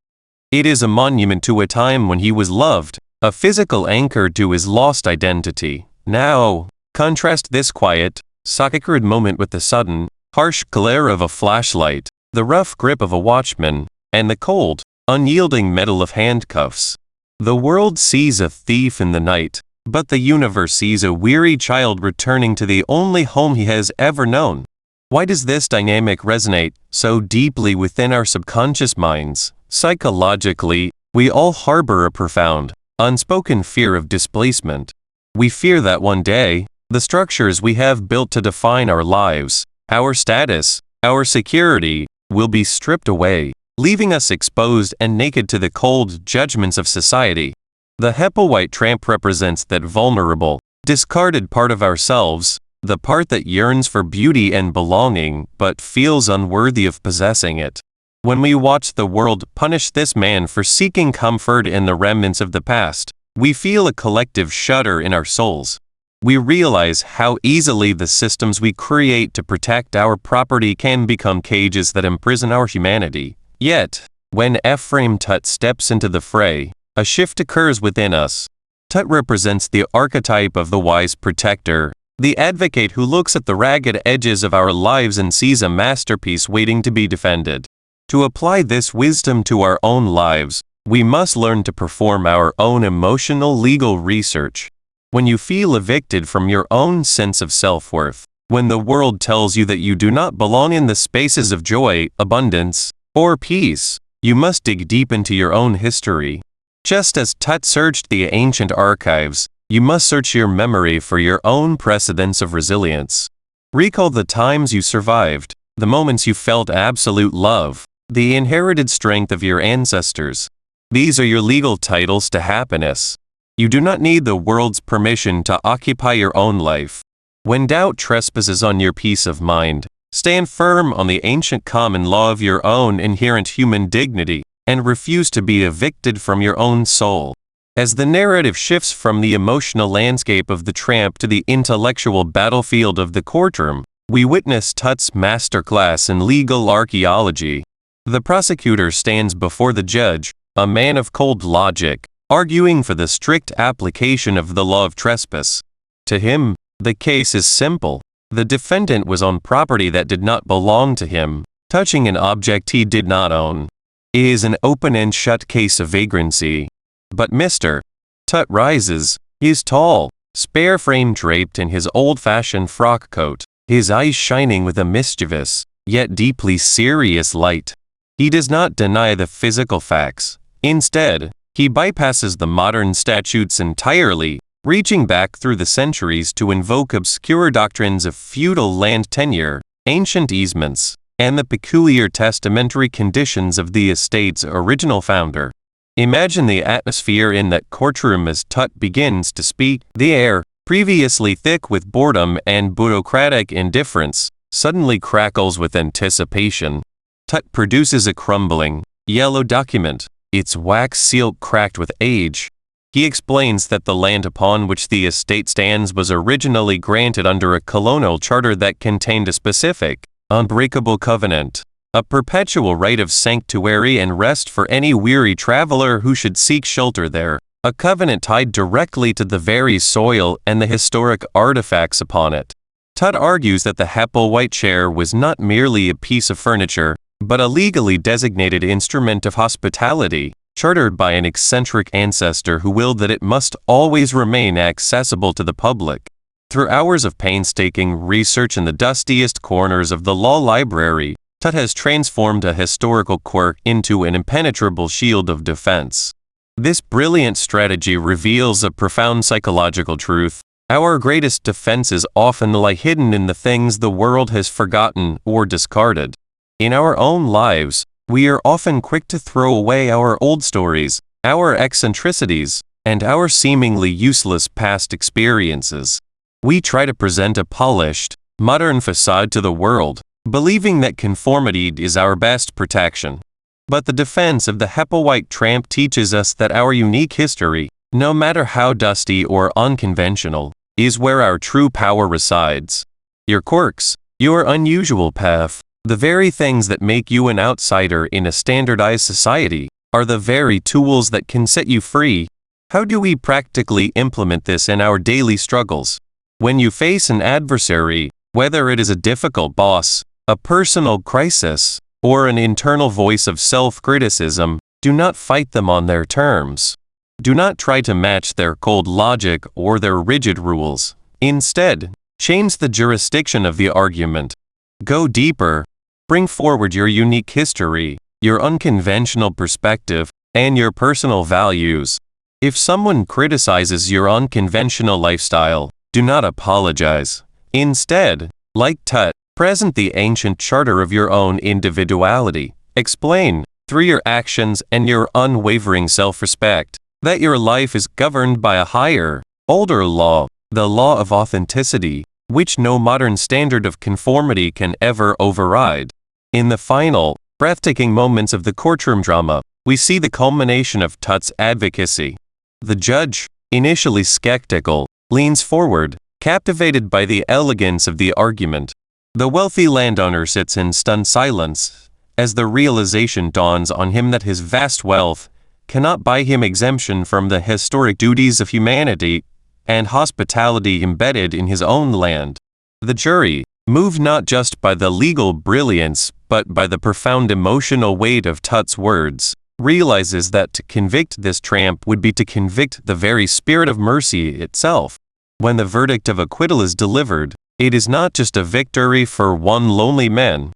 It is a monument to a time when he was loved, a physical anchor to his lost identity. Now, contrast this quiet, sacred moment with the sudden, harsh glare of a flashlight, the rough grip of a watchman, and the cold, unyielding metal of handcuffs. The world sees a thief in the night, but the universe sees a weary child returning to the only home he has ever known. Why does this dynamic resonate so deeply within our subconscious minds? Psychologically, we all harbor a profound, unspoken fear of displacement. We fear that one day, the structures we have built to define our lives, our status, our security, will be stripped away, leaving us exposed and naked to the cold judgments of society. The apple-white tramp represents that vulnerable, discarded part of ourselves, the part that yearns for beauty and belonging but feels unworthy of possessing it. When we watch the world punish this man for seeking comfort in the remnants of the past, we feel a collective shudder in our souls. We realize how easily the systems we create to protect our property can become cages that imprison our humanity. Yet, when Ephraim Tutt steps into the fray, a shift occurs within us. Tutt represents the archetype of the wise protector, the advocate who looks at the ragged edges of our lives and sees a masterpiece waiting to be defended. To apply this wisdom to our own lives, we must learn to perform our own emotional legal research. When you feel evicted from your own sense of self-worth, when the world tells you that you do not belong in the spaces of joy, abundance, or peace, you must dig deep into your own history. Just as Tutt searched the ancient archives, you must search your memory for your own precedents of resilience. Recall the times you survived, the moments you felt absolute love, the inherited strength of your ancestors. These are your legal titles to happiness. You do not need the world's permission to occupy your own life. When doubt trespasses on your peace of mind, stand firm on the ancient common law of your own inherent human dignity, and refuse to be evicted from your own soul. As the narrative shifts from the emotional landscape of the tramp to the intellectual battlefield of the courtroom, we witness Tutt's masterclass in legal archaeology. The prosecutor stands before the judge, a man of cold logic, arguing for the strict application of the law of trespass. To him, the case is simple. The defendant was on property that did not belong to him, touching an object he did not own. It is an open and shut case of vagrancy. But Mr. Tutt rises. He is tall, spare frame draped in his old-fashioned frock coat, his eyes shining with a mischievous, yet deeply serious light. He does not deny the physical facts. Instead, he bypasses the modern statutes entirely, reaching back through the centuries to invoke obscure doctrines of feudal land tenure, ancient easements, and the peculiar testamentary conditions of the estate's original founder. Imagine the atmosphere in that courtroom as Tut begins to speak. The air, previously thick with boredom and bureaucratic indifference, suddenly crackles with anticipation. Tut produces a crumbling, yellow document, its wax seal cracked with age. He explains that the land upon which the estate stands was originally granted under a colonial charter that contained a specific, unbreakable covenant, a perpetual right of sanctuary and rest for any weary traveler who should seek shelter there, a covenant tied directly to the very soil and the historic artifacts upon it. Tut argues that the Hepplewhite chair was not merely a piece of furniture, but a legally designated instrument of hospitality, chartered by an eccentric ancestor who willed that it must always remain accessible to the public. Through hours of painstaking research in the dustiest corners of the law library, Tut has transformed a historical quirk into an impenetrable shield of defense. This brilliant strategy reveals a profound psychological truth. Our greatest defenses often lie hidden in the things the world has forgotten or discarded. In our own lives, we are often quick to throw away our old stories, our eccentricities, and our seemingly useless past experiences. We try to present a polished, modern facade to the world, believing that conformity is our best protection. But the defense of the Hepplewhite tramp teaches us that our unique history, no matter how dusty or unconventional, is where our true power resides. Your quirks, your unusual path, the very things that make you an outsider in a standardized society, are the very tools that can set you free. How do we practically implement this in our daily struggles? When you face an adversary, whether it is a difficult boss, a personal crisis, or an internal voice of self-criticism, do not fight them on their terms. Do not try to match their cold logic or their rigid rules. Instead, change the jurisdiction of the argument. Go deeper. Bring forward your unique history, your unconventional perspective, and your personal values. If someone criticizes your unconventional lifestyle, do not apologize. Instead, like Tut, present the ancient charter of your own individuality. Explain, through your actions and your unwavering self-respect, that your life is governed by a higher, older law, the law of authenticity, which no modern standard of conformity can ever override. In the final, breathtaking moments of the courtroom drama, we see the culmination of Tut's advocacy. The judge, initially skeptical, leans forward, captivated by the elegance of the argument. The wealthy landowner sits in stunned silence, as the realization dawns on him that his vast wealth cannot buy him exemption from the historic duties of humanity and hospitality embedded in his own land. The jury, moved not just by the legal brilliance but by the profound emotional weight of Tut's words, realizes that to convict this tramp would be to convict the very spirit of mercy itself. When the verdict of acquittal is delivered, it is not just a victory for one lonely man.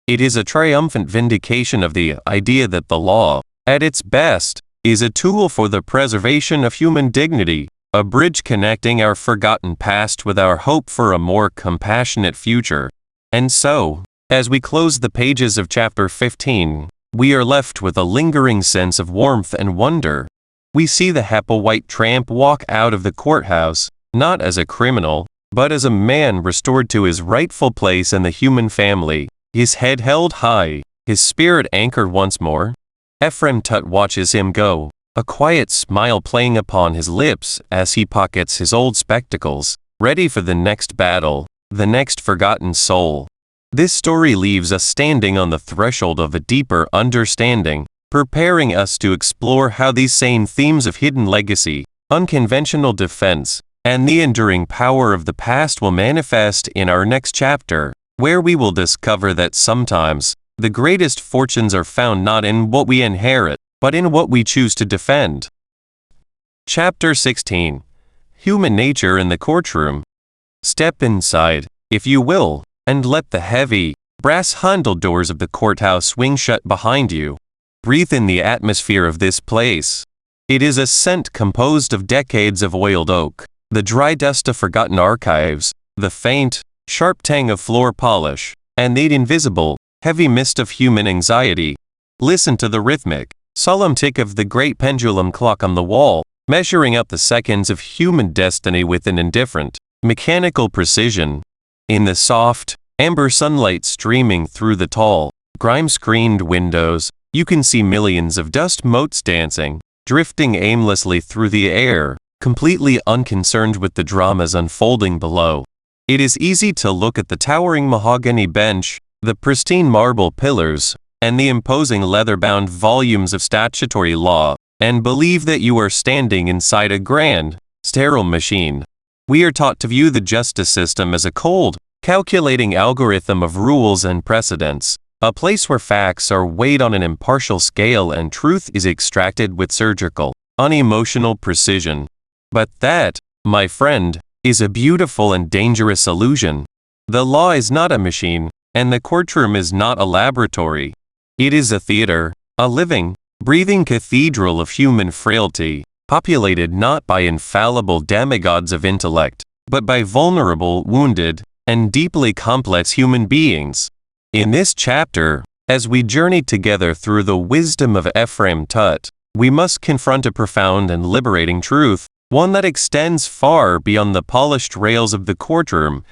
It is a triumphant vindication of the idea that the law, at its best, is a tool for the preservation of human dignity, a bridge connecting our forgotten past with our hope for a more compassionate future. And so, as we close the pages of chapter 15, we are left with a lingering sense of warmth and wonder. We see the Hepplewhite tramp walk out of the courthouse, not as a criminal, but as a man restored to his rightful place in the human family, his head held high, his spirit anchored once more. Ephraim Tut watches him go, a quiet smile playing upon his lips as he pockets his old spectacles, ready for the next battle, the next forgotten soul. This story leaves us standing on the threshold of a deeper understanding, preparing us to explore how these same themes of hidden legacy, unconventional defense, and the enduring power of the past will manifest in our next chapter, where we will discover that sometimes the greatest fortunes are found not in what we inherit, but in what we choose to defend. Chapter 16. Human Nature in the Courtroom. Step inside, if you will, and let the heavy, brass-handled doors of the courthouse swing shut behind you. Breathe in the atmosphere of this place. It is a scent composed of decades of oiled oak, the dry dust of forgotten archives, the faint, sharp tang of floor polish, and the invisible, heavy mist of human anxiety. Listen to the rhythmic, solemn tick of the great pendulum clock on the wall, measuring out the seconds of human destiny with an indifferent, mechanical precision. In the soft, amber sunlight streaming through the tall, grime-screened windows, you can see millions of dust motes dancing, drifting aimlessly through the air, completely unconcerned with the dramas unfolding below. It is easy to look at the towering mahogany bench, the pristine marble pillars, and the imposing leather-bound volumes of statutory law, and believe that you are standing inside a grand, sterile machine. We are taught to view the justice system as a cold, calculating algorithm of rules and precedents, a place where facts are weighed on an impartial scale and truth is extracted with surgical, unemotional precision. But that, my friend, is a beautiful and dangerous illusion. The law is not a machine, and the courtroom is not a laboratory. It is a theater, a living, breathing cathedral of human frailty, populated not by infallible demigods of intellect, but by vulnerable, wounded, and deeply complex human beings. In this chapter, as we journey together through the wisdom of Ephraim Tutt, we must confront a profound and liberating truth, one that extends far beyond the polished rails of the courtroom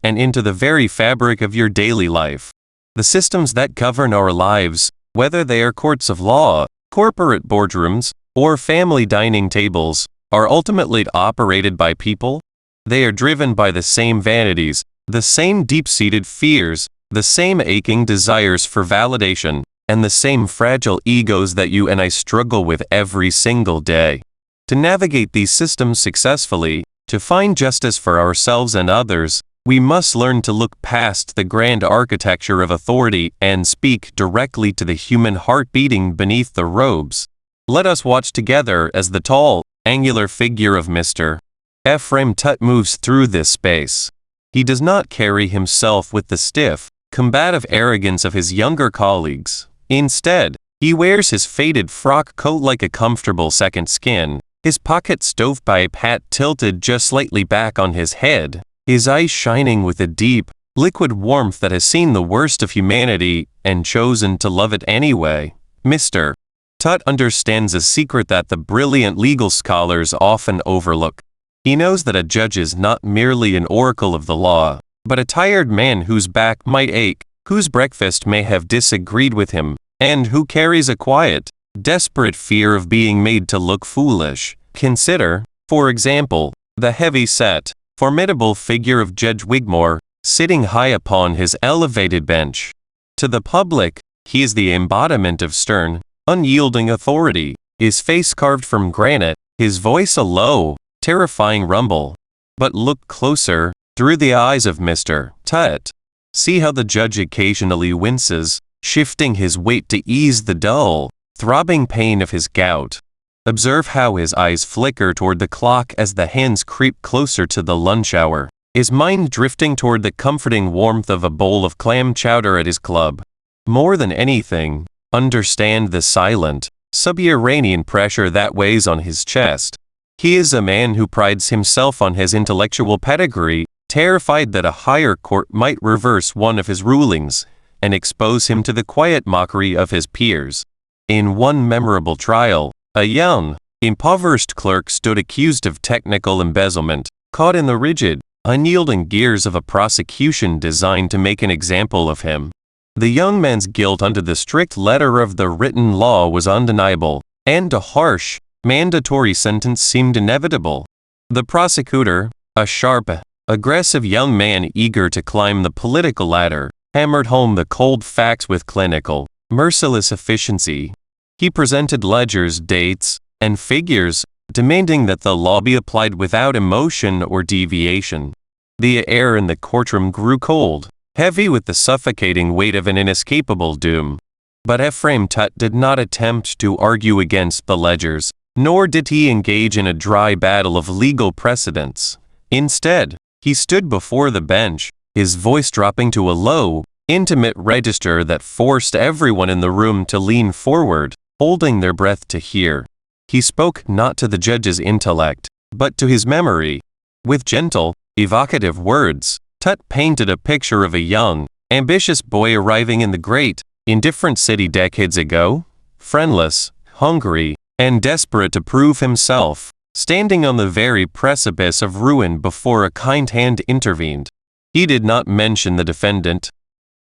and into the very fabric of your daily life. The systems that govern our lives, whether they are courts of law, corporate boardrooms, or family dining tables, are ultimately operated by people. They are driven by the same vanities, the same deep-seated fears, the same aching desires for validation, and the same fragile egos that you and I struggle with every single day. To navigate these systems successfully, to find justice for ourselves and others, we must learn to look past the grand architecture of authority and speak directly to the human heart beating beneath the robes. Let us watch together as the tall, angular figure of Mr. Ephraim Tutt moves through this space. He does not carry himself with the stiff, combative arrogance of his younger colleagues. Instead, he wears his faded frock coat like a comfortable second skin, his pocket stovepipe hat tilted just slightly back on his head, his eyes shining with a deep, liquid warmth that has seen the worst of humanity and chosen to love it anyway. Mr. Tutt understands a secret that the brilliant legal scholars often overlook. He knows that a judge is not merely an oracle of the law, but a tired man whose back might ache, whose breakfast may have disagreed with him, and who carries a quiet, desperate fear of being made to look foolish. Consider, for example, the heavy-set, formidable figure of Judge Wigmore, sitting high upon his elevated bench. To the public, he is the embodiment of stern, unyielding authority, his face carved from granite, his voice a low, terrifying rumble. But look closer, through the eyes of Mr. Tutt. See how the judge occasionally winces, shifting his weight to ease the dull, throbbing pain of his gout. Observe how his eyes flicker toward the clock as the hands creep closer to the lunch hour, his mind drifting toward the comforting warmth of a bowl of clam chowder at his club. More than anything, understand the silent, subterranean pressure that weighs on his chest. He is a man who prides himself on his intellectual pedigree, terrified that a higher court might reverse one of his rulings and expose him to the quiet mockery of his peers. In one memorable trial, a young, impoverished clerk stood accused of technical embezzlement, caught in the rigid, unyielding gears of a prosecution designed to make an example of him. The young man's guilt under the strict letter of the written law was undeniable, and a harsh, mandatory sentence seemed inevitable. The prosecutor, a sharp, aggressive young man eager to climb the political ladder, hammered home the cold facts with clinical, merciless efficiency. He presented ledgers, dates, and figures, demanding that the law be applied without emotion or deviation. The air in the courtroom grew cold, heavy with the suffocating weight of an inescapable doom. But Ephraim Tutt did not attempt to argue against the ledgers, nor did he engage in a dry battle of legal precedents. Instead, he stood before the bench, his voice dropping to a low, intimate register that forced everyone in the room to lean forward, holding their breath to hear. He spoke not to the judge's intellect, but to his memory. With gentle, evocative words, Tut painted a picture of a young, ambitious boy arriving in the great, indifferent city decades ago, friendless, hungry, and desperate to prove himself, standing on the very precipice of ruin before a kind hand intervened. He did not mention the defendant.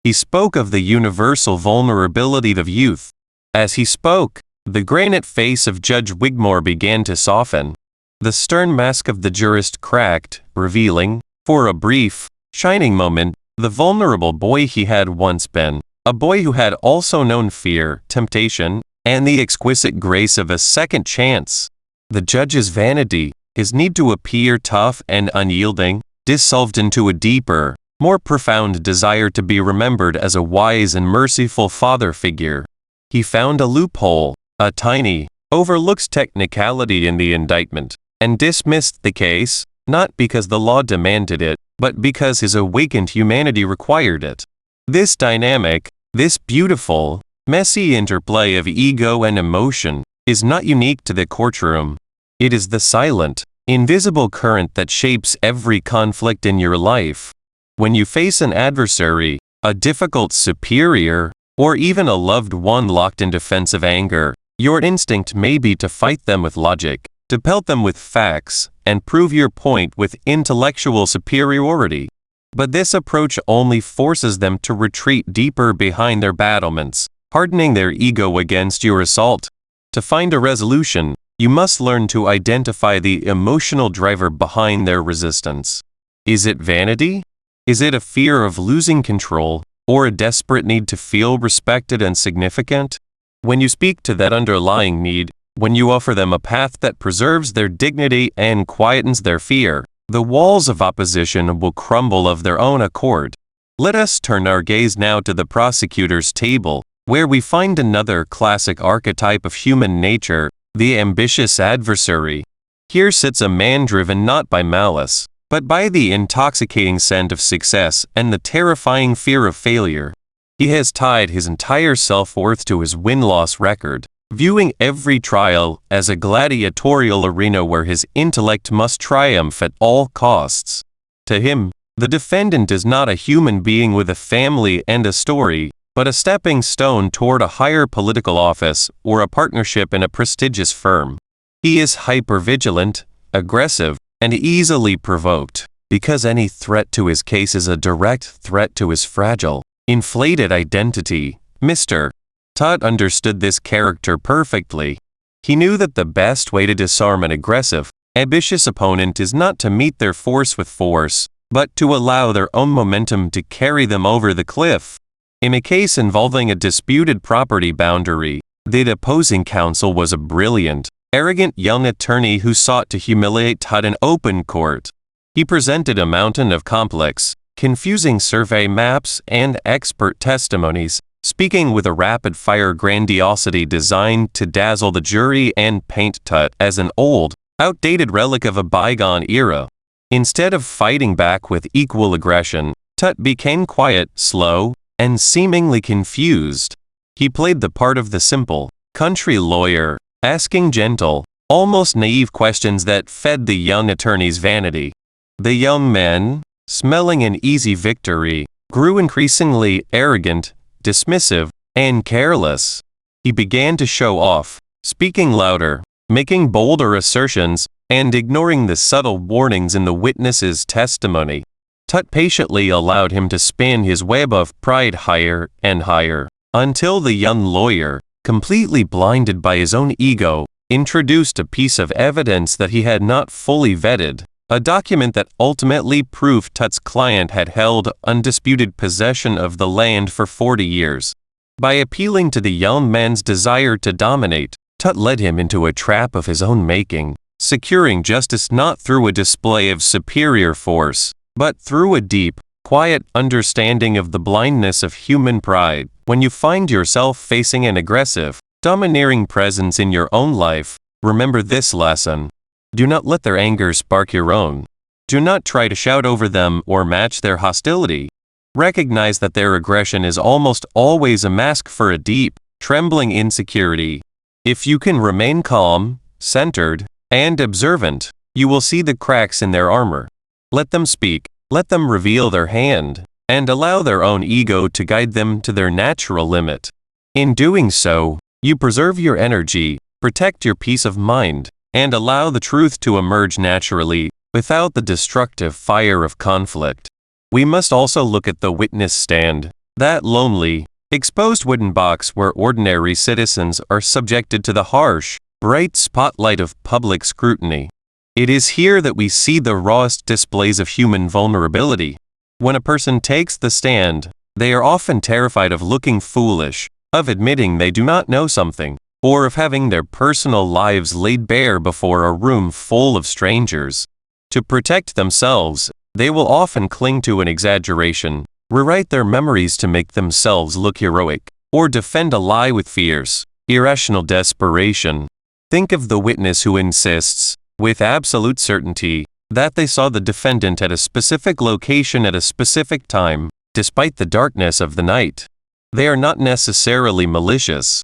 He spoke of the universal vulnerability of youth. As he spoke, the granite face of Judge Wigmore began to soften. The stern mask of the jurist cracked, revealing, for a brief, shining moment, the vulnerable boy he had once been, a boy who had also known fear, temptation, and the exquisite grace of a second chance. The judge's vanity, his need to appear tough and unyielding, dissolved into a deeper, more profound desire to be remembered as a wise and merciful father figure. He found a loophole, a tiny, overlooked technicality in the indictment, and dismissed the case, not because the law demanded it, but because his awakened humanity required it. This dynamic, this beautiful, messy interplay of ego and emotion, is not unique to the courtroom. It is the silent, invisible current that shapes every conflict in your life. When you face an adversary, a difficult superior, or even a loved one locked in defensive anger, your instinct may be to fight them with logic, to pelt them with facts, and prove your point with intellectual superiority. But this approach only forces them to retreat deeper behind their battlements, hardening their ego against your assault. To find a resolution, you must learn to identify the emotional driver behind their resistance. Is it vanity? Is it a fear of losing control, or a desperate need to feel respected and significant? When you speak to that underlying need, when you offer them a path that preserves their dignity and quietens their fear, the walls of opposition will crumble of their own accord. Let us turn our gaze now to the prosecutor's table, where we find another classic archetype of human nature, the ambitious adversary. Here sits a man driven not by malice, but by the intoxicating scent of success and the terrifying fear of failure. He has tied his entire self-worth to his win-loss record, viewing every trial as a gladiatorial arena where his intellect must triumph at all costs. To him, the defendant is not a human being with a family and a story, but a stepping stone toward a higher political office or a partnership in a prestigious firm. He is hypervigilant, aggressive, and easily provoked, because any threat to his case is a direct threat to his fragile, inflated identity. Mr. Tut understood this character perfectly. He knew that the best way to disarm an aggressive, ambitious opponent is not to meet their force with force, but to allow their own momentum to carry them over the cliff. In a case involving a disputed property boundary, the opposing counsel was a brilliant, arrogant young attorney who sought to humiliate Tut in open court. He presented a mountain of complex, confusing survey maps and expert testimonies, speaking with a rapid-fire grandiosity designed to dazzle the jury and paint Tut as an old, outdated relic of a bygone era. Instead of fighting back with equal aggression, Tut became quiet, slow, and seemingly confused. He played the part of the simple, country lawyer, asking gentle, almost naive questions that fed the young attorney's vanity. The young man, smelling an easy victory, grew increasingly arrogant, dismissive, and careless. He began to show off, speaking louder, making bolder assertions, and ignoring the subtle warnings in the witness's testimony. Tut patiently allowed him to spin his web of pride higher and higher, until the young lawyer, completely blinded by his own ego, introduced a piece of evidence that he had not fully vetted, a document that ultimately proved Tut's client had held undisputed possession of the land for 40 years. By appealing to the young man's desire to dominate, Tut led him into a trap of his own making, securing justice not through a display of superior force, but through a deep, quiet understanding of the blindness of human pride. When you find yourself facing an aggressive, domineering presence in your own life, remember this lesson. Do not let their anger spark your own. Do not try to shout over them or match their hostility. Recognize that their aggression is almost always a mask for a deep, trembling insecurity. If you can remain calm, centered, and observant, you will see the cracks in their armor. Let them speak, let them reveal their hand, and allow their own ego to guide them to their natural limit. In doing so, you preserve your energy, protect your peace of mind, and allow the truth to emerge naturally, without the destructive fire of conflict. We must also look at the witness stand, that lonely, exposed wooden box where ordinary citizens are subjected to the harsh, bright spotlight of public scrutiny. It is here that we see the rawest displays of human vulnerability. When a person takes the stand, they are often terrified of looking foolish, of admitting they do not know something, or of having their personal lives laid bare before a room full of strangers. To protect themselves, they will often cling to an exaggeration, rewrite their memories to make themselves look heroic, or defend a lie with fierce, irrational desperation. Think of the witness who insists, with absolute certainty, that they saw the defendant at a specific location at a specific time, despite the darkness of the night. They are not necessarily malicious.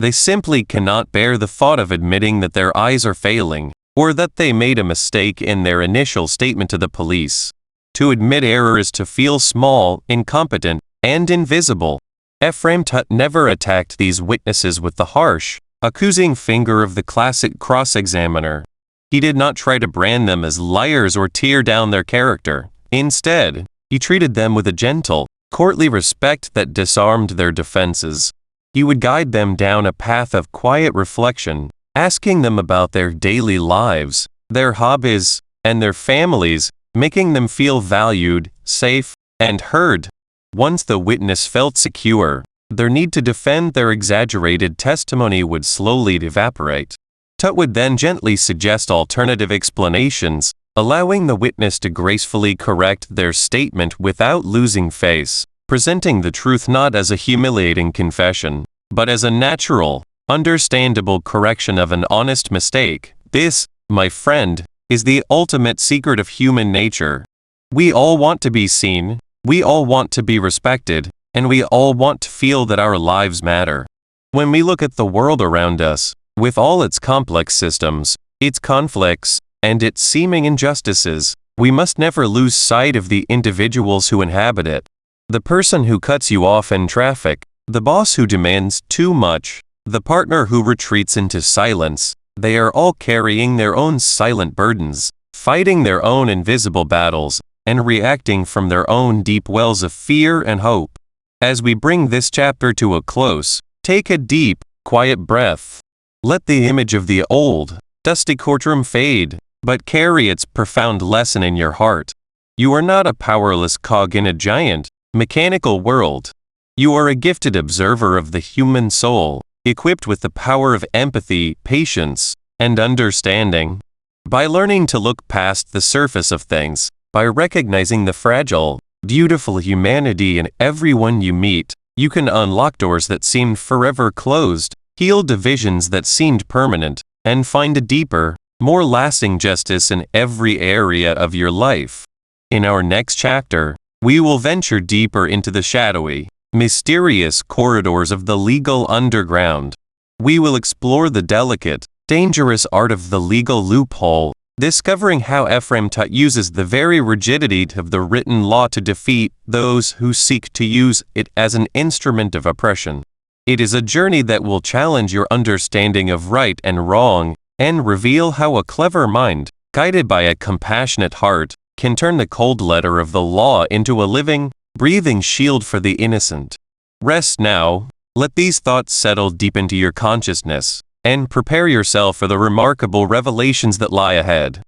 They simply cannot bear the thought of admitting that their eyes are failing, or that they made a mistake in their initial statement to the police. To admit error is to feel small, incompetent, and invisible. Ephraim Tutt never attacked these witnesses with the harsh, accusing finger of the classic cross-examiner. He did not try to brand them as liars or tear down their character. Instead, he treated them with a gentle, courtly respect that disarmed their defenses. He would guide them down a path of quiet reflection, asking them about their daily lives, their hobbies, and their families, making them feel valued, safe, and heard. Once the witness felt secure, their need to defend their exaggerated testimony would slowly evaporate. Tutt would then gently suggest alternative explanations, allowing the witness to gracefully correct their statement without losing face, presenting the truth not as a humiliating confession, but as a natural, understandable correction of an honest mistake. This, my friend, is the ultimate secret of human nature. We all want to be seen, we all want to be respected, and we all want to feel that our lives matter. When we look at the world around us, with all its complex systems, its conflicts, and its seeming injustices, we must never lose sight of the individuals who inhabit it. The person who cuts you off in traffic, the boss who demands too much, the partner who retreats into silence, they are all carrying their own silent burdens, fighting their own invisible battles, and reacting from their own deep wells of fear and hope. As we bring this chapter to a close, take a deep, quiet breath. Let the image of the old, dusty courtroom fade, but carry its profound lesson in your heart. You are not a powerless cog in a giant, mechanical world. You are a gifted observer of the human soul, equipped with the power of empathy, patience, and understanding. By learning to look past the surface of things, by recognizing the fragile, beautiful humanity in everyone you meet, you can unlock doors that seemed forever closed, heal divisions that seemed permanent, and find a deeper, more lasting justice in every area of your life. In our next chapter, we will venture deeper into the shadowy, mysterious corridors of the legal underground. We will explore the delicate, dangerous art of the legal loophole, discovering how Ephraim Tutt uses the very rigidity of the written law to defeat those who seek to use it as an instrument of oppression. It is a journey that will challenge your understanding of right and wrong, and reveal how a clever mind, guided by a compassionate heart, can turn the cold letter of the law into a living, breathing shield for the innocent. Rest now, let these thoughts settle deep into your consciousness, and prepare yourself for the remarkable revelations that lie ahead.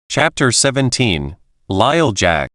Chapter 17. Lyle Jack.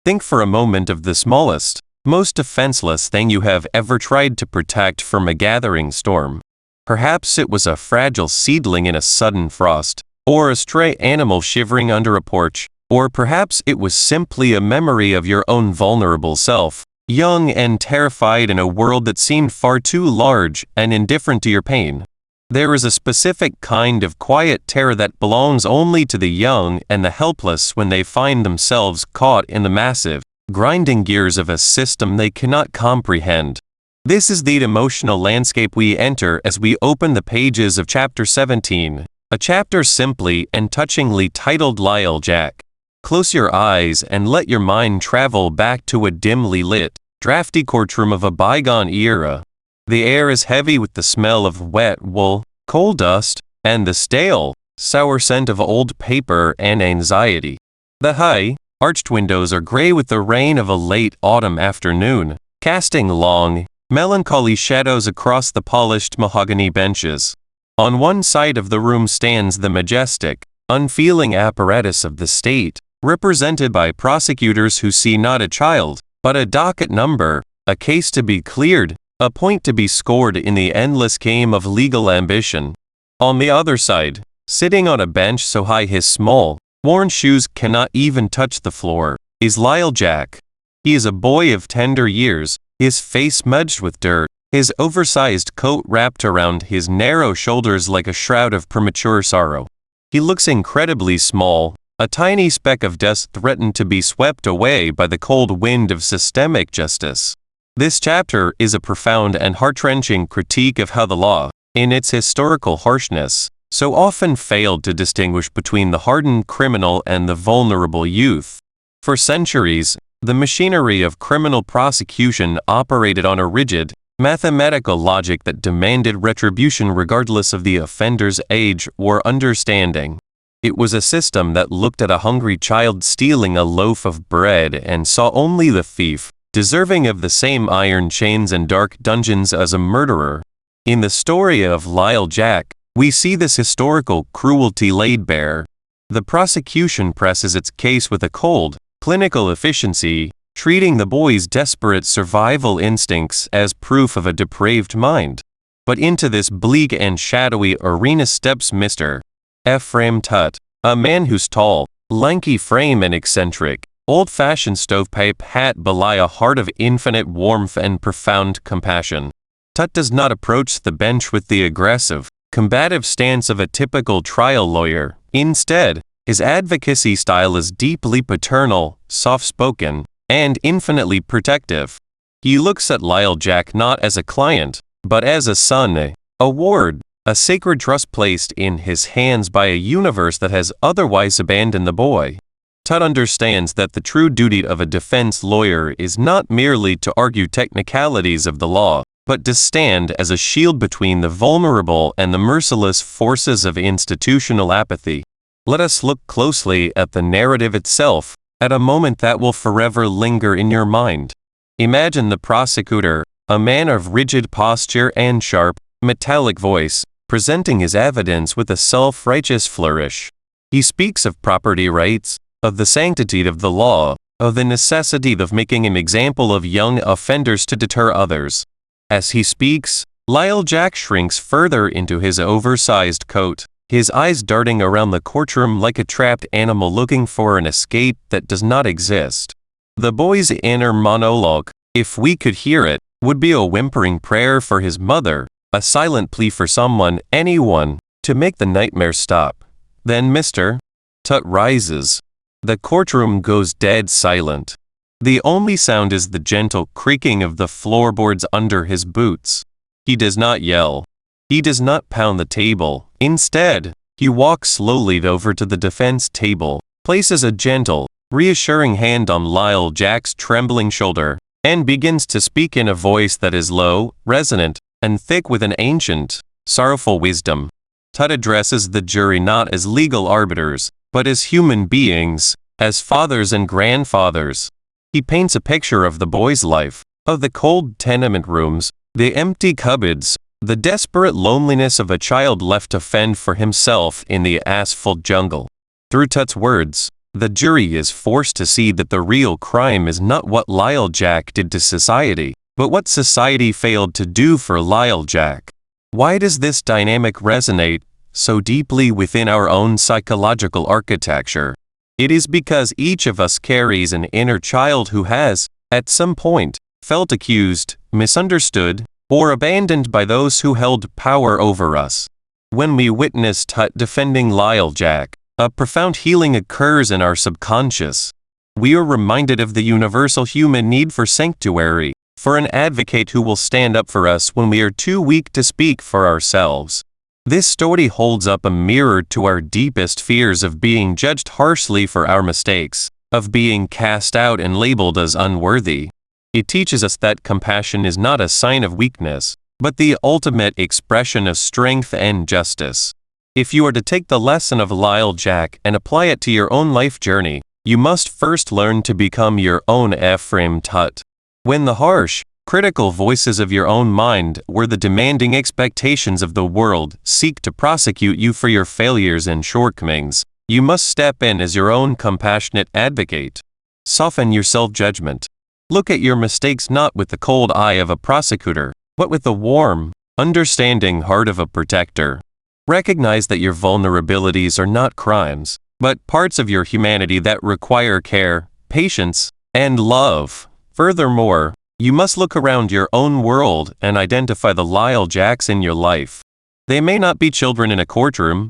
Think for a moment of the smallest, most defenseless thing you have ever tried to protect from a gathering storm. Perhaps it was a fragile seedling in a sudden frost, or a stray animal shivering under a porch, or perhaps it was simply a memory of your own vulnerable self, young and terrified in a world that seemed far too large and indifferent to your pain. There is a specific kind of quiet terror that belongs only to the young and the helpless when they find themselves caught in the massive, grinding gears of a system they cannot comprehend. This is the emotional landscape we enter as we open the pages of Chapter 17, a chapter simply and touchingly titled Lyle Jack. Close your eyes and let your mind travel back to a dimly lit, drafty courtroom of a bygone era. The air is heavy with the smell of wet wool, coal dust, and the stale, sour scent of old paper and anxiety. The high, arched windows are gray with the rain of a late autumn afternoon, casting long, melancholy shadows across the polished mahogany benches. On one side of the room stands the majestic, unfeeling apparatus of the state, represented by prosecutors who see not a child, but a docket number, a case to be cleared, a point to be scored in the endless game of legal ambition. On the other side, sitting on a bench so high his small, worn shoes cannot even touch the floor, is Lyle Jack. He is a boy of tender years, his face smudged with dirt, his oversized coat wrapped around his narrow shoulders like a shroud of premature sorrow. He looks incredibly small, a tiny speck of dust threatened to be swept away by the cold wind of systemic justice. This chapter is a profound and heart-wrenching critique of how the law, in its historical harshness, so often failed to distinguish between the hardened criminal and the vulnerable youth. For centuries, the machinery of criminal prosecution operated on a rigid, mathematical logic that demanded retribution regardless of the offender's age or understanding. It was a system that looked at a hungry child stealing a loaf of bread and saw only the thief, deserving of the same iron chains and dark dungeons as a murderer. In the story of Lyle Jack, we see this historical cruelty laid bare. The prosecution presses its case with a cold, clinical efficiency, treating the boy's desperate survival instincts as proof of a depraved mind. But into this bleak and shadowy arena steps Mr. Ephraim Tutt, a man whose tall, lanky frame and eccentric, old-fashioned stovepipe hat belie a heart of infinite warmth and profound compassion. Tutt does not approach the bench with the aggressive, combative stance of a typical trial lawyer. Instead, his advocacy style is deeply paternal, soft-spoken, and infinitely protective. He looks at Lyle Jack not as a client, but as a son, a ward, a sacred trust placed in his hands by a universe that has otherwise abandoned the boy. Tutt understands that the true duty of a defense lawyer is not merely to argue technicalities of the law, but to stand as a shield between the vulnerable and the merciless forces of institutional apathy. Let us look closely at the narrative itself, at a moment that will forever linger in your mind. Imagine the prosecutor, a man of rigid posture and sharp, metallic voice, presenting his evidence with a self-righteous flourish. He speaks of property rights, of the sanctity of the law, of the necessity of making an example of young offenders to deter others. As he speaks, Lyle Jack shrinks further into his oversized coat, his eyes darting around the courtroom like a trapped animal looking for an escape that does not exist. The boy's inner monologue, if we could hear it, would be a whimpering prayer for his mother, a silent plea for someone, anyone, to make the nightmare stop. Then Mr. Tutt rises. The courtroom goes dead silent. The only sound is the gentle creaking of the floorboards under his boots. He does not yell. He does not pound the table. Instead, he walks slowly over to the defense table, places a gentle, reassuring hand on Lyle Jack's trembling shoulder, and begins to speak in a voice that is low, resonant, and thick with an ancient, sorrowful wisdom. Tutt addresses the jury not as legal arbiters, but as human beings, as fathers and grandfathers. He paints a picture of the boy's life, of the cold tenement rooms, the empty cupboards, the desperate loneliness of a child left to fend for himself in the asphalt jungle. Through Tutt's words, the jury is forced to see that the real crime is not what Lyle Jack did to society, but what society failed to do for Lyle Jack. Why does this dynamic resonate so deeply within our own psychological architecture? It is because each of us carries an inner child who has, at some point, felt accused, misunderstood, or abandoned by those who held power over us. When we witness Tutt defending Lyle Jack, a profound healing occurs in our subconscious. we are reminded of the universal human need for sanctuary, for an advocate who will stand up for us when we are too weak to speak for ourselves. This story holds up a mirror to our deepest fears of being judged harshly for our mistakes, of being cast out and labeled as unworthy. It teaches us that compassion is not a sign of weakness, but the ultimate expression of strength and justice. If you are to take the lesson of Lyle Jack and apply it to your own life journey, you must first learn to become your own Ephraim Tut. When the harsh, critical voices of your own mind or the demanding expectations of the world seek to prosecute you for your failures and shortcomings, you must step in as your own compassionate advocate. Soften your self-judgment. Look at your mistakes not with the cold eye of a prosecutor, but with the warm, understanding heart of a protector. Recognize that your vulnerabilities are not crimes, but parts of your humanity that require care, patience, and love. Furthermore, you must look around your own world and identify the Lyle Jacks in your life. They may not be children in a courtroom.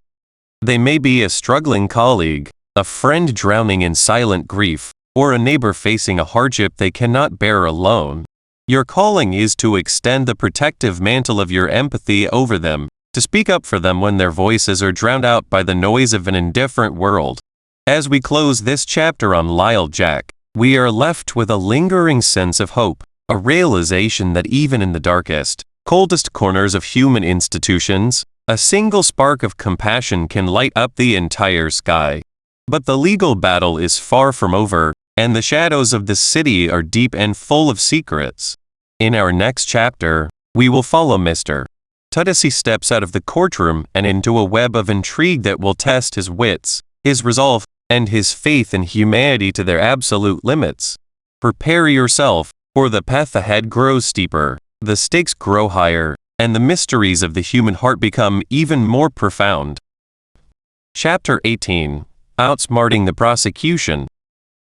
They may be a struggling colleague, a friend drowning in silent grief, or a neighbor facing a hardship they cannot bear alone. Your calling is to extend the protective mantle of your empathy over them, to speak up for them when their voices are drowned out by the noise of an indifferent world. As we close this chapter on Lyle Jack, we are left with a lingering sense of hope, a realization that even in the darkest, coldest corners of human institutions, a single spark of compassion can light up the entire sky. But the legal battle is far from over, and the shadows of the city are deep and full of secrets. In our next chapter, we will follow Mr. Tut as he steps out of the courtroom and into a web of intrigue that will test his wits, his resolve, and his faith in humanity to their absolute limits. Prepare yourself, for the path ahead grows steeper, the stakes grow higher, and the mysteries of the human heart become even more profound. Chapter 18. Outsmarting the Prosecution.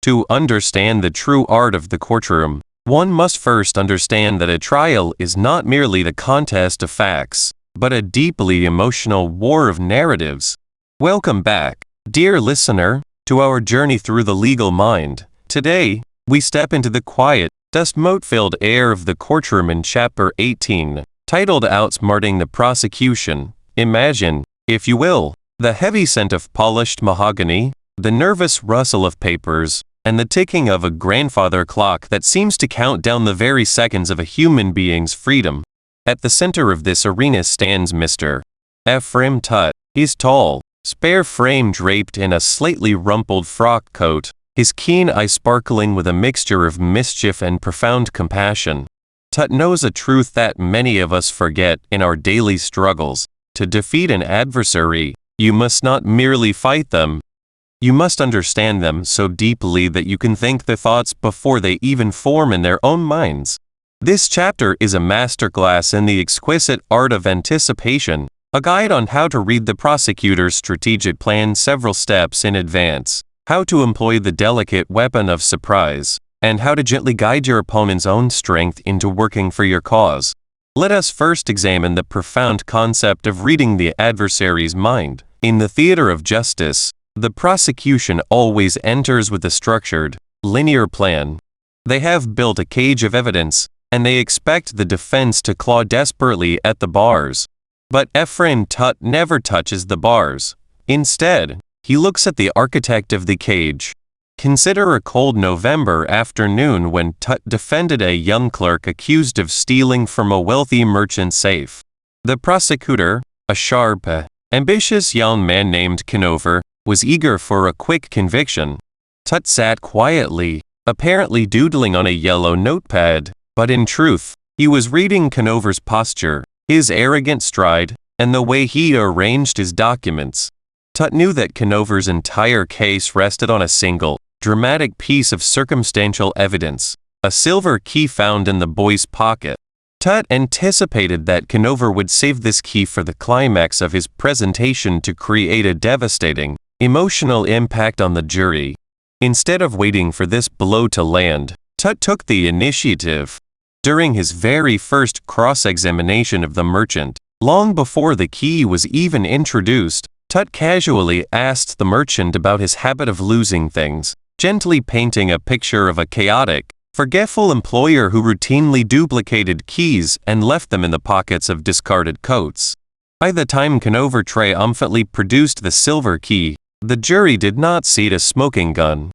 To understand the true art of the courtroom, one must first understand that a trial is not merely the contest of facts, but a deeply emotional war of narratives. Welcome back, dear listener, to our journey through the legal mind. Today, we step into the quiet, dust-mote-filled air of the courtroom in Chapter 18, titled Outsmarting the Prosecution. Imagine, if you will, the heavy scent of polished mahogany, the nervous rustle of papers, and the ticking of a grandfather clock that seems to count down the very seconds of a human being's freedom. At the center of this arena stands Mr. Ephraim Tut. He's tall, spare frame draped in a slightly rumpled frock coat, his keen eye sparkling with a mixture of mischief and profound compassion. Tut knows a truth that many of us forget in our daily struggles. To defeat an adversary, you must not merely fight them. You must understand them so deeply that you can think their thoughts before they even form in their own minds. This chapter is a masterclass in the exquisite art of anticipation, a guide on how to read the prosecutor's strategic plan several steps in advance, how to employ the delicate weapon of surprise, and how to gently guide your opponent's own strength into working for your cause. Let us first examine the profound concept of reading the adversary's mind. In the theater of justice, the prosecution always enters with a structured, linear plan. They have built a cage of evidence, and they expect the defense to claw desperately at the bars. But Ephraim Tut never touches the bars. Instead, he looks at the architect of the cage. Consider a cold November afternoon when Tut defended a young clerk accused of stealing from a wealthy merchant's safe. The prosecutor, a sharp, ambitious young man named Conover, was eager for a quick conviction. Tut sat quietly, apparently doodling on a yellow notepad, but in truth, he was reading Conover's posture, his arrogant stride, and the way he arranged his documents. Tut knew that Conover's entire case rested on a single, dramatic piece of circumstantial evidence, a silver key found in the boy's pocket. Tut anticipated that Conover would save this key for the climax of his presentation to create a devastating, emotional impact on the jury. Instead of waiting for this blow to land, Tut took the initiative. During his very first cross-examination of the merchant, long before the key was even introduced, Tut casually asked the merchant about his habit of losing things. gently painting a picture of a chaotic, forgetful employer who routinely duplicated keys and left them in the pockets of discarded coats. By the time Conover triumphantly produced the silver key, the jury did not see a smoking gun.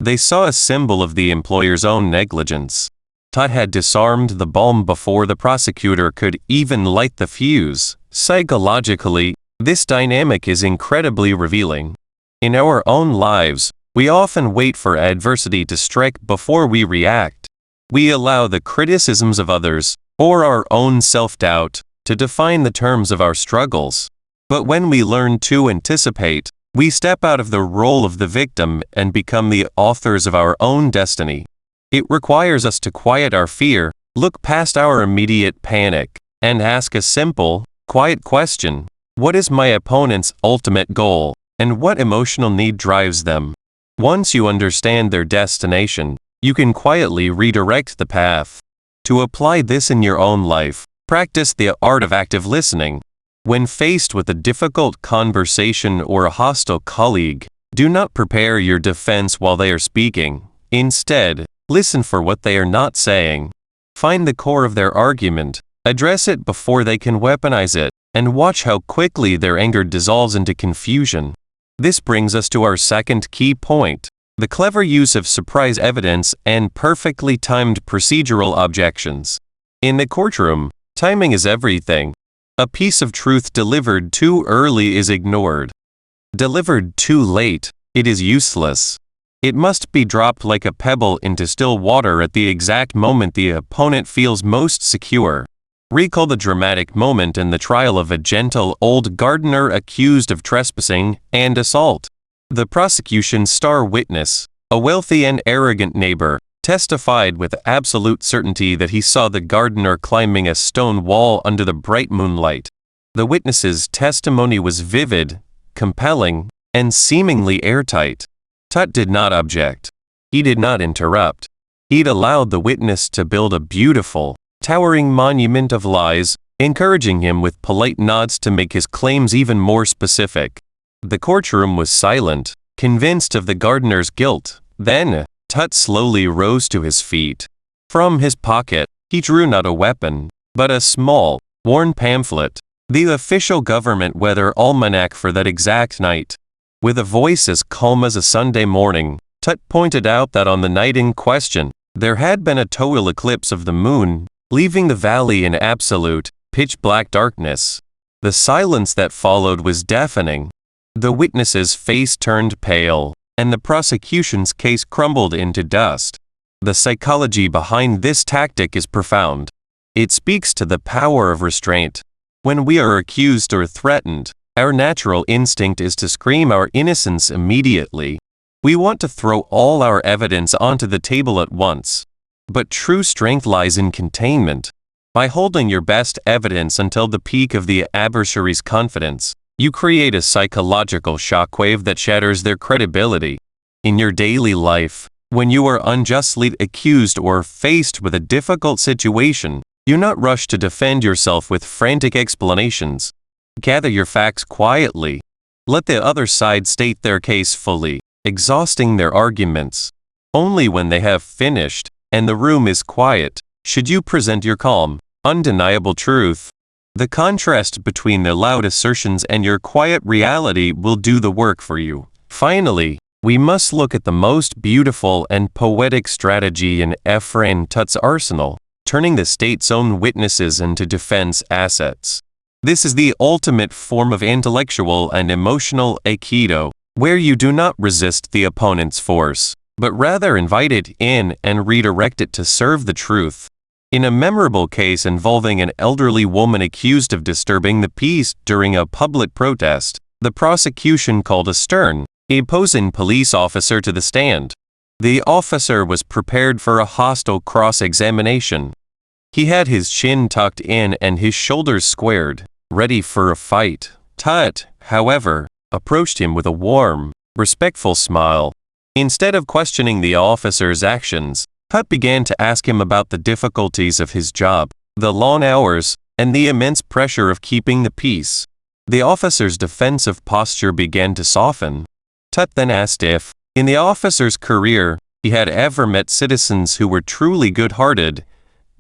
They saw a symbol of the employer's own negligence. Tut had disarmed the bomb before the prosecutor could even light the fuse. Psychologically, this dynamic is incredibly revealing. In our own lives, we often wait for adversity to strike before we react. We allow the criticisms of others, or our own self-doubt, to define the terms of our struggles. But when we learn to anticipate, we step out of the role of the victim and become the authors of our own destiny. It requires us to quiet our fear, look past our immediate panic, and ask a simple, quiet question. What is my opponent's ultimate goal, and what emotional need drives them? Once you understand their destination, you can quietly redirect the path. To apply this in your own life, practice the art of active listening. When faced with a difficult conversation or a hostile colleague, do not prepare your defense while they are speaking. Instead, listen for what they are not saying. Find the core of their argument, address it before they can weaponize it, and watch how quickly their anger dissolves into confusion. This brings us to our second key point: the clever use of surprise evidence and perfectly timed procedural objections. In the courtroom, timing is everything. A piece of truth delivered too early is ignored. Delivered too late, it is useless. It must be dropped like a pebble into still water at the exact moment the opponent feels most secure. Recall the dramatic moment in the trial of a gentle old gardener accused of trespassing and assault. The prosecution's star witness, a wealthy and arrogant neighbor, testified with absolute certainty that he saw the gardener climbing a stone wall under the bright moonlight. The witness's testimony was vivid, compelling, and seemingly airtight. Tut did not object. He did not interrupt. He'd allowed the witness to build a beautiful, towering monument of lies, encouraging him with polite nods to make his claims even more specific. The courtroom was silent, convinced of the gardener's guilt. Then, Tut slowly rose to his feet. From his pocket, he drew not a weapon, but a small, worn pamphlet, the official government weather almanac for that exact night. With a voice as calm as a Sunday morning, Tut pointed out that on the night in question, there had been a total eclipse of the moon, leaving the valley in absolute, pitch-black darkness. The silence that followed was deafening. The witness's face turned pale, and the prosecution's case crumbled into dust. The psychology behind this tactic is profound. It speaks to the power of restraint. When we are accused or threatened, our natural instinct is to scream our innocence immediately. We want to throw all our evidence onto the table at once. But true strength lies in containment. By holding your best evidence until the peak of the adversary's confidence, you create a psychological shockwave that shatters their credibility. In your daily life, when you are unjustly accused or faced with a difficult situation, do not rush to defend yourself with frantic explanations. Gather your facts quietly. Let the other side state their case fully, exhausting their arguments. Only when they have finished, and the room is quiet, should you present your calm, undeniable truth. The contrast between the loud assertions and your quiet reality will do the work for you. Finally, we must look at the most beautiful and poetic strategy in Ephraim Tut's arsenal, turning the state's own witnesses into defense assets. This is the ultimate form of intellectual and emotional aikido, where you do not resist the opponent's force, but rather invite it in and redirect it to serve the truth. In a memorable case involving an elderly woman accused of disturbing the peace during a public protest, the prosecution called a stern, opposing police officer to the stand. The officer was prepared for a hostile cross-examination. He had his chin tucked in and his shoulders squared, ready for a fight. Tut, however, approached him with a warm, respectful smile. Instead of questioning the officer's actions, Tut began to ask him about the difficulties of his job, the long hours, and the immense pressure of keeping the peace. The officer's defensive posture began to soften. Tut then asked if, In the officer's career, he had ever met citizens who were truly good-hearted,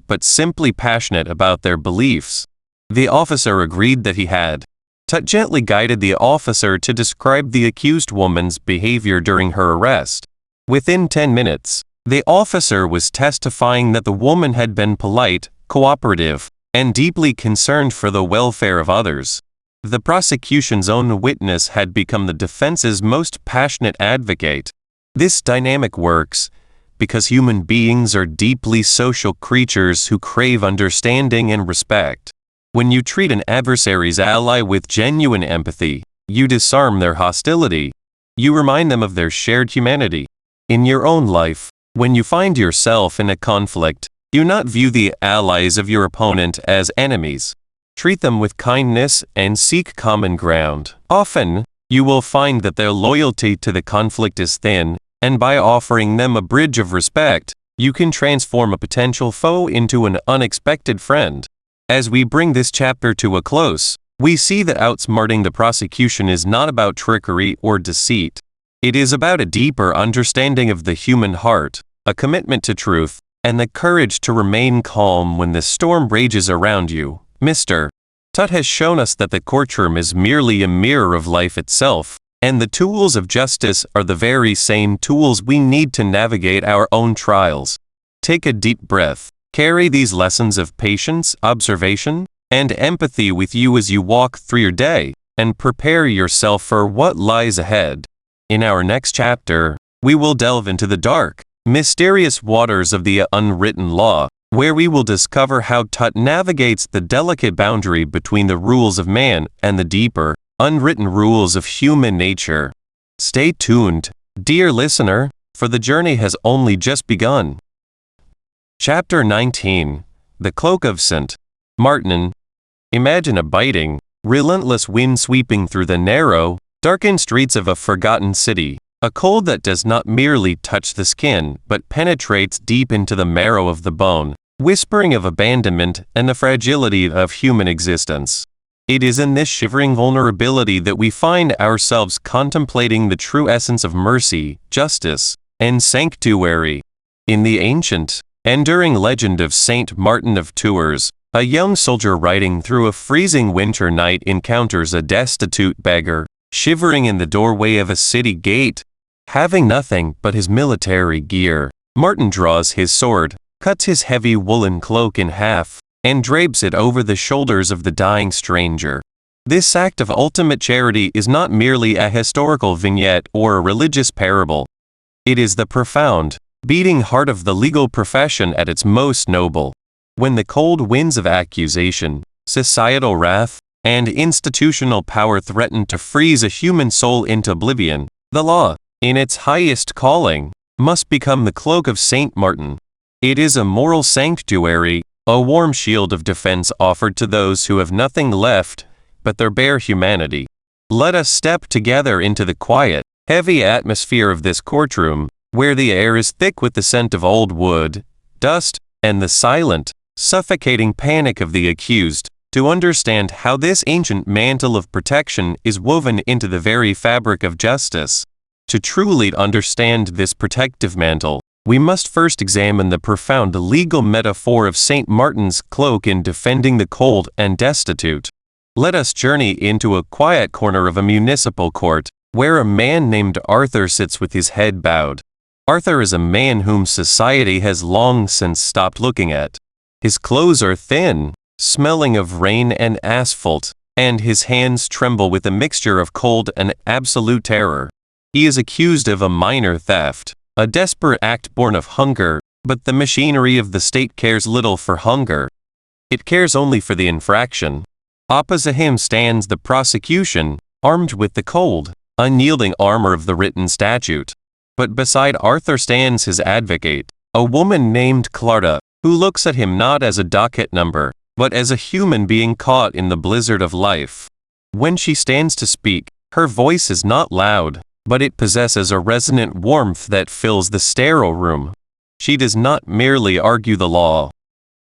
but simply passionate about their beliefs. The officer agreed that he had. Tut gently guided the officer to describe the accused woman's behavior during her arrest. Within 10 minutes, the officer was testifying that the woman had been polite, cooperative, and deeply concerned for the welfare of others. The prosecution's own witness had become the defense's most passionate advocate. This dynamic works because human beings are deeply social creatures who crave understanding and respect. When you treat an adversary's ally with genuine empathy, you disarm their hostility. You remind them of their shared humanity. In your own life, when you find yourself in a conflict, do not view the allies of your opponent as enemies. Treat them with kindness and seek common ground. Often, you will find that their loyalty to the conflict is thin, and by offering them a bridge of respect, you can transform a potential foe into an unexpected friend. As we bring this chapter to a close, we see that outsmarting the prosecution is not about trickery or deceit. It is about a deeper understanding of the human heart, a commitment to truth, and the courage to remain calm when the storm rages around you. Mr. Tut has shown us that the courtroom is merely a mirror of life itself, and the tools of justice are the very same tools we need to navigate our own trials. Take a deep breath. Carry these lessons of patience, observation, and empathy with you as you walk through your day, and prepare yourself for what lies ahead. In our next chapter, we will delve into the dark, mysterious waters of the unwritten law, where we will discover how Tut navigates the delicate boundary between the rules of man and the deeper, unwritten rules of human nature. Stay tuned, dear listener, for the journey has only just begun. Chapter 19. The Cloak of St. Martin. Imagine a biting, relentless wind sweeping through the narrow, darkened streets of a forgotten city, a cold that does not merely touch the skin but penetrates deep into the marrow of the bone, whispering of abandonment and the fragility of human existence. It is in this shivering vulnerability that we find ourselves contemplating the true essence of mercy, justice, and sanctuary. In the ancient, enduring legend of Saint Martin of Tours, a young soldier riding through a freezing winter night encounters a destitute beggar, shivering in the doorway of a city gate. Having nothing but his military gear, Martin draws his sword, cuts his heavy woolen cloak in half, and drapes it over the shoulders of the dying stranger. This act of ultimate charity is not merely a historical vignette or a religious parable. It is the profound, beating heart of the legal profession at its most noble. When the cold winds of accusation, societal wrath, and institutional power threaten to freeze a human soul into oblivion, the law, in its highest calling, must become the cloak of Saint Martin. It is a moral sanctuary, a warm shield of defense offered to those who have nothing left but their bare humanity. Let us step together into the quiet, heavy atmosphere of this courtroom, where the air is thick with the scent of old wood, dust, and the silent, suffocating panic of the accused, to understand how this ancient mantle of protection is woven into the very fabric of justice. To truly understand this protective mantle, we must first examine the profound legal metaphor of St. Martin's cloak in defending the cold and destitute. Let us journey into a quiet corner of a municipal court, where a man named Arthur sits with his head bowed. Arthur is a man whom society has long since stopped looking at. His clothes are thin, smelling of rain and asphalt, and his hands tremble with a mixture of cold and absolute terror. He is accused of a minor theft, a desperate act born of hunger, but the machinery of the state cares little for hunger. It cares only for the infraction. Opposite him stands the prosecution, armed with the cold, unyielding armor of the written statute. But beside Arthur stands his advocate, a woman named Clara, who looks at him not as a docket number, but as a human being caught in the blizzard of life. When she stands to speak, her voice is not loud, but it possesses a resonant warmth that fills the sterile room. She does not merely argue the law.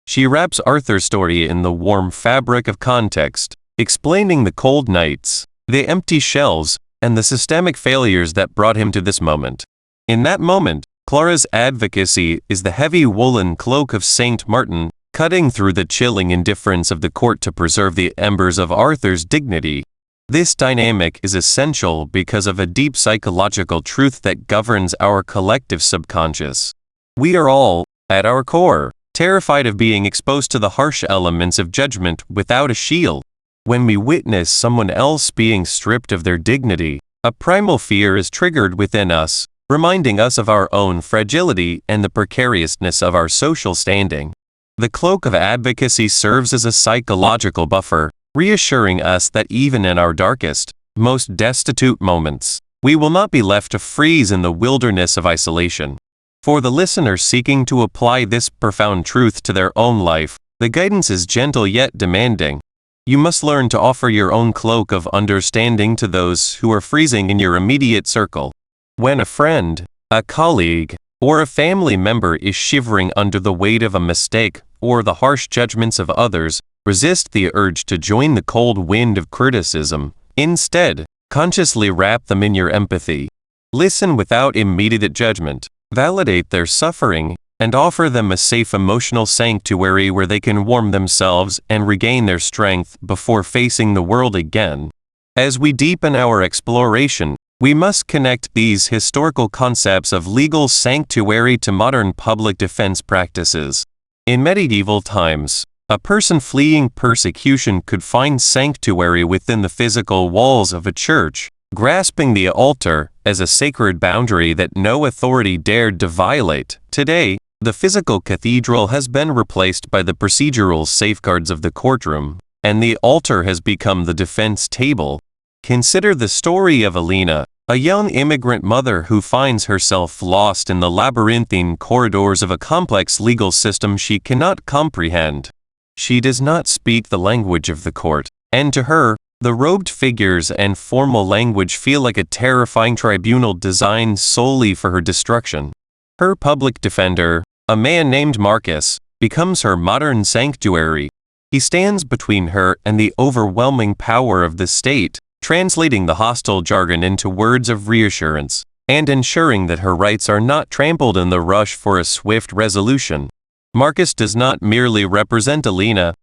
She wraps Arthur's story in the warm fabric of context, explaining the cold nights, the empty shelves, and the systemic failures that brought him to this moment. In that moment, Clara's advocacy is the heavy woolen cloak of Saint Martin, cutting through the chilling indifference of the court to preserve the embers of Arthur's dignity. This dynamic is essential because of a deep psychological truth that governs our collective subconscious. We are all, at our core, terrified of being exposed to the harsh elements of judgment without a shield. When we witness someone else being stripped of their dignity, a primal fear is triggered within us, reminding us of our own fragility and the precariousness of our social standing. The cloak of advocacy serves as a psychological buffer, reassuring us that even in our darkest, most destitute moments, we will not be left to freeze in the wilderness of isolation. For the listener seeking to apply this profound truth to their own life, the guidance is gentle yet demanding. You must learn to offer your own cloak of understanding to those who are freezing in your immediate circle. When a friend, a colleague, or a family member is shivering under the weight of a mistake or the harsh judgments of others, resist the urge to join the cold wind of criticism. Instead, consciously wrap them in your empathy. Listen without immediate judgment, validate their suffering, and offer them a safe emotional sanctuary where they can warm themselves and regain their strength before facing the world again. As we deepen our exploration, we must connect these historical concepts of legal sanctuary to modern public defense practices. In medieval times, a person fleeing persecution could find sanctuary within the physical walls of a church, grasping the altar as a sacred boundary that no authority dared to violate. Today, the physical cathedral has been replaced by the procedural safeguards of the courtroom, and the altar has become the defense table. Consider the story of Alina, a young immigrant mother who finds herself lost in the labyrinthine corridors of a complex legal system she cannot comprehend. She does not speak the language of the court, and to her, the robed figures and formal language feel like a terrifying tribunal designed solely for her destruction. Her public defender, a man named Marcus, becomes her modern sanctuary. He stands between her and the overwhelming power of the state, translating the hostile jargon into words of reassurance, and ensuring that her rights are not trampled in the rush for a swift resolution. Marcus does not merely represent Alina.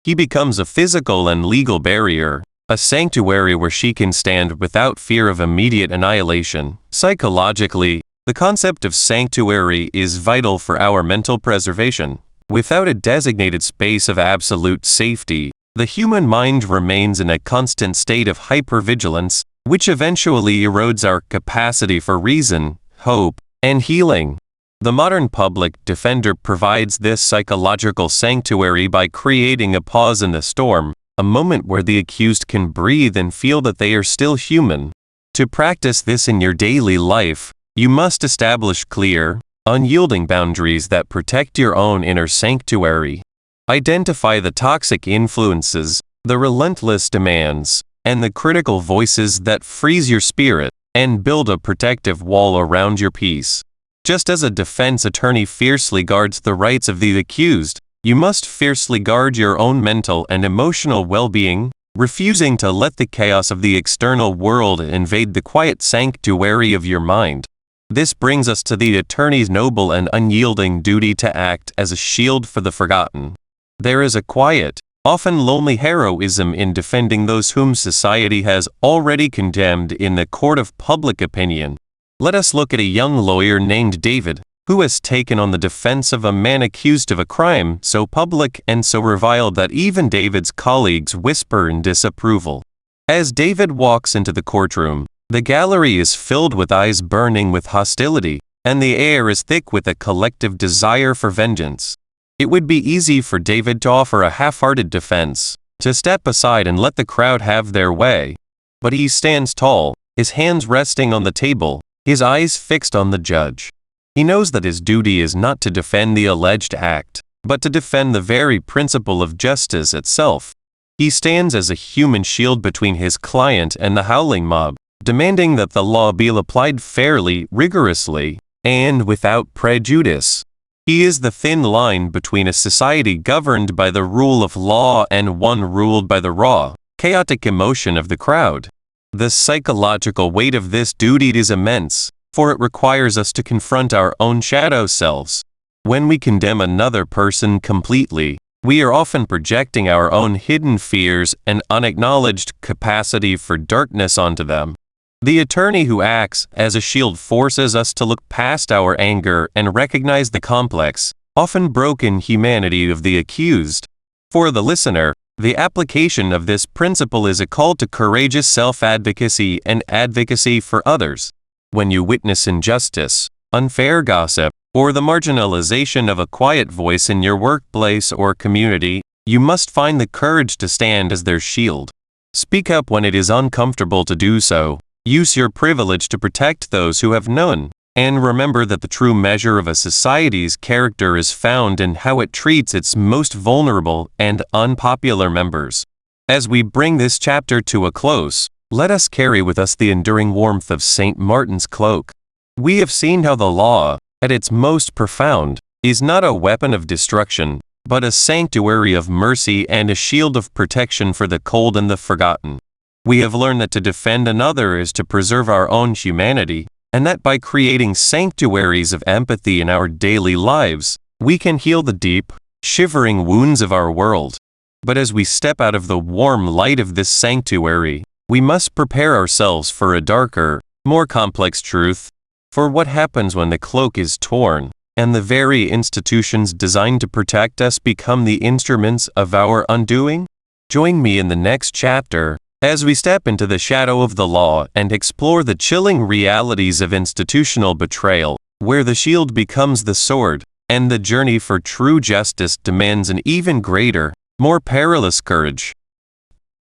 He becomes a physical and legal barrier, a sanctuary where she can stand without fear of immediate annihilation. Psychologically, the concept of sanctuary is vital for our mental preservation. Without a designated space of absolute safety, the human mind remains in a constant state of hypervigilance, which eventually erodes our capacity for reason, hope, and healing. The modern public defender provides this psychological sanctuary by creating a pause in the storm, a moment where the accused can breathe and feel that they are still human. To practice this in your daily life, you must establish clear, unyielding boundaries that protect your own inner sanctuary. Identify the toxic influences, the relentless demands, and the critical voices that freeze your spirit, and build a protective wall around your peace. Just as a defense attorney fiercely guards the rights of the accused, you must fiercely guard your own mental and emotional well-being, refusing to let the chaos of the external world invade the quiet sanctuary of your mind. This brings us to the attorney's noble and unyielding duty to act as a shield for the forgotten. There is a quiet, often lonely heroism in defending those whom society has already condemned in the court of public opinion. Let us look at a young lawyer named David, who has taken on the defense of a man accused of a crime so public and so reviled that even David's colleagues whisper in disapproval. As David walks into the courtroom, the gallery is filled with eyes burning with hostility, and the air is thick with a collective desire for vengeance. It would be easy for David to offer a half-hearted defense, to step aside and let the crowd have their way. But he stands tall, his hands resting on the table, his eyes fixed on the judge. He knows that his duty is not to defend the alleged act, but to defend the very principle of justice itself. He stands as a human shield between his client and the howling mob, demanding that the law be applied fairly, rigorously, and without prejudice. He is the thin line between a society governed by the rule of law and one ruled by the raw, chaotic emotion of the crowd. The psychological weight of this duty is immense, for it requires us to confront our own shadow selves. When we condemn another person completely, we are often projecting our own hidden fears and unacknowledged capacity for darkness onto them. The attorney who acts as a shield forces us to look past our anger and recognize the complex, often broken humanity of the accused. For the listener, the application of this principle is a call to courageous self-advocacy and advocacy for others. When you witness injustice, unfair gossip, or the marginalization of a quiet voice in your workplace or community, you must find the courage to stand as their shield. Speak up when it is uncomfortable to do so. Use your privilege to protect those who have none. And remember that the true measure of a society's character is found in how it treats its most vulnerable and unpopular members. As we bring this chapter to a close, let us carry with us the enduring warmth of St. Martin's cloak. We have seen how the law, at its most profound, is not a weapon of destruction, but a sanctuary of mercy and a shield of protection for the cold and the forgotten. We have learned that to defend another is to preserve our own humanity, and that by creating sanctuaries of empathy in our daily lives, we can heal the deep, shivering wounds of our world. But as we step out of the warm light of this sanctuary, we must prepare ourselves for a darker, more complex truth. For what happens when the cloak is torn, and the very institutions designed to protect us become the instruments of our undoing? Join me in the next chapter, as we step into the shadow of the law and explore the chilling realities of institutional betrayal, where the shield becomes the sword, and the journey for true justice demands an even greater, more perilous courage.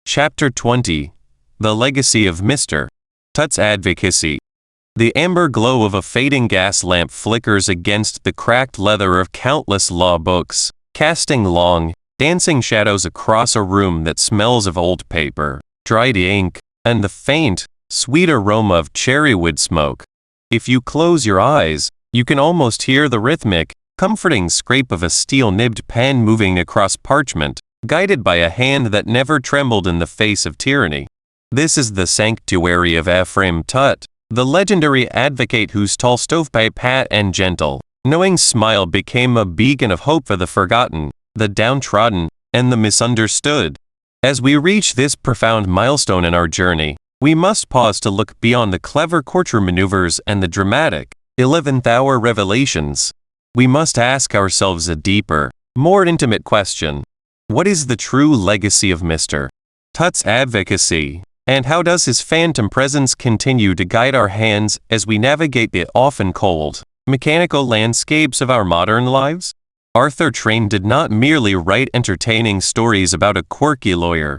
Chapter 20. The Legacy of Mr. Tutt's Advocacy. The amber glow of a fading gas lamp flickers against the cracked leather of countless law books, casting long, dancing shadows across a room that smells of old paper, dried ink, and the faint, sweet aroma of cherry wood smoke. If you close your eyes, you can almost hear the rhythmic, comforting scrape of a steel-nibbed pen moving across parchment, guided by a hand that never trembled in the face of tyranny. This is the sanctuary of Ephraim Tutt, the legendary advocate whose tall stovepipe hat and gentle, knowing smile became a beacon of hope for the forgotten, the downtrodden, and the misunderstood. As we reach this profound milestone in our journey, we must pause to look beyond the clever courtroom maneuvers and the dramatic, 11th-hour revelations. We must ask ourselves a deeper, more intimate question. What is the true legacy of Mr. Tutt's advocacy? And how does his phantom presence continue to guide our hands as we navigate the often cold, mechanical landscapes of our modern lives? Arthur Train did not merely write entertaining stories about a quirky lawyer.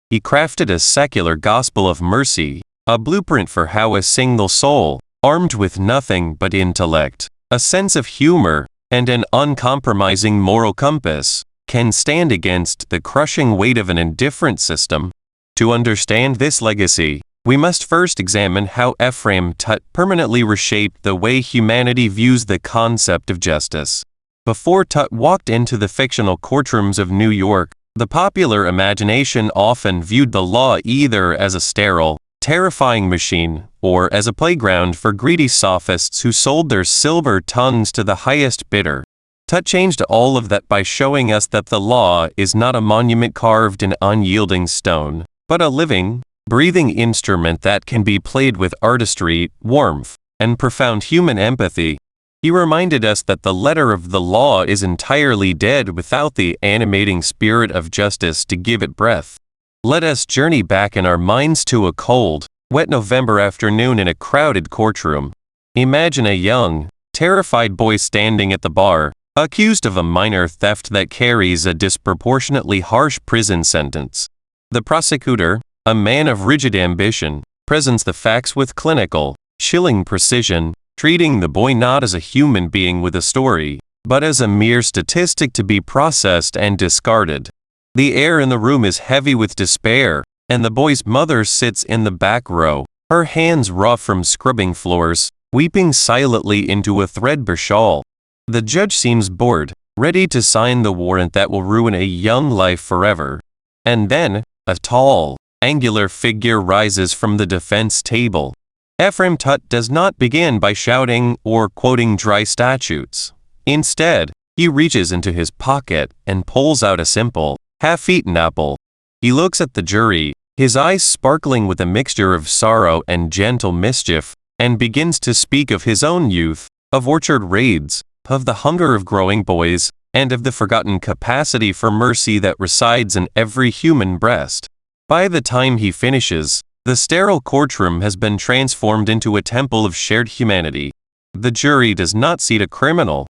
He crafted a secular gospel of mercy, a blueprint for how a single soul, armed with nothing but intellect, a sense of humor, and an uncompromising moral compass, can stand against the crushing weight of an indifferent system. To understand this legacy, we must first examine how Ephraim Tutt permanently reshaped the way humanity views the concept of justice. Before Tutt walked into the fictional courtrooms of New York, the popular imagination often viewed the law either as a sterile, terrifying machine, or as a playground for greedy sophists who sold their silver tongues to the highest bidder. Tutt changed all of that by showing us that the law is not a monument carved in unyielding stone, but a living, breathing instrument that can be played with artistry, warmth, and profound human empathy. He reminded us that the letter of the law is entirely dead without the animating spirit of justice to give it breath. Let us journey back in our minds to a cold, wet November afternoon in a crowded courtroom. Imagine a young, terrified boy standing at the bar, accused of a minor theft that carries a disproportionately harsh prison sentence. The prosecutor, a man of rigid ambition, presents the facts with clinical, chilling precision, treating the boy not as a human being with a story, but as a mere statistic to be processed and discarded. The air in the room is heavy with despair, and the boy's mother sits in the back row, her hands rough from scrubbing floors, weeping silently into a threadbare shawl. The judge seems bored, ready to sign the warrant that will ruin a young life forever. And then, a tall, angular figure rises from the defense table. Ephraim Tut does not begin by shouting or quoting dry statutes. Instead, he reaches into his pocket and pulls out a simple, half-eaten apple. He looks at the jury, his eyes sparkling with a mixture of sorrow and gentle mischief, and begins to speak of his own youth, of orchard raids, of the hunger of growing boys, and of the forgotten capacity for mercy that resides in every human breast. By the time he finishes, the sterile courtroom has been transformed into a temple of shared humanity. The jury does not seat a criminal.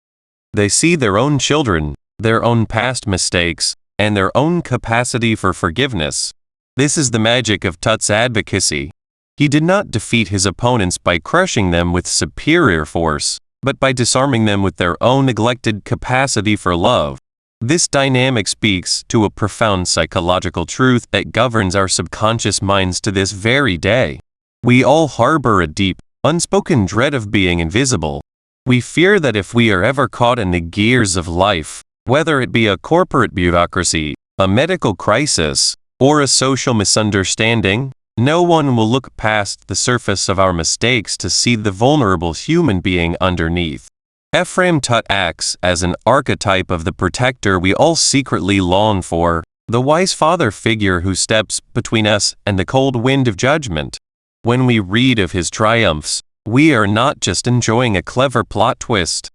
They see their own children, their own past mistakes, and their own capacity for forgiveness. This is the magic of Tut's advocacy. He did not defeat his opponents by crushing them with superior force, but by disarming them with their own neglected capacity for love. This dynamic speaks to a profound psychological truth that governs our subconscious minds to this very day. We all harbor a deep, unspoken dread of being invisible. We fear that if we are ever caught in the gears of life, whether it be a corporate bureaucracy, a medical crisis, or a social misunderstanding, no one will look past the surface of our mistakes to see the vulnerable human being underneath. Ephraim Tut acts as an archetype of the protector we all secretly long for, the wise father figure who steps between us and the cold wind of judgment. When we read of his triumphs, we are not just enjoying a clever plot twist.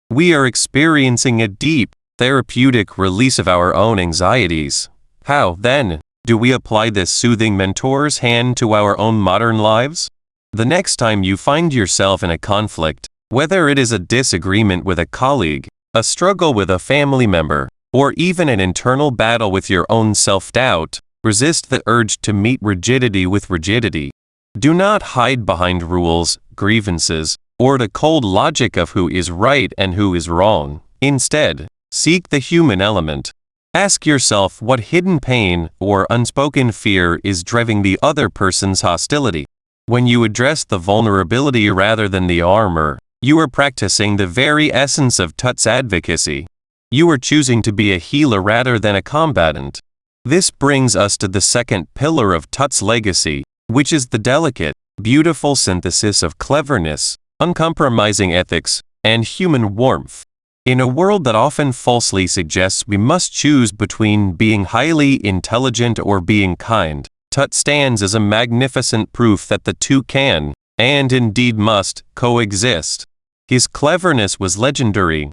We are experiencing a deep, therapeutic release of our own anxieties. How, then, do we apply this soothing mentor's hand to our own modern lives? The next time you find yourself in a conflict, whether it is a disagreement with a colleague, a struggle with a family member, or even an internal battle with your own self-doubt, resist the urge to meet rigidity with rigidity. Do not hide behind rules, grievances, or the cold logic of who is right and who is wrong. Instead, seek the human element. Ask yourself what hidden pain or unspoken fear is driving the other person's hostility. When you address the vulnerability rather than the armor, you are practicing the very essence of Tut's advocacy. You are choosing to be a healer rather than a combatant. This brings us to the second pillar of Tut's legacy, which is the delicate, beautiful synthesis of cleverness, uncompromising ethics, and human warmth. In a world that often falsely suggests we must choose between being highly intelligent or being kind, Tut stands as a magnificent proof that the two can, and indeed must, coexist. His cleverness was legendary.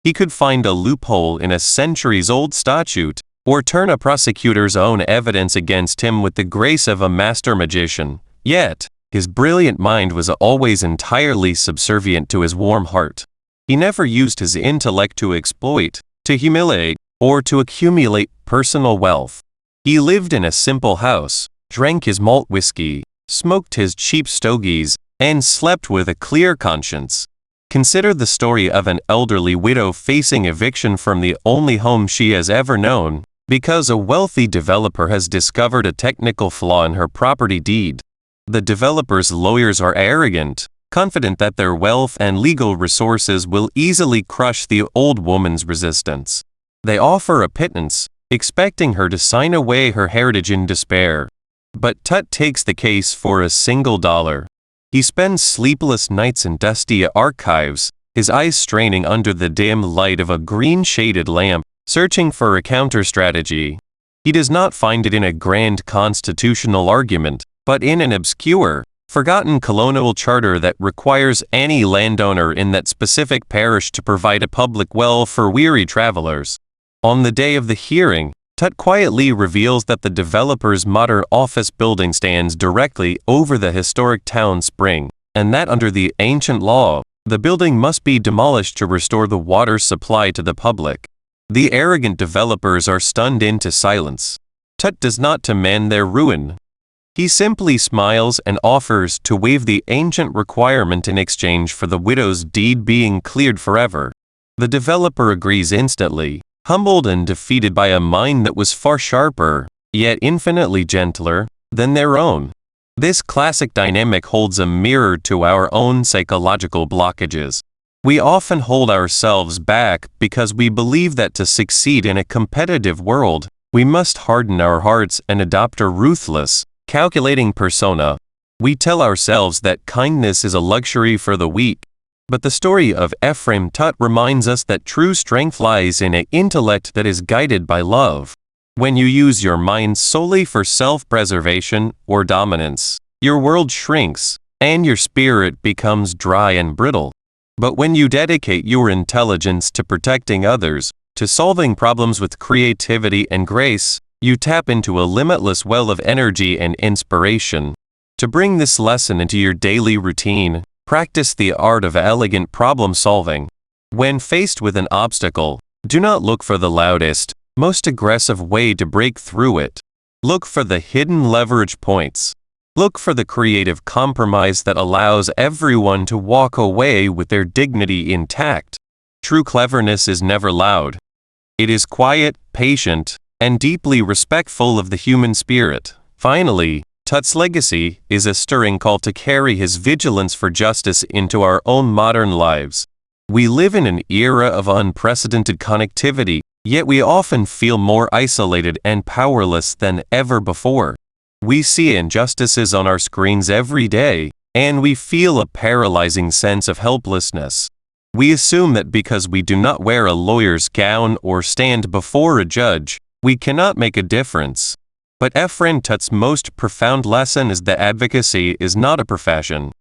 He could find a loophole in a centuries-old statute, or turn a prosecutor's own evidence against him with the grace of a master magician. Yet, his brilliant mind was always entirely subservient to his warm heart. He never used his intellect to exploit, to humiliate, or to accumulate personal wealth. He lived in a simple house, drank his malt whiskey, smoked his cheap stogies, and slept with a clear conscience. Consider the story of an elderly widow facing eviction from the only home she has ever known, because a wealthy developer has discovered a technical flaw in her property deed. The developer's lawyers are arrogant, confident that their wealth and legal resources will easily crush the old woman's resistance. They offer a pittance, expecting her to sign away her heritage in despair. But Tut takes the case for $1. He spends sleepless nights in dusty archives, his eyes straining under the dim light of a green-shaded lamp, searching for a counter-strategy. He does not find it in a grand constitutional argument, but in an obscure, forgotten colonial charter that requires any landowner in that specific parish to provide a public well for weary travelers. On the day of the hearing, Tut quietly reveals that the developer's modern office building stands directly over the historic town spring, and that under the ancient law, the building must be demolished to restore the water supply to the public. The arrogant developers are stunned into silence. Tut does not demand their ruin. He simply smiles and offers to waive the ancient requirement in exchange for the widow's deed being cleared forever. The developer agrees instantly, humbled and defeated by a mind that was far sharper, yet infinitely gentler, than their own. This classic dynamic holds a mirror to our own psychological blockages. We often hold ourselves back because we believe that to succeed in a competitive world, we must harden our hearts and adopt a ruthless, calculating persona. We tell ourselves that kindness is a luxury for the weak, but the story of Ephraim Tutt reminds us that true strength lies in an intellect that is guided by love. When you use your mind solely for self-preservation or dominance, your world shrinks, and your spirit becomes dry and brittle. But when you dedicate your intelligence to protecting others, to solving problems with creativity and grace, you tap into a limitless well of energy and inspiration. To bring this lesson into your daily routine, practice the art of elegant problem solving. When faced with an obstacle, do not look for the loudest, most aggressive way to break through it. Look for the hidden leverage points. Look for the creative compromise that allows everyone to walk away with their dignity intact. True cleverness is never loud. It is quiet, patient, and deeply respectful of the human spirit. Finally, Tutt's legacy is a stirring call to carry his vigilance for justice into our own modern lives. We live in an era of unprecedented connectivity, yet we often feel more isolated and powerless than ever before. We see injustices on our screens every day, and we feel a paralyzing sense of helplessness. We assume that because we do not wear a lawyer's gown or stand before a judge, we cannot make a difference. But Ephraim Tutt's most profound lesson is that advocacy is not a profession.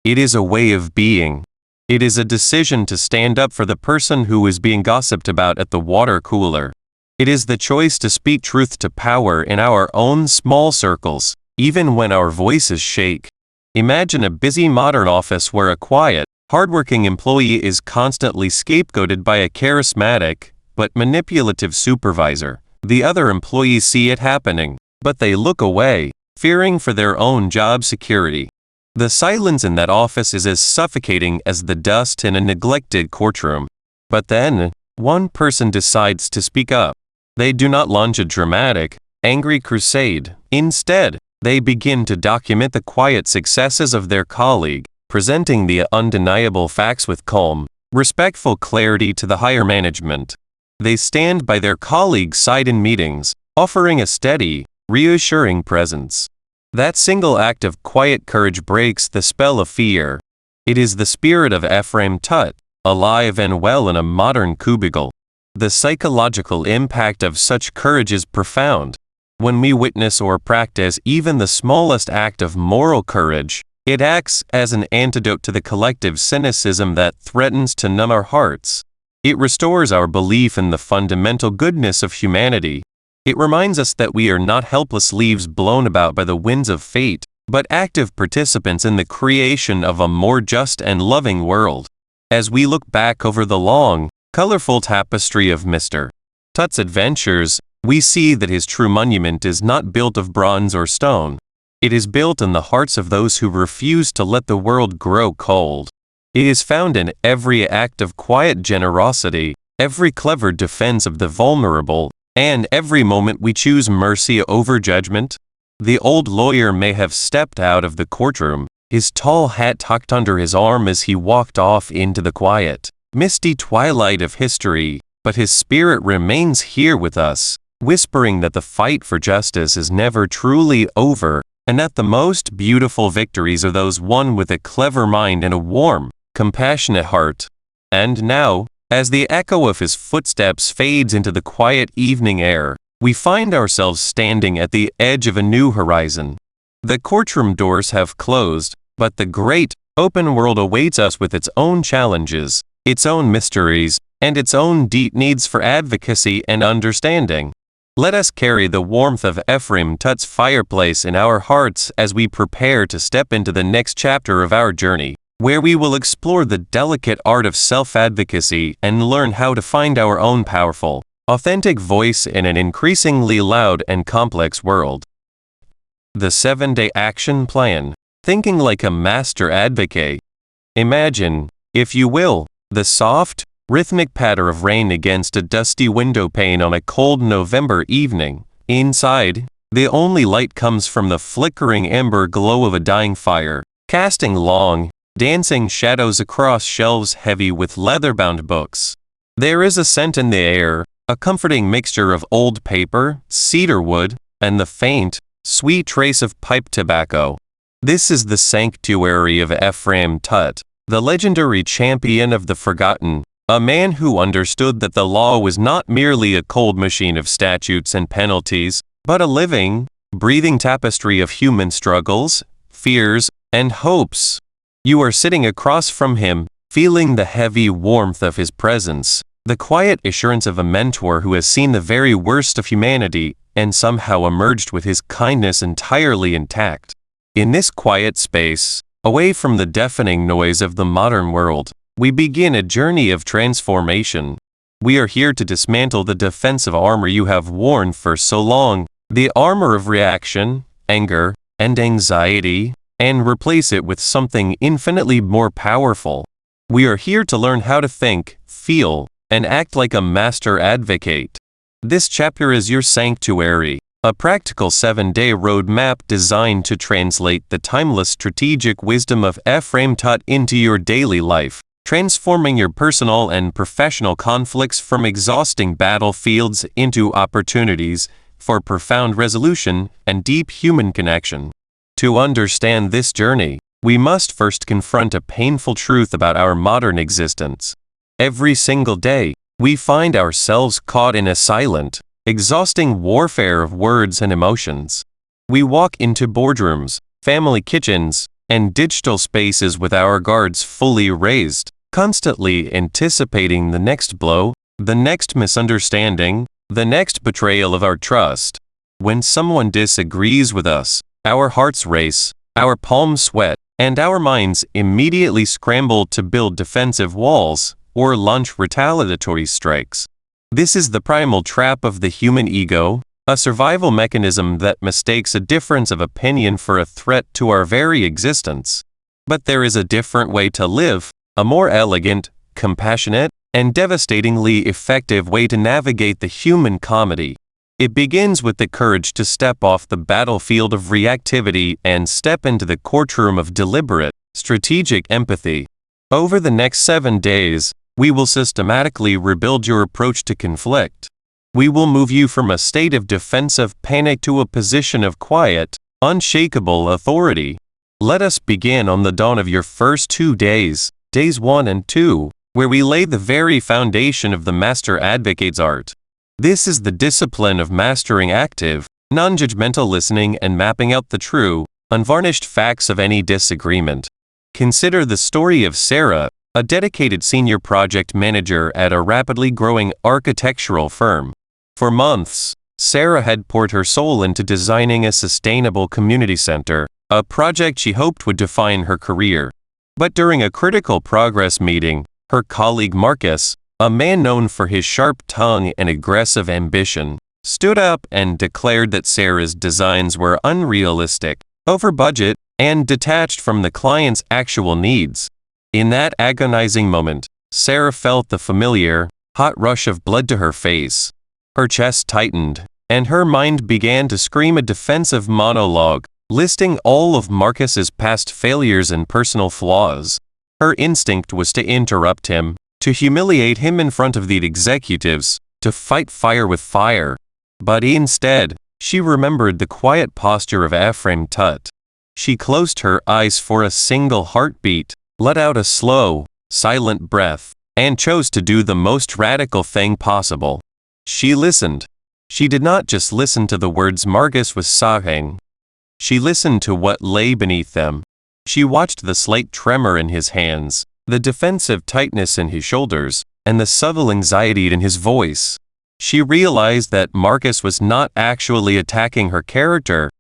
It is a way of being. It is a decision to stand up for the person who is being gossiped about at the water cooler. It is the choice to speak truth to power in our own small circles, even when our voices shake. Imagine a busy modern office where a quiet, hardworking employee is constantly scapegoated by a charismatic, but manipulative supervisor. The other employees see it happening, but they look away, fearing for their own job security. The silence in that office is as suffocating as the dust in a neglected courtroom. But then, one person decides to speak up. They do not launch a dramatic, angry crusade. Instead, they begin to document the quiet successes of their colleague, presenting the undeniable facts with calm, respectful clarity to the higher management. They stand by their colleague's side in meetings, offering a steady, reassuring presence. That single act of quiet courage breaks the spell of fear. It is the spirit of Ephraim Tutt, alive and well in a modern cubicle. The psychological impact of such courage is profound. When we witness or practice even the smallest act of moral courage, it acts as an antidote to the collective cynicism that threatens to numb our hearts. It restores our belief in the fundamental goodness of humanity. It reminds us that we are not helpless leaves blown about by the winds of fate, but active participants in the creation of a more just and loving world. As we look back over the long, colorful tapestry of Mr. Tutt's adventures, we see that his true monument is not built of bronze or stone. It is built in the hearts of those who refuse to let the world grow cold. It is found in every act of quiet generosity, every clever defense of the vulnerable, and every moment we choose mercy over judgment. The old lawyer may have stepped out of the courtroom, his tall hat tucked under his arm as he walked off into the quiet, misty twilight of history, but his spirit remains here with us, whispering that the fight for justice is never truly over, and that the most beautiful victories are those won with a clever mind and a warm, compassionate heart. And now, as the echo of his footsteps fades into the quiet evening air, we find ourselves standing at the edge of a new horizon. The courtroom doors have closed, but the great, open world awaits us with its own challenges, its own mysteries, and its own deep needs for advocacy and understanding. Let us carry the warmth of Ephraim Tutt's fireplace in our hearts as we prepare to step into the next chapter of our journey, where we will explore the delicate art of self-advocacy and learn how to find our own powerful, authentic voice in an increasingly loud and complex world. The 7-Day Action Plan. Thinking like a master advocate. Imagine, if you will, the soft, rhythmic patter of rain against a dusty window pane on a cold November evening. Inside, the only light comes from the flickering ember glow of a dying fire, casting long, dancing shadows across shelves heavy with leather-bound books. There is a scent in the air, a comforting mixture of old paper, cedar wood, and the faint, sweet trace of pipe tobacco. This is the sanctuary of Ephraim Tut, the legendary champion of the forgotten, a man who understood that the law was not merely a cold machine of statutes and penalties, but a living, breathing tapestry of human struggles, fears, and hopes. You are sitting across from him, feeling the heavy warmth of his presence, the quiet assurance of a mentor who has seen the very worst of humanity and somehow emerged with his kindness entirely intact. In this quiet space, away from the deafening noise of the modern world, we begin a journey of transformation. We are here to dismantle the defensive armor you have worn for so long, the armor of reaction, anger, and anxiety, and replace it with something infinitely more powerful. We are here to learn how to think, feel, and act like a master advocate. This chapter is your sanctuary, a practical 7-day roadmap designed to translate the timeless strategic wisdom of Ephraim Tut into your daily life, transforming your personal and professional conflicts from exhausting battlefields into opportunities for profound resolution and deep human connection. To understand this journey, we must first confront a painful truth about our modern existence. Every single day, we find ourselves caught in a silent, exhausting warfare of words and emotions. We walk into boardrooms, family kitchens, and digital spaces with our guards fully raised, constantly anticipating the next blow, the next misunderstanding, the next betrayal of our trust. When someone disagrees with us, our hearts race, our palms sweat, and our minds immediately scramble to build defensive walls or launch retaliatory strikes. This is the primal trap of the human ego, a survival mechanism that mistakes a difference of opinion for a threat to our very existence. But there is a different way to live, a more elegant, compassionate, and devastatingly effective way to navigate the human comedy. It begins with the courage to step off the battlefield of reactivity and step into the courtroom of deliberate, strategic empathy. Over the next 7 days, we will systematically rebuild your approach to conflict. We will move you from a state of defensive panic to a position of quiet, unshakable authority. Let us begin on the dawn of your first 2 days, days 1 and 2, where we lay the very foundation of the Master Advocate's art. This is the discipline of mastering active, non-judgmental listening and mapping out the true, unvarnished facts of any disagreement. Consider the story of Sarah, a dedicated senior project manager at a rapidly growing architectural firm. For months, Sarah had poured her soul into designing a sustainable community center, a project she hoped would define her career. But during a critical progress meeting, her colleague Marcus, a man known for his sharp tongue and aggressive ambition, stood up and declared that Sarah's designs were unrealistic, over budget, and detached from the client's actual needs. In that agonizing moment, Sarah felt the familiar, hot rush of blood to her face. Her chest tightened, and her mind began to scream a defensive monologue, listing all of Marcus's past failures and personal flaws. Her instinct was to interrupt him, to humiliate him in front of the executives, to fight fire with fire. But instead, she remembered the quiet posture of Ephraim Tut. She closed her eyes for a single heartbeat, let out a slow, silent breath, and chose to do the most radical thing possible. She listened. She did not just listen to the words Marcus was saying. She listened to what lay beneath them. She watched the slight tremor in his hands, the defensive tightness in his shoulders, and the subtle anxiety in his voice. She realized that Marcus was not actually attacking her character.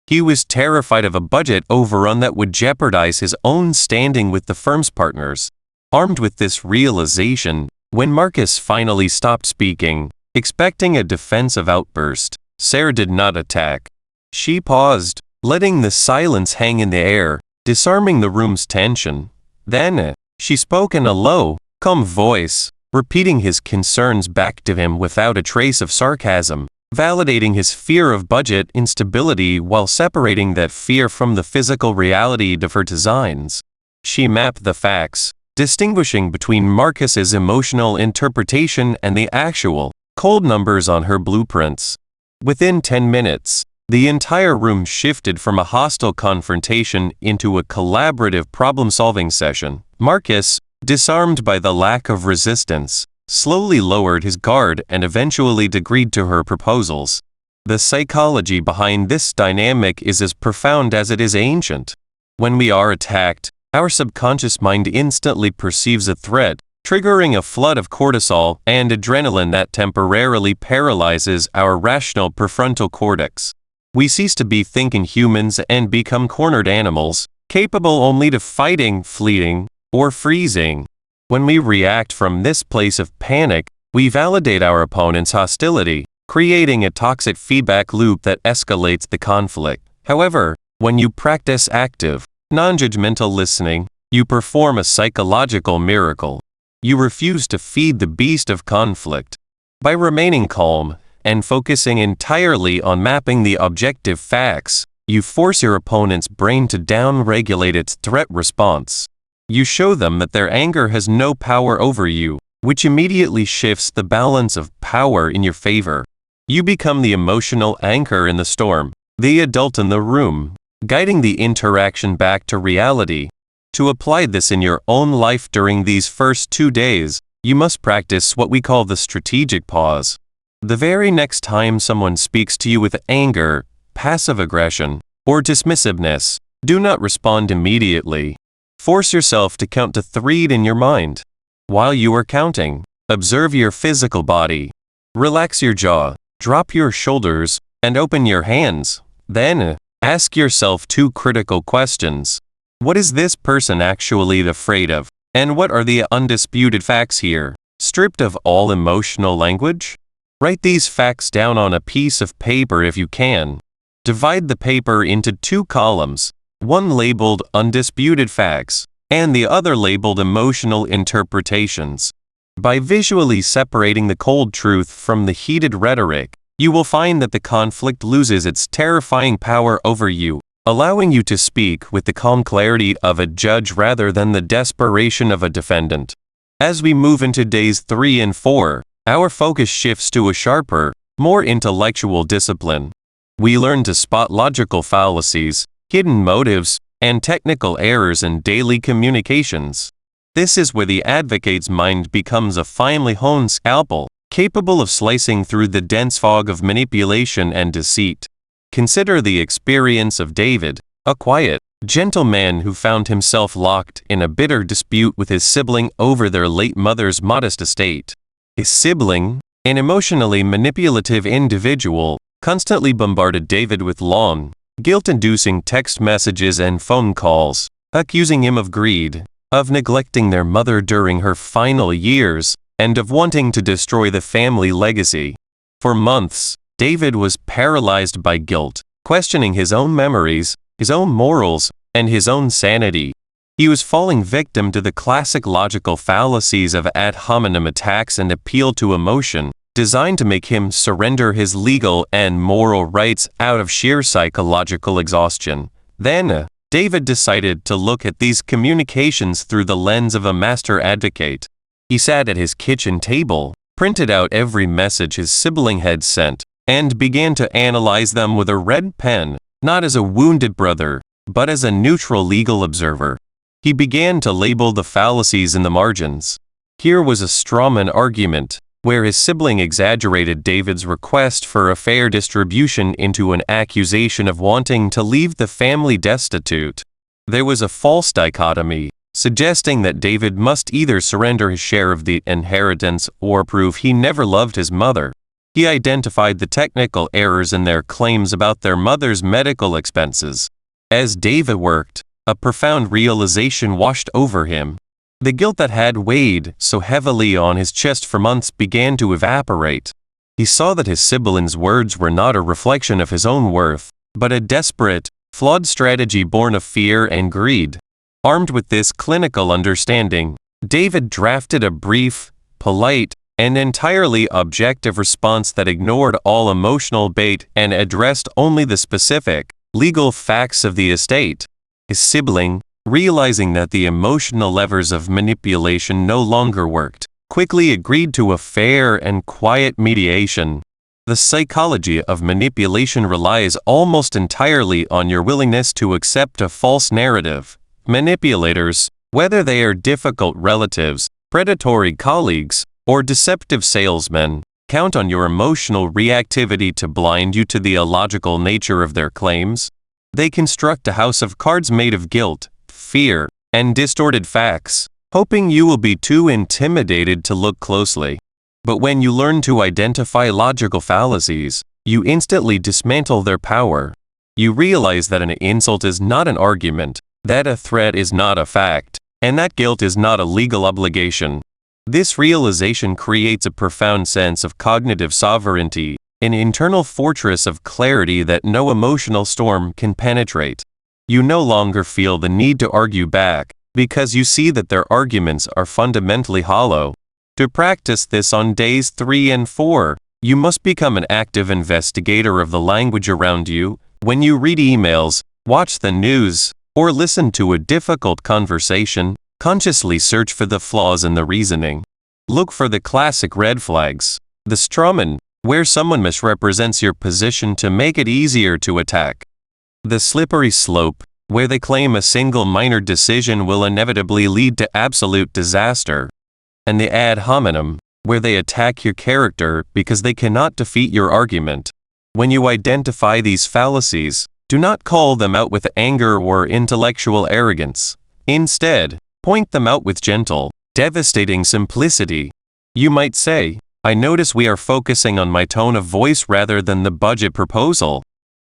He was terrified of a budget overrun that would jeopardize his own standing with the firm's partners. Armed with this realization, when Marcus finally stopped speaking, expecting a defensive outburst, Sarah did not attack. She paused, letting the silence hang in the air, disarming the room's tension. Then, she spoke in a low, calm voice, repeating his concerns back to him without a trace of sarcasm, validating his fear of budget instability while separating that fear from the physical reality of her designs. She mapped the facts, distinguishing between Marcus's emotional interpretation and the actual, cold numbers on her blueprints. Within 10 minutes, The entire room shifted from a hostile confrontation into a collaborative problem-solving session. Marcus, disarmed by the lack of resistance, slowly lowered his guard and eventually agreed to her proposals. The psychology behind this dynamic is as profound as it is ancient. When we are attacked, our subconscious mind instantly perceives a threat, triggering a flood of cortisol and adrenaline that temporarily paralyzes our rational prefrontal cortex. We cease to be thinking humans and become cornered animals, capable only of fighting, fleeing, or freezing. When we react from this place of panic, we validate our opponent's hostility, creating a toxic feedback loop that escalates the conflict. However, when you practice active, non-judgmental listening, you perform a psychological miracle. You refuse to feed the beast of conflict. By remaining calm and focusing entirely on mapping the objective facts, you force your opponent's brain to down-regulate its threat response. You show them that their anger has no power over you, which immediately shifts the balance of power in your favor. You become the emotional anchor in the storm, the adult in the room, guiding the interaction back to reality. To apply this in your own life during these first 2 days, you must practice what we call the strategic pause. The very next time someone speaks to you with anger, passive aggression, or dismissiveness, do not respond immediately. Force yourself to count to 3 in your mind. While you are counting, observe your physical body. Relax your jaw, drop your shoulders, and open your hands. Then, ask yourself 2 critical questions. What is this person actually afraid of? And what are the undisputed facts here, stripped of all emotional language? Write these facts down on a piece of paper if you can. Divide the paper into 2 columns, one labeled Undisputed Facts, and the other labeled Emotional Interpretations. By visually separating the cold truth from the heated rhetoric, you will find that the conflict loses its terrifying power over you, allowing you to speak with the calm clarity of a judge rather than the desperation of a defendant. As we move into days 3 and 4, our focus shifts to a sharper, more intellectual discipline. We learn to spot logical fallacies, hidden motives, and technical errors in daily communications. This is where the advocate's mind becomes a finely honed scalpel, capable of slicing through the dense fog of manipulation and deceit. Consider the experience of David, a quiet, gentle man who found himself locked in a bitter dispute with his sibling over their late mother's modest estate. His sibling, an emotionally manipulative individual, constantly bombarded David with long, guilt-inducing text messages and phone calls, accusing him of greed, of neglecting their mother during her final years, and of wanting to destroy the family legacy. For months, David was paralyzed by guilt, questioning his own memories, his own morals, and his own sanity. He was falling victim to the classic logical fallacies of ad hominem attacks and appeal to emotion, designed to make him surrender his legal and moral rights out of sheer psychological exhaustion. Then, David decided to look at these communications through the lens of a master advocate. He sat at his kitchen table, printed out every message his sibling had sent, and began to analyze them with a red pen, not as a wounded brother, but as a neutral legal observer. He began to label the fallacies in the margins. Here was a strawman argument, where his sibling exaggerated David's request for a fair distribution into an accusation of wanting to leave the family destitute. There was a false dichotomy, suggesting that David must either surrender his share of the inheritance or prove he never loved his mother. He identified the technical errors in their claims about their mother's medical expenses. As David worked, a profound realization washed over him. The guilt that had weighed so heavily on his chest for months began to evaporate. He saw that his sibling's words were not a reflection of his own worth, but a desperate, flawed strategy born of fear and greed. Armed with this clinical understanding, David drafted a brief, polite, and entirely objective response that ignored all emotional bait and addressed only the specific, legal facts of the estate. His sibling, realizing that the emotional levers of manipulation no longer worked, quickly agreed to a fair and quiet mediation. The psychology of manipulation relies almost entirely on your willingness to accept a false narrative. Manipulators, whether they are difficult relatives, predatory colleagues, or deceptive salesmen, count on your emotional reactivity to blind you to the illogical nature of their claims. They construct a house of cards made of guilt, fear, and distorted facts, hoping you will be too intimidated to look closely. But when you learn to identify logical fallacies, you instantly dismantle their power. You realize that an insult is not an argument, that a threat is not a fact, and that guilt is not a legal obligation. This realization creates a profound sense of cognitive sovereignty, an internal fortress of clarity that no emotional storm can penetrate. You no longer feel the need to argue back, because you see that their arguments are fundamentally hollow. To practice this on days 3 and 4, you must become an active investigator of the language around you. When you read emails, watch the news, or listen to a difficult conversation, consciously search for the flaws in the reasoning. Look for the classic red flags, the strawman, where someone misrepresents your position to make it easier to attack. The slippery slope, where they claim a single minor decision will inevitably lead to absolute disaster. And the ad hominem, where they attack your character because they cannot defeat your argument. When you identify these fallacies, do not call them out with anger or intellectual arrogance. Instead, point them out with gentle, devastating simplicity. You might say, "I notice we are focusing on my tone of voice rather than the budget proposal.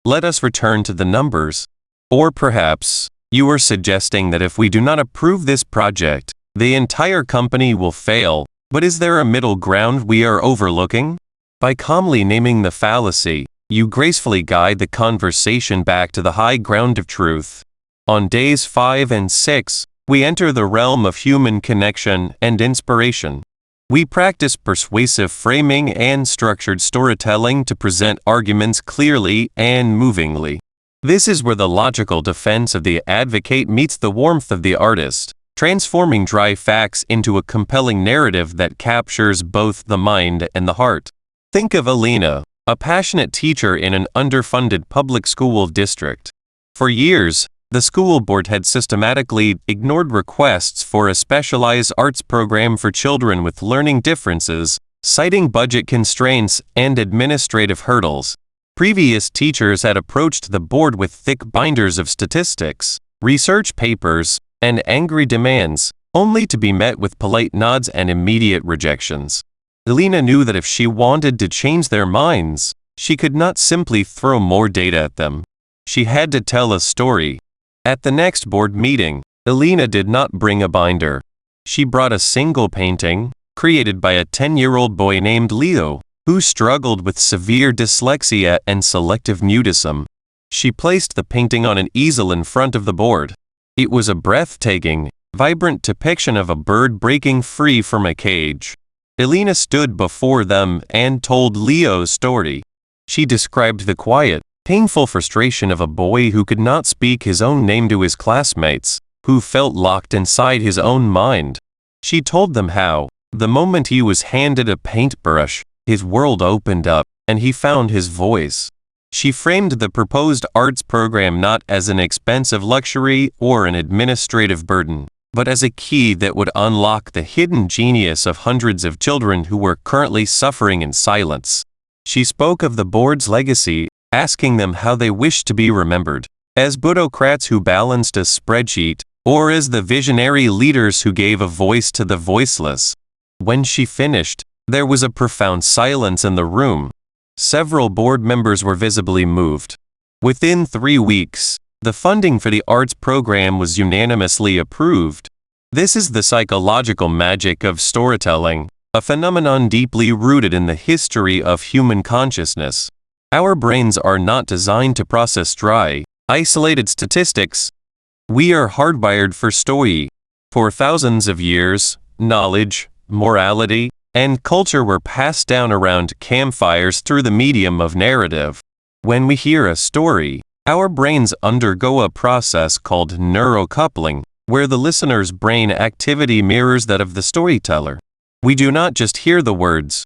Let us return to the numbers." Or perhaps, you are suggesting that if we do not approve this project, the entire company will fail. But is there a middle ground we are overlooking? By calmly naming the fallacy, you gracefully guide the conversation back to the high ground of truth. On days 5 and 6, we enter the realm of human connection and inspiration. We practice persuasive framing and structured storytelling to present arguments clearly and movingly. This is where the logical defense of the advocate meets the warmth of the artist, transforming dry facts into a compelling narrative that captures both the mind and the heart. Think of Alina, a passionate teacher in an underfunded public school district. For years, the school board had systematically ignored requests for a specialized arts program for children with learning differences, citing budget constraints and administrative hurdles. Previous teachers had approached the board with thick binders of statistics, research papers, and angry demands, only to be met with polite nods and immediate rejections. Alina knew that if she wanted to change their minds, she could not simply throw more data at them. She had to tell a story. At the next board meeting, Alina did not bring a binder. She brought a single painting, created by a 10-year-old boy named Leo, who struggled with severe dyslexia and selective mutism. She placed the painting on an easel in front of the board. It was a breathtaking, vibrant depiction of a bird breaking free from a cage. Alina stood before them and told Leo's story. She described the quiet, painful frustration of a boy who could not speak his own name to his classmates, who felt locked inside his own mind. She told them how, the moment he was handed a paintbrush, his world opened up, and he found his voice. She framed the proposed arts program not as an expensive luxury or an administrative burden, but as a key that would unlock the hidden genius of hundreds of children who were currently suffering in silence. She spoke of the board's legacy, asking them how they wished to be remembered, as bureaucrats who balanced a spreadsheet, or as the visionary leaders who gave a voice to the voiceless. When she finished, there was a profound silence in the room. Several board members were visibly moved. Within 3 weeks, the funding for the arts program was unanimously approved. This is the psychological magic of storytelling, a phenomenon deeply rooted in the history of human consciousness. Our brains are not designed to process dry, isolated statistics. We are hardwired for story. For thousands of years, knowledge, morality, and culture were passed down around campfires through the medium of narrative. When we hear a story, our brains undergo a process called neurocoupling, where the listener's brain activity mirrors that of the storyteller. We do not just hear the words.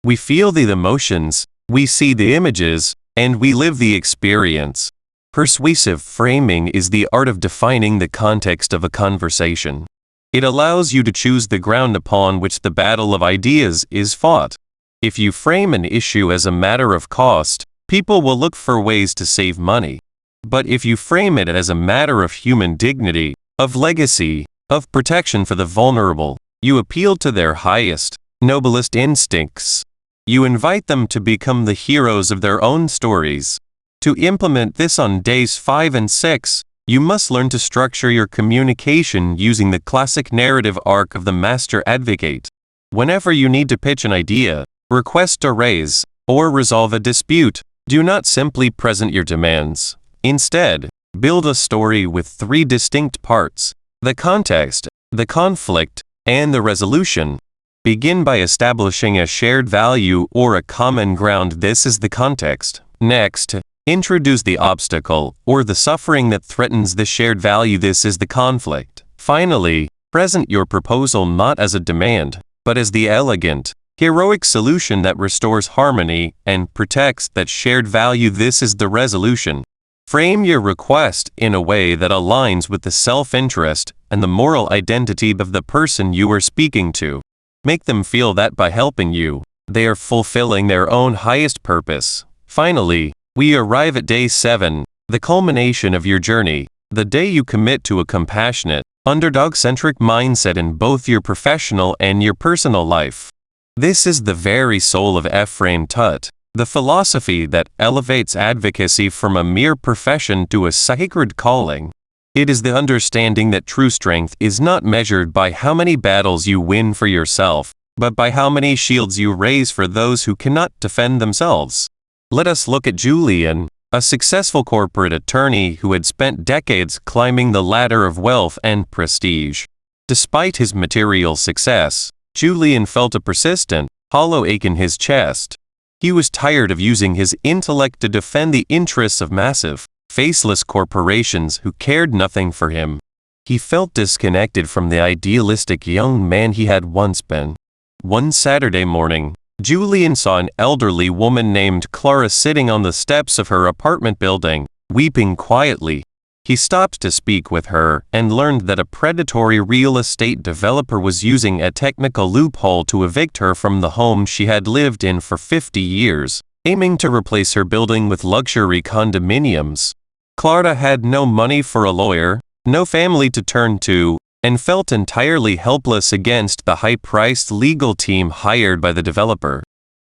We feel the emotions, We see the images, and we live the experience. Persuasive framing is the art of defining the context of a conversation. It allows you to choose the ground upon which the battle of ideas is fought. If you frame an issue as a matter of cost, people will look for ways to save money. But if you frame it as a matter of human dignity, of legacy, of protection for the vulnerable, you appeal to their highest, noblest instincts. You invite them to become the heroes of their own stories. To implement this on days 5 and 6, you must learn to structure your communication using the classic narrative arc of the master advocate. Whenever you need to pitch an idea, request a raise, or resolve a dispute, do not simply present your demands. Instead, build a story with 3 distinct parts: the context, the conflict, and the resolution. Begin by establishing a shared value or a common ground. This is the context. Next, introduce the obstacle or the suffering that threatens the shared value. This is the conflict. Finally, present your proposal not as a demand, but as the elegant, heroic solution that restores harmony and protects that shared value. This is the resolution. Frame your request in a way that aligns with the self-interest and the moral identity of the person you are speaking to. Make them feel that by helping you, they are fulfilling their own highest purpose. Finally, we arrive at day 7, the culmination of your journey, the day you commit to a compassionate, underdog-centric mindset in both your professional and your personal life. This is the very soul of Ephraim Tut, the philosophy that elevates advocacy from a mere profession to a sacred calling. It is the understanding that true strength is not measured by how many battles you win for yourself, but by how many shields you raise for those who cannot defend themselves. Let us look at Julian, a successful corporate attorney who had spent decades climbing the ladder of wealth and prestige. Despite his material success, Julian felt a persistent, hollow ache in his chest. He was tired of using his intellect to defend the interests of massive, faceless corporations who cared nothing for him. He felt disconnected from the idealistic young man he had once been. One Saturday morning, Julian saw an elderly woman named Clara sitting on the steps of her apartment building, weeping quietly. He stopped to speak with her and learned that a predatory real estate developer was using a technical loophole to evict her from the home she had lived in for 50 years, aiming to replace her building with luxury condominiums. Clara had no money for a lawyer, no family to turn to, and felt entirely helpless against the high-priced legal team hired by the developer.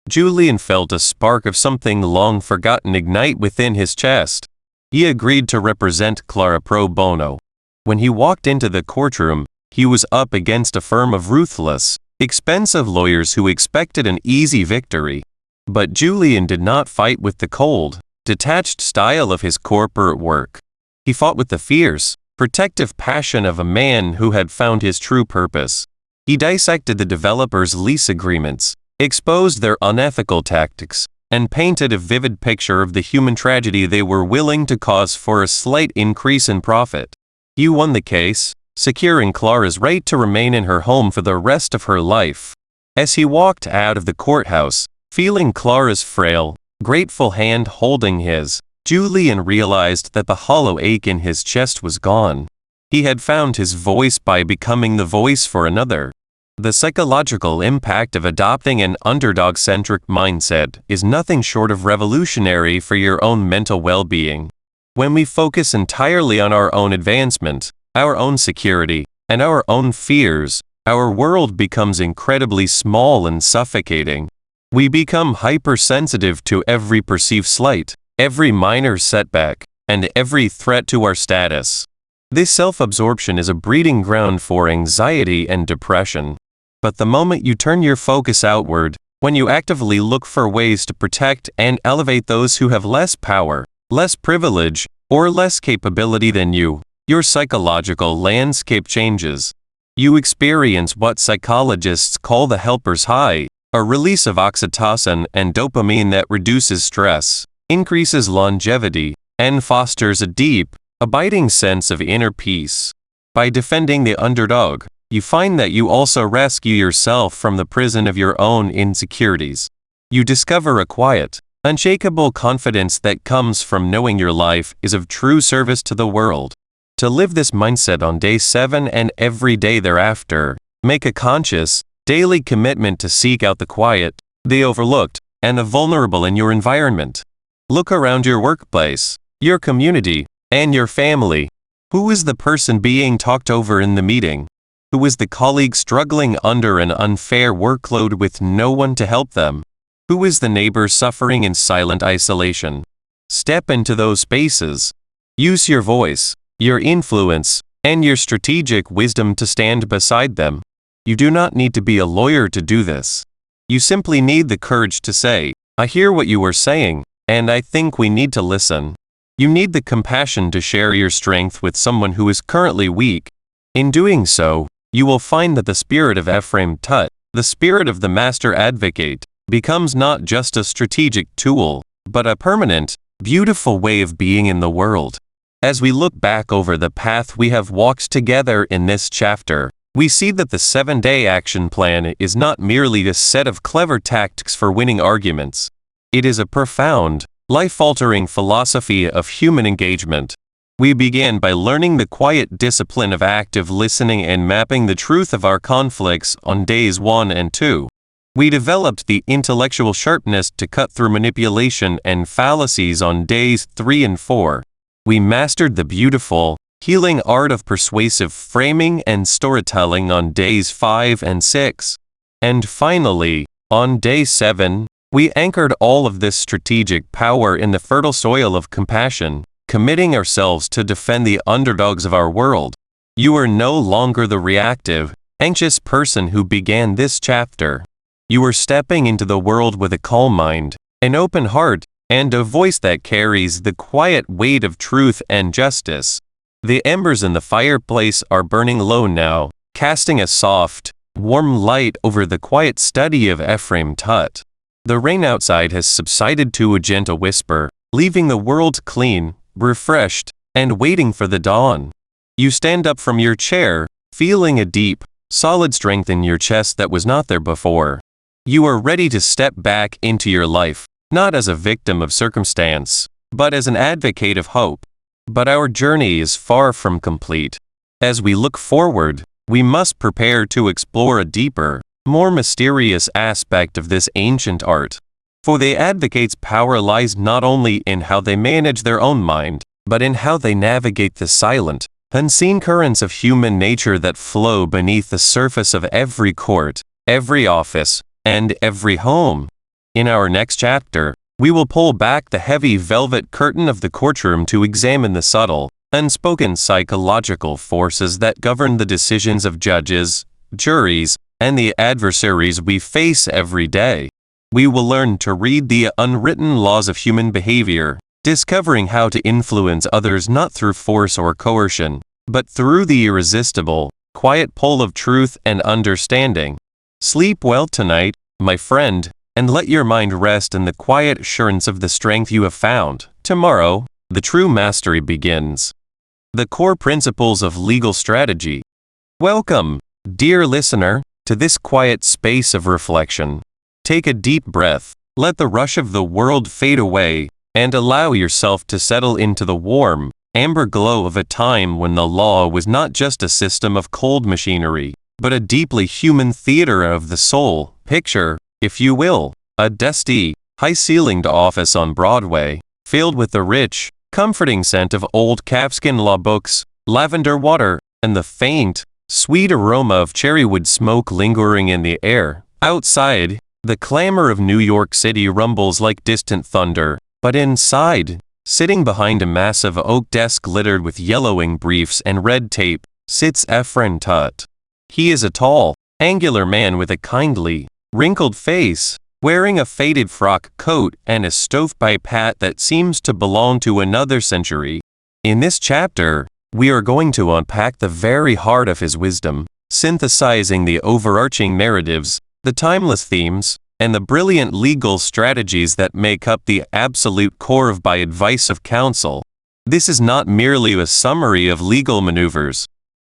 Julian felt a spark of something long forgotten ignite within his chest. He agreed to represent Clara pro bono. When he walked into the courtroom, he was up against a firm of ruthless, expensive lawyers who expected an easy victory. But Julian did not fight with the cold, detached style of his corporate work. He fought with the fierce, protective passion of a man who had found his true purpose. He dissected the developers' lease agreements, exposed their unethical tactics, and painted a vivid picture of the human tragedy they were willing to cause for a slight increase in profit. He won the case, securing Clara's right to remain in her home for the rest of her life. As he walked out of the courthouse, feeling Clara's frail, grateful hand holding his, Julian realized that the hollow ache in his chest was gone. He had found his voice by becoming the voice for another. The psychological impact of adopting an underdog-centric mindset is nothing short of revolutionary for your own mental well-being. When we focus entirely on our own advancement, our own security, and our own fears, our world becomes incredibly small and suffocating. We become hypersensitive to every perceived slight, every minor setback, and every threat to our status. This self-absorption is a breeding ground for anxiety and depression. But the moment you turn your focus outward, when you actively look for ways to protect and elevate those who have less power, less privilege, or less capability than you, your psychological landscape changes. You experience what psychologists call the helper's high, a release of oxytocin and dopamine that reduces stress, increases longevity, and fosters a deep, abiding sense of inner peace. By defending the underdog, you find that you also rescue yourself from the prison of your own insecurities. You discover a quiet, unshakable confidence that comes from knowing your life is of true service to the world. To live this mindset on day 7 and every day thereafter, make a conscious, daily commitment to seek out the quiet, the overlooked, and the vulnerable in your environment. Look around your workplace, your community, and your family. Who is the person being talked over in the meeting? Who is the colleague struggling under an unfair workload with no one to help them? Who is the neighbor suffering in silent isolation? Step into those spaces. Use your voice, your influence, and your strategic wisdom to stand beside them. You do not need to be a lawyer to do this. You simply need the courage to say, "I hear what you are saying, and I think we need to listen." You need the compassion to share your strength with someone who is currently weak. In doing so, you will find that the spirit of Ephraim Tut, the spirit of the master advocate, becomes not just a strategic tool, but a permanent, beautiful way of being in the world. As we look back over the path we have walked together in this chapter, we see that the 7-day action plan is not merely a set of clever tactics for winning arguments. It is a profound, life-altering philosophy of human engagement. We began by learning the quiet discipline of active listening and mapping the truth of our conflicts on days 1 and 2. We developed the intellectual sharpness to cut through manipulation and fallacies on days 3 and 4. We mastered the beautiful, healing art of persuasive framing and storytelling on days 5 and 6. And finally, on day 7, we anchored all of this strategic power in the fertile soil of compassion, committing ourselves to defend the underdogs of our world. You are no longer the reactive, anxious person who began this chapter. You are stepping into the world with a calm mind, an open heart, and a voice that carries the quiet weight of truth and justice. The embers in the fireplace are burning low now, casting a soft, warm light over the quiet study of Ephraim Tut. The rain outside has subsided to a gentle whisper, leaving the world clean, refreshed, and waiting for the dawn. You stand up from your chair, feeling a deep, solid strength in your chest that was not there before. You are ready to step back into your life, not as a victim of circumstance, but as an advocate of hope. But our journey is far from complete. As we look forward, we must prepare to explore a deeper, more mysterious aspect of this ancient art. For the advocate's power lies not only in how they manage their own mind, but in how they navigate the silent, unseen currents of human nature that flow beneath the surface of every court, every office, and every home. In our next chapter, we will pull back the heavy velvet curtain of the courtroom to examine the subtle, unspoken psychological forces that govern the decisions of judges, juries, and the adversaries we face every day. We will learn to read the unwritten laws of human behavior, discovering how to influence others not through force or coercion, but through the irresistible, quiet pull of truth and understanding. Sleep well tonight, my friend, and let your mind rest in the quiet assurance of the strength you have found. Tomorrow, the true mastery begins. The core principles of legal strategy. Welcome, dear listener, to this quiet space of reflection. Take a deep breath, let the rush of the world fade away, and allow yourself to settle into the warm, amber glow of a time when the law was not just a system of cold machinery, but a deeply human theater of the soul. Picture, if you will, a dusty, high-ceilinged office on Broadway, filled with the rich, comforting scent of old calfskin law books, lavender water, and the faint, sweet aroma of cherrywood smoke lingering in the air. Outside, the clamor of New York City rumbles like distant thunder, but inside, sitting behind a massive oak desk littered with yellowing briefs and red tape, sits Ephraim Tut. He is a tall, angular man with a kindly, wrinkled face, wearing a faded frock coat and a stovepipe hat that seems to belong to another century. In this chapter, we are going to unpack the very heart of his wisdom, synthesizing the overarching narratives, the timeless themes, and the brilliant legal strategies that make up the absolute core of By Advice of Counsel. This is not merely a summary of legal maneuvers.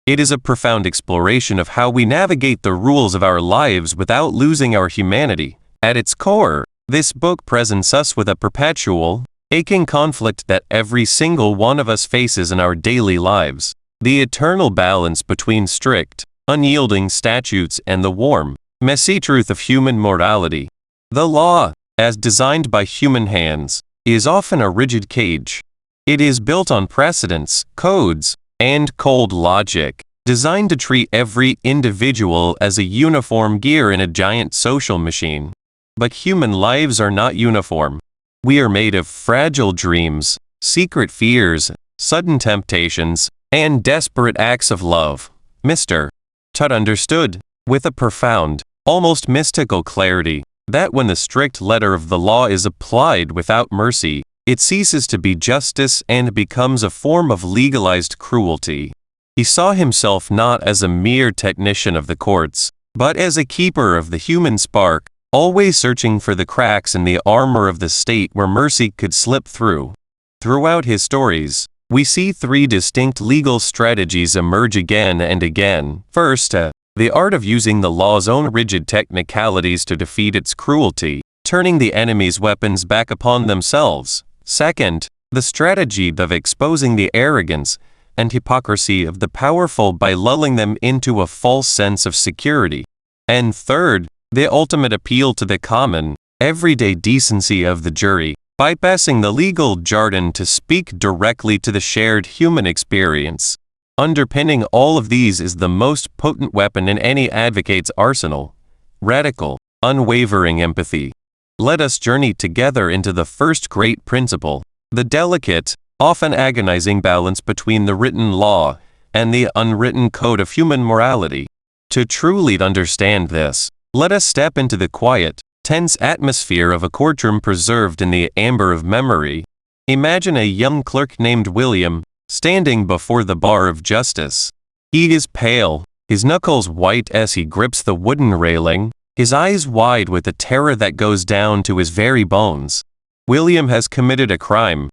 It is a profound exploration of how we navigate the rules of our lives without losing our humanity. At its core, This book presents us with a perpetual, aching conflict that every single one of us faces in our daily lives. The eternal balance between strict, unyielding statutes and the warm, messy truth of human morality. The law, as designed by human hands, is often a rigid cage. It is built on precedents, codes, and cold logic, designed to treat every individual as a uniform gear in a giant social machine. But human lives are not uniform. We are made of fragile dreams, secret fears, sudden temptations, and desperate acts of love. Mr. Tutt understood, with a profound, almost mystical clarity, that when the strict letter of the law is applied without mercy, it ceases to be justice and becomes a form of legalized cruelty. He saw himself not as a mere technician of the courts, but as a keeper of the human spark, always searching for the cracks in the armor of the state where mercy could slip through. Throughout his stories, we see three distinct legal strategies emerge again and again. First, the art of using the law's own rigid technicalities to defeat its cruelty, turning the enemy's weapons back upon themselves. Second, the strategy of exposing the arrogance and hypocrisy of the powerful by lulling them into a false sense of security. And third, the ultimate appeal to the common, everyday decency of the jury, bypassing the legal jargon to speak directly to the shared human experience. Underpinning all of these is the most potent weapon in any advocate's arsenal: radical, unwavering empathy. Let us journey together into the first great principle, the delicate, often agonizing balance between the written law and the unwritten code of human morality. To truly understand this, let us step into the quiet, tense atmosphere of a courtroom preserved in the amber of memory. Imagine a young clerk named William, standing before the bar of justice. He is pale, his knuckles white as he grips the wooden railing, his eyes wide with a terror that goes down to his very bones. William has committed a crime.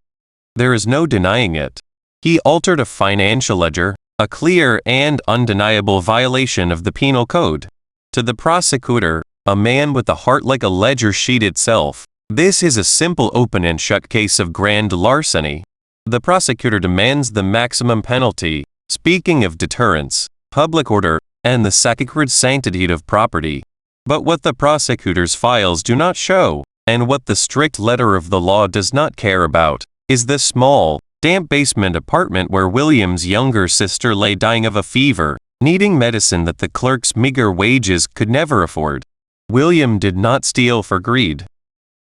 There is no denying it. He altered a financial ledger, a clear and undeniable violation of the penal code. To the prosecutor, a man with a heart like a ledger sheet itself, this is a simple open and shut case of grand larceny. The prosecutor demands the maximum penalty, speaking of deterrence, public order, and the sacred sanctity of property. But what the prosecutor's files do not show, and what the strict letter of the law does not care about, is the small, damp basement apartment where William's younger sister lay dying of a fever, needing medicine that the clerk's meager wages could never afford. William did not steal for greed.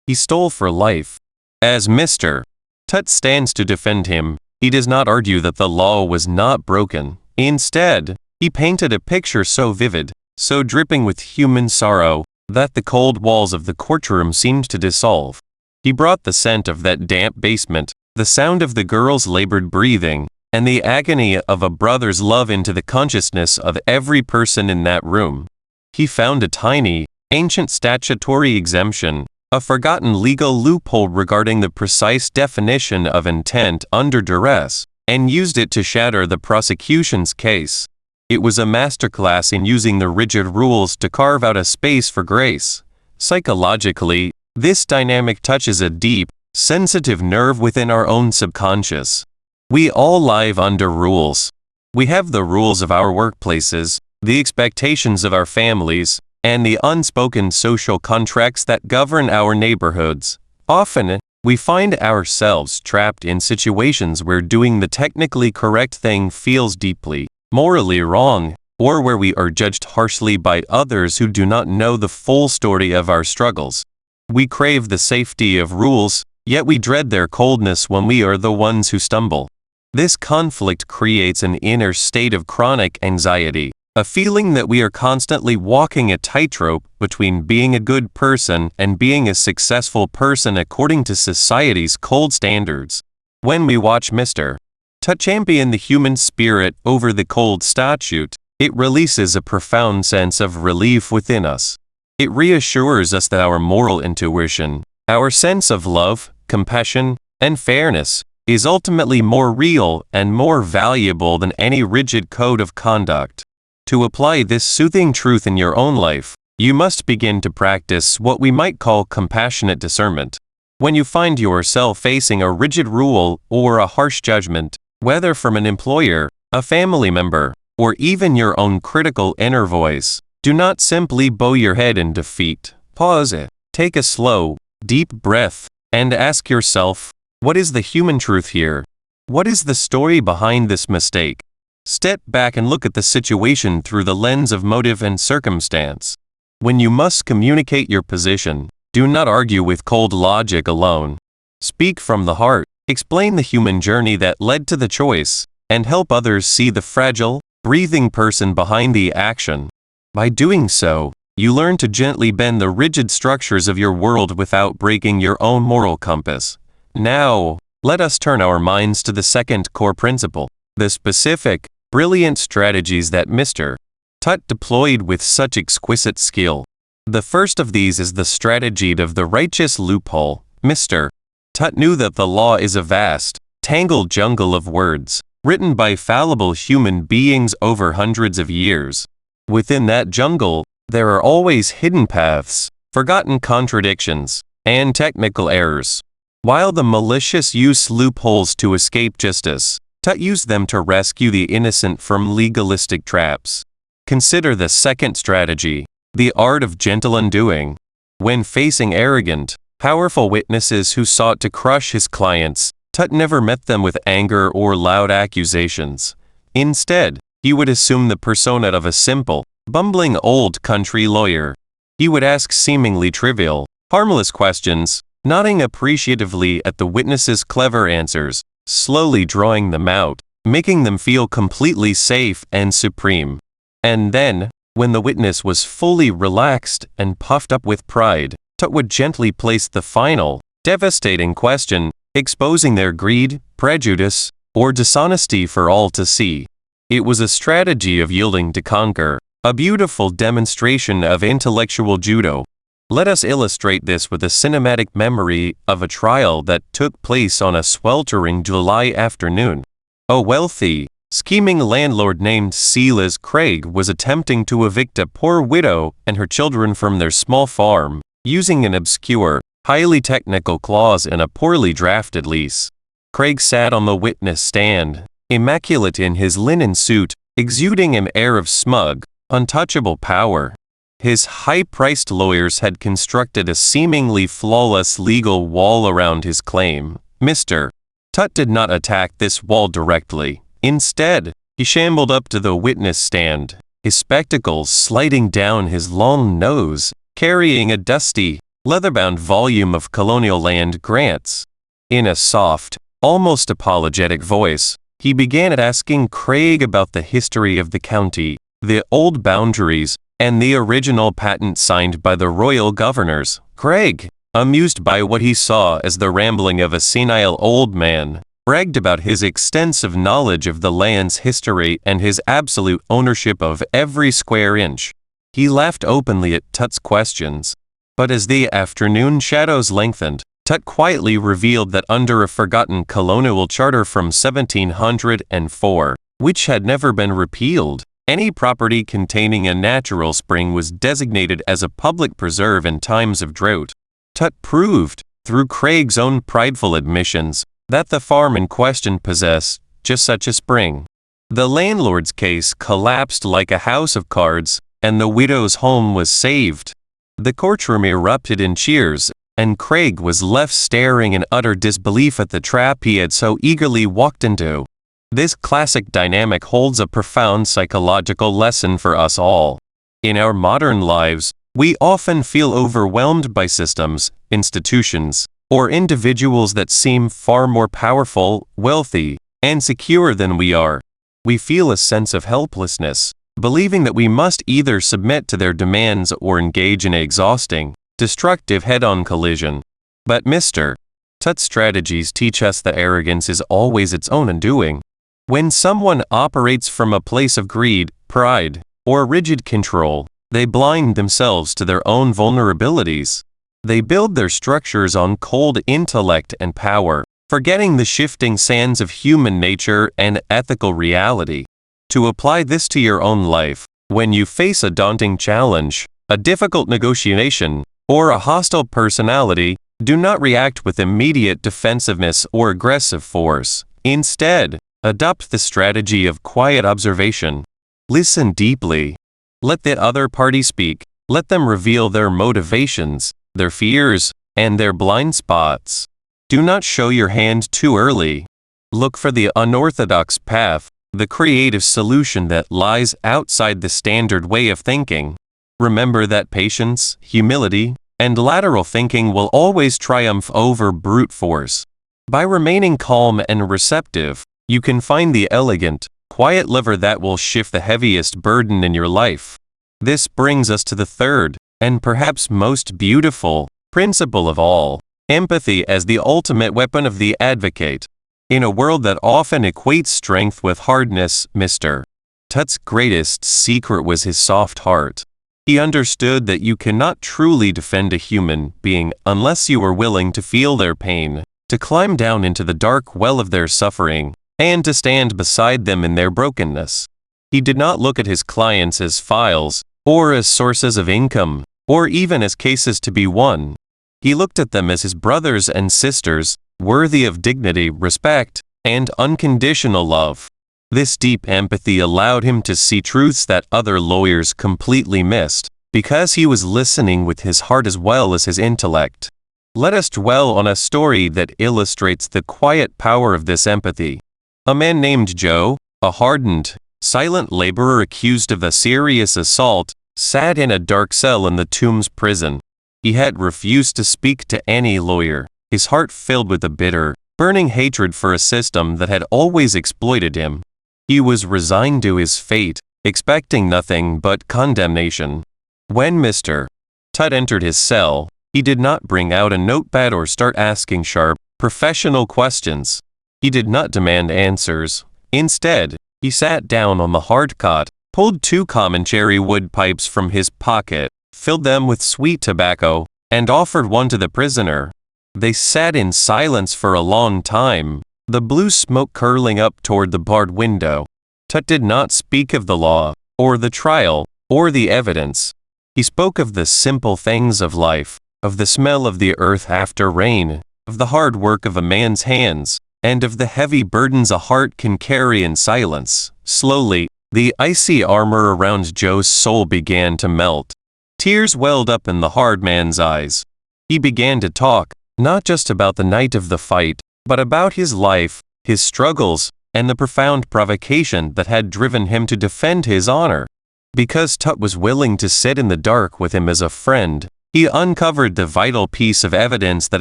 He stole for life. As Mr. Tutt stands to defend him, he does not argue that the law was not broken. Instead, he painted a picture so vivid, so dripping with human sorrow, that the cold walls of the courtroom seemed to dissolve. He brought the scent of that damp basement, the sound of the girl's labored breathing, and the agony of a brother's love into the consciousness of every person in that room. He found a tiny, ancient statutory exemption, a forgotten legal loophole regarding the precise definition of intent under duress, and used it to shatter the prosecution's case. It was a masterclass in using the rigid rules to carve out a space for grace. Psychologically, this dynamic touches a deep, sensitive nerve within our own subconscious. We all live under rules. We have the rules of our workplaces, the expectations of our families, and the unspoken social contracts that govern our neighborhoods. Often, we find ourselves trapped in situations where doing the technically correct thing feels deeply, morally wrong, or where we are judged harshly by others who do not know the full story of our struggles. We crave the safety of rules, yet we dread their coldness when we are the ones who stumble. This conflict creates an inner state of chronic anxiety, a feeling that we are constantly walking a tightrope between being a good person and being a successful person according to society's cold standards. When we watch Mr. Tutt champion the human spirit over the cold statute, it releases a profound sense of relief within us. It reassures us that our moral intuition, our sense of love, compassion, and fairness, is ultimately more real and more valuable than any rigid code of conduct. To apply this soothing truth in your own life, You must begin to practice what we might call compassionate discernment. When you find yourself facing a rigid rule or a harsh judgment, whether from an employer, a family member, or even your own critical inner voice, do not simply bow your head in defeat. Pause it, take a slow, deep breath, and ask yourself, what is the human truth here? What is the story behind this mistake? Step back and look at the situation through the lens of motive and circumstance. When you must communicate your position, do not argue with cold logic alone. Speak from the heart, explain the human journey that led to the choice, and help others see the fragile, breathing person behind the action. By doing so, you learn to gently bend the rigid structures of your world without breaking your own moral compass. Now, let us turn our minds to the second core principle, the specific, brilliant strategies that Mr. Tut deployed with such exquisite skill. The first of these is the strategy of the righteous loophole. Mr. Tut knew that the law is a vast, tangled jungle of words, written by fallible human beings over hundreds of years. Within that jungle, there are always hidden paths, forgotten contradictions, and technical errors. While the malicious use loopholes to escape justice, Tut used them to rescue the innocent from legalistic traps. Consider the second strategy, the art of gentle undoing. When facing arrogant, powerful witnesses who sought to crush his clients, Tut never met them with anger or loud accusations. Instead, he would assume the persona of a simple, bumbling old country lawyer. He would ask seemingly trivial, harmless questions, nodding appreciatively at the witnesses' clever answers, slowly drawing them out, making them feel completely safe and supreme. And then, when the witness was fully relaxed and puffed up with pride, Tut would gently place the final, devastating question, exposing their greed, prejudice, or dishonesty for all to see. It was a strategy of yielding to conquer, a beautiful demonstration of intellectual judo. Let us illustrate this with a cinematic memory of a trial that took place on a sweltering July afternoon. A wealthy, scheming landlord named Silas Craig was attempting to evict a poor widow and her children from their small farm, using an obscure, highly technical clause in a poorly drafted lease. Craig sat on the witness stand, immaculate in his linen suit, exuding an air of smug, untouchable power. His high-priced lawyers had constructed a seemingly flawless legal wall around his claim. Mr. Tut did not attack this wall directly. Instead, he shambled up to the witness stand, his spectacles sliding down his long nose, carrying a dusty, leather-bound volume of colonial land grants. In a soft, almost apologetic voice, he began asking Craig about the history of the county, the old boundaries, and the original patent signed by the royal governors. Craig, amused by what he saw as the rambling of a senile old man, bragged about his extensive knowledge of the land's history and his absolute ownership of every square inch. He laughed openly at Tut's questions. But as the afternoon shadows lengthened, Tut quietly revealed that under a forgotten colonial charter from 1704, which had never been repealed, any property containing a natural spring was designated as a public preserve in times of drought. Tut proved, through Craig's own prideful admissions, that the farm in question possessed just such a spring. The landlord's case collapsed like a house of cards, and the widow's home was saved. The courtroom erupted in cheers, and Craig was left staring in utter disbelief at the trap he had so eagerly walked into. This classic dynamic holds a profound psychological lesson for us all. In our modern lives, we often feel overwhelmed by systems, institutions, or individuals that seem far more powerful, wealthy, and secure than we are. We feel a sense of helplessness, believing that we must either submit to their demands or engage in an exhausting, destructive head-on collision. But Mr. Tut's strategies teach us that arrogance is always its own undoing. When someone operates from a place of greed, pride, or rigid control, they blind themselves to their own vulnerabilities. They build their structures on cold intellect and power, forgetting the shifting sands of human nature and ethical reality. To apply this to your own life, when you face a daunting challenge, a difficult negotiation, or a hostile personality, do not react with immediate defensiveness or aggressive force. Instead, adopt the strategy of quiet observation. Listen deeply. Let the other party speak. Let them reveal their motivations, their fears, and their blind spots. Do not show your hand too early. Look for the unorthodox path, the creative solution that lies outside the standard way of thinking. Remember that patience, humility, and lateral thinking will always triumph over brute force. By remaining calm and receptive, you can find the elegant, quiet lever that will shift the heaviest burden in your life. This brings us to the third, and perhaps most beautiful, principle of all, empathy as the ultimate weapon of the advocate. In a world that often equates strength with hardness, Mr. Tut's greatest secret was his soft heart. He understood that you cannot truly defend a human being unless you are willing to feel their pain, to climb down into the dark well of their suffering, and to stand beside them in their brokenness. He did not look at his clients as files, or as sources of income, or even as cases to be won. He looked at them as his brothers and sisters, worthy of dignity, respect, and unconditional love. This deep empathy allowed him to see truths that other lawyers completely missed, because he was listening with his heart as well as his intellect. Let us dwell on a story that illustrates the quiet power of this empathy. A man named Joe, a hardened, silent laborer accused of a serious assault, sat in a dark cell in the Tombs prison. He had refused to speak to any lawyer, his heart filled with a bitter, burning hatred for a system that had always exploited him. He was resigned to his fate, expecting nothing but condemnation. When Mr. Tut entered his cell, he did not bring out a notepad or start asking sharp, professional questions. He did not demand answers. Instead, he sat down on the hard cot, pulled 2 common cherry wood pipes from his pocket, filled them with sweet tobacco, and offered one to the prisoner. They sat in silence for a long time, the blue smoke curling up toward the barred window. Tut did not speak of the law, or the trial, or the evidence. He spoke of the simple things of life, of the smell of the earth after rain, of the hard work of a man's hands, and of the heavy burdens a heart can carry in silence. Slowly, the icy armor around Joe's soul began to melt. Tears welled up in the hard man's eyes. He began to talk, not just about the night of the fight, but about his life, his struggles, and the profound provocation that had driven him to defend his honor. Because Tut was willing to sit in the dark with him as a friend, he uncovered the vital piece of evidence that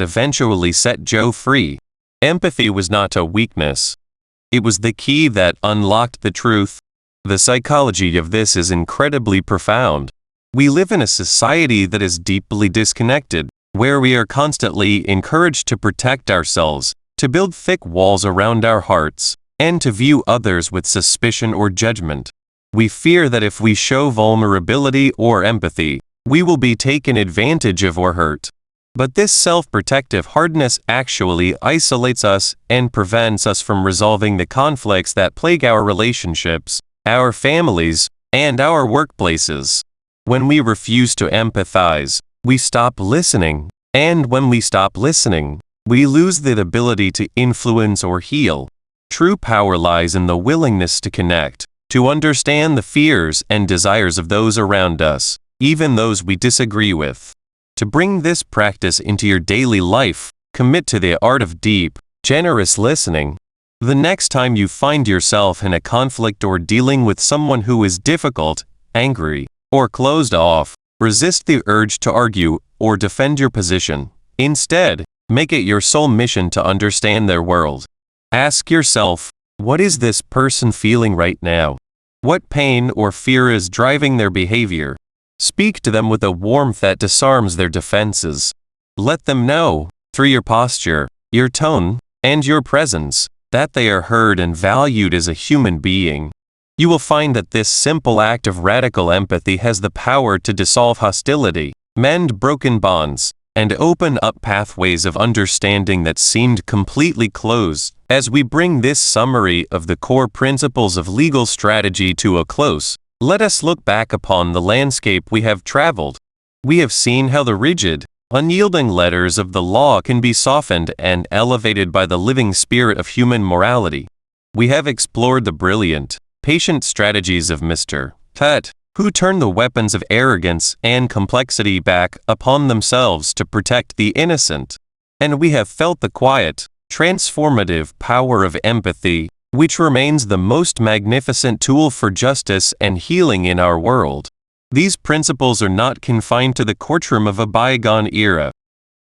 eventually set Joe free. Empathy was not a weakness. It was the key that unlocked the truth. The psychology of this is incredibly profound. We live in a society that is deeply disconnected, where we are constantly encouraged to protect ourselves, to build thick walls around our hearts, and to view others with suspicion or judgment. We fear that if we show vulnerability or empathy, we will be taken advantage of or hurt. But this self-protective hardness actually isolates us and prevents us from resolving the conflicts that plague our relationships, our families, and our workplaces. When we refuse to empathize, we stop listening, and when we stop listening, we lose the ability to influence or heal. True power lies in the willingness to connect, to understand the fears and desires of those around us, even those we disagree with. To bring this practice into your daily life, commit to the art of deep, generous listening. The next time you find yourself in a conflict or dealing with someone who is difficult, angry, or closed off, resist the urge to argue or defend your position. Instead, make it your sole mission to understand their world. Ask yourself, what is this person feeling right now? What pain or fear is driving their behavior? Speak to them with a warmth that disarms their defenses. Let them know, through your posture, your tone, and your presence, that they are heard and valued as a human being. You will find that this simple act of radical empathy has the power to dissolve hostility, mend broken bonds, and open up pathways of understanding that seemed completely closed. As we bring this summary of the core principles of legal strategy to a close, Let us look back upon the landscape we have traveled. We have seen how the rigid, unyielding letters of the law can be softened and elevated by the living spirit of human morality. We have explored the brilliant, patient strategies of Mr. Tut, who turned the weapons of arrogance and complexity back upon themselves to protect the innocent. And we have felt the quiet, transformative power of empathy, which remains the most magnificent tool for justice and healing in our world. These principles are not confined to the courtroom of a bygone era.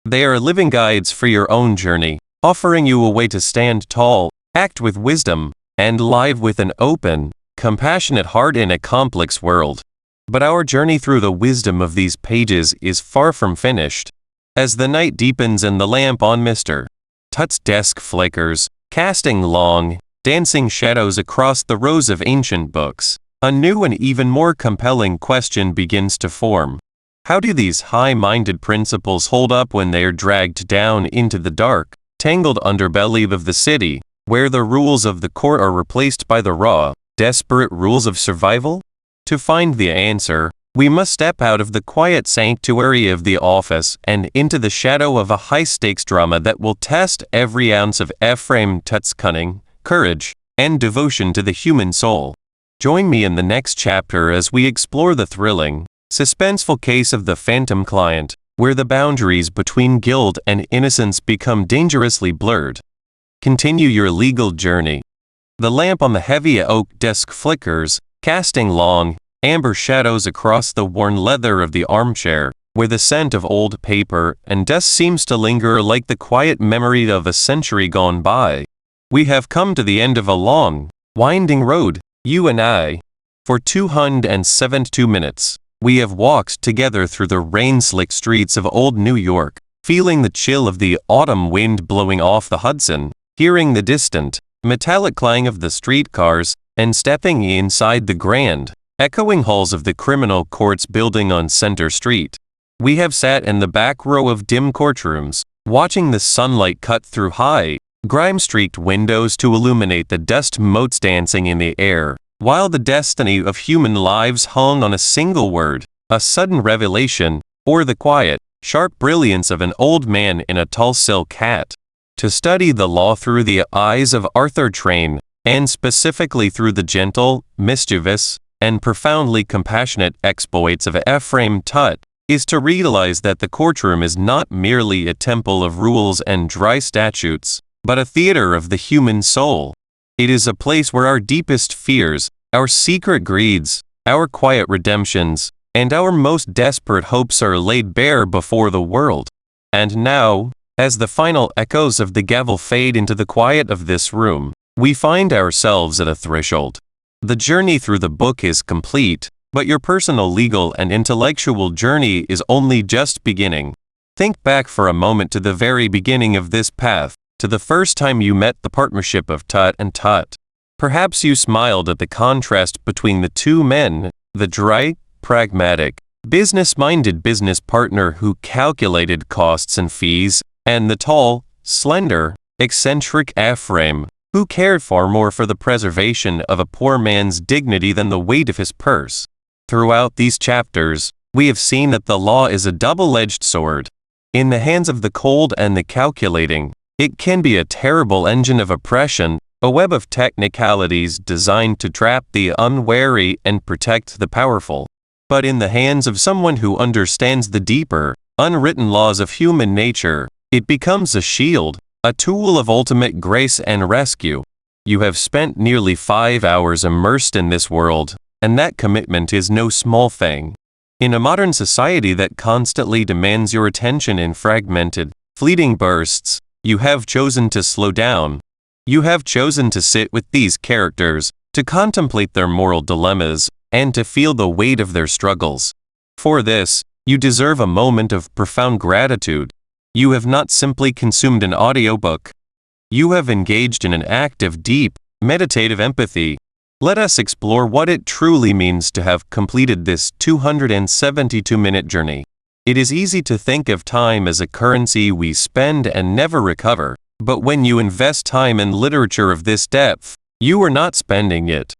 They are living guides for your own journey, offering you a way to stand tall, act with wisdom, and live with an open, compassionate heart in a complex world. But our journey through the wisdom of these pages is far from finished. As the night deepens and the lamp on Mr. Tut's desk flickers, casting long, dancing shadows across the rows of ancient books, a new and even more compelling question begins to form. How do these high-minded principles hold up when they are dragged down into the dark, tangled underbelly of the city, where the rules of the court are replaced by the raw, desperate rules of survival? To find the answer, we must step out of the quiet sanctuary of the office and into the shadow of a high-stakes drama that will test every ounce of Ephraim Tut's cunning, courage, and devotion to the human soul. Join me in the next chapter as we explore the thrilling, suspenseful case of the phantom client, where the boundaries between guilt and innocence become dangerously blurred. Continue your legal journey. The lamp on the heavy oak desk flickers, casting long, amber shadows across the worn leather of the armchair, where the scent of old paper and dust seems to linger like the quiet memory of a century gone by. We have come to the end of a long, winding road, you and I. For 272 minutes, we have walked together through the rain-slick streets of old New York, feeling the chill of the autumn wind blowing off the Hudson, hearing the distant, metallic clang of the streetcars, and stepping inside the grand, echoing halls of the criminal courts building on Center Street. We have sat in the back row of dim courtrooms, watching the sunlight cut through high, grime-streaked windows to illuminate the dust motes dancing in the air, while the destiny of human lives hung on a single word, a sudden revelation, or the quiet, sharp brilliance of an old man in a tall silk hat. To study the law through the eyes of Arthur Train, and specifically through the gentle, mischievous, and profoundly compassionate exploits of Ephraim Tut, is to realize that the courtroom is not merely a temple of rules and dry statutes, but a theater of the human soul. It is a place where our deepest fears, our secret greeds, our quiet redemptions, and our most desperate hopes are laid bare before the world. And now, as the final echoes of the gavel fade into the quiet of this room, we find ourselves at a threshold. The journey through the book is complete, but your personal legal and intellectual journey is only just beginning. Think back for a moment to the very beginning of this path, to the first time you met the partnership of Tut and Tut. Perhaps you smiled at the contrast between the two men, the dry, pragmatic, business-minded business partner who calculated costs and fees, and the tall, slender, eccentric Ephraim, who cared far more for the preservation of a poor man's dignity than the weight of his purse. Throughout these chapters, we have seen that the law is a double-edged sword. In the hands of the cold and the calculating, it can be a terrible engine of oppression, a web of technicalities designed to trap the unwary and protect the powerful. But in the hands of someone who understands the deeper, unwritten laws of human nature, it becomes a shield, a tool of ultimate grace and rescue. You have spent nearly 5 hours immersed in this world, and that commitment is no small thing. In a modern society that constantly demands your attention in fragmented, fleeting bursts, you have chosen to slow down. You have chosen to sit with these characters, to contemplate their moral dilemmas, and to feel the weight of their struggles. For this, you deserve a moment of profound gratitude. You have not simply consumed an audiobook. You have engaged in an act of deep, meditative empathy. Let us explore what it truly means to have completed this 272-minute journey. It is easy to think of time as a currency we spend and never recover, but when you invest time in literature of this depth, you are not spending it.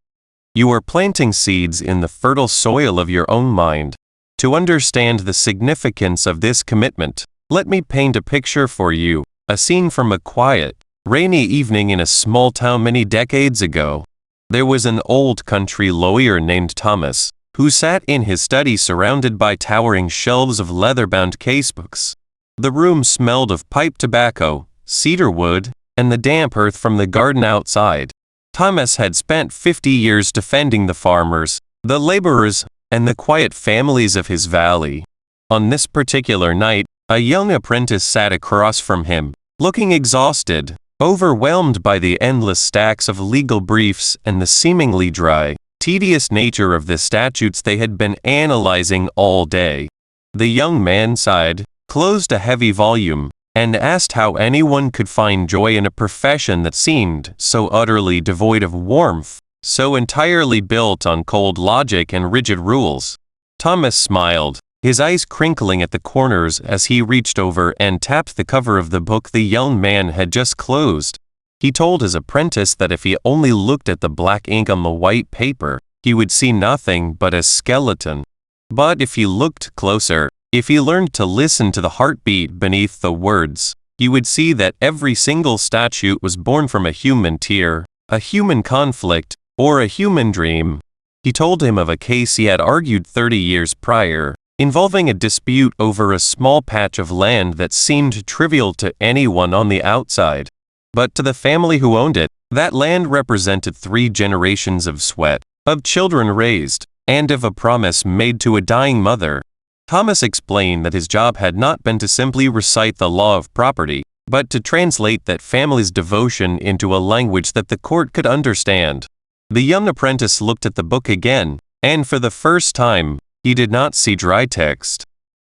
You are planting seeds in the fertile soil of your own mind. To understand the significance of this commitment, let me paint a picture for you, a scene from a quiet, rainy evening in a small town many decades ago. There was an old country lawyer named Thomas, who sat in his study surrounded by towering shelves of leather-bound casebooks. The room smelled of pipe tobacco, cedar wood, and the damp earth from the garden outside. Thomas had spent 50 years defending the farmers, the laborers, and the quiet families of his valley. On this particular night, a young apprentice sat across from him, looking exhausted, overwhelmed by the endless stacks of legal briefs and the seemingly dry, tedious nature of the statutes they had been analyzing all day. The young man sighed, closed a heavy volume, and asked how anyone could find joy in a profession that seemed so utterly devoid of warmth, so entirely built on cold logic and rigid rules. Thomas smiled, his eyes crinkling at the corners as he reached over and tapped the cover of the book the young man had just closed. He told his apprentice that if he only looked at the black ink on the white paper, he would see nothing but a skeleton. But if he looked closer, if he learned to listen to the heartbeat beneath the words, he would see that every single statute was born from a human tear, a human conflict, or a human dream. He told him of a case he had argued 30 years prior, involving a dispute over a small patch of land that seemed trivial to anyone on the outside. But to the family who owned it, that land represented 3 generations of sweat, of children raised, and of a promise made to a dying mother. Thomas explained that his job had not been to simply recite the law of property, but to translate that family's devotion into a language that the court could understand. The young apprentice looked at the book again, and for the first time, he did not see dry text.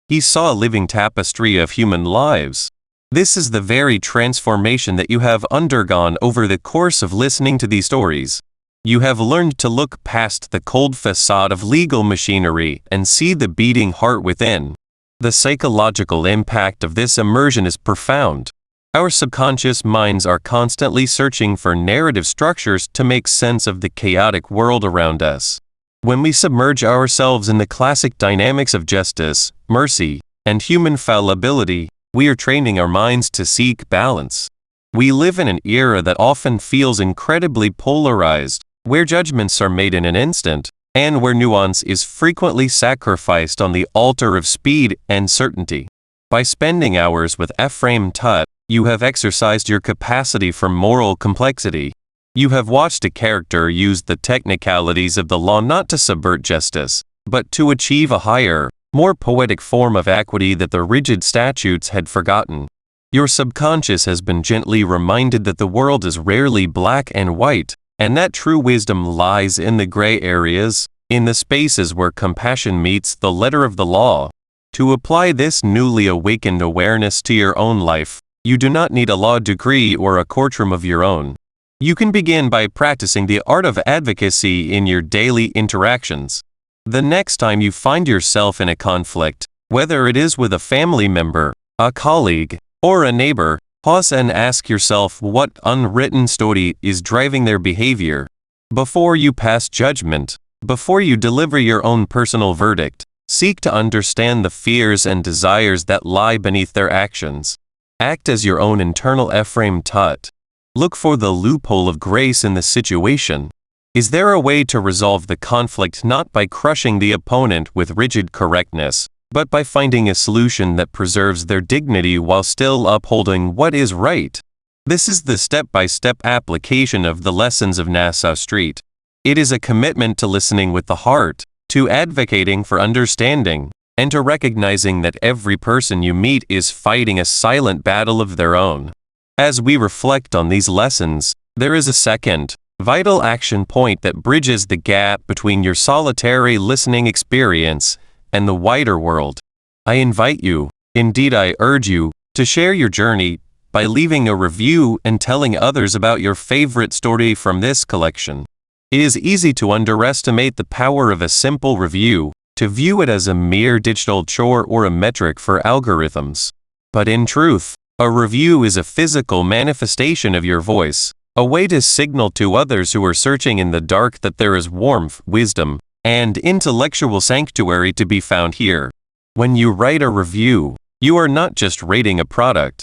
He saw a living tapestry of human lives. This is the very transformation that you have undergone over the course of listening to these stories. You have learned to look past the cold facade of legal machinery and see the beating heart within. The psychological impact of this immersion is profound. Our subconscious minds are constantly searching for narrative structures to make sense of the chaotic world around us. When we submerge ourselves in the classic dynamics of justice, mercy, and human fallibility, we are training our minds to seek balance. We live in an era that often feels incredibly polarized, where judgments are made in an instant, and where nuance is frequently sacrificed on the altar of speed and certainty. By spending hours with Ephraim Tutt, you have exercised your capacity for moral complexity. You have watched a character use the technicalities of the law not to subvert justice, but to achieve a higher, more poetic form of equity that the rigid statutes had forgotten. Your subconscious has been gently reminded that the world is rarely black and white, and that true wisdom lies in the gray areas, in the spaces where compassion meets the letter of the law. To apply this newly awakened awareness to your own life, you do not need a law degree or a courtroom of your own. You can begin by practicing the art of advocacy in your daily interactions. The next time you find yourself in a conflict, whether it is with a family member, a colleague, or a neighbor, pause and ask yourself what unwritten story is driving their behavior. Before you pass judgment, before you deliver your own personal verdict, seek to understand the fears and desires that lie beneath their actions. Act as your own internal Ephraim Tutt. Look for the loophole of grace in the situation. Is there a way to resolve the conflict not by crushing the opponent with rigid correctness, but by finding a solution that preserves their dignity while still upholding what is right? This is the step-by-step application of the lessons of Nassau Street. It is a commitment to listening with the heart, to advocating for understanding, and to recognizing that every person you meet is fighting a silent battle of their own. As we reflect on these lessons, there is a second, vital action point that bridges the gap between your solitary listening experience and the wider world. I invite you, indeed I urge you, to share your journey by leaving a review and telling others about your favorite story from this collection. It is easy to underestimate the power of a simple review, to view it as a mere digital chore or a metric for algorithms. But in truth, a review is a physical manifestation of your voice, a way to signal to others who are searching in the dark that there is warmth, wisdom, and intellectual sanctuary to be found here. When you write a review, you are not just rating a product.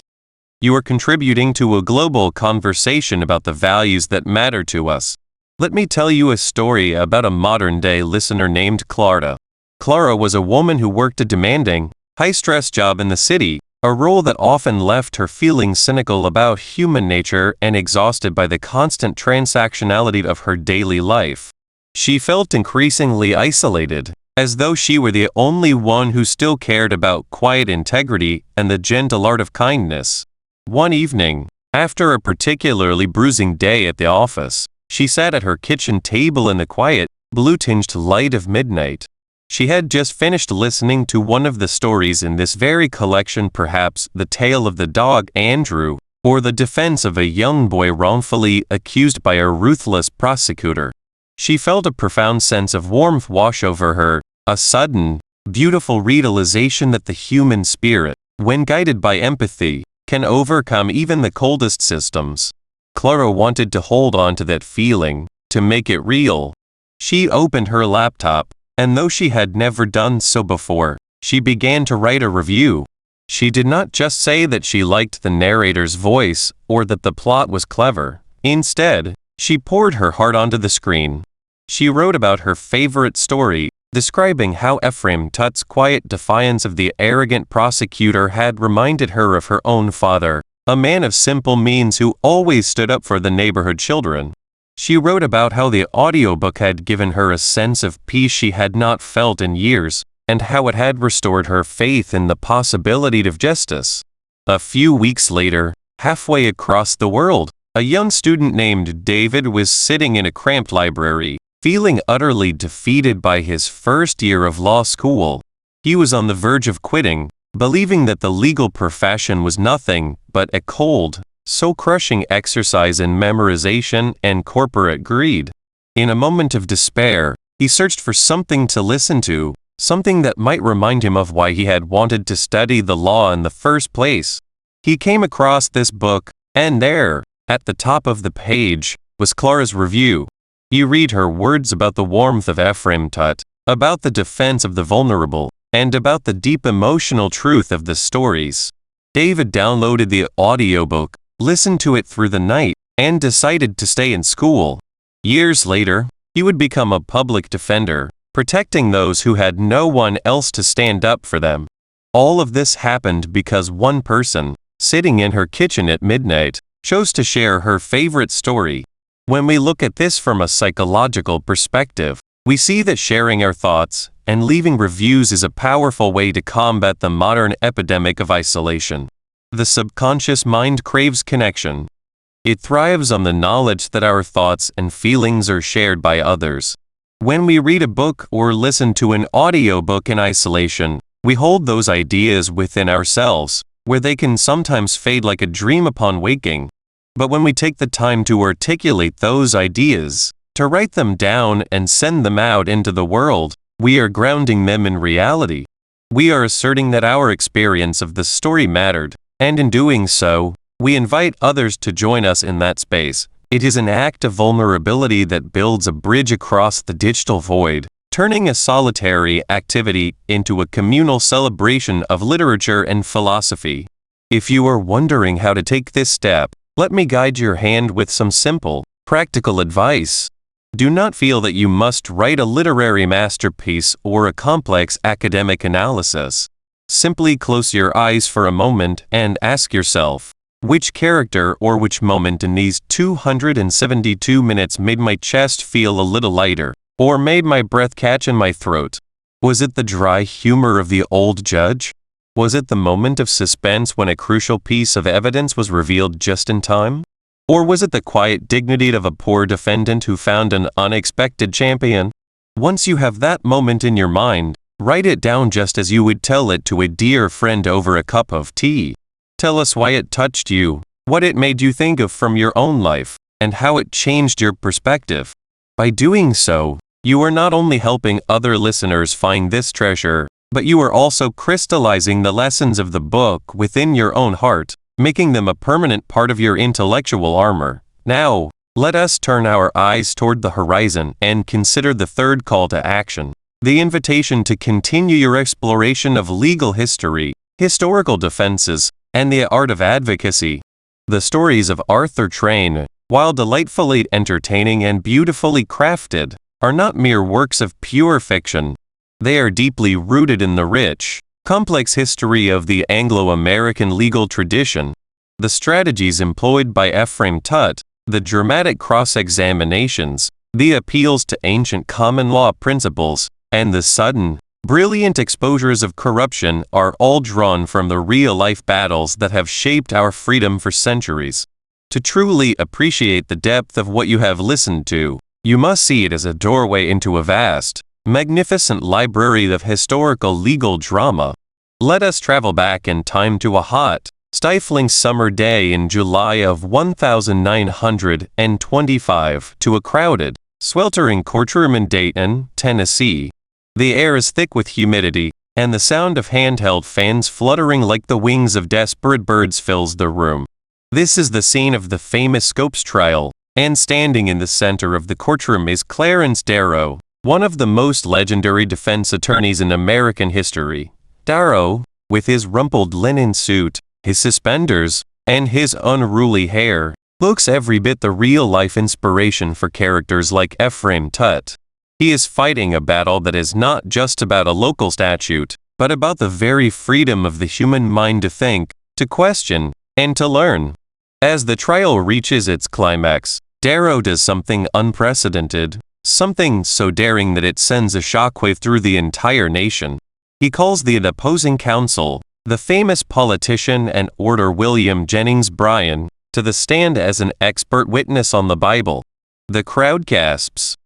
You are contributing to a global conversation about the values that matter to us. Let me tell you a story about a modern-day listener named Clara. Clara was a woman who worked a demanding, high-stress job in the city, a role that often left her feeling cynical about human nature and exhausted by the constant transactionality of her daily life. She felt increasingly isolated, as though she were the only one who still cared about quiet integrity and the gentle art of kindness. One evening, after a particularly bruising day at the office, she sat at her kitchen table in the quiet, blue-tinged light of midnight. She had just finished listening to one of the stories in this very collection, perhaps the tale of the dog Andrew, or the defense of a young boy wrongfully accused by a ruthless prosecutor. She felt a profound sense of warmth wash over her, a sudden, beautiful realization that the human spirit, when guided by empathy, can overcome even the coldest systems. Clara wanted to hold on to that feeling, to make it real. She opened her laptop, and though she had never done so before, she began to write a review. She did not just say that she liked the narrator's voice or that the plot was clever. Instead, she poured her heart onto the screen. She wrote about her favorite story, describing how Ephraim Tutt's quiet defiance of the arrogant prosecutor had reminded her of her own father, a man of simple means who always stood up for the neighborhood children. She wrote about how the audiobook had given her a sense of peace she had not felt in years, and how it had restored her faith in the possibility of justice. A few weeks later, halfway across the world, a young student named David was sitting in a cramped library, feeling utterly defeated by his first year of law school. He was on the verge of quitting, believing that the legal profession was nothing but a cold, soul-crushing exercise in memorization and corporate greed. In a moment of despair, he searched for something to listen to, something that might remind him of why he had wanted to study the law in the first place. He came across this book, and there, at the top of the page, was Clara's review. You read her words about the warmth of Ephraim Tutt, about the defense of the vulnerable, and about the deep emotional truth of the stories. David downloaded the audiobook, listened to it through the night, and decided to stay in school. Years later, he would become a public defender, protecting those who had no one else to stand up for them. All of this happened because one person, sitting in her kitchen at midnight, chose to share her favorite story. When we look at this from a psychological perspective, we see that sharing our thoughts and leaving reviews is a powerful way to combat the modern epidemic of isolation. The subconscious mind craves connection. It thrives on the knowledge that our thoughts and feelings are shared by others. When we read a book or listen to an audiobook in isolation, we hold those ideas within ourselves, where they can sometimes fade like a dream upon waking. But when we take the time to articulate those ideas, to write them down and send them out into the world, we are grounding them in reality. We are asserting that our experience of the story mattered, and in doing so, we invite others to join us in that space. It is an act of vulnerability that builds a bridge across the digital void, turning a solitary activity into a communal celebration of literature and philosophy. If you are wondering how to take this step, let me guide your hand with some simple, practical advice. Do not feel that you must write a literary masterpiece or a complex academic analysis. Simply close your eyes for a moment and ask yourself, which character or which moment in these 272 minutes made my chest feel a little lighter, or made my breath catch in my throat? Was it the dry humor of the old judge? Was it the moment of suspense when a crucial piece of evidence was revealed just in time? Or was it the quiet dignity of a poor defendant who found an unexpected champion? Once you have that moment in your mind, write it down just as you would tell it to a dear friend over a cup of tea. Tell us why it touched you, what it made you think of from your own life, and how it changed your perspective. By doing so, you are not only helping other listeners find this treasure, but you are also crystallizing the lessons of the book within your own heart, making them a permanent part of your intellectual armor. Now, let us turn our eyes toward the horizon and consider the third call to action, the invitation to continue your exploration of legal history, historical defenses, and the art of advocacy. The stories of Arthur Train, while delightfully entertaining and beautifully crafted, are not mere works of pure fiction. They are deeply rooted in the rich, complex history of the Anglo-American legal tradition. The strategies employed by Ephraim Tutt, the dramatic cross-examinations, the appeals to ancient common law principles, and the sudden, brilliant exposures of corruption are all drawn from the real-life battles that have shaped our freedom for centuries. To truly appreciate the depth of what you have listened to, you must see it as a doorway into a vast, magnificent library of historical legal drama. Let us travel back in time to a hot, stifling summer day in July of 1925 to a crowded, sweltering courtroom in Dayton, Tennessee. The air is thick with humidity, and the sound of handheld fans fluttering like the wings of desperate birds fills the room. This is the scene of the famous Scopes trial, and standing in the center of the courtroom is Clarence Darrow, one of the most legendary defense attorneys in American history. Darrow, with his rumpled linen suit, his suspenders, and his unruly hair, looks every bit the real-life inspiration for characters like Ephraim Tutt. He is fighting a battle that is not just about a local statute, but about the very freedom of the human mind to think, to question, and to learn. As the trial reaches its climax, Darrow does something unprecedented, something so daring that it sends a shockwave through the entire nation. He calls the opposing counsel, the famous politician and orator William Jennings Bryan, to the stand as an expert witness on the Bible. The crowd gasps.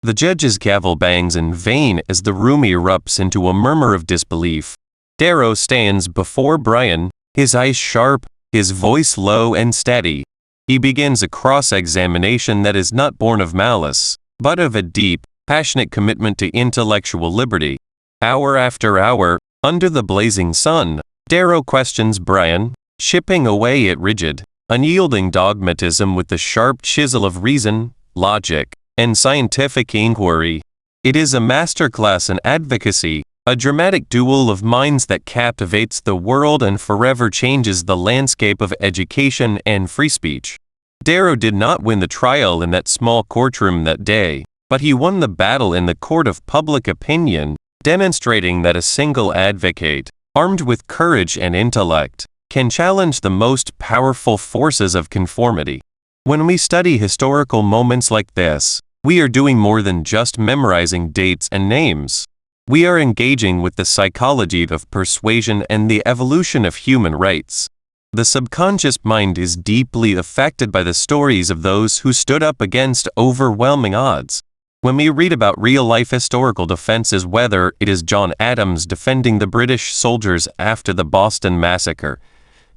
The judge's gavel bangs in vain as the room erupts into a murmur of disbelief. Darrow stands before Bryan, his eyes sharp, his voice low and steady. He begins a cross-examination that is not born of malice, but of a deep, passionate commitment to intellectual liberty. Hour after hour, under the blazing sun, Darrow questions Bryan, chipping away at rigid, unyielding dogmatism with the sharp chisel of reason, logic, and scientific inquiry. It is a masterclass in advocacy, a dramatic duel of minds that captivates the world and forever changes the landscape of education and free speech. Darrow did not win the trial in that small courtroom that day, but he won the battle in the court of public opinion, demonstrating that a single advocate, armed with courage and intellect, can challenge the most powerful forces of conformity. When we study historical moments like this, we are doing more than just memorizing dates and names. We are engaging with the psychology of persuasion and the evolution of human rights. The subconscious mind is deeply affected by the stories of those who stood up against overwhelming odds. When we read about real-life historical defenses, whether it is John Adams defending the British soldiers after the Boston Massacre,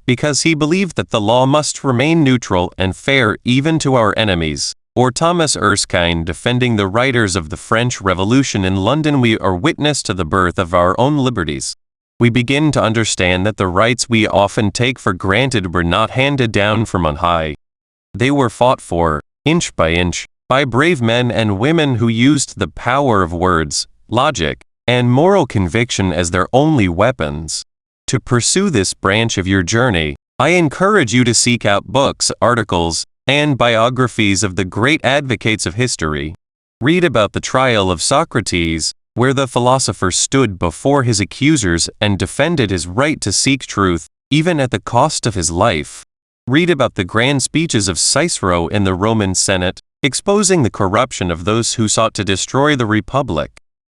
because he believed that the law must remain neutral and fair even to our enemies, or Thomas Erskine defending the writers of the French Revolution in London, we are witness to the birth of our own liberties. We begin to understand that the rights we often take for granted were not handed down from on high. They were fought for, inch by inch, by brave men and women who used the power of words, logic, and moral conviction as their only weapons. To pursue this branch of your journey, I encourage you to seek out books, articles, and biographies of the great advocates of history. Read about the trial of Socrates, where the philosopher stood before his accusers and defended his right to seek truth, even at the cost of his life. Read about the grand speeches of Cicero in the Roman Senate, exposing the corruption of those who sought to destroy the Republic.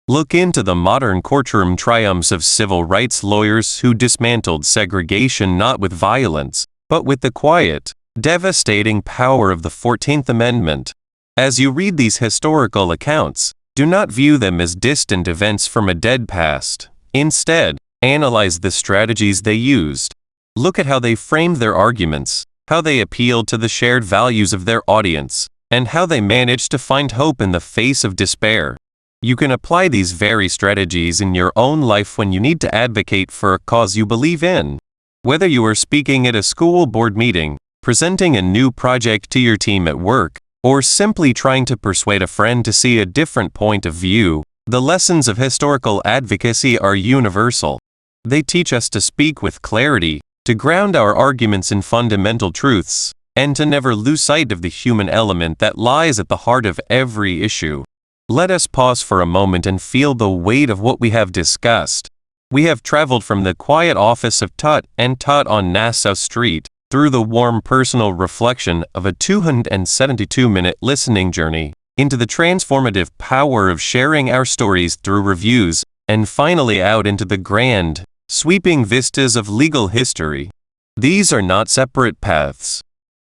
Look into the modern courtroom triumphs of civil rights lawyers who dismantled segregation not with violence, but with the quiet, devastating power of the 14th Amendment. As you read these historical accounts, do not view them as distant events from a dead past. Instead, analyze the strategies they used. Look at how they framed their arguments, how they appealed to the shared values of their audience, and how they managed to find hope in the face of despair. You can apply these very strategies in your own life when you need to advocate for a cause you believe in. Whether you are speaking at a school board meeting, presenting a new project to your team at work, or simply trying to persuade a friend to see a different point of view, the lessons of historical advocacy are universal. They teach us to speak with clarity, to ground our arguments in fundamental truths, and to never lose sight of the human element that lies at the heart of every issue. Let us pause for a moment and feel the weight of what we have discussed. We have traveled from the quiet office of Tut and Tut on Nassau Street, through the warm personal reflection of a 272-minute listening journey, into the transformative power of sharing our stories through reviews, and finally out into the grand, sweeping vistas of legal history. These are not separate paths.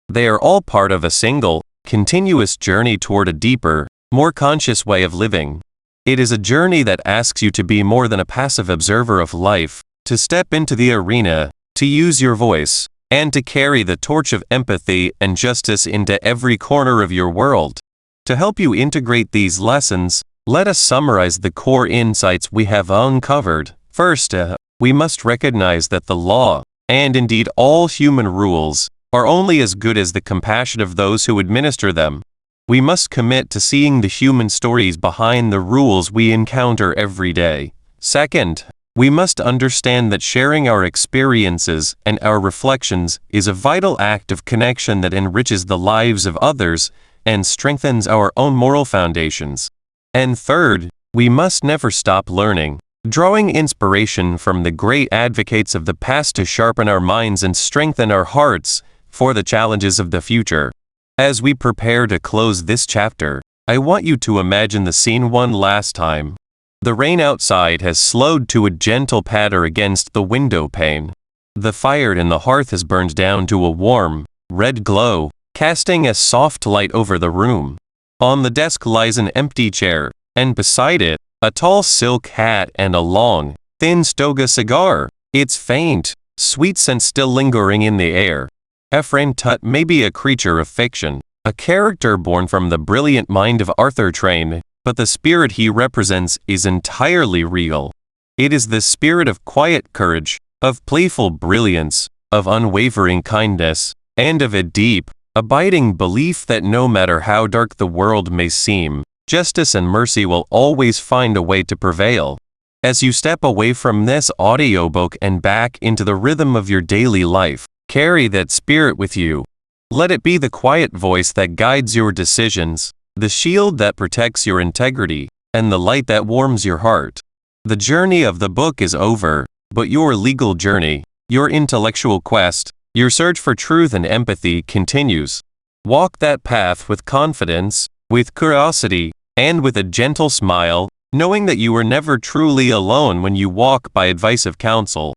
They are all part of a single, continuous journey toward a deeper, more conscious way of living. It is a journey that asks you to be more than a passive observer of life, to step into the arena, to use your voice, and to carry the torch of empathy and justice into every corner of your world. To help you integrate these lessons, let us summarize the core insights we have uncovered. First, we must recognize that the law, and indeed all human rules, are only as good as the compassion of those who administer them. We must commit to seeing the human stories behind the rules we encounter every day. Second, we must understand that sharing our experiences and our reflections is a vital act of connection that enriches the lives of others and strengthens our own moral foundations. And third, we must never stop learning, drawing inspiration from the great advocates of the past to sharpen our minds and strengthen our hearts for the challenges of the future. As we prepare to close this chapter, I want you to imagine the scene one last time. The rain outside has slowed to a gentle patter against the window pane. The fire in the hearth has burned down to a warm, red glow, casting a soft light over the room. On the desk lies an empty chair, and beside it, a tall silk hat and a long, thin stoga cigar, its faint, sweet scent still lingering in the air. Ephraim Tut may be a creature of fiction, a character born from the brilliant mind of Arthur Train, but the spirit he represents is entirely real. It is the spirit of quiet courage, of playful brilliance, of unwavering kindness, and of a deep, abiding belief that no matter how dark the world may seem, justice and mercy will always find a way to prevail. As you step away from this audiobook and back into the rhythm of your daily life, carry that spirit with you. Let it be the quiet voice that guides your decisions, the shield that protects your integrity, and the light that warms your heart. The journey of the book is over, but your legal journey, your intellectual quest, your search for truth and empathy continues. Walk that path with confidence, with curiosity, and with a gentle smile, knowing that you are never truly alone when you walk by advice of counsel.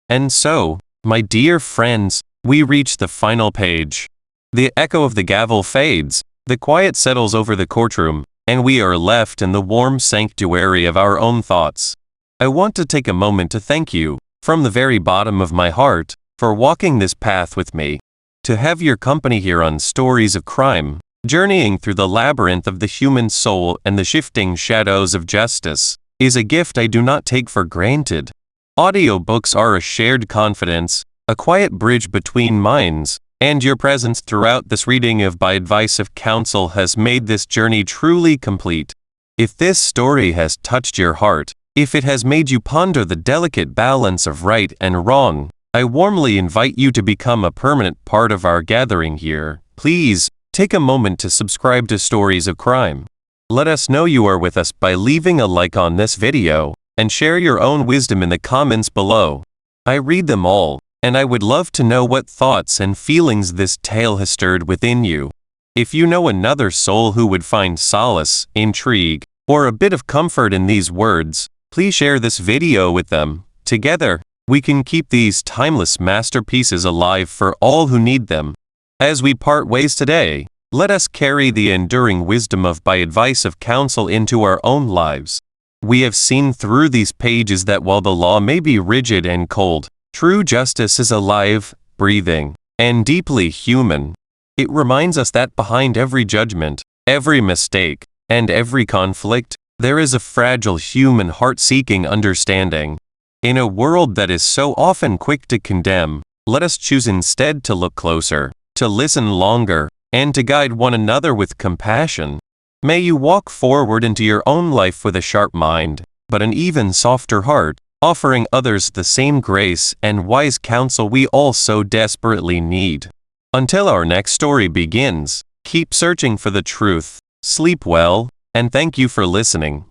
And so, my dear friends, we reach the final page. The echo of the gavel fades, the quiet settles over the courtroom, and we are left in the warm sanctuary of our own thoughts. I want to take a moment to thank you, from the very bottom of my heart, for walking this path with me. To have your company here on Stories of Crime, journeying through the labyrinth of the human soul and the shifting shadows of justice, is a gift I do not take for granted. Audiobooks are a shared confidence, a quiet bridge between minds, and your presence throughout this reading of By Advice of Counsel has made this journey truly complete. If this story has touched your heart, if it has made you ponder the delicate balance of right and wrong, I warmly invite you to become a permanent part of our gathering here. Please, take a moment to subscribe to Stories of Crime. Let us know you are with us by leaving a like on this video, and share your own wisdom in the comments below. I read them all, and I would love to know what thoughts and feelings this tale has stirred within you. If you know another soul who would find solace, intrigue, or a bit of comfort in these words, please share this video with them. Together, we can keep these timeless masterpieces alive for all who need them. As we part ways today, let us carry the enduring wisdom of By Advice of Counsel into our own lives. We have seen through these pages that while the law may be rigid and cold, true justice is alive, breathing, and deeply human. It reminds us that behind every judgment, every mistake, and every conflict, there is a fragile human heart seeking understanding. In a world that is so often quick to condemn, let us choose instead to look closer, to to listen longer, and to guide one another with compassion. May you walk forward into your own life with a sharp mind, but an even softer heart, offering others the same grace and wise counsel we all so desperately need. Until our next story begins, keep searching for the truth, sleep well, and thank you for listening.